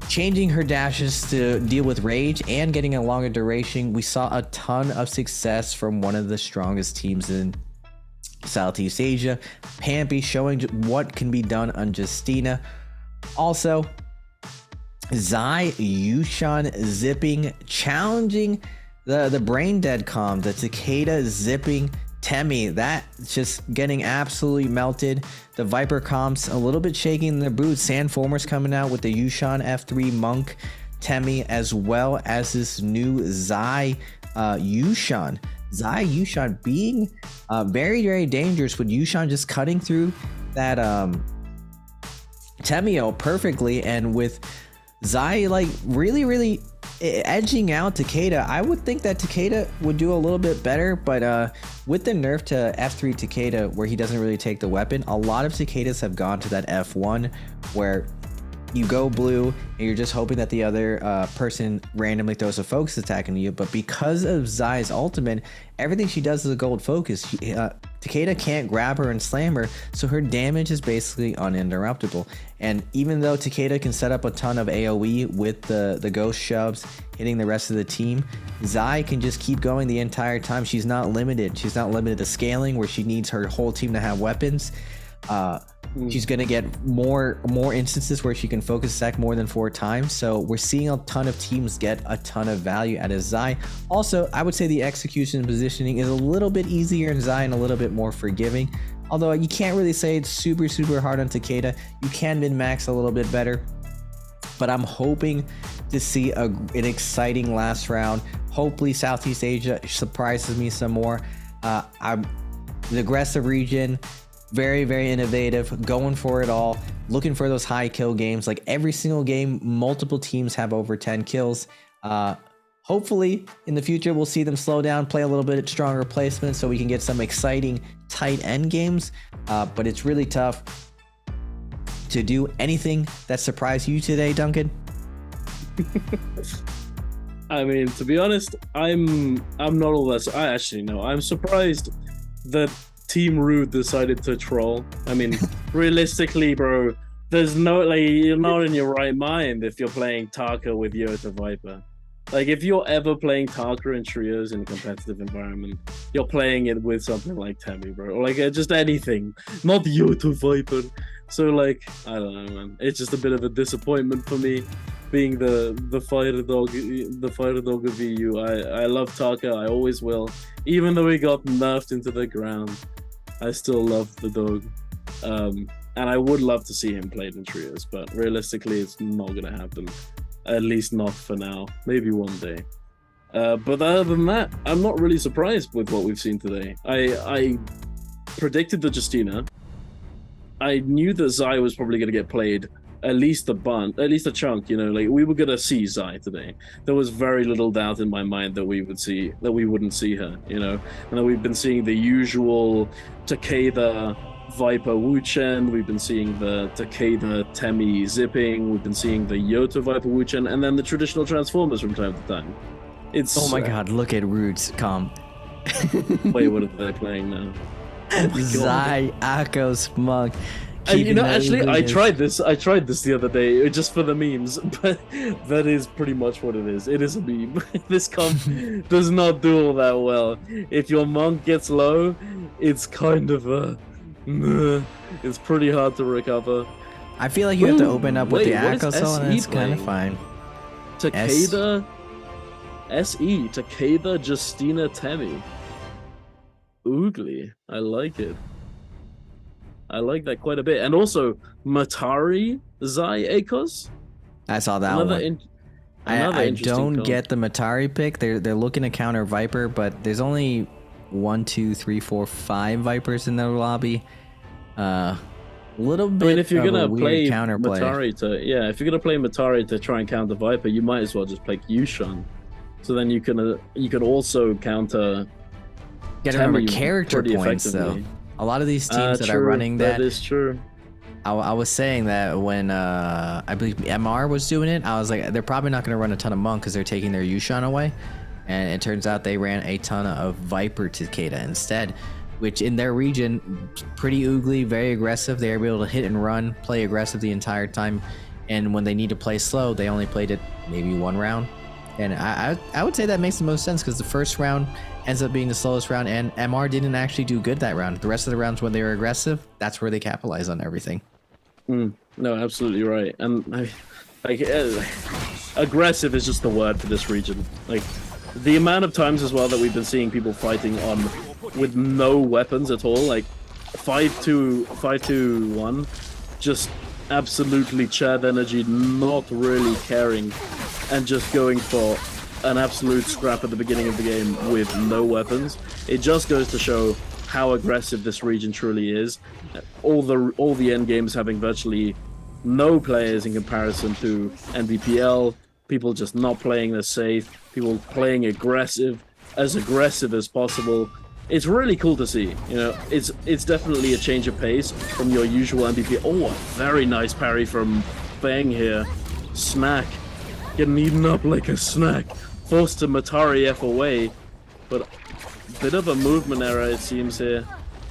changing her dashes to deal with rage and getting a longer duration. We saw a ton of success from one of the strongest teams in Southeast Asia, Pampy, showing what can be done on Justina. Also, Zai Yushan zipping, challenging the brain dead comp, the Takeda zipping Temi. That's just getting absolutely melted. The Viper comps a little bit shaking their boots. Sandformers coming out with the Yushan F3 Monk Temi, as well as this new Zai Yushan. Zai Yushan being very, very dangerous, with Yushan just cutting through that Temio perfectly, and with Zai like really edging out Takeda. I would think that Takeda would do a little bit better, but with the nerf to F3 Takeda, where he doesn't really take the weapon, a lot of Takedas have gone to that F1, where you go blue and you're just hoping that the other person randomly throws a focus attack into you. But because of Zai's ultimate, everything she does is a gold focus. Takeda can't grab her and slam her, so her damage is basically uninterruptible. And even though Takeda can set up a ton of AoE with the ghost shoves hitting the rest of the team, Zai can just keep going the entire time. She's not limited. She's not limited to scaling, where she needs her whole team to have weapons. She's gonna get more instances where she can focus attack more than 4 times. So we're seeing a ton of teams get a ton of value out of Zai. Also, I would say the execution and positioning is a little bit easier in Zai and a little bit more forgiving. Although you can't really say it's super hard on Takeda. You can min-max a little bit better. But I'm hoping to see an exciting last round. Hopefully Southeast Asia surprises me some more. I'm the aggressive region. Very innovative, going for it all, looking for those high kill games. Like every single game, multiple teams have over 10 kills. Hopefully in the future we'll see them slow down, play a little bit stronger placement, so we can get some exciting tight end games. But it's really tough to do anything that surprised you today, Duncan. I mean, to be honest, I'm not all that. I actually know. I'm surprised that Team Rude decided to troll. I mean, realistically, bro, there's no, like, you're not in your right mind if you're playing Taka with Yota Viper. Like, if you're ever playing Taka in trios in a competitive environment, you're playing it with something like Temi, bro, or like just anything, not Yota Viper. So, like, I don't know, man. It's just a bit of a disappointment for me, being the fighter dog of VU. I love Taka. I always will. Even though he got nerfed into the ground, I still love the dog. And I would love to see him played in trios, but realistically, it's not going to happen. At least not for now. Maybe one day. But other than that, I'm not really surprised with what we've seen today. I predicted the Justina. I knew that Zai was probably going to get played at least a chunk, you know, like we were going to see Zai today. There was very little doubt in my mind that we wouldn't see her, you know, and that we've been seeing the usual Takeda Viper Wuchen, we've been seeing the Takeda Temi zipping, we've been seeing the Yota Viper Wuchen, and then the traditional Transformers from time to time. It's oh my god, look at Roots comp. Wait, what are they playing now? Oh Zai Akos Monk. You know, actually, I tried this the other day just for the memes, but that is pretty much what it is. It is a meme. This comp does not do all that well. If your monk gets low, it's kind of a it's pretty hard to recover. I feel like you have to open up with the Akos, and it's kind of fine. Takeda SE. Takeda Justina Temi. Oogly. I like it. I like that quite a bit. And also Matari Zai Akos. I saw that one. I don't get the Matari pick. They're looking to counter Viper, but there's only 1, 2, 3, 4, 5 Vipers in the lobby. Little bit. I mean, if you're gonna play Matari if you're gonna play Matari to try and counter Viper, you might as well just play Yushan. So then you can also counter. You gotta remember character points though. A lot of these teams that are running that is true. I was saying that when I believe MR was doing it, I was like, they're probably not going to run a ton of Monk because they're taking their Yushan away. And it turns out they ran a ton of Viper Takeda instead, which in their region, pretty oogly, very aggressive. They were able to hit and run, play aggressive the entire time. And when they need to play slow, they only played it maybe 1 round. And I would say that makes the most sense because the first round ends up being the slowest round, and MR didn't actually do good that round. The rest of the rounds when they were aggressive, that's where they capitalize on everything. No, absolutely right. And aggressive is just the word for this region. Like the amount of times as well that we've been seeing people fighting on with no weapons at all, like 5-2-1, just absolutely Chad energy, not really caring, and just going for an absolute scrap at the beginning of the game with no weapons. It just goes to show how aggressive this region truly is. All the end games having virtually no players in comparison to NBPL. People just not playing the safe. People playing aggressive as possible. It's really cool to see. You know, it's definitely a change of pace from your usual NBPL. Oh, a very nice parry from Fang here. Snack, getting eaten up like a snack. Forced to Matari F away, but bit of a movement error it seems here.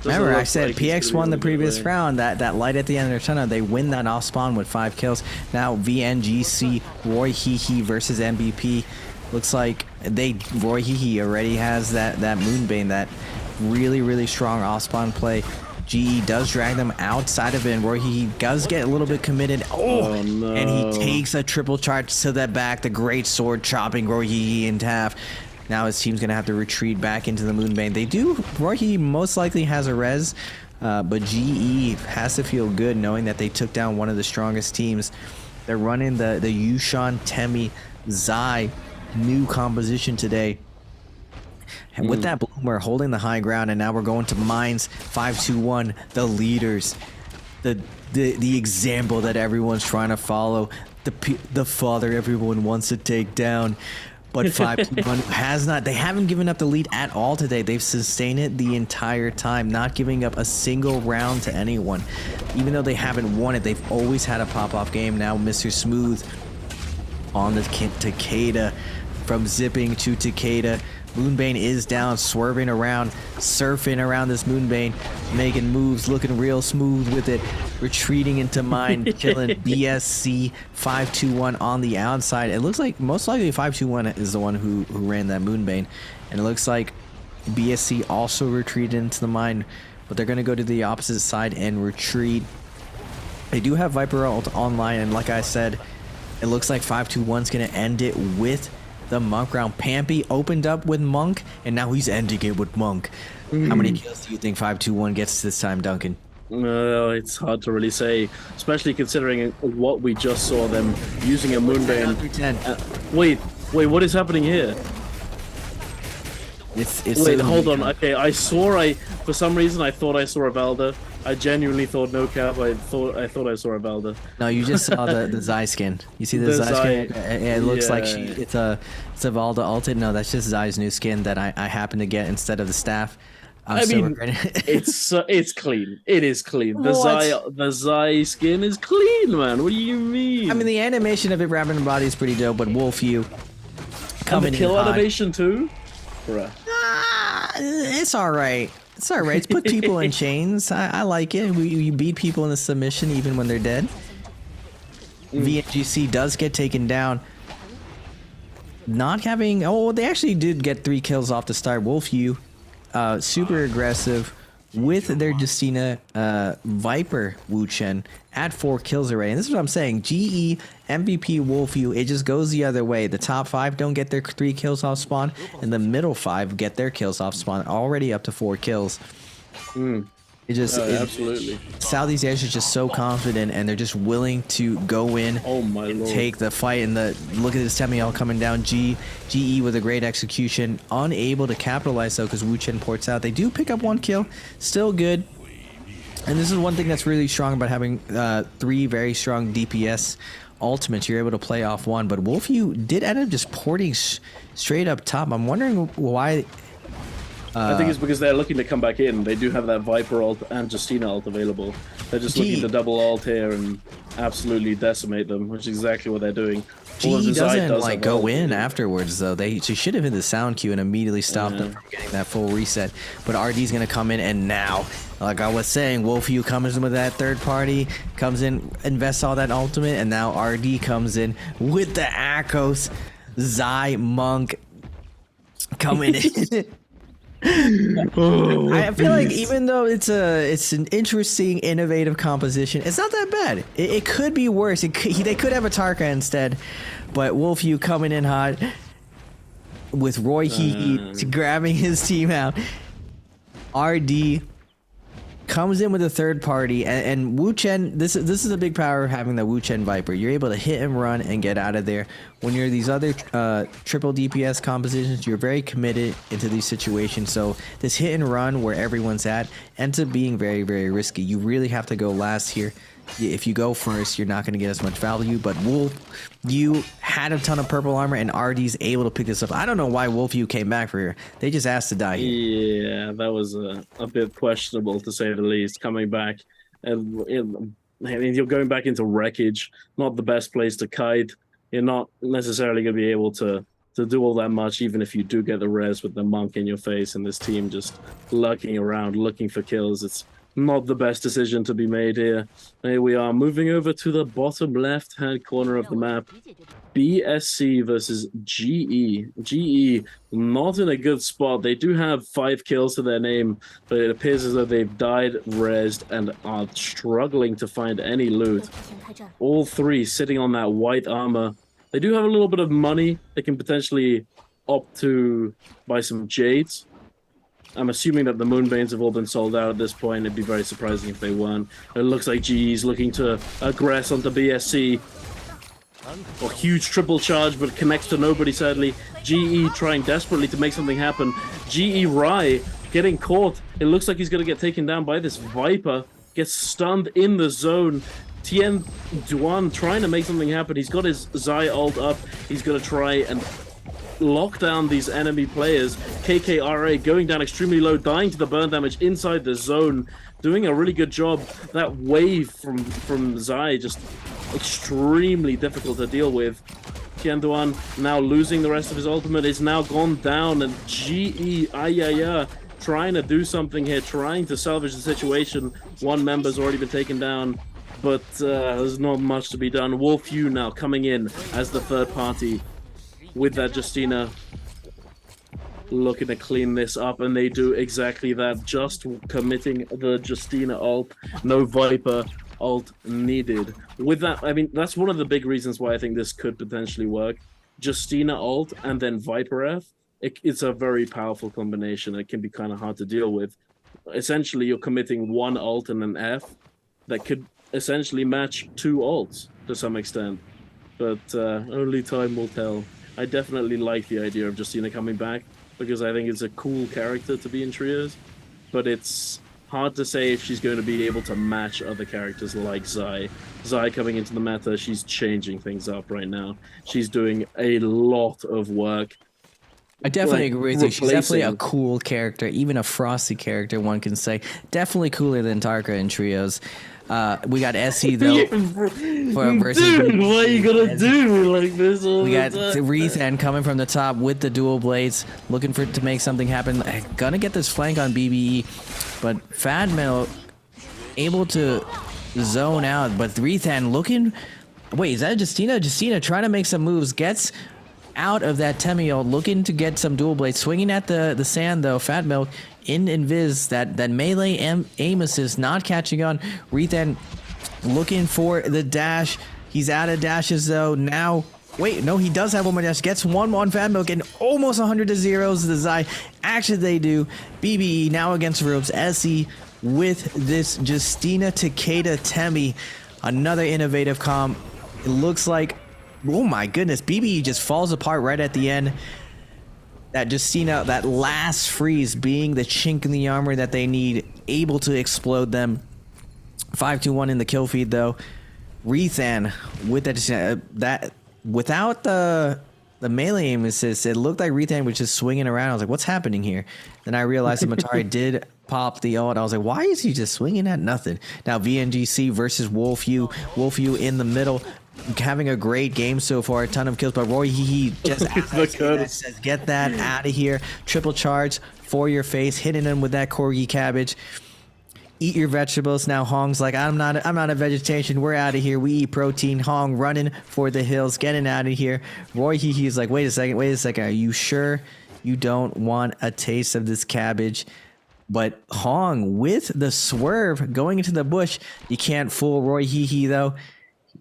Remember, I said like PX won the previous round. That light at the end of their tunnel, they win that off spawn with 5 kills. Now VNGC Roy Hehe versus MVP. Looks like Roy Hehe already has that Moonbane, that really strong off spawn play. GE does drag them outside of it, and Roy Hehe does get a little bit committed. Oh no. And he takes a triple charge to the back. The great sword chopping Roy Hehe in half. Now his team's going to have to retreat back into the Moonbane. Roy Hehe most likely has a res, but GE has to feel good knowing that they took down one of the strongest teams. They're running the Yushan, Temi, Zai new composition today. And with that bloom, we're holding the high ground, and now we're going to Mines 5-2-1, the leaders, the example that everyone's trying to follow, the father everyone wants to take down. But 5-2-1 they haven't given up the lead at all today. They've sustained it the entire time, not giving up a single round to anyone. Even though they haven't won it, they've always had a pop-off game. Now Mr. Smooth on the Takeda, from zipping to Takeda. Moonbane is down, swerving around, surfing around this Moonbane, making moves, looking real smooth with it, retreating into mine, killing BSC 5-2-1 on the outside. It looks like most likely 5-2-1 is the one who ran that Moonbane, and it looks like BSC also retreated into the mine, but they're going to go to the opposite side and retreat. They do have Viper ult online, and like I said, it looks like 5-2-1's going to end it with the Monk round. Pampy opened up with Monk, and now he's ending it with Monk. How many kills do you think 5-2-1 gets this time, Duncan? It's hard to really say, especially considering what we just saw them using a Moonbane. Wait, what is happening here? Wait, hold on. Okay, for some reason I thought I saw a Valda. I genuinely thought, no cap, I thought I saw a Valda. No, you just saw the Zai skin. You see the Zai skin? It looks like it's a Valda ulted. No, that's just Zai's new skin that I happen to get instead of the staff. It's clean. It is clean. The Zai skin is clean, man. What do you mean? I mean, the animation of it wrapping the body is pretty dope, but Wolf you coming in. And the kill animation too? Bruh. It's alright. It's alright. It's put people in chains. I like it. You beat people in the submission even when they're dead. VNGC does get taken down. Not having... Oh, they actually did get 3 kills off the start. Wolf you. Super aggressive. with their Justina Viper Wu Chen at 4 kills already. And this is what I'm saying. GE, MVP, Wolfew, it just goes the other way. The top 5 don't get their 3 kills off spawn, and the middle 5 get their kills off spawn, already up to 4 kills. It just absolutely. Southeast Asia is just so confident, and they're just willing to go in, Oh my lord! take the fight. And look at this Temiel coming down. GE with a great execution, unable to capitalize though because Wu Chen ports out. They do pick up 1 kill, still good. And this is one thing that's really strong about having 3 very strong DPS ultimates. You're able to play off 1, but Wolfew did end up just porting straight up top. I'm wondering why. I think it's because they're looking to come back in. They do have that Viper ult and Justina ult available. They're just looking to double ult here and absolutely decimate them, which is exactly what they're doing. GE doesn't like go in afterwards though. She should have hit the sound cue and immediately stopped them from getting that full reset. But RD's gonna come in, and now, like I was saying, Wolfew comes in with that third party, comes in, invests all that ultimate, and now RD comes in with the Akos. Zai Monk coming in. I feel like even though it's an interesting, innovative composition, it's not that bad. It could be worse. They could have a Tarka instead, but Wolfew coming in hot with Roy Heat grabbing his team out. RD comes in with a third party, and Wu Chen. This is a big power of having the Wu Chen Viper. You're able to hit and run and get out of there. When you're these other triple DPS compositions, you're very committed into these situations. So this hit and run where everyone's at ends up being very, very risky. You really have to go last here. If you go first, you're not going to get as much value. But you had a ton of purple armor, and RD's able to pick this up. I don't know why Wolfew came back for here. They just asked to die here. Yeah, that was a bit questionable to say the least. Coming back, and I mean, you're going back into wreckage. Not the best place to kite. You're not necessarily going to be able to do all that much, even if you do get the res with the monk in your face and this team just lurking around, looking for kills. It's not the best decision to be made here. Here we are moving over to the bottom left-hand corner of the map. BSC versus GE. GE not in a good spot. They do have 5 kills to their name, but it appears as though they've died, rezzed, and are struggling to find any loot. All 3 sitting on that white armor. They do have a little bit of money. They can potentially opt to buy some jades. I'm assuming that the Moonbanes have all been sold out at this point. It'd be very surprising if they weren't. It looks like GE's looking to aggress onto BSC. A huge triple charge, but connects to nobody, sadly. GE trying desperately to make something happen. GE Rai getting caught. It looks like he's going to get taken down by this Viper. Gets stunned in the zone. Tien Duan trying to make something happen. He's got his Zai ult up. He's going to try and lock down these enemy players. KKRA going down extremely low, dying to the burn damage inside the zone, doing a really good job. That wave from Zai just extremely difficult to deal with. Tianduan now losing the rest of his ultimate, is now gone down, and GE Ayaya trying to do something here, trying to salvage the situation. One member's already been taken down, but there's not much to be done. Wolfew now coming in as the third party with that Justina, looking to clean this up, and they do exactly that, just committing the Justina ult. No Viper ult needed. With that, I mean, that's one of the big reasons why I think this could potentially work. Justina ult and then Viper F, it's a very powerful combination. It can be kind of hard to deal with. Essentially, you're committing 1 ult and an F that could essentially match 2 ults to some extent, but only time will tell. I definitely like the idea of Justina coming back because I think it's a cool character to be in trios, but it's hard to say if she's going to be able to match other characters like Zai. Zai coming into the meta, she's changing things up right now. She's doing a lot of work. I definitely agree with you. She's definitely a cool character, even a frosty character, one can say. Definitely cooler than Tarka in trios. We got SC though versus. Dude, why are you gonna do me like this? We got Rethan coming from the top with the dual blades, looking to make something happen. Gonna get this flank on BBE, but Fadmel able to zone out. But Rethan looking. Wait, is that Justina? Justina trying to make some moves. Gets out of that Temio, looking to get some dual blades, swinging at the sand though. Fat Milk in Invis, that melee aim assist not catching on. Rethan looking for the dash. He's out of dashes though. Now, wait, no, he does have one more dash. Gets one on Fat Milk and almost 100 to 0. The Zai. Actually, they do. BBE now against ropes. SE with this Justina Takeda Temi. Another innovative comp. It looks like, oh my goodness, BBE just falls apart right at the end. That Justina, that last freeze being the chink in the armor that they need, able to explode them. 5-2-1 in the kill feed though. Rethan with that without the melee aim assist, it looked like Rethan was just swinging around. I was like, what's happening here? Then I realized that Matari did pop the ult. I was like, why is he just swinging at nothing? Now VNGC versus Wolfew. Wolfew in the middle, having a great game so far. A ton of kills, but Roy he just says, get that out of here. Triple charge for your face, hitting him with that corgi cabbage. Eat your vegetables. Now Hong's like, I'm not a vegetation. We're out of here. We eat protein. Hong running for the hills, getting out of here. Roy he's like, wait a second. Are you sure you don't want a taste of this cabbage? But Hong with the swerve going into the bush. You can't fool Roy though.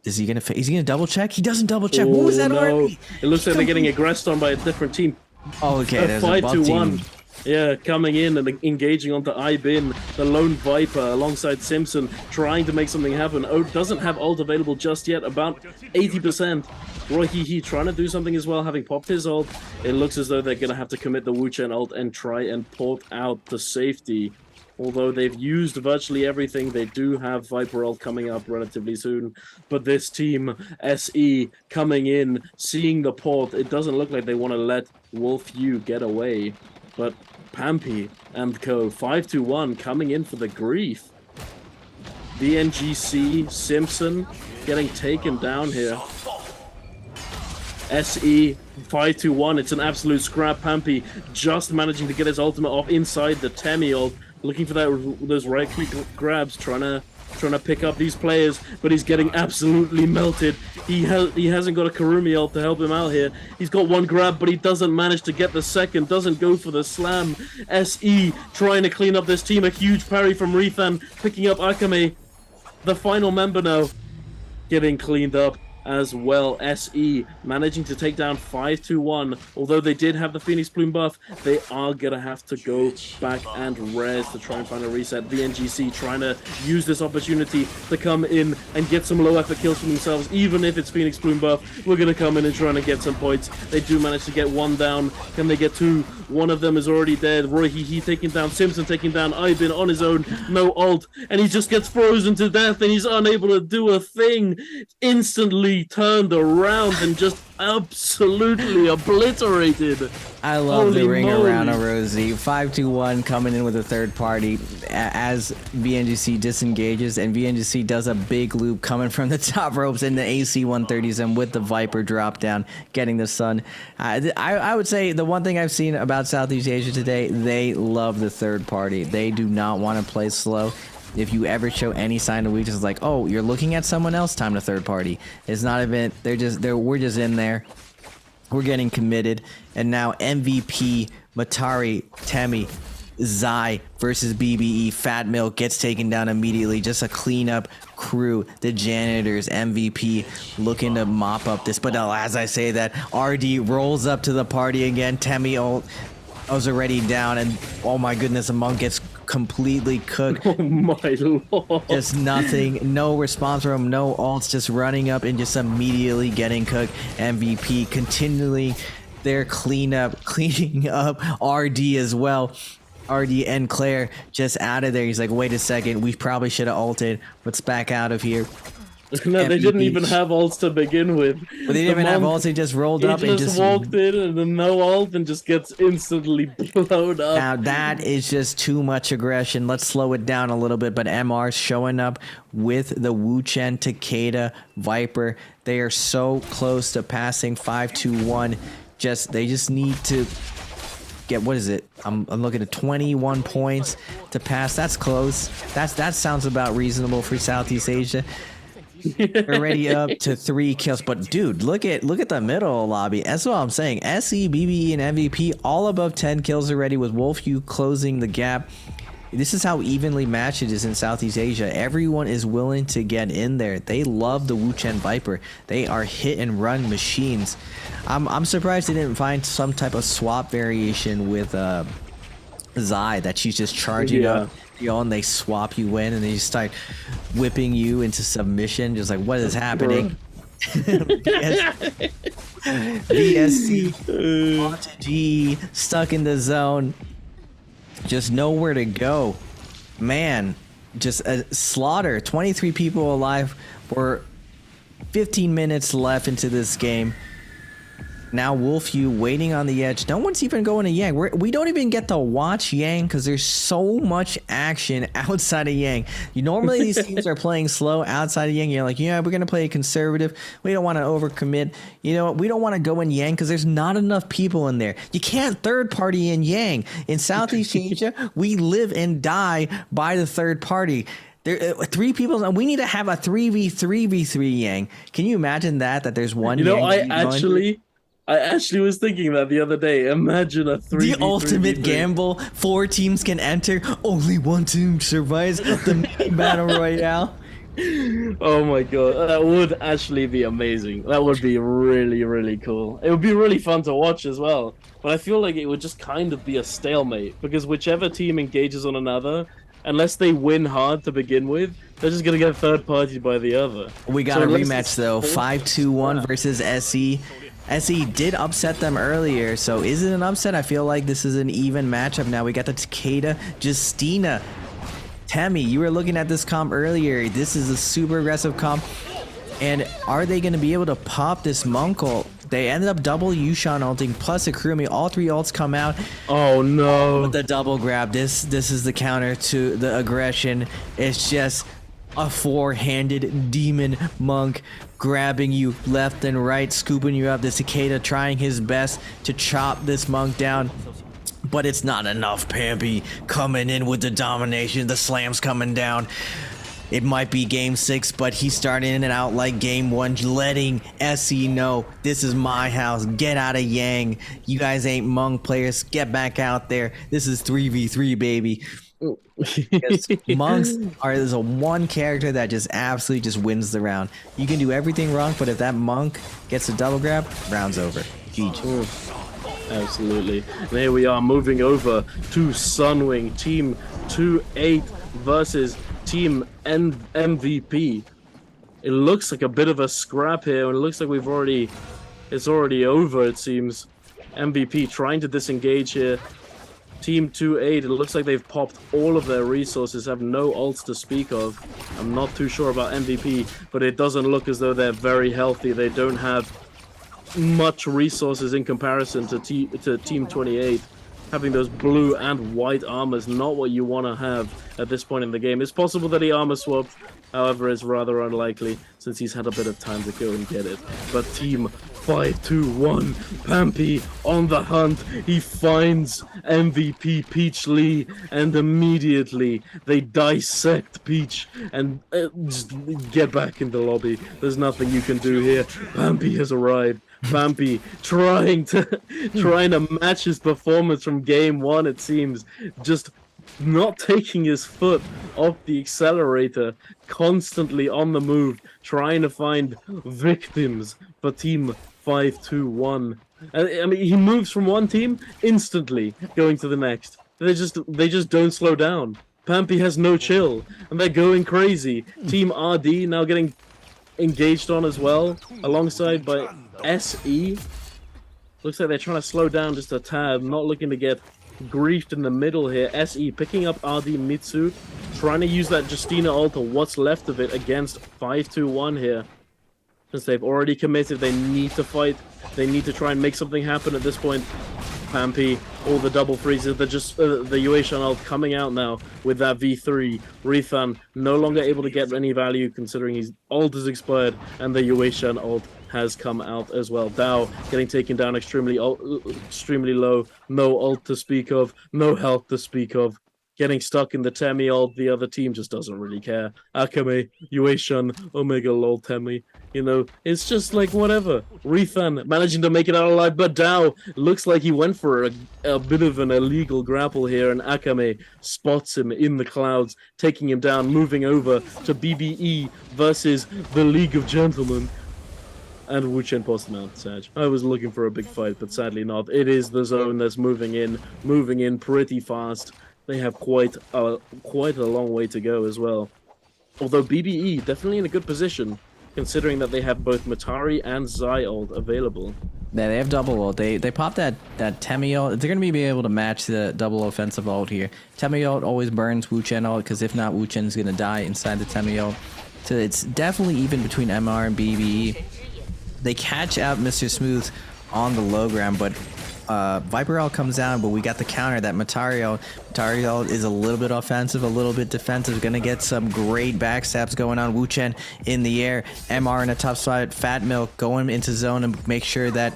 Is he gonna double check? He doesn't double check. What was that army? It looks like they're getting aggressed on by a different team. Oh, okay. There's a 5-2-1. Yeah, coming in and engaging onto Ibin, the lone Viper alongside Simpson, trying to make something happen. Oh, doesn't have ult available just yet, about 80%. Roy trying to do something as well, having popped his ult. It looks as though they're going to have to commit the Wu Chen ult and try and port out to safety. Although they've used virtually everything, they do have Viper ult coming up relatively soon. But this team, SE, coming in, seeing the port, it doesn't look like they want to let Wolfew get away. But Pampy and co. 5-2-1 coming in for the grief. VNGC, Simpson getting taken down here. SE 5-2-1. It's an absolute scrap. Pampy just managing to get his ultimate off inside the Temi ult, looking for those right click grabs, trying to pick up these players, but he's getting absolutely melted. He hasn't got a Karumi ult to help him out here. He's got one grab, but he doesn't manage to get the second, doesn't go for the slam. SE trying to clean up this team. A huge parry from Rethan, picking up Akame. The final member now getting cleaned up as well. SE managing to take down 5-2-1. Although they did have the Phoenix Plume buff, they are gonna have to go back and res to try and find a reset. VNGC trying to use this opportunity to come in and get some low effort kills for themselves. Even if it's Phoenix Plume buff, we're gonna come in and try to get some points. They do manage to get one down. Can they get two? One of them is already dead. Roy taking down Simpson, taking down Ibin on his own, no ult, and he just gets frozen to death and he's unable to do a thing. Instantly turned around and just absolutely obliterated. I love Holy the ring moly. around a Rosie. 5-2-1 coming in with a third party as VNGC disengages, and VNGC does a big loop coming from the top ropes in the AC 130s and with the Viper drop down, getting the sun. I would say the one thing I've seen about Southeast Asia today, they love the third party. They do not want to play slow. If you ever show any sign of weakness, it's like, oh, you're looking at someone else, time to third party. It's not even, we're just in there. We're getting committed. And now MVP, Matari, Temi, Zai versus BBE. Fat Milk gets taken down immediately. Just a cleanup crew. The janitors, MVP, looking to mop up this. But as I say that, RD rolls up to the party again. Temi was already down, and oh my goodness, Monk gets completely cooked. Oh my lord. Just nothing, no response from him, no ults, just running up and just immediately getting cooked. MVP continually their cleaning up RD as well. RD and Claire just out of there. He's like, wait a second, we probably should have ulted. Let's back out of here. No, they didn't even have ults to begin with. But they didn't even have ults, they just rolled up and just walked in and then no ult and just gets instantly blown up. Now that is just too much aggression. Let's slow it down a little bit. But MR showing up with the Wu Chen Takeda Viper. They are so close to passing 5-2-1. They just need to get, what is it? I'm looking at 21 points to pass. That's close. That sounds about reasonable for Southeast Asia. already up to 3 kills. But dude, look at the middle lobby. That's what I'm saying. SE, BBE, and MVP all above 10 kills already, with Wolfyu closing the gap. This is how evenly matched it is in Southeast Asia. Everyone is willing to get in there. They love the Wuchen Viper. They are hit and run machines. I'm surprised they didn't find some type of swap variation with Zai, that she's just charging up, you know, and they swap you in and they just start whipping you into submission. Just like, what is happening? VSC onto G, stuck in the zone. Just nowhere to go. Man, just a slaughter. 23 people alive for 15 minutes left into this game. Now Wolfyu waiting on the edge. No one's even going to Yang. We don't even get to watch Yang because there's so much action outside of Yang. Normally these teams are playing slow outside of Yang. You're like, yeah, we're going to play conservative. We don't want to overcommit. You know what? We don't want to go in Yang because there's not enough people in there. You can't third party in Yang. In Southeast Asia, we live and die by the third party. There, 3 people, and we need to have a 3v3v3 Yang. Can you imagine that there's one You know, Yang I actually was thinking that the other day. Imagine a 3v3v3. The ultimate gamble. 4 teams can enter. Only 1 team survives the mini battle royale. Oh my god, that would actually be amazing. That would be really, really cool. It would be really fun to watch as well. But I feel like it would just kind of be a stalemate, because whichever team engages on another, unless they win hard to begin with, they're just gonna get third party by the other. We got a rematch though. 5-2-1 versus SE. SE did upset them earlier, so is it an upset? I feel like this is an even matchup now. We got the Takeda, Justina. Tammy, you were looking at this comp earlier. This is a super aggressive comp. And are they going to be able to pop this Monk ult? They ended up double Yushan ulting plus Akurumi. All 3 ults come out. Oh no. With the double grab. This is the counter to the aggression. It's just a 4-handed demon monk grabbing you left and right, scooping you up. The Cicada trying his best to chop this monk down, but it's not enough. Pampy coming in with the domination. The slam's coming down. It might be game 6, but he's starting it out like game 1, letting SE know, this is my house. Get out of Yang. You guys ain't monk players. Get back out there. This is 3v3, baby. Because monks are the one character that just absolutely just wins the round. You can do everything wrong, but if that monk gets a double grab, round's over. GG. Absolutely. And here we are moving over to Sunwing, Team 2-8 versus Team MVP. It looks like a bit of a scrap here, and it looks like it's already over, it seems. MVP trying to disengage here. Team 2-8, it looks like they've popped all of their resources, have no ults to speak of. I'm not too sure about MVP, but it doesn't look as though they're very healthy. They don't have much resources in comparison to Team 28. Having those blue and white armors, not what you want to have at this point in the game. It's possible that he armor swapped, however, it's rather unlikely since he's had a bit of time to go and get it. But Team 5-2-1, Pampy on the hunt. He finds MVP Peach Lee, and immediately they dissect Peach and just get back in the lobby. There's nothing you can do here. Pampy has arrived. Pampy trying to match his performance from game 1, it seems, just not taking his foot off the accelerator, constantly on the move, trying to find victims for Team 5-2-1. I mean, he moves from one team instantly going to the next. They just don't slow down. Pampy has no chill, and they're going crazy. Team RD now getting engaged on as well, alongside by SE. Looks like they're trying to slow down just a tad, not looking to get griefed in the middle here. SE picking up RD Mitsu, trying to use that Justina ult, or what's left of it, against 5-2-1 here. Since they've already committed, they need to fight. They need to try and make something happen at this point. Pampy, all the double freezes, the Yueshan ult coming out now with that V3. Rethan no longer able to get any value considering his ult is expired, and the Yueshan ult has come out as well. Dao getting taken down extremely low. No ult to speak of, no health to speak of. getting stuck in the Temi ult. The other team just doesn't really care. Akame, Yueshun, Omega lol Temi. You know, it's just like whatever. Rethan managing to make it out alive, but Dao looks like he went for a bit of an illegal grapple here, and Akame spots him in the clouds, taking him down, moving over to BBE versus the League of Gentlemen. And Wu Chen posted out, Sag. I was looking for a big fight, but sadly not. It is the zone that's moving in pretty fast. They have quite a long way to go as well. Although BBE definitely in a good position, considering that they have both Matari and Zai ult available. Yeah, they have double ult. They pop that Temi ult. They're gonna be able to match the double offensive ult here. Temi ult always burns Wu Chen ult, because if not, Wu Chen's gonna die inside the Temi ult. So it's definitely even between MR and BBE. They catch out Mr. Smooth on the low ground, but Viper ult comes down, but we got the counter, that Matari ult. Matari ult is a little bit offensive, a little bit defensive, gonna get some great backstabs going on. Wu Chen in the air, MR in a tough spot, Fat Milk going into zone and make sure that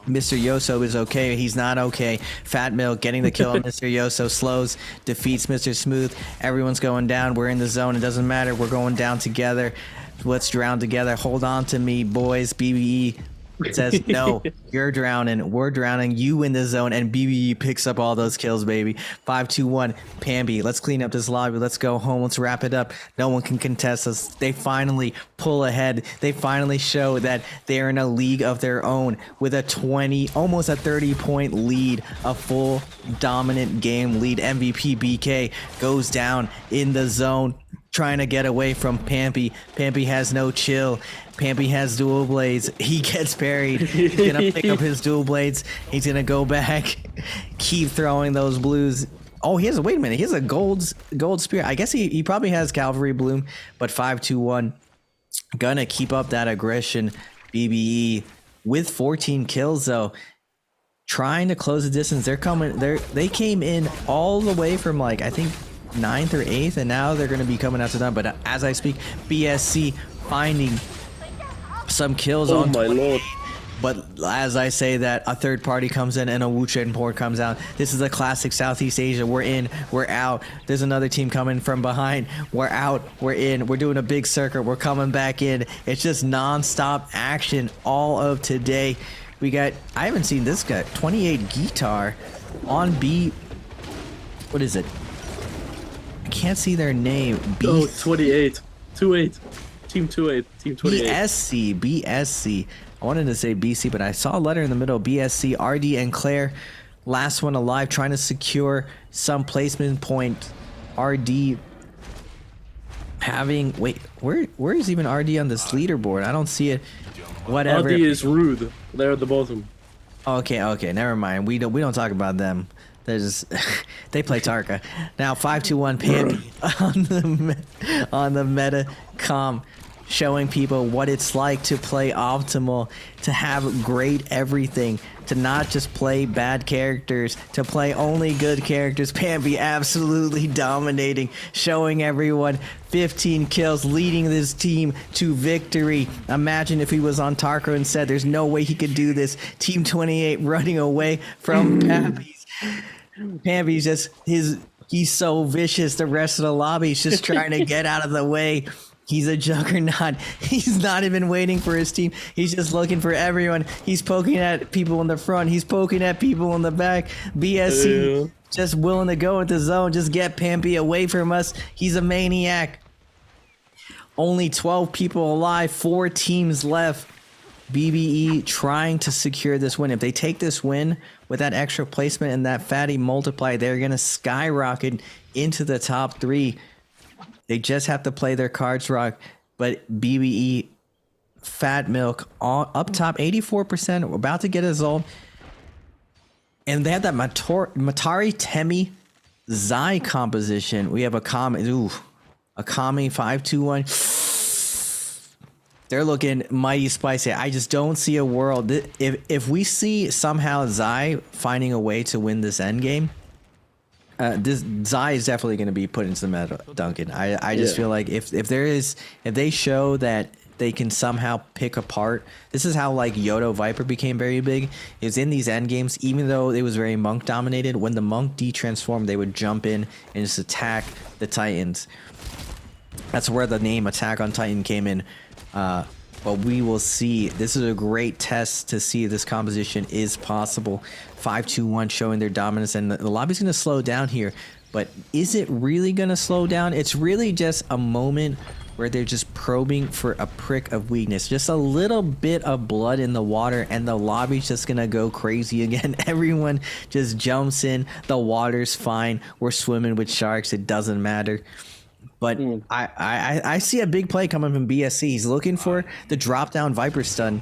Mr. Yoso is okay. He's not okay. Fat Milk getting the kill on Mr. Yoso, slows, defeats Mr. Smooth. Everyone's going down. We're in the zone. It doesn't matter. We're going down together. Let's drown together. Hold on to me, boys. BBE says, no, you're drowning. We're drowning. You in the zone. And BBE picks up all those kills, baby. 5-2-1. Pambi, let's clean up this lobby. Let's go home. Let's wrap it up. No one can contest us. They finally pull ahead. They finally show that they're in a league of their own with a 20, almost a 30-point lead. A full dominant game lead. MVP BK goes down in the zone, trying to get away from Pampi. Pampi has no chill. Pampi has dual blades. He gets parried. He's gonna pick up his dual blades. He's gonna go back, keep throwing those blues. Oh, he has a, wait a minute. He has a gold spear. I guess he probably has Cavalry Bloom, but 5-2-1. Gonna keep up that aggression. BBE with 14 kills though. Trying to close the distance. They're coming. They came in all the way from, like, I think 9th or 8th, and now they're going to be coming after them. But as I speak, BSC finding some kills on my lord. But as I say that, a third party comes in and a Wu Chen port comes out. This is a classic Southeast Asia. We're in, we're out. There's another team coming from behind. We're out, we're in. We're doing a big circuit. We're coming back in. It's just non-stop action all of today. We got, I haven't seen this guy, 28 guitar on B. What is it? I can't see their name. Oh, 28. 28. Team 28. Team 28. BSC. I wanted to say BC, but I saw a letter in the middle. BSC, RD, and Claire. Last one alive, trying to secure some placement point. RD having... Wait, where is even RD on this leaderboard? I don't see it. Whatever. RD is rude. They're at the bottom. Okay, never mind. We don't talk about them. There's they play Tarka. Now 5-2-1 Pampi on the meta comm, showing people what it's like to play optimal, to have great everything, to not just play bad characters, to play only good characters. Pampi absolutely dominating, showing everyone 15 kills, leading this team to victory. Imagine if he was on Tarka and said there's no way he could do this. Team 28 running away from Pampi's just he's so vicious. The rest of the lobby's just trying to get out of the way. He's a juggernaut. He's not even waiting for his team. He's just looking for everyone. He's poking at people in the front. He's poking at people in the back. BSC just willing to go into zone. Just get Pampi away from us. He's a maniac. Only 12 people alive. 4 teams left. BBE trying to secure this win. If they take this win with that extra placement and that fatty multiply, they're going to skyrocket into the top 3. They just have to play their cards rock. But BBE, Fat Milk, up top, 84%, about to get a Zol. And they have that Matari Temi Zai composition. We have a Kami 5-2-1. They're looking mighty spicy. I just don't see a world. If we see somehow Zai finding a way to win this end game, this Zai is definitely going to be put into the meta, Duncan. I just feel like if they show that they can somehow pick apart. This is how like Yodo Viper became very big. Is in these end games, even though it was very monk dominated, when the monk de-transformed, they would jump in and just attack the Titans. That's where the name Attack on Titan came in. But we will see. This is a great test to see if this composition is possible. 5-2-1 showing their dominance, and the lobby's going to slow down here. But is it really going to slow down? It's really just a moment where they're just probing for a prick of weakness. Just a little bit of blood in the water, and the lobby's just going to go crazy again. Everyone just jumps in. The water's fine. We're swimming with sharks. It doesn't matter. But I see a big play coming from BSC. He's looking for the drop down Viper stun,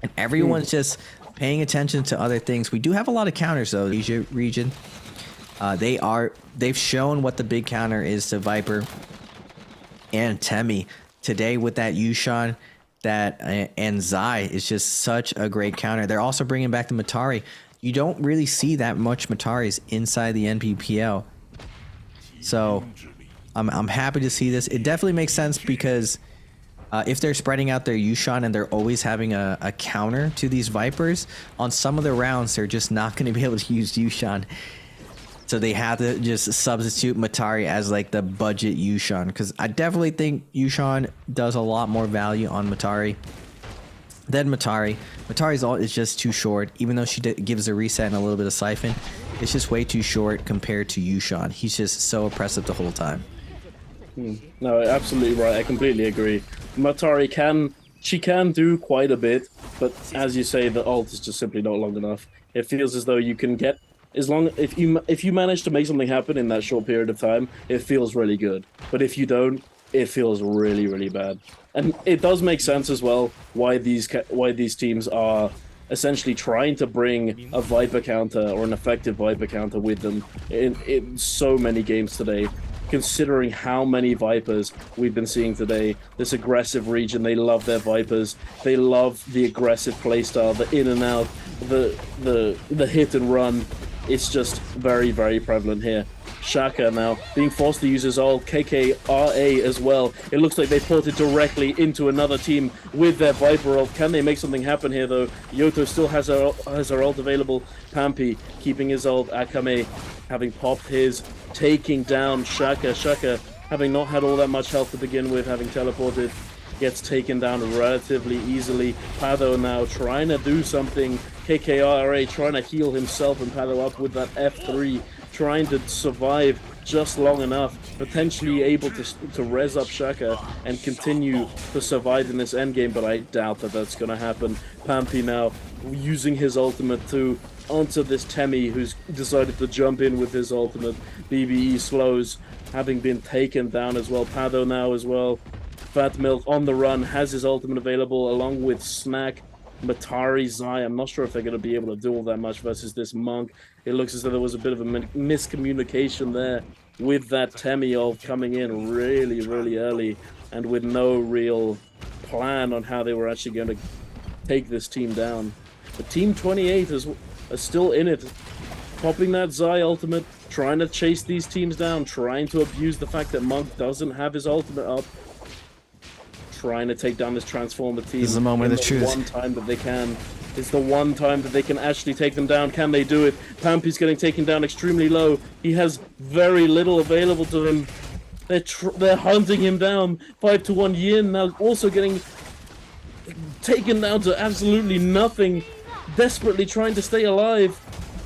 and everyone's just paying attention to other things. We do have a lot of counters though. Asia region, they've shown what the big counter is to Viper and Temi today with that Yushan, and Zai is just such a great counter. They're also bringing back the Matari. You don't really see that much Mataris inside the NPPL, so I'm happy to see this. It definitely makes sense because if they're spreading out their Yushan and they're always having a counter to these Vipers, on some of the rounds they're just not going to be able to use Yushan. So they have to just substitute Matari as like the budget Yushan, because I definitely think Yushan does a lot more value on Matari than Matari. Matari's ult is just too short, even though she gives a reset and a little bit of siphon. It's just way too short compared to Yushan. He's just so oppressive the whole time. No, absolutely right. I completely agree. Matari can do quite a bit, but as you say, the ult is just simply not long enough. It feels as though you can get if you manage to make something happen in that short period of time, it feels really good. But if you don't, it feels really, really bad. And it does make sense as well why these teams are essentially trying to bring a Viper counter or an effective Viper counter with them in so many games today. Considering how many Vipers we've been seeing today, this aggressive region, they love their Vipers. They love the aggressive playstyle, the in and out, the hit and run. It's just very, very prevalent here. Shaka now being forced to use his ult, KKRA as well. It looks like they ported directly into another team with their Viper ult. Can they make something happen here though? Yoto still has her ult available. Pampi keeping his ult. Akame having popped his, taking down Shaka. Shaka having not had all that much health to begin with, having teleported, gets taken down relatively easily. Pado now trying to do something. KKRA trying to heal himself and Pado up with that F3, trying to survive just long enough, potentially able to res up Shaka and continue to survive in this endgame, but I doubt that that's going to happen. Pampi now using his ultimate too onto this Temi, who's decided to jump in with his ultimate. BBE slows, having been taken down as well. Pado now as well. Fat Milk on the run, has his ultimate available along with Snack, Matari, Zai. I'm not sure if they're going to be able to do all that much versus this Monk. It looks as though there was a bit of a miscommunication there with that Temi ult coming in really, really early and with no real plan on how they were actually going to take this team down. But Team 28 is still in it, popping that Zai ultimate, trying to chase these teams down, trying to abuse the fact that Monk doesn't have his ultimate up, trying to take down this Transformer team. This is the moment of the truth. One time that they can. It's the one time that they can actually take them down. Can they do it? Pampi's getting taken down extremely low. He has very little available to him. They're hunting him down. 5-1 Yin now also getting taken down to absolutely nothing. Desperately trying to stay alive.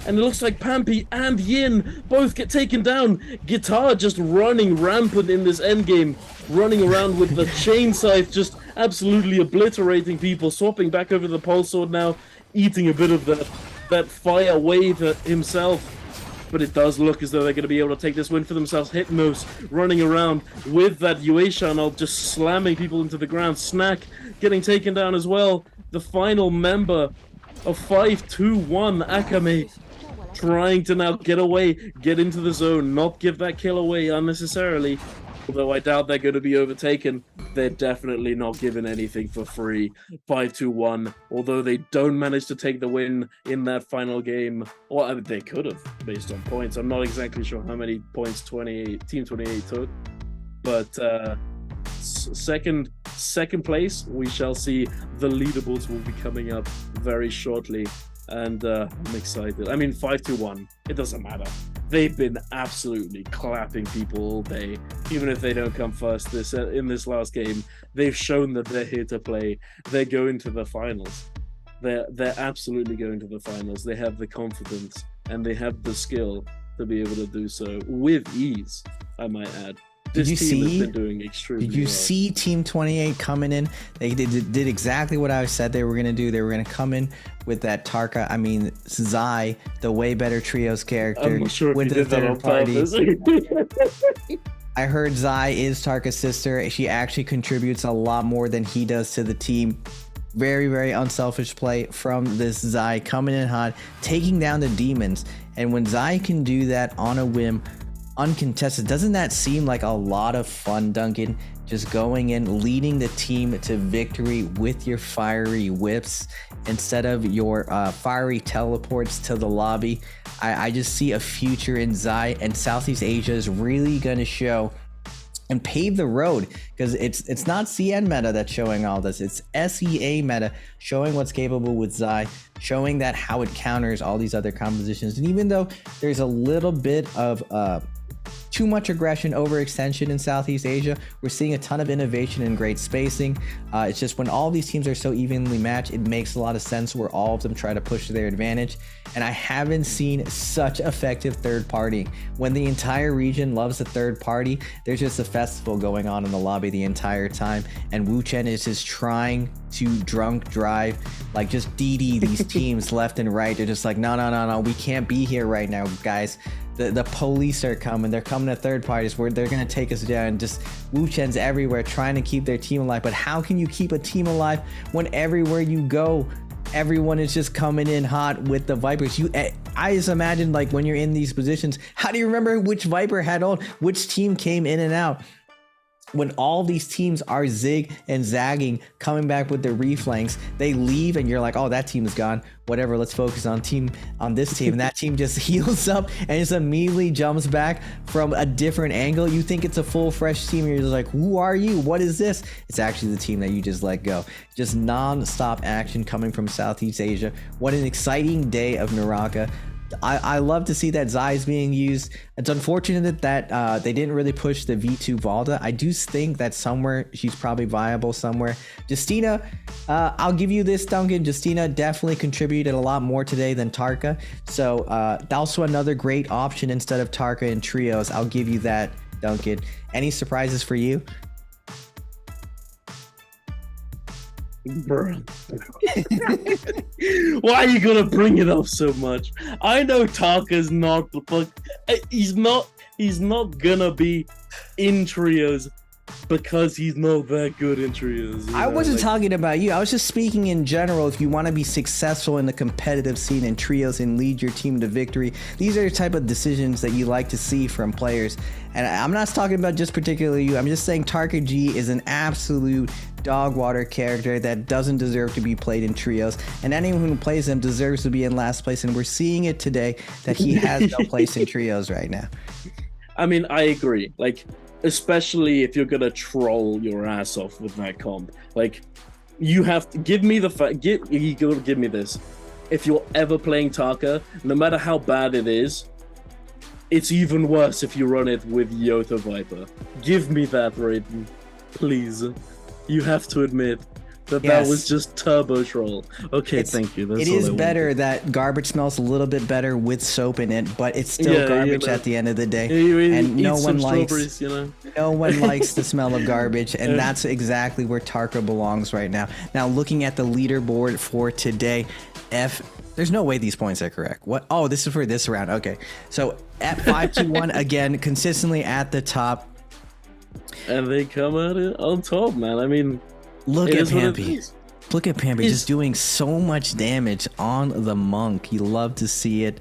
And it looks like Pampi and Yin both get taken down. Guitar just running rampant in this endgame. Running around with the chain scythe, just absolutely obliterating people. Swapping back over the pulse sword now. Eating a bit of that fire wave himself. But it does look as though they're going to be able to take this win for themselves. Hypnos running around with that Yueshan ult, just slamming people into the ground. Snack getting taken down as well. The final member of 5-2-1, Akame, trying to now get away, get into the zone, not give that kill away unnecessarily. Although I doubt they're going to be overtaken, they're definitely not giving anything for free. 5-2-1, although they don't manage to take the win in that final game. Well, I mean, they could have, based on points. I'm not exactly sure how many points Team 28 took. But second place. We shall see. The leaderboards will be coming up very shortly, and I'm excited. I mean, 5-1. It doesn't matter. They've been absolutely clapping people all day, even if they don't come first in this last game. They've shown that they're here to play. They're going to the finals. They're absolutely going to the finals. They have the confidence and they have the skill to be able to do so with ease, I might add. This team has been doing extremely well. Did you see Team 28 coming in? They did exactly what I said they were going to do. They were going to come in with that Tarka, I mean, Zai, the way better trios character. I'm not sure if with you the did that on third party. purpose. I heard Zai is Tarka's sister. She actually contributes a lot more than he does to the team. Very, very unselfish play from this Zai, coming in hot, taking down the demons. And when Zai can do that on a whim, uncontested, doesn't that seem like a lot of fun, Duncan? Just going in, leading the team to victory with your fiery whips instead of your fiery teleports to the lobby. I just see a future in Zai, and Southeast Asia is really going to show and pave the road, because it's not CN meta that's showing all this, it's SEA meta showing what's capable with Zai, showing that how it counters all these other compositions. And even though there's a little bit of too much aggression, overextension in Southeast Asia, we're seeing a ton of innovation and great spacing. It's just when all these teams are so evenly matched, it makes a lot of sense where all of them try to push to their advantage. And I haven't seen such effective third party. When the entire region loves a third party, there's just a festival going on in the lobby the entire time. And Wu Chen is just trying to drunk drive, like just DD these teams left and right. They're just like, no, we can't be here right now, guys. The police are coming. They're coming to third parties where they're going to take us down. Just Wu Chen's everywhere trying to keep their team alive. But how can you keep a team alive when everywhere you go, everyone is just coming in hot with the Vipers? I just imagine, like, when you're in these positions, how do you remember which Viper had on, which team came in and out? When all these teams are zig and zagging, coming back with their reflanks, they leave and you're like, oh, that team is gone. Whatever, let's focus on this team. And that team just heals up and just immediately jumps back from a different angle. You think it's a full fresh team. You're just like, who are you? What is this? It's actually the team that you just let go. Just non-stop action coming from Southeast Asia. What an exciting day of NARAKA. I love to see that Zai is being used. It's unfortunate that they didn't really push the V2 Valda. I do think that somewhere she's probably viable somewhere. Justina, I'll give you this, Duncan. Justina definitely contributed a lot more today than Tarka. So also another great option instead of Tarka and trios. I'll give you that, Duncan. Any surprises for you? Bruh. Why are you gonna bring it up so much? I know Tarka's not the fuck. He's not gonna be in trios because he's not that good in trios. I wasn't talking about you. I was just speaking in general. If you want to be successful in the competitive scene in trios and lead your team to victory, these are the type of decisions that you like to see from players. And I'm not talking about just particularly you. I'm just saying Tarka G is an absolute dog water character that doesn't deserve to be played in trios, and anyone who plays him deserves to be in last place, and we're seeing it today that he has no place in trios right now. I mean, I agree. Like, especially if you're gonna troll your ass off with that comp, like, you have to give me you gotta give me this. If you're ever playing Tarka, no matter how bad it is, it's even worse if you run it with Yota Viper. Give me that, Raiden, please. You have to admit that that was just turbo troll. Okay, thank you. That's it is better that garbage smells a little bit better with soap in it, but it's still garbage at the end of the day. And no one likes, no one likes the smell of garbage, and that's exactly where Tarka belongs right now. Now, looking at the leaderboard for today, there's no way these points are correct. What? Oh, this is for this round. Okay, so at 5-2-1 again, consistently at the top. And they come at it on top, man. I mean, look at Pampy. Look at Pampy just doing so much damage on the Monk. You love to see it.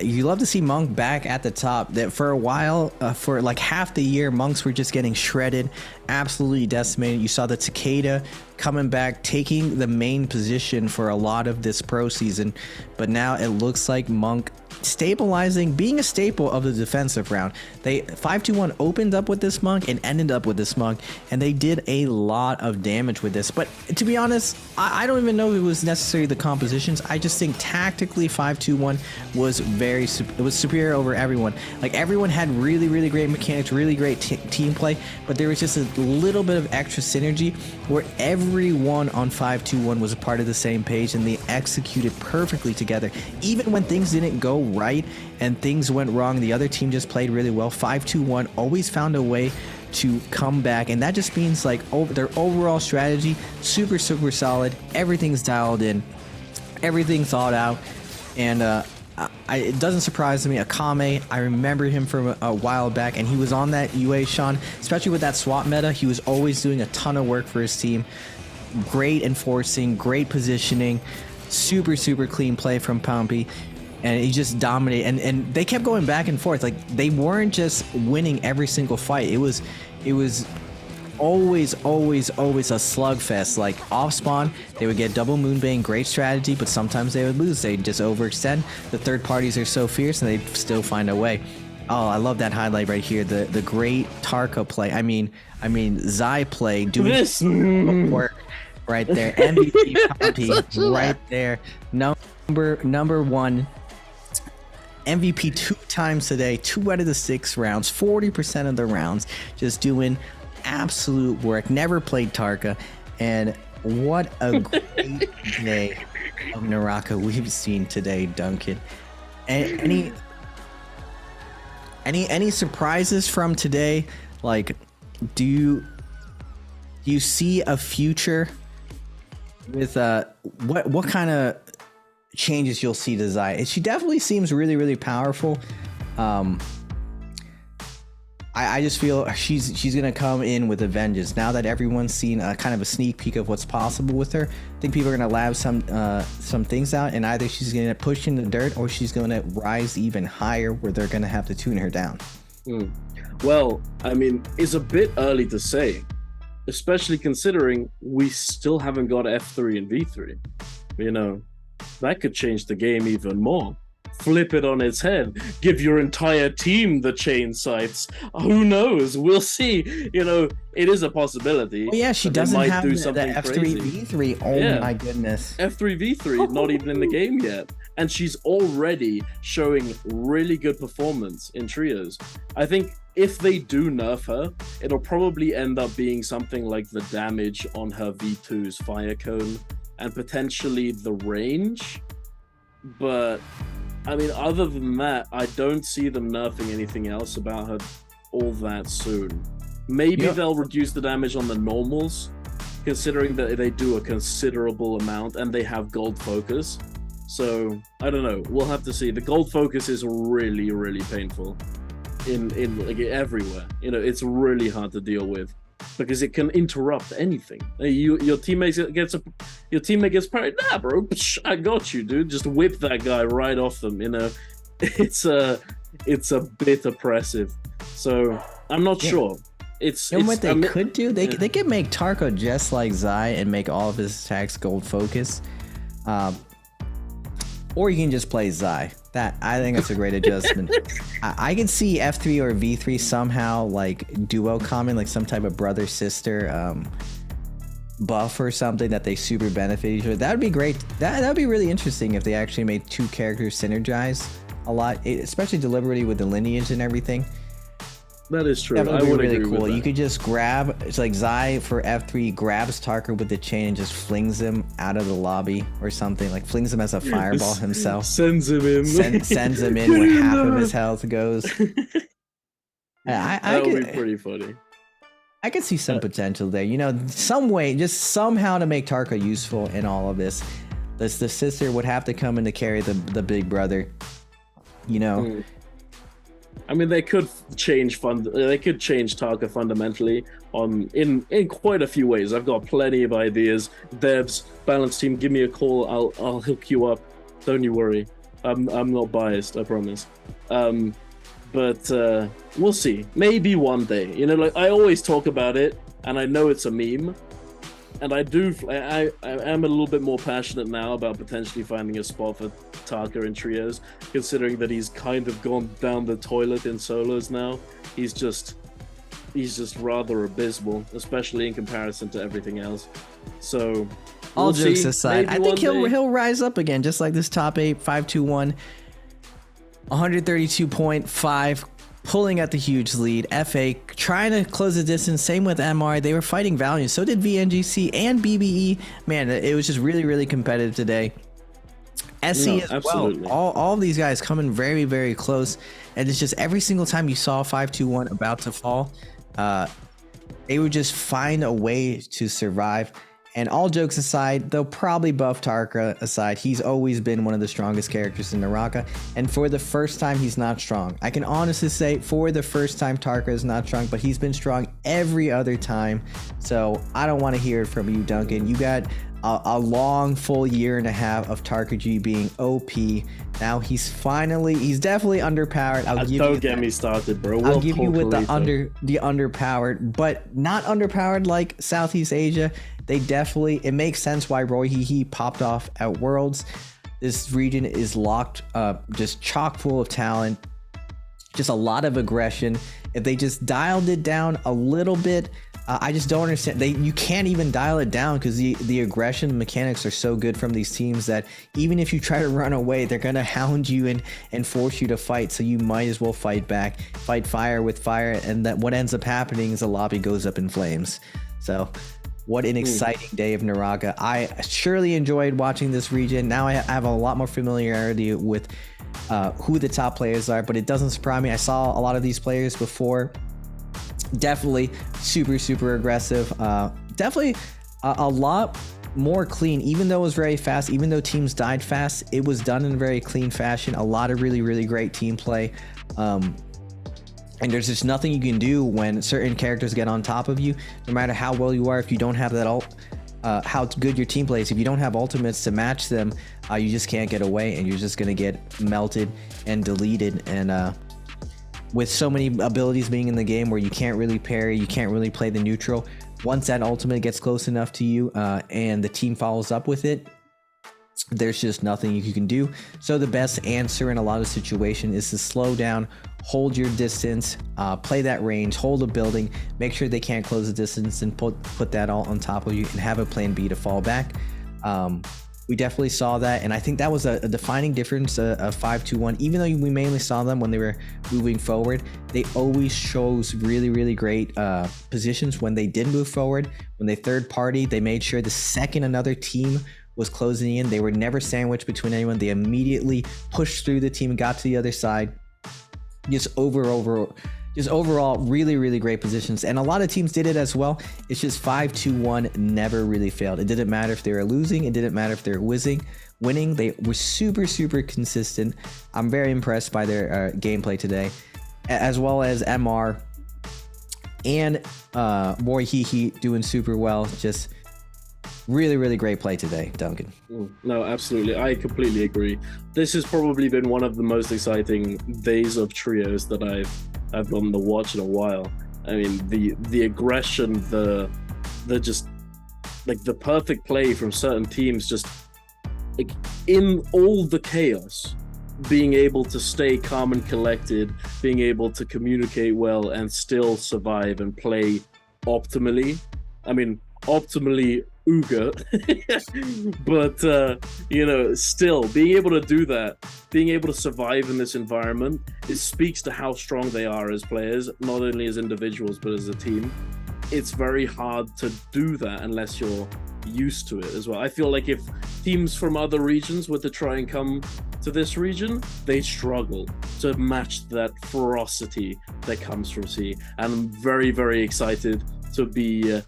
You love to see Monk back at the top. That for a while, for like half the year, Monks were just getting shredded, absolutely decimated. You saw the Takeda coming back, taking the main position for a lot of this pro season, but now it looks like Monk stabilizing, being a staple of the defensive round. They 5-2-1 opened up with this monk and ended up with this monk, and they did a lot of damage with this. But to be honest, I don't even know if it was necessarily the compositions. I just think tactically 5-2-1 was superior over everyone. Like, everyone had really, really great mechanics, really great team play, but there was just a little bit of extra synergy where everyone on 5-2-1 was a part of the same page, and they executed perfectly together. Even when things didn't go right and things went wrong, the other team just played really well. 5-2-1 always found a way to come back, and that just means like their overall strategy super solid. Everything's dialed in, everything thought out, and it doesn't surprise me. Akame, I remember him from a while back, and he was on that UA, Sean, especially with that swap meta. He was always doing a ton of work for his team. Great enforcing, great positioning, super clean play from Pompey, and he just dominated. And they kept going back and forth. Like, they weren't just winning every single fight. It was always a slugfest. Like, off spawn, they would get double moonbane, great strategy, but sometimes they would lose. They'd just overextend. The third parties are so fierce, and they'd still find a way. Oh, I love that highlight right here. The great Tarka play. I mean Zai play, doing this work right there. MVP Pompey right there. Number one. MVP 2 times today, 2 out of the 6 rounds, 40% of the rounds, just doing absolute work. Never played Tarka, and what a great day of NARAKA we've seen today, Duncan. Any surprises from today? Like, do you see a future with what kind of changes you'll see to Zai? She definitely seems really powerful. I just feel she's gonna come in with a vengeance now that everyone's seen kind of a sneak peek of what's possible with her. I think people are gonna lab some things out, and either she's gonna push in the dirt or she's gonna rise even higher, where they're gonna have to tune her down. Well, I mean, it's a bit early to say, especially considering we still haven't got F3 and V3. You know, that could change the game even more. Flip it on its head. Give your entire team the chain sights. Who knows? We'll see. You know, it is a possibility. Well, yeah, she doesn't have the F3 V3. Oh my goodness. F3 V3, not even in the game yet. And she's already showing really good performance in trios. I think if they do nerf her, it'll probably end up being something like the damage on her V2's fire cone and potentially the range. But I mean, other than that, I don't see them nerfing anything else about her all that soon. Maybe they'll reduce the damage on the normals, considering that they do a considerable amount and they have gold focus. So I don't know. We'll have to see. The gold focus is really painful in like everywhere. You know, it's really hard to deal with because it can interrupt anything. Your teammate gets parried. Nah, bro, psh, I got you, dude. Just whip that guy right off them. You know, it's a bit oppressive. So I'm not sure. And what they could do, they could make Tarka just like Zai and make all of his attacks gold focus. Or you can just play Zai. I think that's a great adjustment. I can see F3 or V3 somehow like duo common, like some type of brother sister buff or something that they super benefit each other. That would be great. That would be really interesting if they actually made 2 characters synergize a lot, especially deliberately with the lineage and everything. That is true. That would be really cool. You could just grab, it's like Zai for F3 grabs Tarka with the chain and just flings him out of the lobby or something. Like flings him as a fireball himself. Sends him in. Sends him in where half of his health goes. That would be pretty funny. I could see some potential there. You know, some way, just somehow to make Tarka useful in all of this. The sister would have to come in to carry the big brother. You know. I mean, they could change Tarka fundamentally in quite a few ways. I've got plenty of ideas. Devs, balance team, give me a call. I'll hook you up. Don't you worry. I'm not biased. I promise. But we'll see. Maybe one day. You know, like I always talk about it, and I know it's a meme, And I am a little bit more passionate now about potentially finding a spot for Taka in trios, considering that he's kind of gone down the toilet in solos now. He's just rather abysmal, especially in comparison to everything else. So all we'll jokes see. aside, Maybe I think one day. he'll rise up again, just like this top 8, 5-2-1, 132.5. Pulling at the huge lead. FA trying to close the distance. Same with MR. They were fighting Valiant. So did VNGC and BBE. Man, it was just really, really competitive today. SC as absolutely. well. All of these guys coming very, very close. And it's just every single time you saw 5-2-1 about to fall, they would just find a way to survive. And all jokes aside, they'll probably buff Tarka aside. He's always been one of the strongest characters in NARAKA. And for the first time, he's not strong. I can honestly say for the first time, Tarka is not strong, but he's been strong every other time. So I don't want to hear it from you, Duncan. You got a long full year and a half of Tarka G being OP. Now he's definitely underpowered. Don't get me started, bro. I'll give you with the underpowered, but not underpowered like Southeast Asia. It makes sense why Roy He popped off at Worlds. This region is locked up, just chock full of talent, just a lot of aggression. If they just dialed it down a little bit, I just don't understand. You can't even dial it down because the aggression mechanics are so good from these teams that even if you try to run away, they're gonna hound you and force you to fight. So you might as well fight back, fight fire with fire, and that what ends up happening is the lobby goes up in flames. So what an exciting day of NARAKA. I surely enjoyed watching this region. Now I have a lot more familiarity with who the top players are, but it doesn't surprise me. I saw a lot of these players before. Definitely super, super aggressive. Definitely a lot more clean, even though it was very fast, even though teams died fast, it was done in a very clean fashion. A lot of really, really great team play. And there's just nothing you can do when certain characters get on top of you, no matter how well you are. If you don't have that how good your team plays, if you don't have ultimates to match them, you just can't get away, and you're just gonna get melted and deleted. And with so many abilities being in the game where you can't really parry, you can't really play the neutral, once that ultimate gets close enough to you and the team follows up with it, there's just nothing you can do. So the best answer in a lot of situations is to slow down, hold your distance, play that range, hold a building, make sure they can't close the distance, and put that all on top of you and have a plan B to fall back. We definitely saw that, and I think that was a defining difference of 5-2-1. Even though we mainly saw them when they were moving forward, they always chose really, really great positions when they did move forward. When they third party, they made sure the second another team was closing in, they were never sandwiched between anyone. They immediately pushed through the team and got to the other side. Just overall really, really great positions, and a lot of teams did it as well. It's just 5-2-1 never really failed. It didn't matter if they were losing, it didn't matter if they were winning. They were super, super consistent. I'm very impressed by their gameplay today, as well as MR and Roy He doing super well. Just really, really great play today, Duncan. No, absolutely. I completely agree. This has probably been one of the most exciting days of trios that I've gotten to watch in a while. I mean, the aggression, the just like the perfect play from certain teams, just like in all the chaos, being able to stay calm and collected, being able to communicate well and still survive and play optimally. I mean, optimally Uga, but still being able to do that, being able to survive in this environment, it speaks to how strong they are as players, not only as individuals but as a team. It's very hard to do that unless you're used to it as well. I feel like if teams from other regions were to try and come to this region, they struggle to match that ferocity that comes from C. And I'm very, very excited to be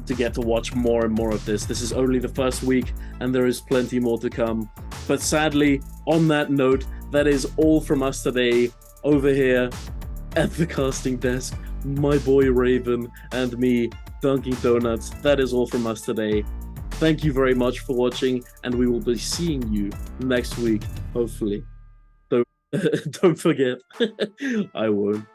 to get to watch more and more of this. This is only the first week and there is plenty more to come. But sadly, on that note, that is all from us today over here at the casting desk. My boy Raven and me, Dunkin' Donuts. That is all from us today. Thank you very much for watching, and we will be seeing you next week, hopefully. Don't forget, I won't.